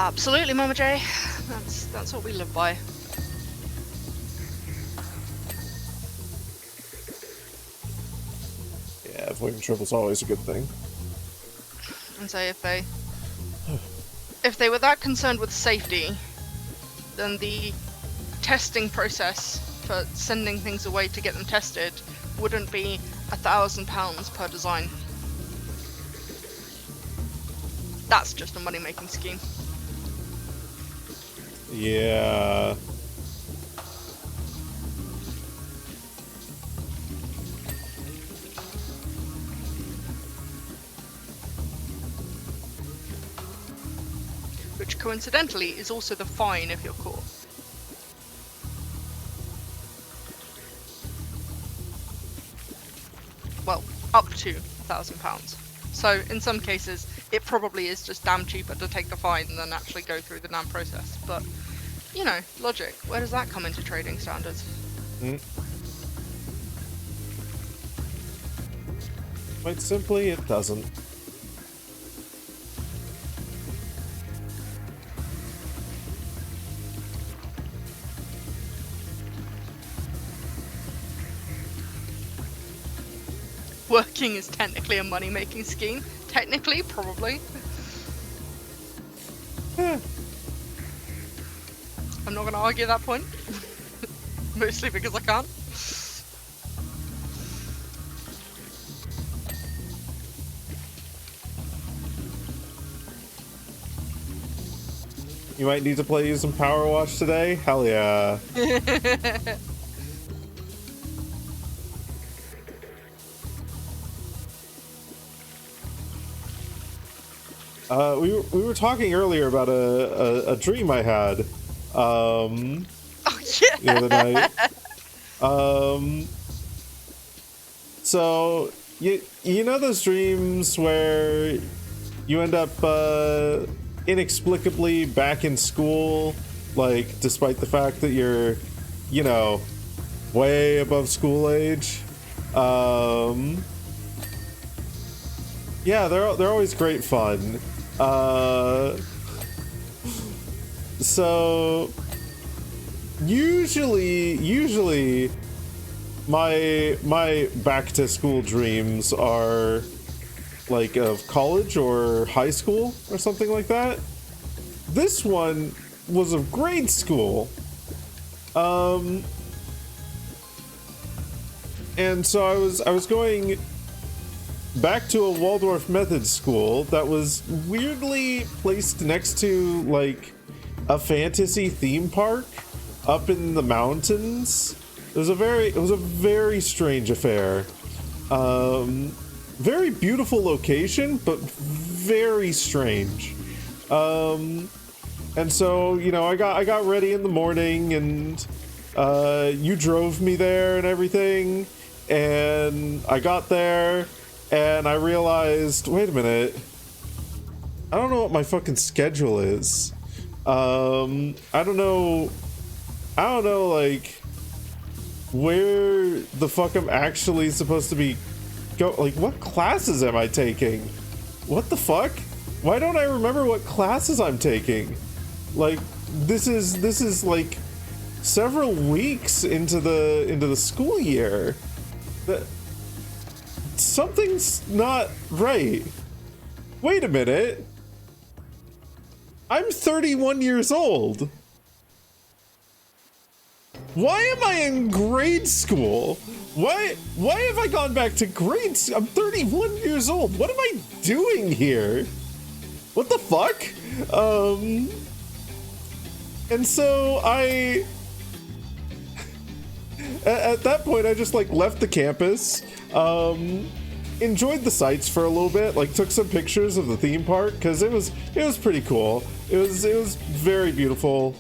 Absolutely, Mama J. That's what we live by. Yeah, avoiding trouble's always a good thing. And so if they were that concerned with safety, then the testing process for sending things away to get them tested wouldn't be £1,000 per design. That's just a money-making scheme. Yeah. Which coincidentally is also the fine if you're caught. Well, up to £1,000. So in some cases, it probably is just damn cheaper to take the fine than actually go through the damn process. But, you know, logic, where does that come into trading standards? Quite simply, it doesn't. Working is technically a money-making scheme. Technically, probably. I'm not going to argue that point. Mostly because I can't. You might need to play some Power Watch today? Hell yeah. We were talking earlier about a dream I had Oh, yeah. the other night. So you know those dreams where you end up inexplicably back in school, like despite the fact that you're, you know, way above school age. Yeah, they're always great fun. So usually my back to school dreams are like of college or high school or something like that. This one was of grade school. And so I was going back to a Waldorf method school that was weirdly placed next to like a fantasy theme park up in the mountains. It was a very strange affair. Very beautiful location, but very strange. And so, you know, I got ready in the morning, and you drove me there and everything, and I got there and I realized, wait a minute, I don't know what my fucking schedule is. I don't know like where the fuck I'm actually supposed to be like what classes am I taking? What the fuck? Why don't I remember what classes I'm taking? Like this is like several weeks into the school year. That something's not right. Wait a minute. I'm 31 years old. Why am I in grade school? Why have I gone back to grade school? I'm 31 years old. What am I doing here? What the fuck? And so at that point, I just like left the campus, enjoyed the sights for a little bit, like took some pictures of the theme park because it was pretty cool. It was very beautiful.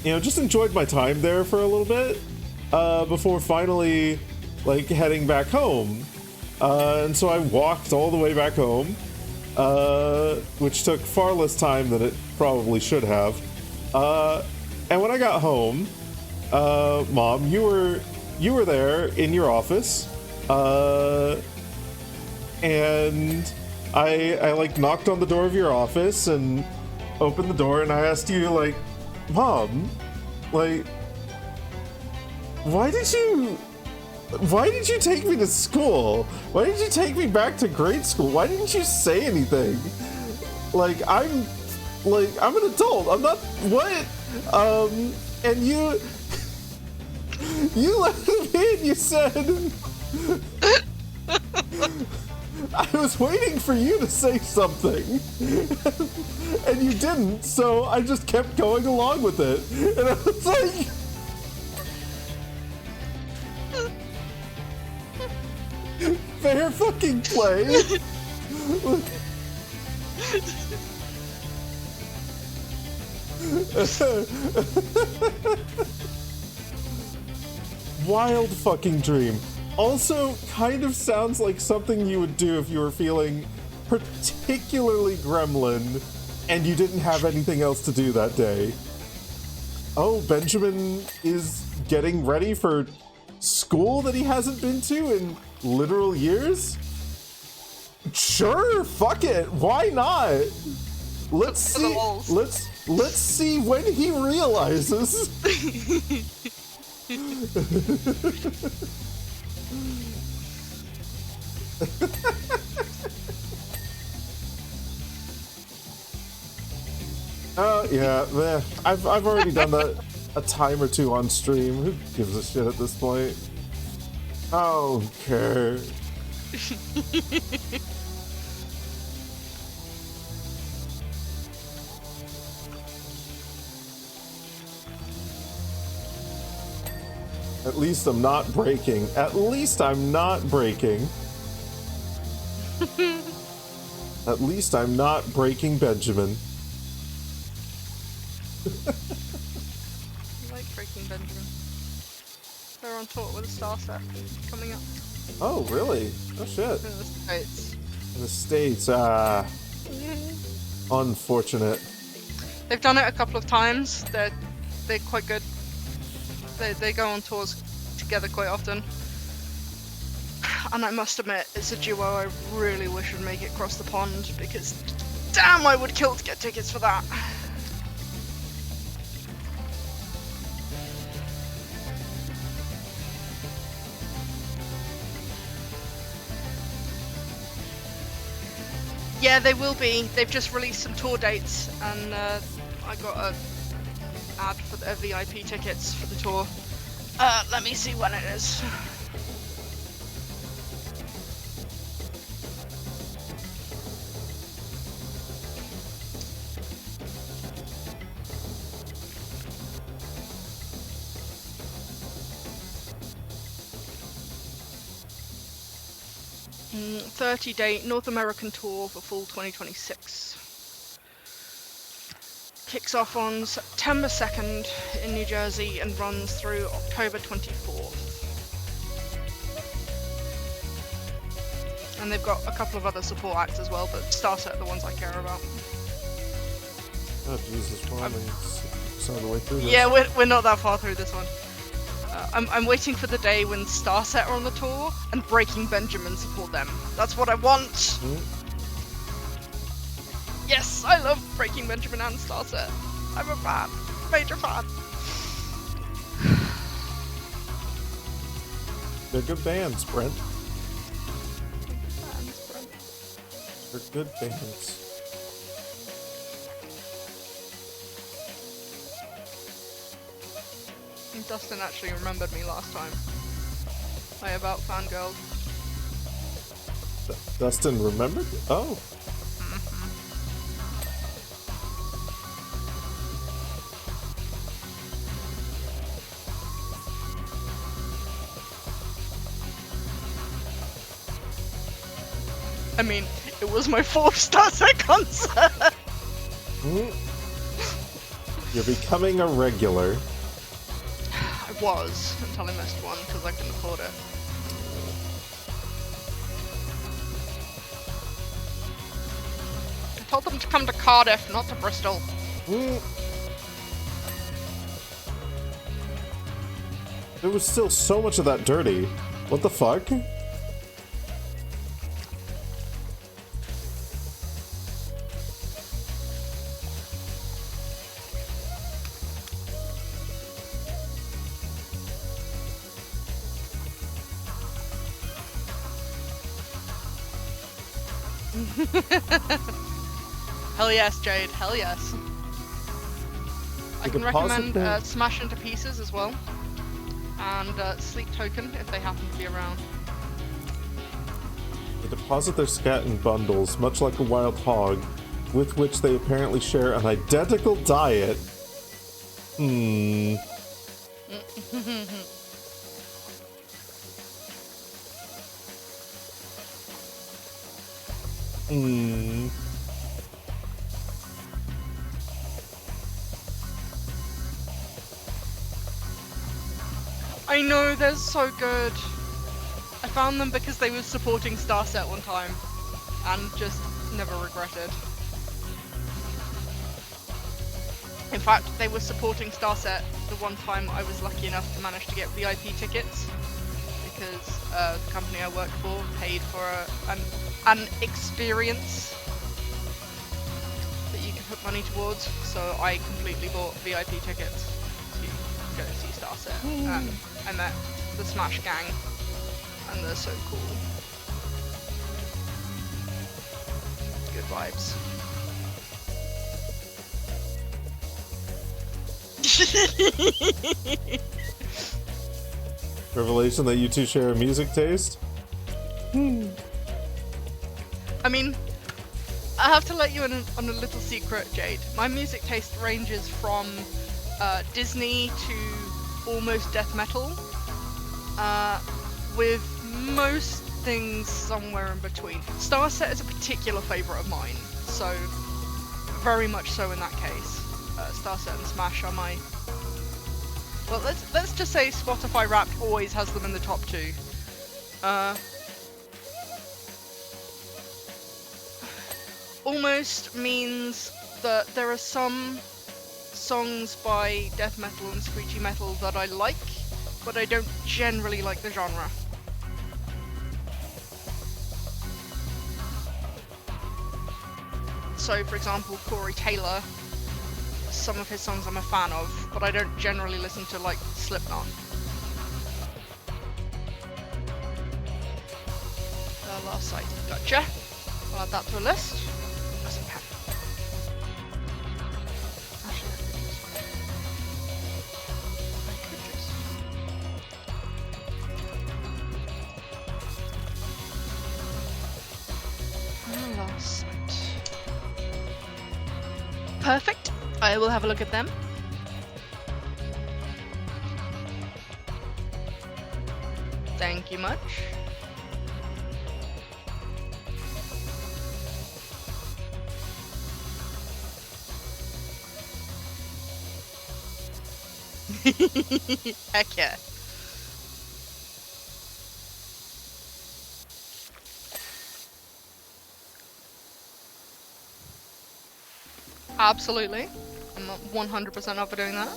You know, just enjoyed my time there for a little bit before finally like heading back home. And so I walked all the way back home, which took far less time than it probably should have. And when I got home, Mom, you were there in your office, and I like knocked on the door of your office and opened the door, and I asked you like, Mom, like, why did you take me to school? Why did you take me back to grade school? Why didn't you say anything? Like, I'm an adult. I'm not, what? And you let me in, you said. I was waiting for you to say something. And you didn't, so I just kept going along with it. And I was like, fair fucking play. Wild fucking dream. Also, kind of sounds like something you would do if you were feeling particularly gremlin and you didn't have anything else to do that day. Oh, Benjamin is getting ready for school that he hasn't been to in literal years? Sure, fuck it. Why not? Let's see. Let's see when he realizes. Oh yeah, I've already done that a time or two on stream. Who gives a shit at this point? I don't care. At least I'm not breaking. At least I'm not breaking. At least I'm not breaking Benjamin. I like breaking Benjamin. They're on tour with a star set coming up. Oh, really? Oh, shit. In the States. In the States, unfortunate. They've done it a couple of times. They're quite good. They go on tours together quite often. And I must admit, it's a duo I really wish would make it across the pond, because damn, I would kill to get tickets for that. Yeah, they will be. They've just released some tour dates, and I got a ad for their VIP tickets for the tour. Let me see when it is. Mm, 30-day North American tour for fall 2026. Kicks off on September 2nd in New Jersey and runs through October 24th. And they've got a couple of other support acts as well, but Starset are the ones I care about. Oh Jesus, we're only some of the way through this. Yeah, we're not that far through this one. I'm waiting for the day when Starset are on the tour and Breaking Benjamin support them. That's what I want! Mm. Yes, I love Breaking Benjamin and Starset. I'm a fan. Major fan. They're good bands, Brent. They're good bands. And Dustin actually remembered me last time. I about fangirled. Dustin remembered? Oh. I mean, it was my 4th Starset concert! Mm. You're becoming a regular. I was, until I missed one because I couldn't afford it. I told them to come to Cardiff, not to Bristol. Mm. There was still so much of that dirty. What the fuck? Hell yes, Jade. Hell yes. I The can deposit recommend thing- Smash Into Pieces as well, and Sleep Token if they happen to be around. They deposit their scat in bundles, much like a wild hog, with which they apparently share an identical diet. Hmm. Hmm. I know, they're so good. I found them because they were supporting Starset one time, and just never regretted. In fact, they were supporting Starset the one time I was lucky enough to manage to get VIP tickets, because the company I worked for paid for an experience that you can put money towards, so I completely bought VIP tickets to go see Starset, and I met the Smash gang, and they're so cool. Good vibes. Revelation that you two share a music taste? I mean, I have to let you in on a little secret, Jade. My music taste ranges from Disney to almost death metal, with most things somewhere in between. Starset is a particular favourite of mine, so very much so in that case. Starset and Smash are my... Well, let's just say Spotify Wrapped always has them in the top two. Almost means that there are some songs by death metal and screechy metal that I like, but I don't generally like the genre. So, for example, Corey Taylor, some of his songs I'm a fan of, but I don't generally listen to, like, Slipknot. Last site, gotcha. I'll add that to a list. Yes, I can. Actually, I could just... Last site. Perfect. I will have a look at them. Thank you much. Heck yeah. Absolutely. I'm 100% up for doing that.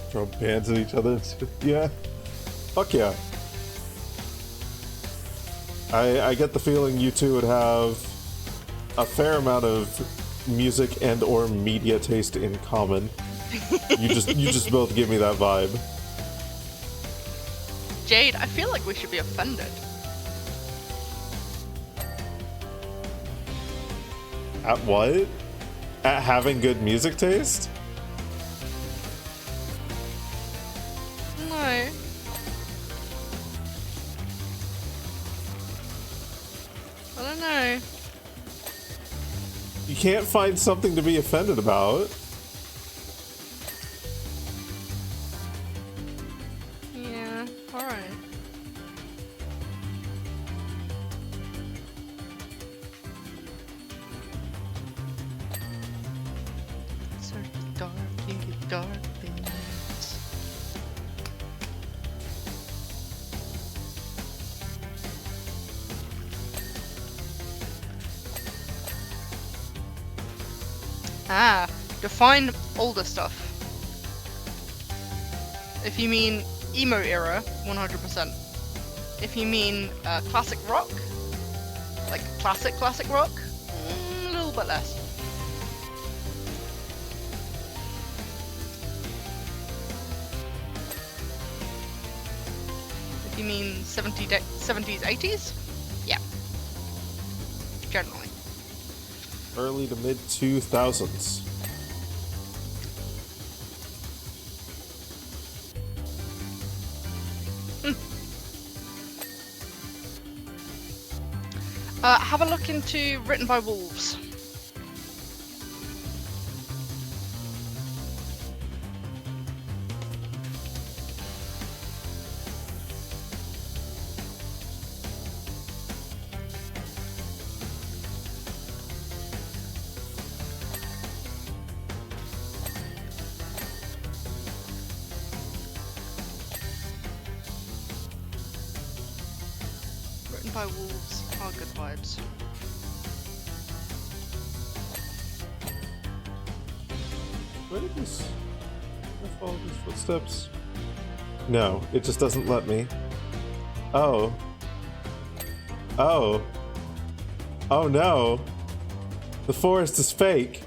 Throw pans at each other. Yeah. Fuck yeah. I get the feeling you two would have a fair amount of music and or media taste in common. You just both give me that vibe. Jade, I feel like we should be offended. At what? At having good music taste? No. I don't know. You can't find something to be offended about. Yeah, alright. Search the dark in the dark things. Ah, define older stuff. If you mean emo era, 100%. If you mean classic rock, like classic rock, a little bit less. You mean 70s, 80s? Yeah. Generally. Early to mid 2000s. Have a look into Written by Wolves. Written by Wolves are good vibes. Where did this... I follow these footsteps? No, it just doesn't let me. Oh. Oh. Oh no. The forest is fake.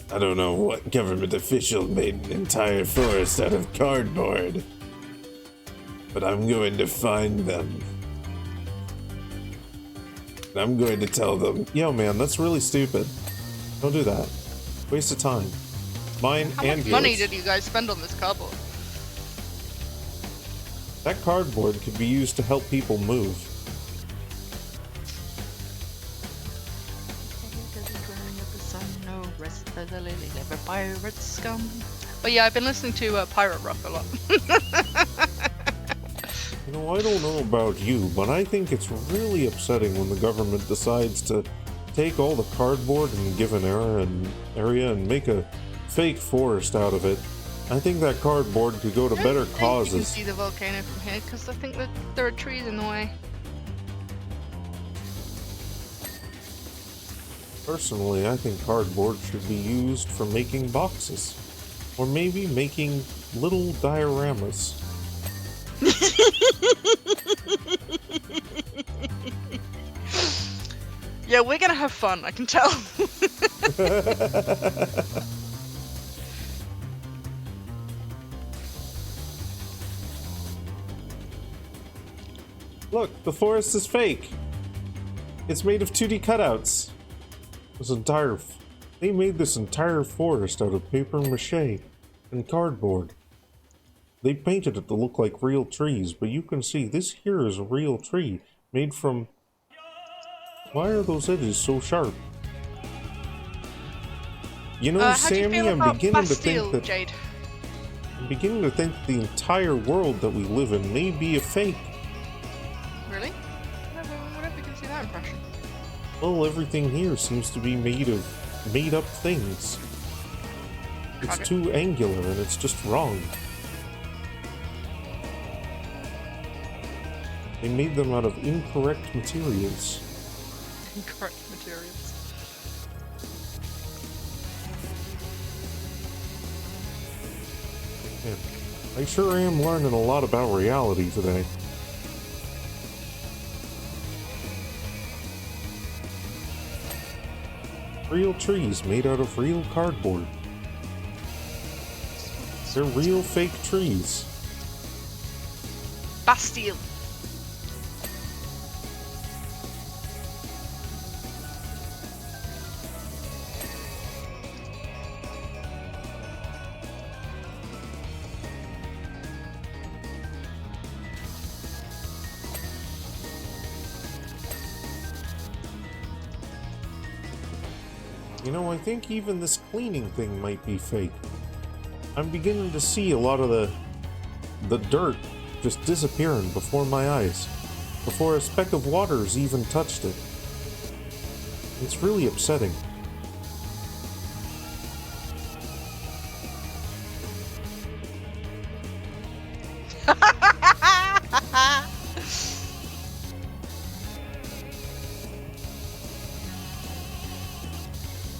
I don't know what government official made an entire forest out of cardboard. But I'm going to find them. And I'm going to tell them, yo man, that's really stupid. Don't do that. Waste of time. Mine How and much yours. money did you guys spend on this cardboard? That cardboard could be used to help people move. But yeah, I've been listening to Pirate Rock a lot. You know, I don't know about you, but I think it's really upsetting when the government decides to take all the cardboard and give an area and make a fake forest out of it. I think that cardboard could go to better You can causes. see the volcano from here because I think that there are trees in the way. Personally, I think cardboard should be used for making boxes. Or maybe making little dioramas. Yeah, we're gonna have fun, I can tell. Look, the forest is fake. It's made of 2D cutouts. They made this entire forest out of paper mache and cardboard. They painted it to look like real trees, but you can see this here is a real tree made from... Why are those edges so sharp? You know, How do you Sammy, feel I'm about beginning to Bastille, think that Jade? the entire world that we live in may be a fake. Really? I don't can see that impression. Well, everything here seems to be made of made-up things. It's Okay. too angular and it's just wrong. They made them out of incorrect materials. Incorrect materials. Man, I sure am learning a lot about reality today. Real trees made out of real cardboard. They're real fake trees. Bastille. You know, I think even this cleaning thing might be fake. I'm beginning to see a lot of the dirt just disappearing before my eyes, before a speck of water's even touched it. It's really upsetting.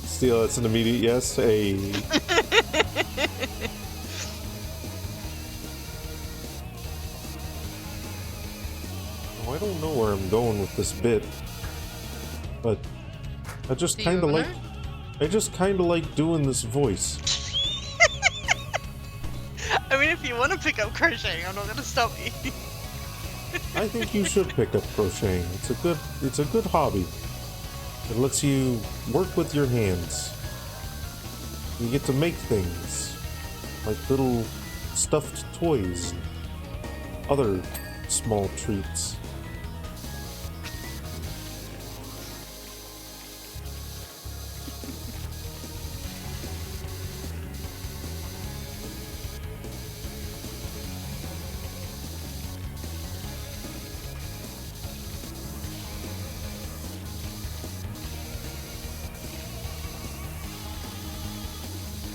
Steal, that's an immediate yes. Hey. Oh, I don't know where I'm going with this bit, but I just Do kind of you like. wanna? I just kind of like doing this voice. I mean, if you want to pick up crocheting, I'm not gonna stop you. I think you should pick up crocheting. It's a good hobby. It lets you work with your hands. You get to make things like little stuffed toys and other small treats.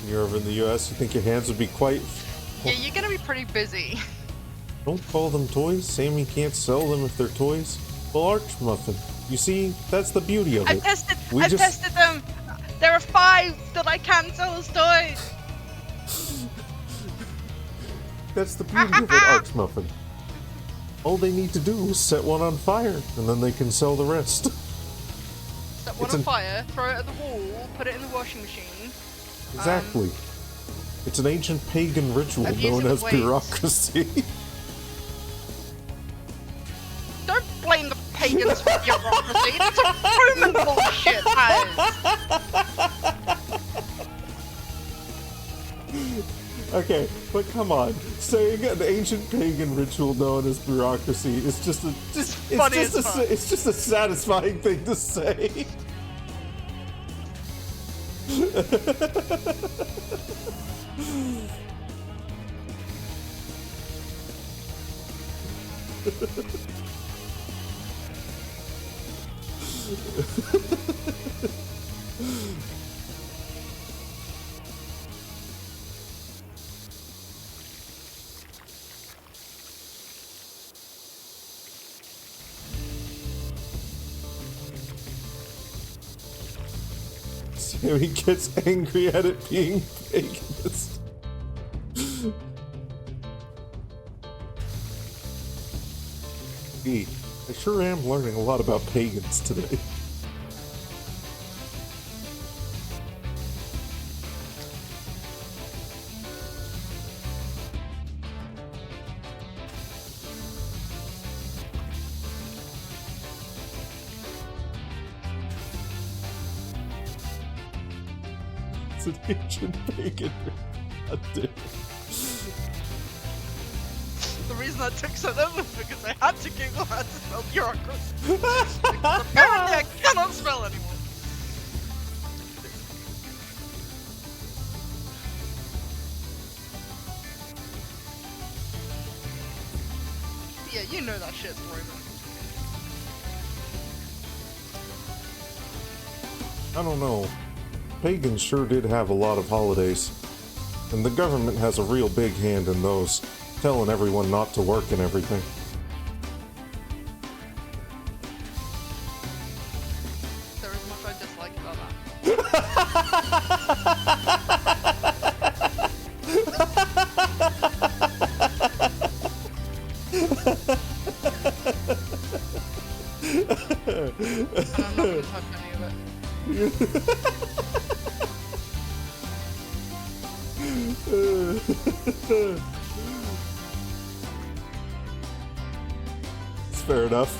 You're over in the US, you think your hands would be quite... Yeah, you're gonna be pretty busy. Don't call them toys. Sammy can't sell them if they're toys. Well, Arch Muffin, you see, that's the beauty of it. I've tested them. There are 5 that I can sell as toys. That's the beauty of it, Arch Muffin. All they need to do is set one on fire, and then they can sell the rest. Set one on fire, throw it at the wall, put it in the washing machine. Exactly. It's an ancient pagan ritual I've used known it as with weights. bureaucracy. Don't blame the pagans for bureaucracy. That's a Roman bullshit, that is. Okay, but come on. Saying an ancient pagan ritual known as bureaucracy is just a funny as fuck. it's just a satisfying thing to say. Sammy gets angry at it being paganist. Gee, I sure am learning a lot about pagans today. It's an ancient pagan. God damn. The reason I took so long was because I had to Google how to spell bureaucracy. Because apparently I cannot spell anymore. Yeah, you know that shit's Roman. I don't know. Pagans sure did have a lot of holidays. And the government has a real big hand in those, telling everyone not to work and everything. There is much I dislike about that. And I'm not gonna type any of it. It's fair enough.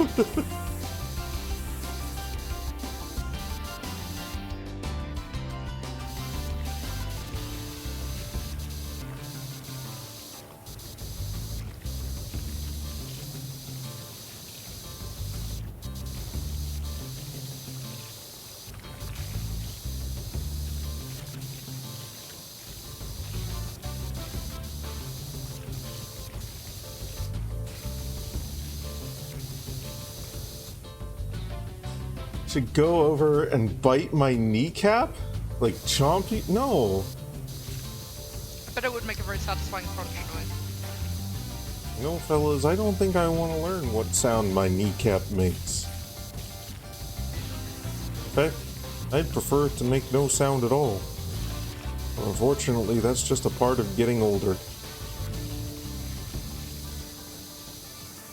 To go over and bite my kneecap? Like chomp you? No. I bet it would make a very satisfying crunch noise. No, fellas, I don't think I want to learn what sound my kneecap makes. In fact, I'd prefer it to make no sound at all. But unfortunately, that's just a part of getting older.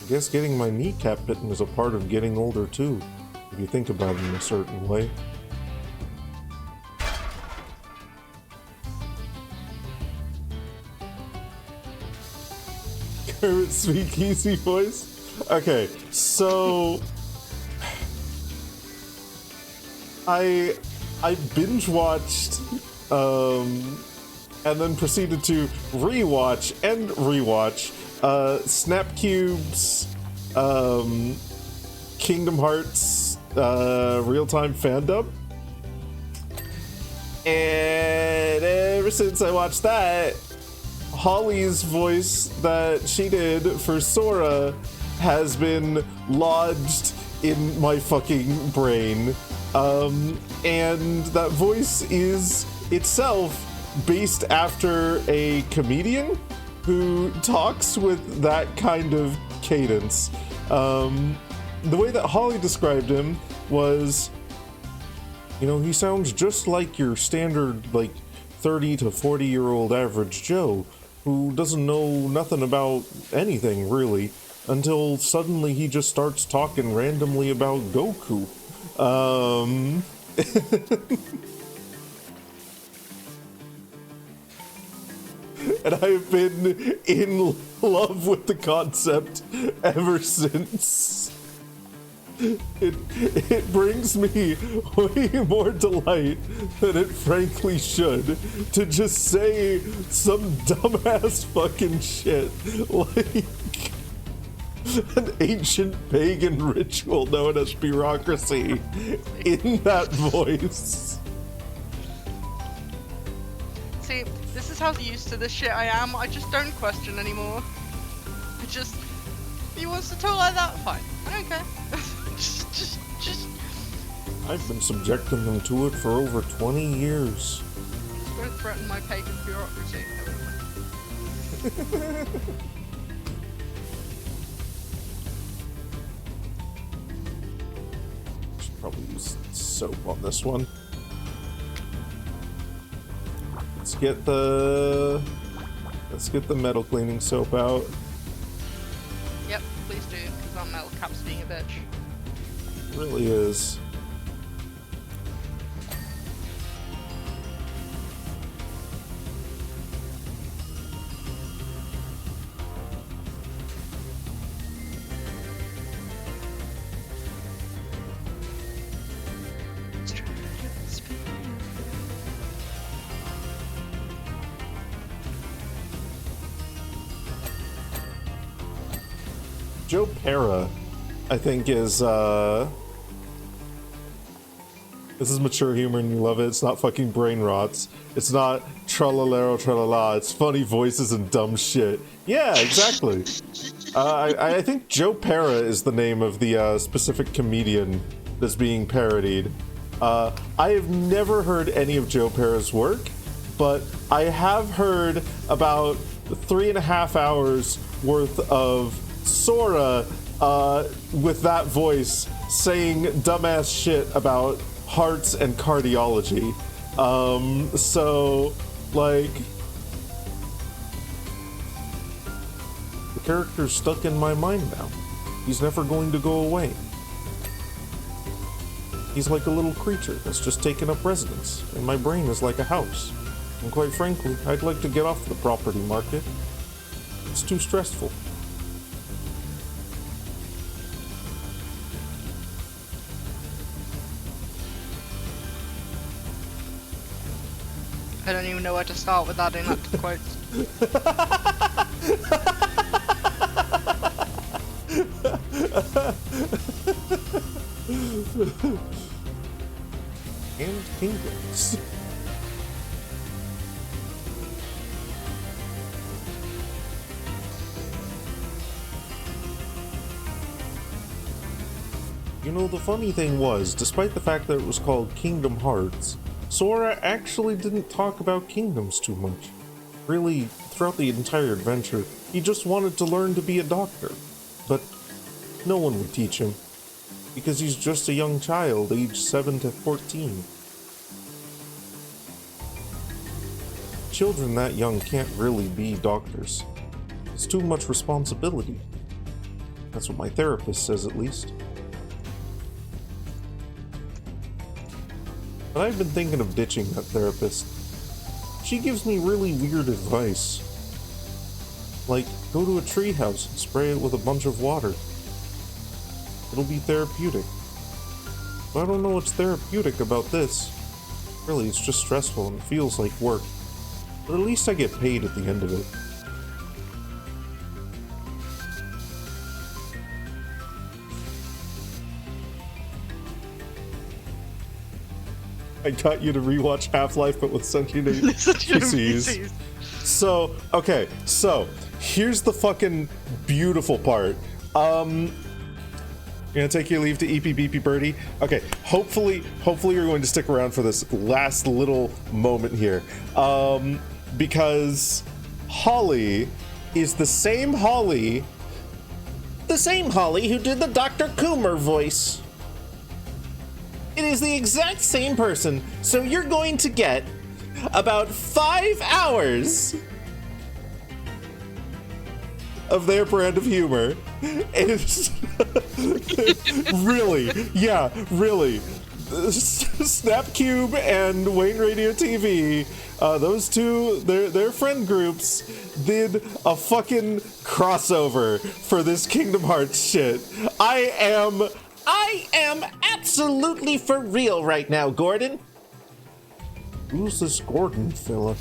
I guess getting my kneecap bitten is a part of getting older too, if you think about it in a certain way. Her speakeasy voice. Okay, so I binge watched and then proceeded to rewatch Snapcube's Kingdom Hearts real-time fandom. And ever since I watched that, Holly's voice that she did for Sora has been lodged in my fucking brain. And that voice is itself based after a comedian who talks with that kind of cadence. The way that Holly described him was, you know, he sounds just like your standard, like, 30 to 40-year-old average Joe who doesn't know nothing about anything, really, until suddenly he just starts talking randomly about Goku. And I've been in love with the concept ever since. It brings me way more delight than it frankly should to just say some dumbass fucking shit like an ancient pagan ritual known as bureaucracy in that voice. See, this is how used to this shit I am. I just don't question anymore. He wants to talk like that? Fine. I don't care. just. I've been subjecting them to it for over 20 years. Don't threaten my pagan bureaucracy. Should probably use soap on this one. Let's get the metal cleaning soap out. Yep, please do, because our metal cap's being a bitch. It really is. Joe Pera, I think, is this is mature humor and you love it. It's not fucking brain rots. It's not tralalero tralala. It's funny voices and dumb shit. Yeah, exactly. I think Joe Pera is the name of the specific comedian that's being parodied. I have never heard any of Joe Pera's work, but I have heard about 3.5 hours worth of Sora with that voice saying dumbass shit about hearts and cardiology. So, like, the character's stuck in my mind now. He's never going to go away. He's like a little creature that's just taken up residence, and my brain is like a house. And quite frankly, I'd like to get off the property market. It's too stressful. I don't even know where to start with adding that to the quotes. And penguins. You know, the funny thing was, despite the fact that it was called Kingdom Hearts, Sora actually didn't talk about kingdoms too much. Really, throughout the entire adventure, he just wanted to learn to be a doctor. But no one would teach him, because he's just a young child, aged 7 to 14. Children that young can't really be doctors. It's too much responsibility. That's what my therapist says, at least. But I've been thinking of ditching that therapist. She gives me really weird advice. Like, go to a tree house and spray it with a bunch of water. It'll be therapeutic. But I don't know what's therapeutic about this. Really, it's just stressful and feels like work. But at least I get paid at the end of it. I got you to rewatch Half-Life, but with sentient NPCs. So, okay, so here's the fucking beautiful part. You're gonna take your leave to EP Beepy Birdie. Okay, hopefully you're going to stick around for this last little moment here, because Holly is the same Holly who did the Dr. Coomer voice. It is the exact same person, so you're going to get about 5 hours of their brand of humor. It's really, yeah, really. Snapcube and Wayne Radio TV, those two, their friend groups did a fucking crossover for this Kingdom Hearts shit. I am absolutely for real right now, Gordon. Who's this Gordon fella?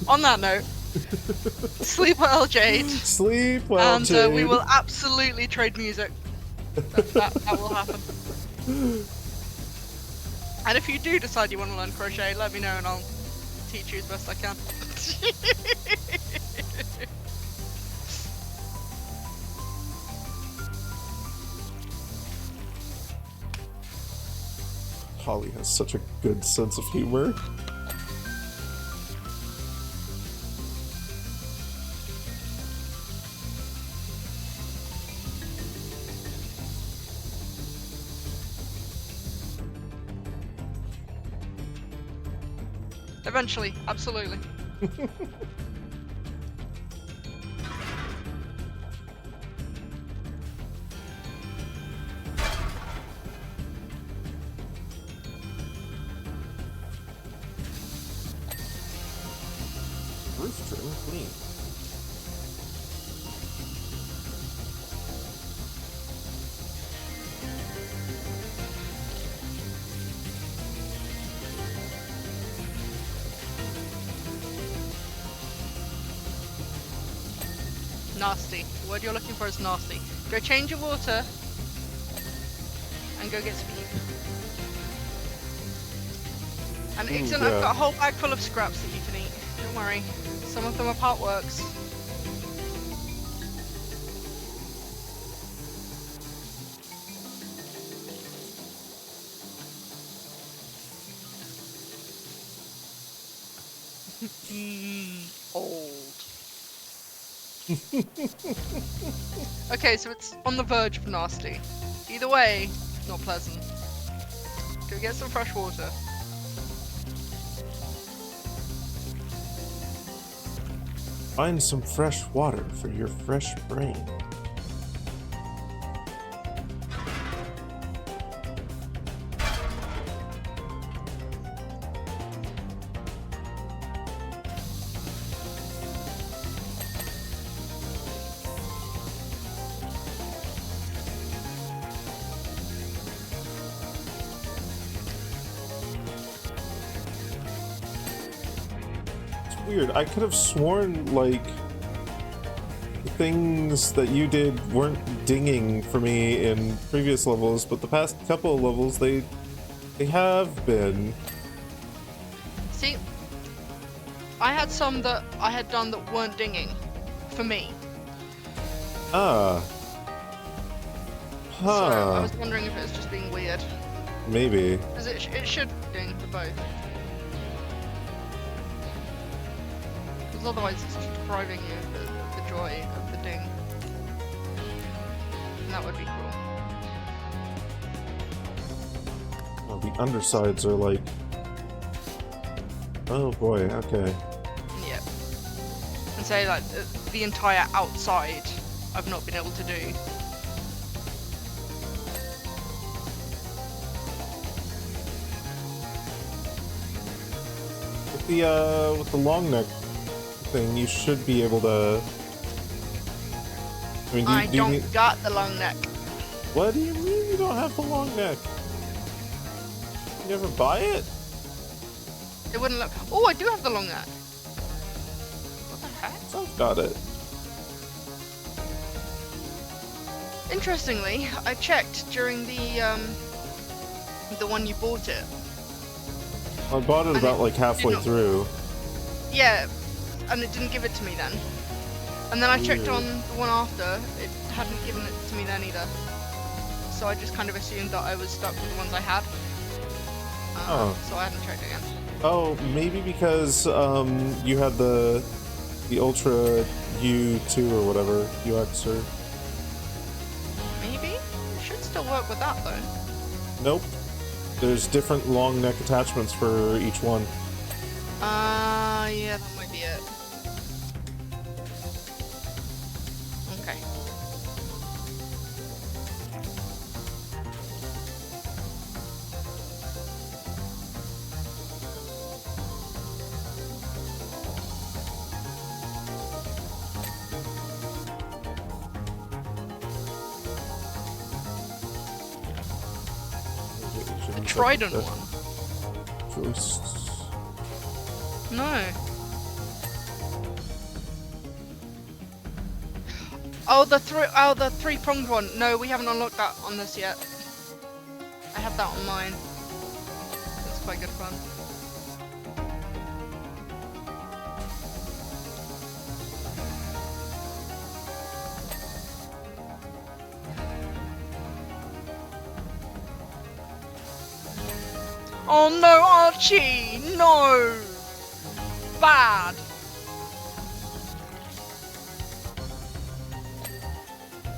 On that note, sleep well, Jade. Sleep well, and Jade. we will absolutely trade music. That will happen. And if you do decide you want to learn crochet, let me know and I'll teach you as best I can. Holly has such a good sense of humor. Eventually, absolutely. Roof trim clean. Nasty. The word you're looking for is nasty. Go change your water and go get speed. And Ixon, I've got a whole bag full of scraps that you can eat. Don't worry. Some of them are part works. Old. Okay, so it's on the verge of nasty. Either way, not pleasant. Go get some fresh water. Find some fresh water for your fresh brain. Weird. I could have sworn, like, the things that you did weren't dinging for me in previous levels, but the past couple of levels, they have been. See, I had some that I had done that weren't dinging for me. Ah. So I Huh. was wondering if it was just being weird. Maybe. Because it should ding for both. Because otherwise it's just depriving you of the joy of the ding. And that would be cool. Well, the undersides are like... Oh boy, okay. Yep. And say like the entire outside I've not been able to do. With the long neck thing, you should be able to. I mean, I do you don't need... got the long neck. What do you mean you don't have the long neck? You never buy it? It wouldn't look. Oh, I do have the long neck. What the heck? I've got it. Interestingly, I checked during the one you bought it. I bought it And about it like halfway did not- through. Yeah, and it didn't give it to me then. And then I checked Weird. on the one after, it hadn't given it to me then either. So I just kind of assumed that I was stuck with the ones I had. Oh. So I hadn't checked again. Oh, maybe because you had the Ultra U2 or whatever, UX or... Maybe? It should still work with that though. Nope. There's different long neck attachments for each one. Yeah, that might be it. Okay. The Trident one? No. Oh, the three-pronged one. No, we haven't unlocked that on this yet. I have that on mine. That's quite good fun. Oh no, Archie! No! Bad!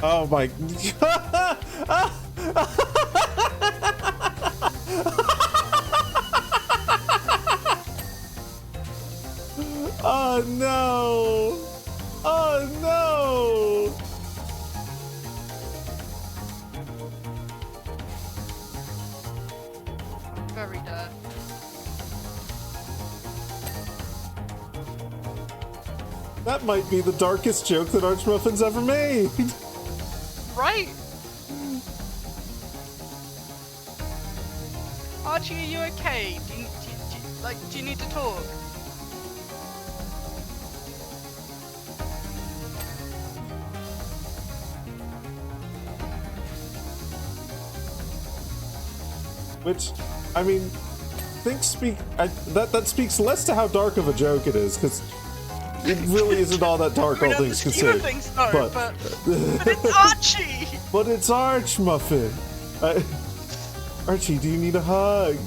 Oh my... Oh no! Oh no! Very dead. That might be the darkest joke that Archmuffin's ever made. Right? Archie, are you okay? Do you need to talk? Which, I mean, that speaks less to how dark of a joke it is, because it really isn't all that dark, I mean, all on the things scheme of considered. things, no, But- but it's Archie! But it's Archmuffin. Archie, do you need a hug?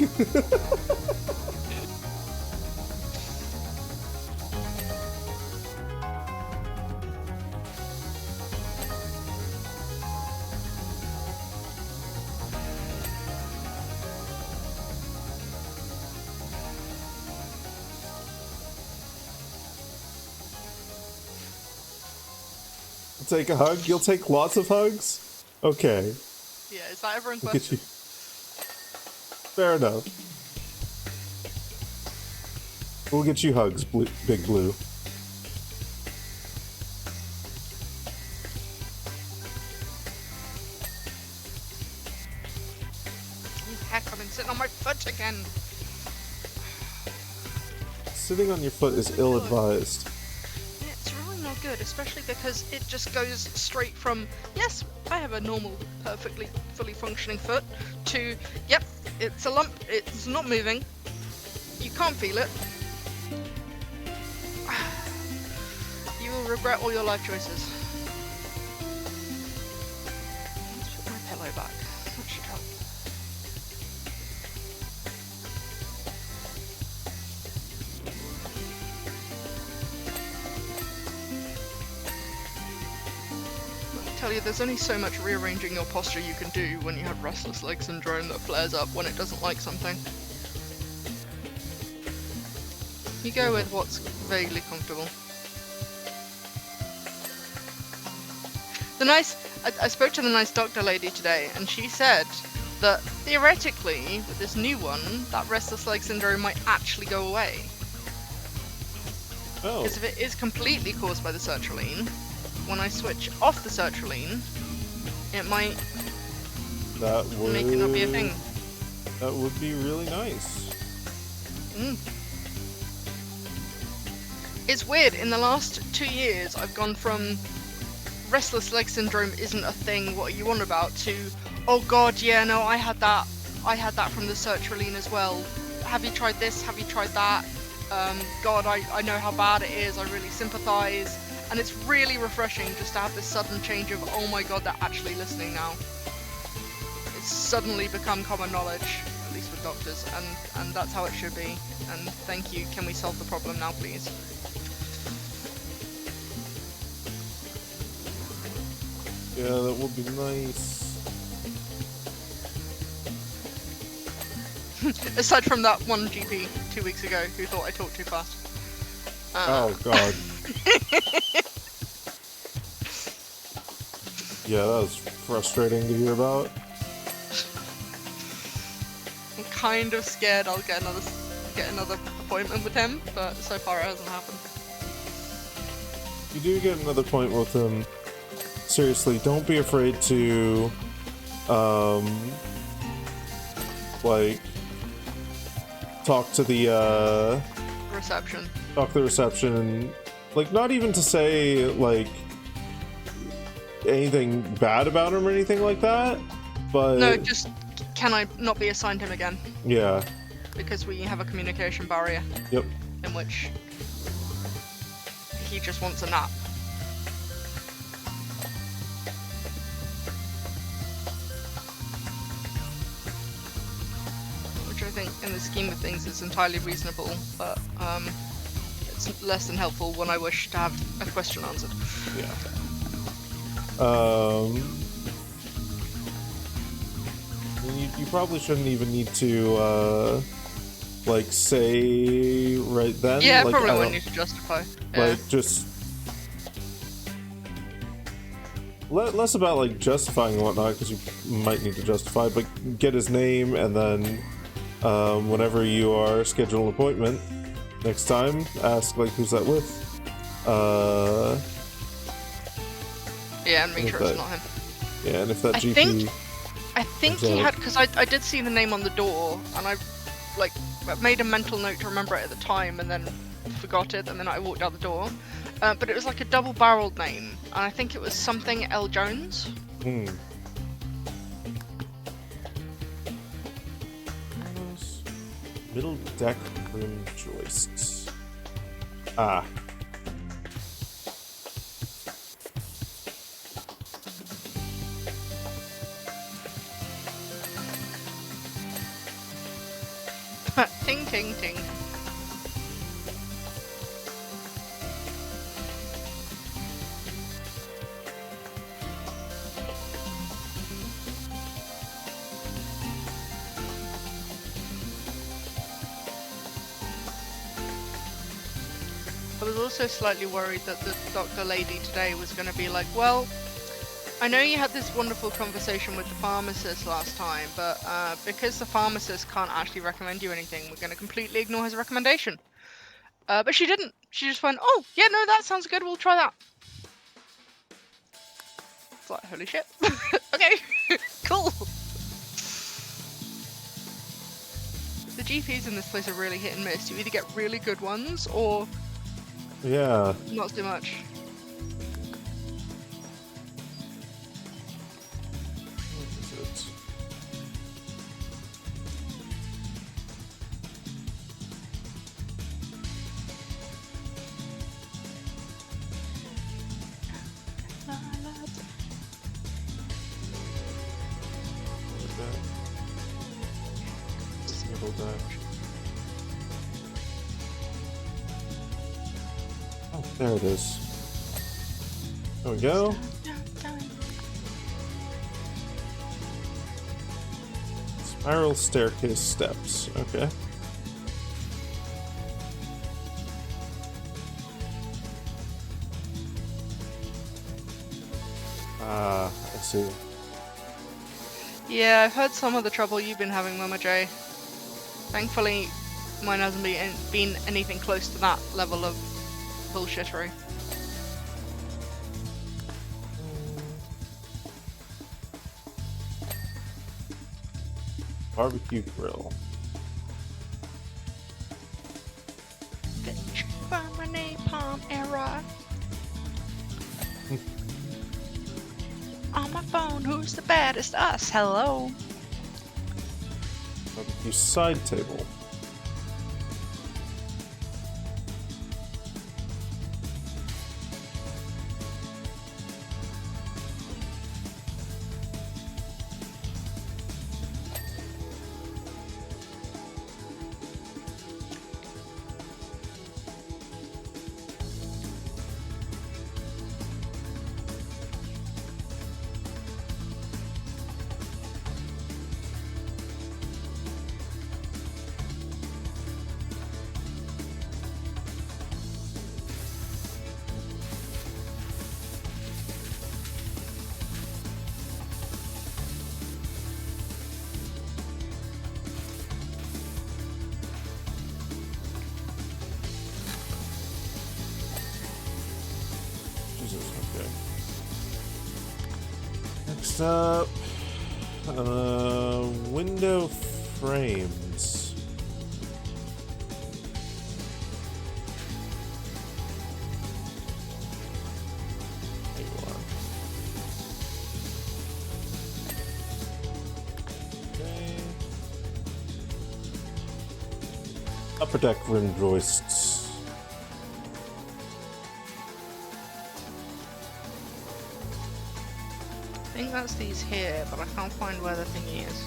Take a hug? You'll take lots of hugs? Okay. Yeah, is that everyone's Look at question? you. Fair enough. We'll get you hugs, Big Blue. Oh, heck, I've been sitting on my foot again. Sitting on your foot is ill-advised. Yeah, it's really not good, especially because it just goes straight from, yes, I have a normal, perfectly, fully functioning foot, to, yep, it's a lump, it's not moving, you can't feel it. You will regret all your life choices. Let's put my pillow back. That should help. Tell you, there's only so much rearranging your posture you can do when you have restless leg syndrome that flares up when it doesn't like something. You go with what's vaguely comfortable. I spoke to the nice doctor lady today, and she said that theoretically, with this new one, that restless leg syndrome might actually go away. Oh, Because if it is completely caused by the sertraline, when I switch off the sertraline, it might that would make it not be a thing. That would be really nice. Mm. It's weird, in the last 2 years, I've gone from restless leg syndrome isn't a thing, what are you on about, to, oh god, yeah, no, I had that from the sertraline as well. Have you tried this? Have you tried that? God, I know how bad it is, I really sympathise. And it's really refreshing just to have this sudden change of, oh my god, they're actually listening now. It's suddenly become common knowledge, at least with doctors, and that's how it should be. And thank you, can we solve the problem now, please? Yeah, that would be nice. Aside from that one GP 2 weeks ago who thought I talked too fast. Oh god. Yeah, that was frustrating to hear about. I'm kind of scared I'll get another appointment with him, but so far it hasn't happened. If you do get another point with him, seriously, don't be afraid to, like, talk to the Reception. and, like, not even to say, like, anything bad about him or anything like that, but... No, just, can I not be assigned him again? Yeah. Because we have a communication barrier. Yep. In which he just wants a nap. Which I think, in the scheme of things, is entirely reasonable, but it's less than helpful when I wish to have a question answered. Yeah. You probably shouldn't even need to, like, say right then. Yeah, like, probably wouldn't need to justify. Yeah. Like, just... less about, like, justifying and whatnot, because you might need to justify, but get his name, and then, whenever you are scheduled an appointment, next time, ask, like, who's that with? Yeah, and make sure it's not him. Yeah, and if that GP... I think he had, because I did see the name on the door, and I, like, made a mental note to remember it at the time, and then forgot it, and then I walked out the door. But it was like a double-barreled name, and I think it was something L. Jones. Hmm. Middle deck rim joists. Ah. Ting, ting, ting. I was also slightly worried that the doctor lady today was going to be like, well, I know you had this wonderful conversation with the pharmacist last time, but because the pharmacist can't actually recommend you anything, we're going to completely ignore his recommendation. But she didn't. She just went, oh, yeah, no, that sounds good, we'll try that. It's like, holy shit. Okay, cool. The GPs in this place are really hit and miss. You either get really good ones, or Yeah. not so much. What is it? What is that? Middle deck. Oh, there it is. There we go. Spiral staircase steps. Okay. Ah, I see. Yeah, I've heard some of the trouble you've been having, Mama J. Thankfully, mine hasn't been anything close to that level of bullshittery. Barbecue grill. Bitch, find my napalm era. On my phone, who's the baddest? Us. Hello. Barbecue side table. Jesus, okay. Next up, window frames. There you are. Okay. Upper deck rim joists. I think that's these here, but I can't find where the thingy is.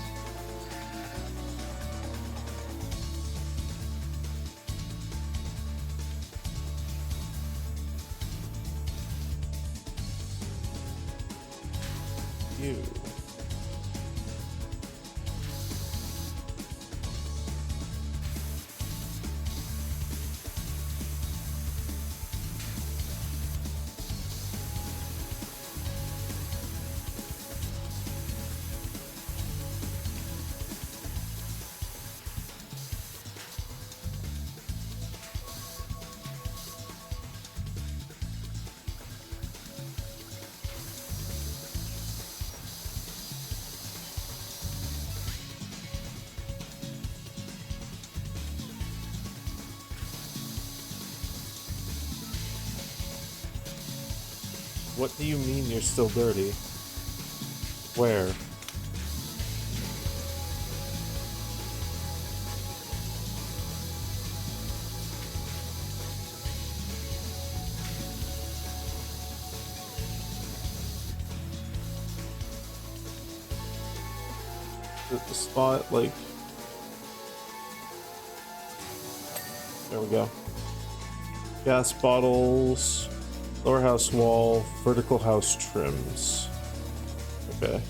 You. What do you mean you're still dirty? Where? The spot, like... There we go. Gas bottles... Lower house wall, vertical house trims. Okay.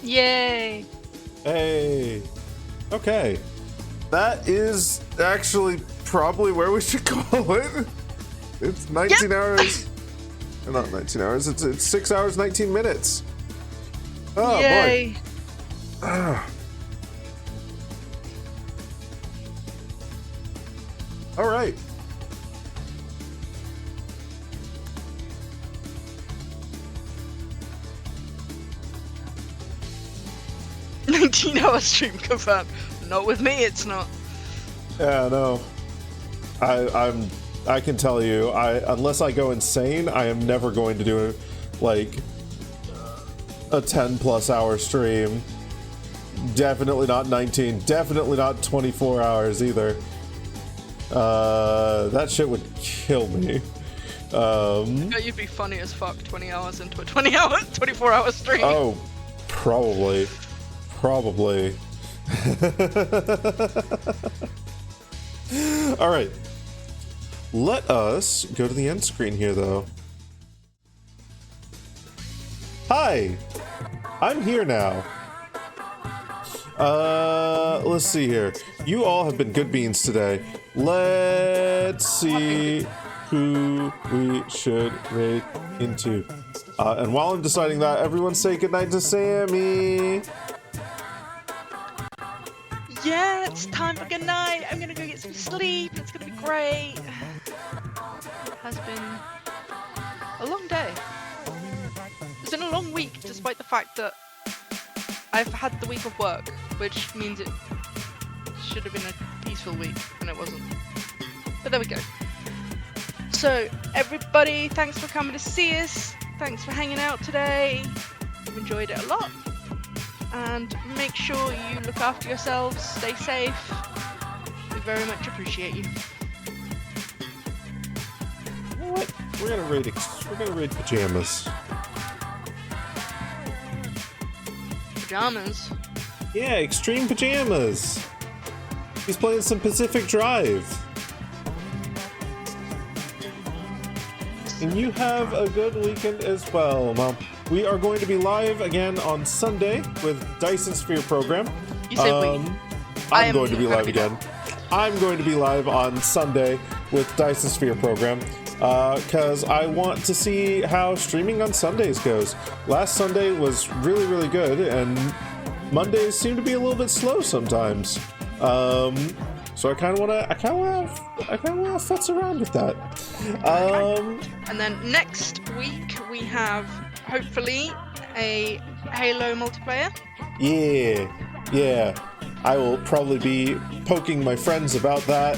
Yay! Hey. Okay. That is actually probably where we should call it. It's 19 hours. Not 19 hours. It's 6 hours, 19 minutes. Oh, Yay! boy. All right. $19 stream confirmed. Not with me, it's not. Yeah, no. I can tell you, unless I go insane, I am never going to do like a 10+ hour stream. Definitely not 19. Definitely not 24 hours either. That shit would kill me. Bet you'd be funny as fuck 20 hours into a 24-hour stream. Oh, probably. All right. Let us go to the end screen here, though. Hi, I'm here now. Let's see here. You all have been good beans today. Let's see who we should raid into. And while I'm deciding that, everyone say goodnight to Sammy. Yeah, it's time for good night. I'm gonna go get some sleep. It's gonna be great. It has been a long day. It's been a long week, despite the fact that I've had the week of work, which means it should have been a peaceful week, and it wasn't. But there we go. So, everybody, thanks for coming to see us. Thanks for hanging out today. I've enjoyed it a lot. And make sure you look after yourselves, stay safe. We very much appreciate you. You know what? We're gonna raid pajamas. Pajamas? Yeah, extreme pajamas. He's playing some Pacific Drive. And you have a good weekend as well, Mom. We are going to be live again on Sunday with Dyson Sphere program. You said we. I'm going to be live again. I'm going to be live on Sunday with Dyson Sphere program because I want to see how streaming on Sundays goes. Last Sunday was really, really good, and Mondays seem to be a little bit slow sometimes. So I kind of want to futz around with that. And then next week we have hopefully a Halo multiplayer. Yeah. I will probably be poking my friends about that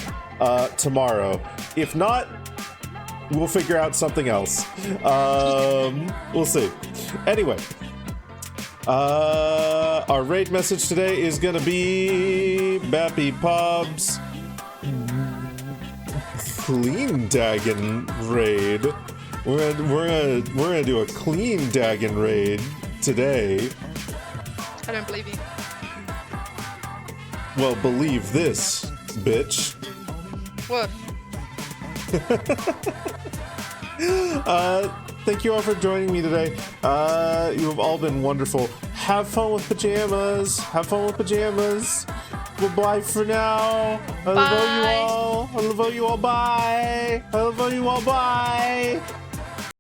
tomorrow. If not, we'll figure out something else. We'll see. Anyway, our raid message today is gonna be Bappy Pobs Clean Dagon raid. We're gonna do a Clean Dagon raid today. I don't believe you. Well, believe this, bitch. What? Thank you all for joining me today. You have all been wonderful. Have fun with pajamas. Bye for now. I love you all. Bye. I love you all. Bye.